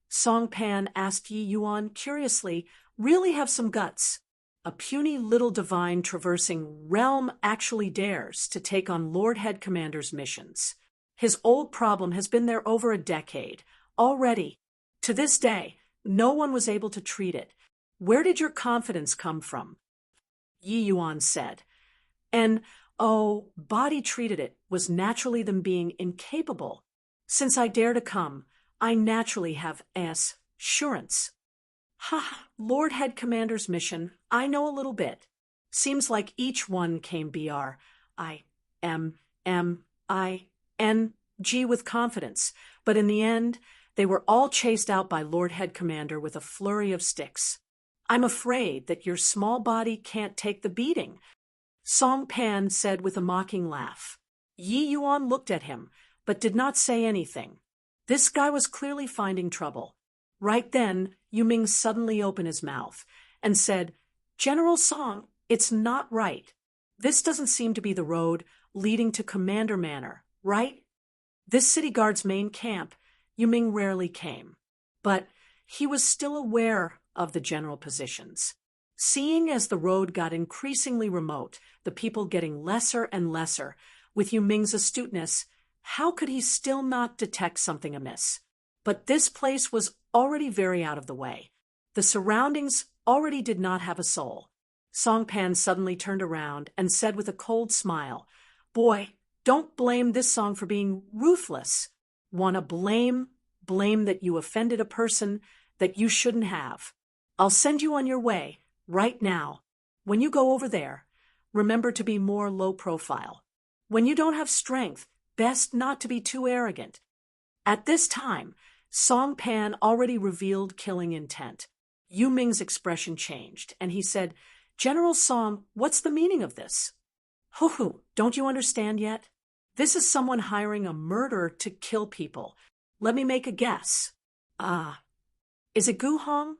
Song Pan asked Yi Yuan curiously, "Really have some guts? A puny little divine traversing realm actually dares to take on Lord Head Commander's missions. His old problem has been there over a decade. Already, to this day, no one was able to treat it. Where did your confidence come from?" Yi Yuan said. And, body treated it was naturally them being incapable. Since I dare to come, I naturally have assurance. Ha, Lord Head Commander's mission, I know a little bit. Seems like each one came BRIMMING with confidence, but in the end, they were all chased out by Lord Head Commander with a flurry of sticks. I'm afraid that your small body can't take the beating, Song Pan said with a mocking laugh. Yi Yuan looked at him, but did not say anything. This guy was clearly finding trouble. Right then, Yu Ming suddenly opened his mouth and said, General Song, it's not right. This doesn't seem to be the road leading to Commander Manor, right? This city guard's main camp, Yu Ming rarely came. But he was still aware of the general positions. Seeing as the road got increasingly remote, the people getting lesser and lesser, with Yu Ming's astuteness, how could he still not detect something amiss? But this place was already very out of the way. The surroundings already did not have a soul. Song Pan suddenly turned around and said with a cold smile, Boy, don't blame this song for being ruthless. Wanna blame that you offended a person that you shouldn't have. I'll send you on your way, right now. When you go over there, remember to be more low profile. When you don't have strength, best not to be too arrogant. At this time, Song Pan already revealed killing intent. Yu Ming's expression changed, and he said, General Song, what's the meaning of this? Hoo, don't you understand yet? This is someone hiring a murderer to kill people. Let me make a guess. Is it Gu Hong?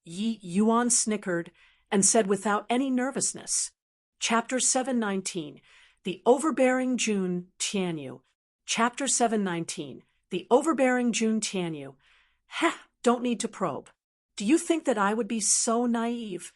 Yi Yuan snickered and said without any nervousness, Chapter 719, The Overbearing Jun Tianyu. Chapter 719, The Overbearing Jun Tianyu. Don't need to probe. Do you think that I would be so naive?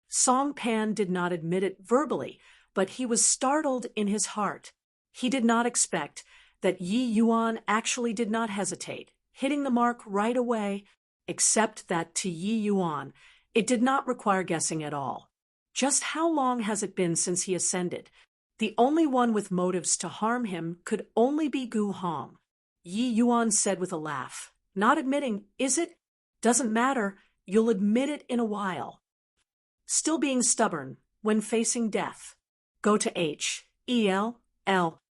Song Pan did not admit it verbally, but he was startled in his heart. He did not expect that Yi Yuan actually did not hesitate, hitting the mark right away, except that to Yi Yuan, it did not require guessing at all. Just how long has it been since he ascended? The only one with motives to harm him could only be Gu Hong. Yi Yuan said with a laugh, Not admitting, is it? Doesn't matter, you'll admit it in a while. Still being stubborn when facing death. Go to H-E-L-L.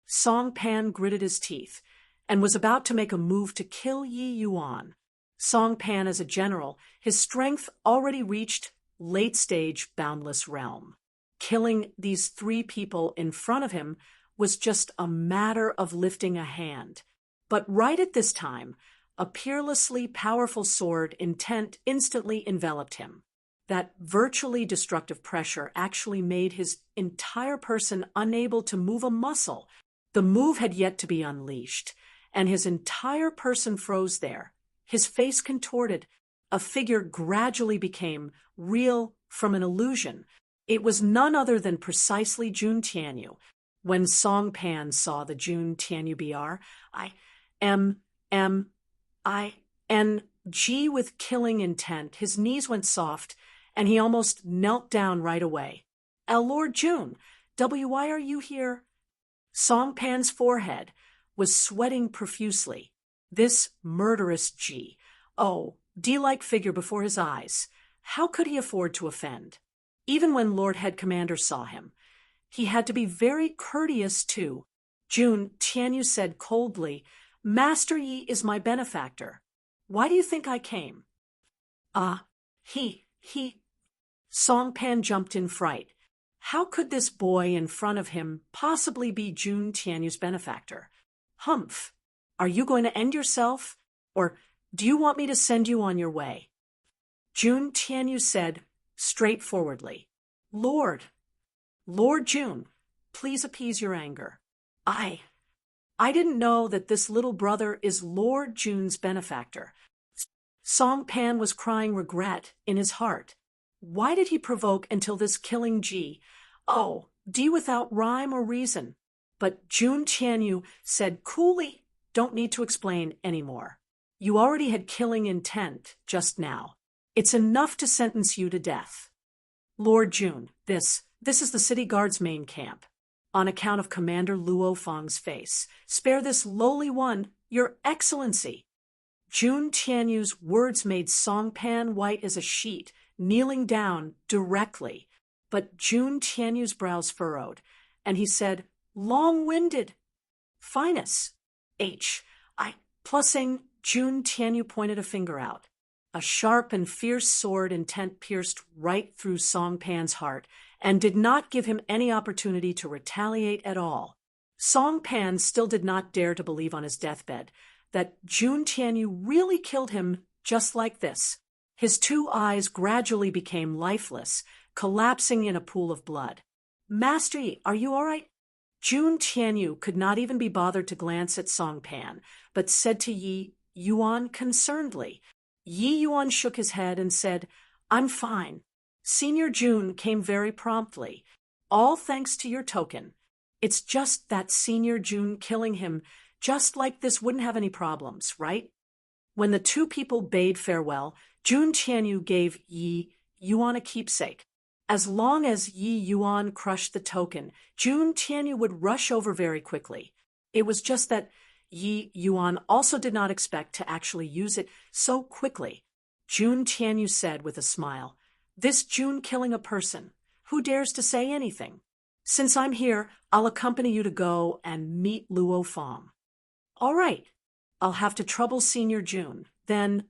Song Pan gritted his teeth and was about to make a move to kill Yi Yuan. Song Pan as a general, his strength already reached late-stage boundless realm. Killing these three people in front of him was just a matter of lifting a hand. But right at this time, a peerlessly powerful sword intent instantly enveloped him. That virtually destructive pressure actually made his entire person unable to move a muscle. The move had yet to be unleashed, and his entire person froze there. His face contorted. A figure gradually became real from an illusion. It was none other than precisely Jun Tianyu. When Song Pan saw the Jun Tianyu BRIMMING with killing intent, his knees went soft, and he almost knelt down right away. Lord Jun, why are you here? Song Pan's forehead was sweating profusely. This murderous D-like figure before his eyes. How could he afford to offend? Even when Lord Head Commander saw him, he had to be very courteous too. Jun Tianyu said coldly, Master Yi is my benefactor. Why do you think I came? Song Pan jumped in fright. How could this boy in front of him possibly be Jun Tianyu's benefactor? Humph! Are you going to end yourself? Or do you want me to send you on your way? Jun Tianyu said straightforwardly, Lord Jun, please appease your anger. I didn't know that this little brother is Lord Jun's benefactor. Song Pan was crying regret in his heart. Why did he provoke until this killing D without rhyme or reason? But Jun Tianyu said coolly, Don't need to explain anymore. You already had killing intent just now. It's enough to sentence you to death. Lord Jun, this is the city guard's main camp. On account of Commander Luo Fang's face, spare this lowly one Your Excellency. Jun Tianyu's words made Songpan white as a sheet, kneeling down directly. But Jun Tianyu's brows furrowed, and he said, long-winded. Finus. Plussing, Jun Tianyu pointed a finger out. A sharp and fierce sword intent pierced right through Songpan's heart, and did not give him any opportunity to retaliate at all. Songpan still did not dare to believe on his deathbed that Jun Tianyu really killed him just like this. His two eyes gradually became lifeless, collapsing in a pool of blood. Master Yi, are you all right? Jun Tianyu could not even be bothered to glance at Songpan, but said to Yi Yuan concernedly. Yi Yuan shook his head and said, I'm fine. Senior Jun came very promptly. All thanks to your token. It's just that Senior Jun killing him just like this wouldn't have any problems, right? When the two people bade farewell, Jun Tianyu gave Yi Yuan a keepsake. As long as Yi Yuan crushed the token, Jun Tianyu would rush over very quickly. It was just that Yi Yuan also did not expect to actually use it so quickly. Jun Tianyu said with a smile, This Jun killing a person. Who dares to say anything? Since I'm here, I'll accompany you to go and meet Luo Fong. All right. I'll have to trouble Senior Jun. Then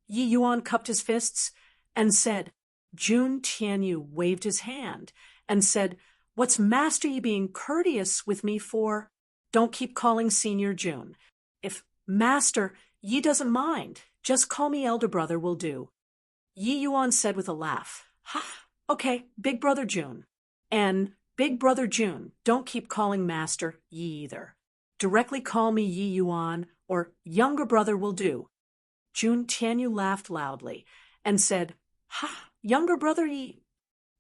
Yi Yuan cupped his fists and said, Jun Tianyu waved his hand and said, What's Master Yi being courteous with me for? Don't keep calling Senior Jun. If Master Yi doesn't mind, just call me Elder Brother will do. Yi Yuan said with a laugh, Ha, okay, Big Brother Jun. And Big Brother Jun, don't keep calling Master Yi either. Directly call me Yi Yuan, or Younger Brother will do. Jun Tianyu laughed loudly and said, Ha, Younger Brother Yi.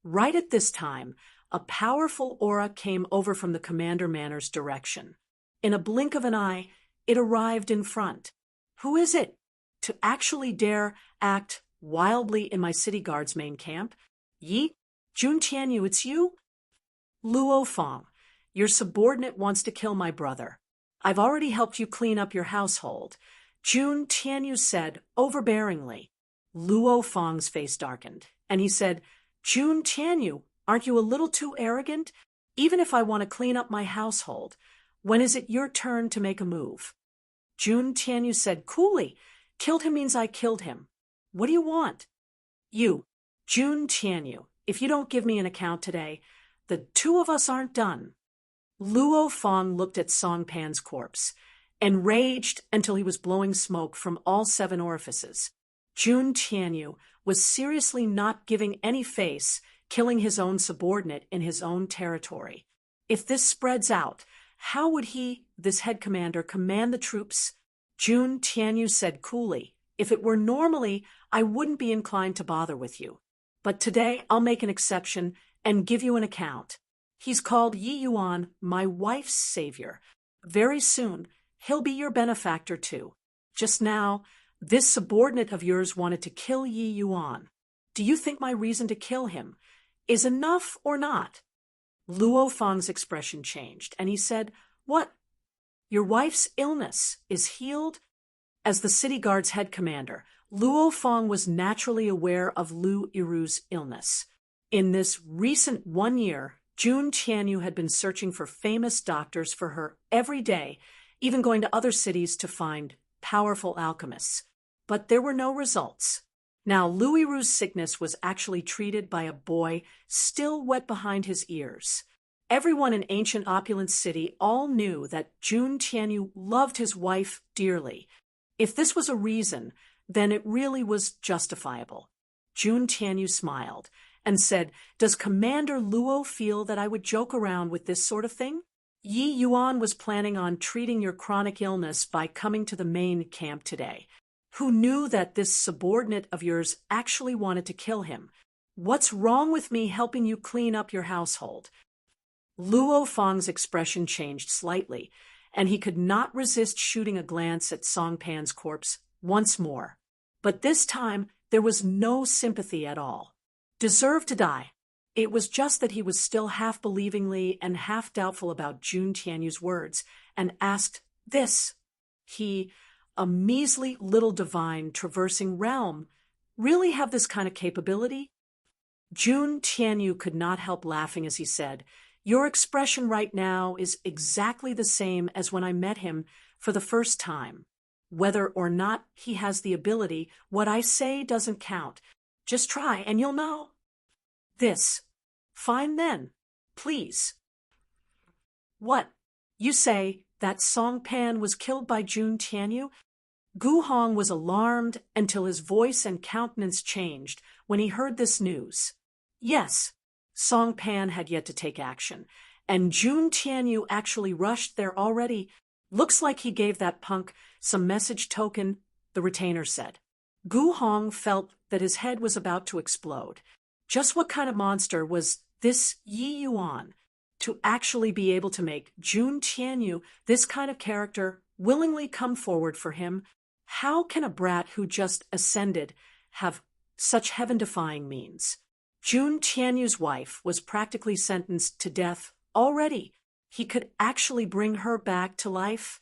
Right at this time, a powerful aura came over from the Commander Manor's direction. In a blink of an eye, it arrived in front. Who is it? To actually dare act wildly in my city guard's main camp? Yi? Jun Tianyu, it's you? Luo Fong, your subordinate wants to kill my brother. I've already helped you clean up your household, Jun Tianyu said overbearingly. Luo Fong's face darkened, and he said, Jun Tianyu, aren't you a little too arrogant? Even if I want to clean up my household, when is it your turn to make a move? Jun Tianyu said coolly, Killed him means I killed him. What do you want? You, Jun Tianyu, if you don't give me an account today, the two of us aren't done. Luo Fong looked at Songpan's corpse, enraged until he was blowing smoke from all 7 orifices. Jun Tianyu was seriously not giving any face, killing his own subordinate in his own territory. If this spreads out, how would he, this head commander, command the troops? Jun Tianyu said coolly, If it were normally, I wouldn't be inclined to bother with you. But today I'll make an exception and give you an account. He's called Yi Yuan, my wife's savior. Very soon, he'll be your benefactor too. Just now, this subordinate of yours wanted to kill Yi Yuan. Do you think my reason to kill him is enough or not? Luo Fong's expression changed, and he said, What? Your wife's illness is healed? As the city guard's head commander, Luo Fong was naturally aware of Lu Iru's illness. In this recent 1 year, Jun Tianyu had been searching for famous doctors for her every day, even going to other cities to find powerful alchemists. But there were no results. Now, Lu Iru's sickness was actually treated by a boy still wet behind his ears. Everyone in ancient opulent city all knew that Jun Tianyu loved his wife dearly. If this was a reason, then it really was justifiable. Jun Tianyu smiled and said, Does Commander Luo feel that I would joke around with this sort of thing? Yi Yuan was planning on treating your chronic illness by coming to the main camp today. Who knew that this subordinate of yours actually wanted to kill him? What's wrong with me helping you clean up your household? Luo Fong's expression changed slightly, and he could not resist shooting a glance at Songpan's corpse once more. But this time, there was no sympathy at all. Deserved to die. It was just that he was still half believingly and half doubtful about Jun Tianyu's words, and asked this. He, a measly little divine traversing realm, really have this kind of capability? Jun Tianyu could not help laughing as he said, "Your expression right now is exactly the same as when I met him for the first time. Whether or not he has the ability, what I say doesn't count. Just try and you'll know." This. Fine then. Please. What? You say that Song Pan was killed by Jun Tianyu? Gu Hong was alarmed until his voice and countenance changed when he heard this news. Yes, Song Pan had yet to take action, and Jun Tianyu actually rushed there already. "Looks like he gave that punk some message token," the retainer said. Gu Hong felt that his head was about to explode. Just what kind of monster was this Yi Yuan to actually be able to make Jun Tianyu, this kind of character, willingly come forward for him? How can a brat who just ascended have such heaven-defying means? Jun Tianyu's wife was practically sentenced to death already. He could actually bring her back to life?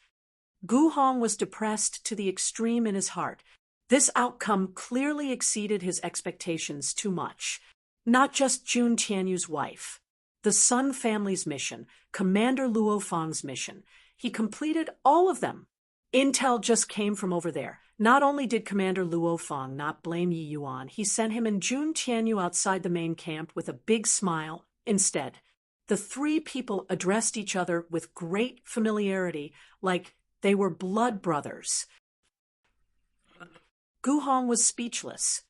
Gu Hong was depressed to the extreme in his heart. This outcome clearly exceeded his expectations too much. Not just Jun Tianyu's wife. The Sun family's mission, Commander Luo Fang's mission. He completed all of them. Intel just came from over there. Not only did Commander Luo Fang not blame Yi Yuan, he sent him and Jun Tianyu outside the main camp with a big smile. Instead, the three people addressed each other with great familiarity, like they were blood brothers. Gu Hong was speechless.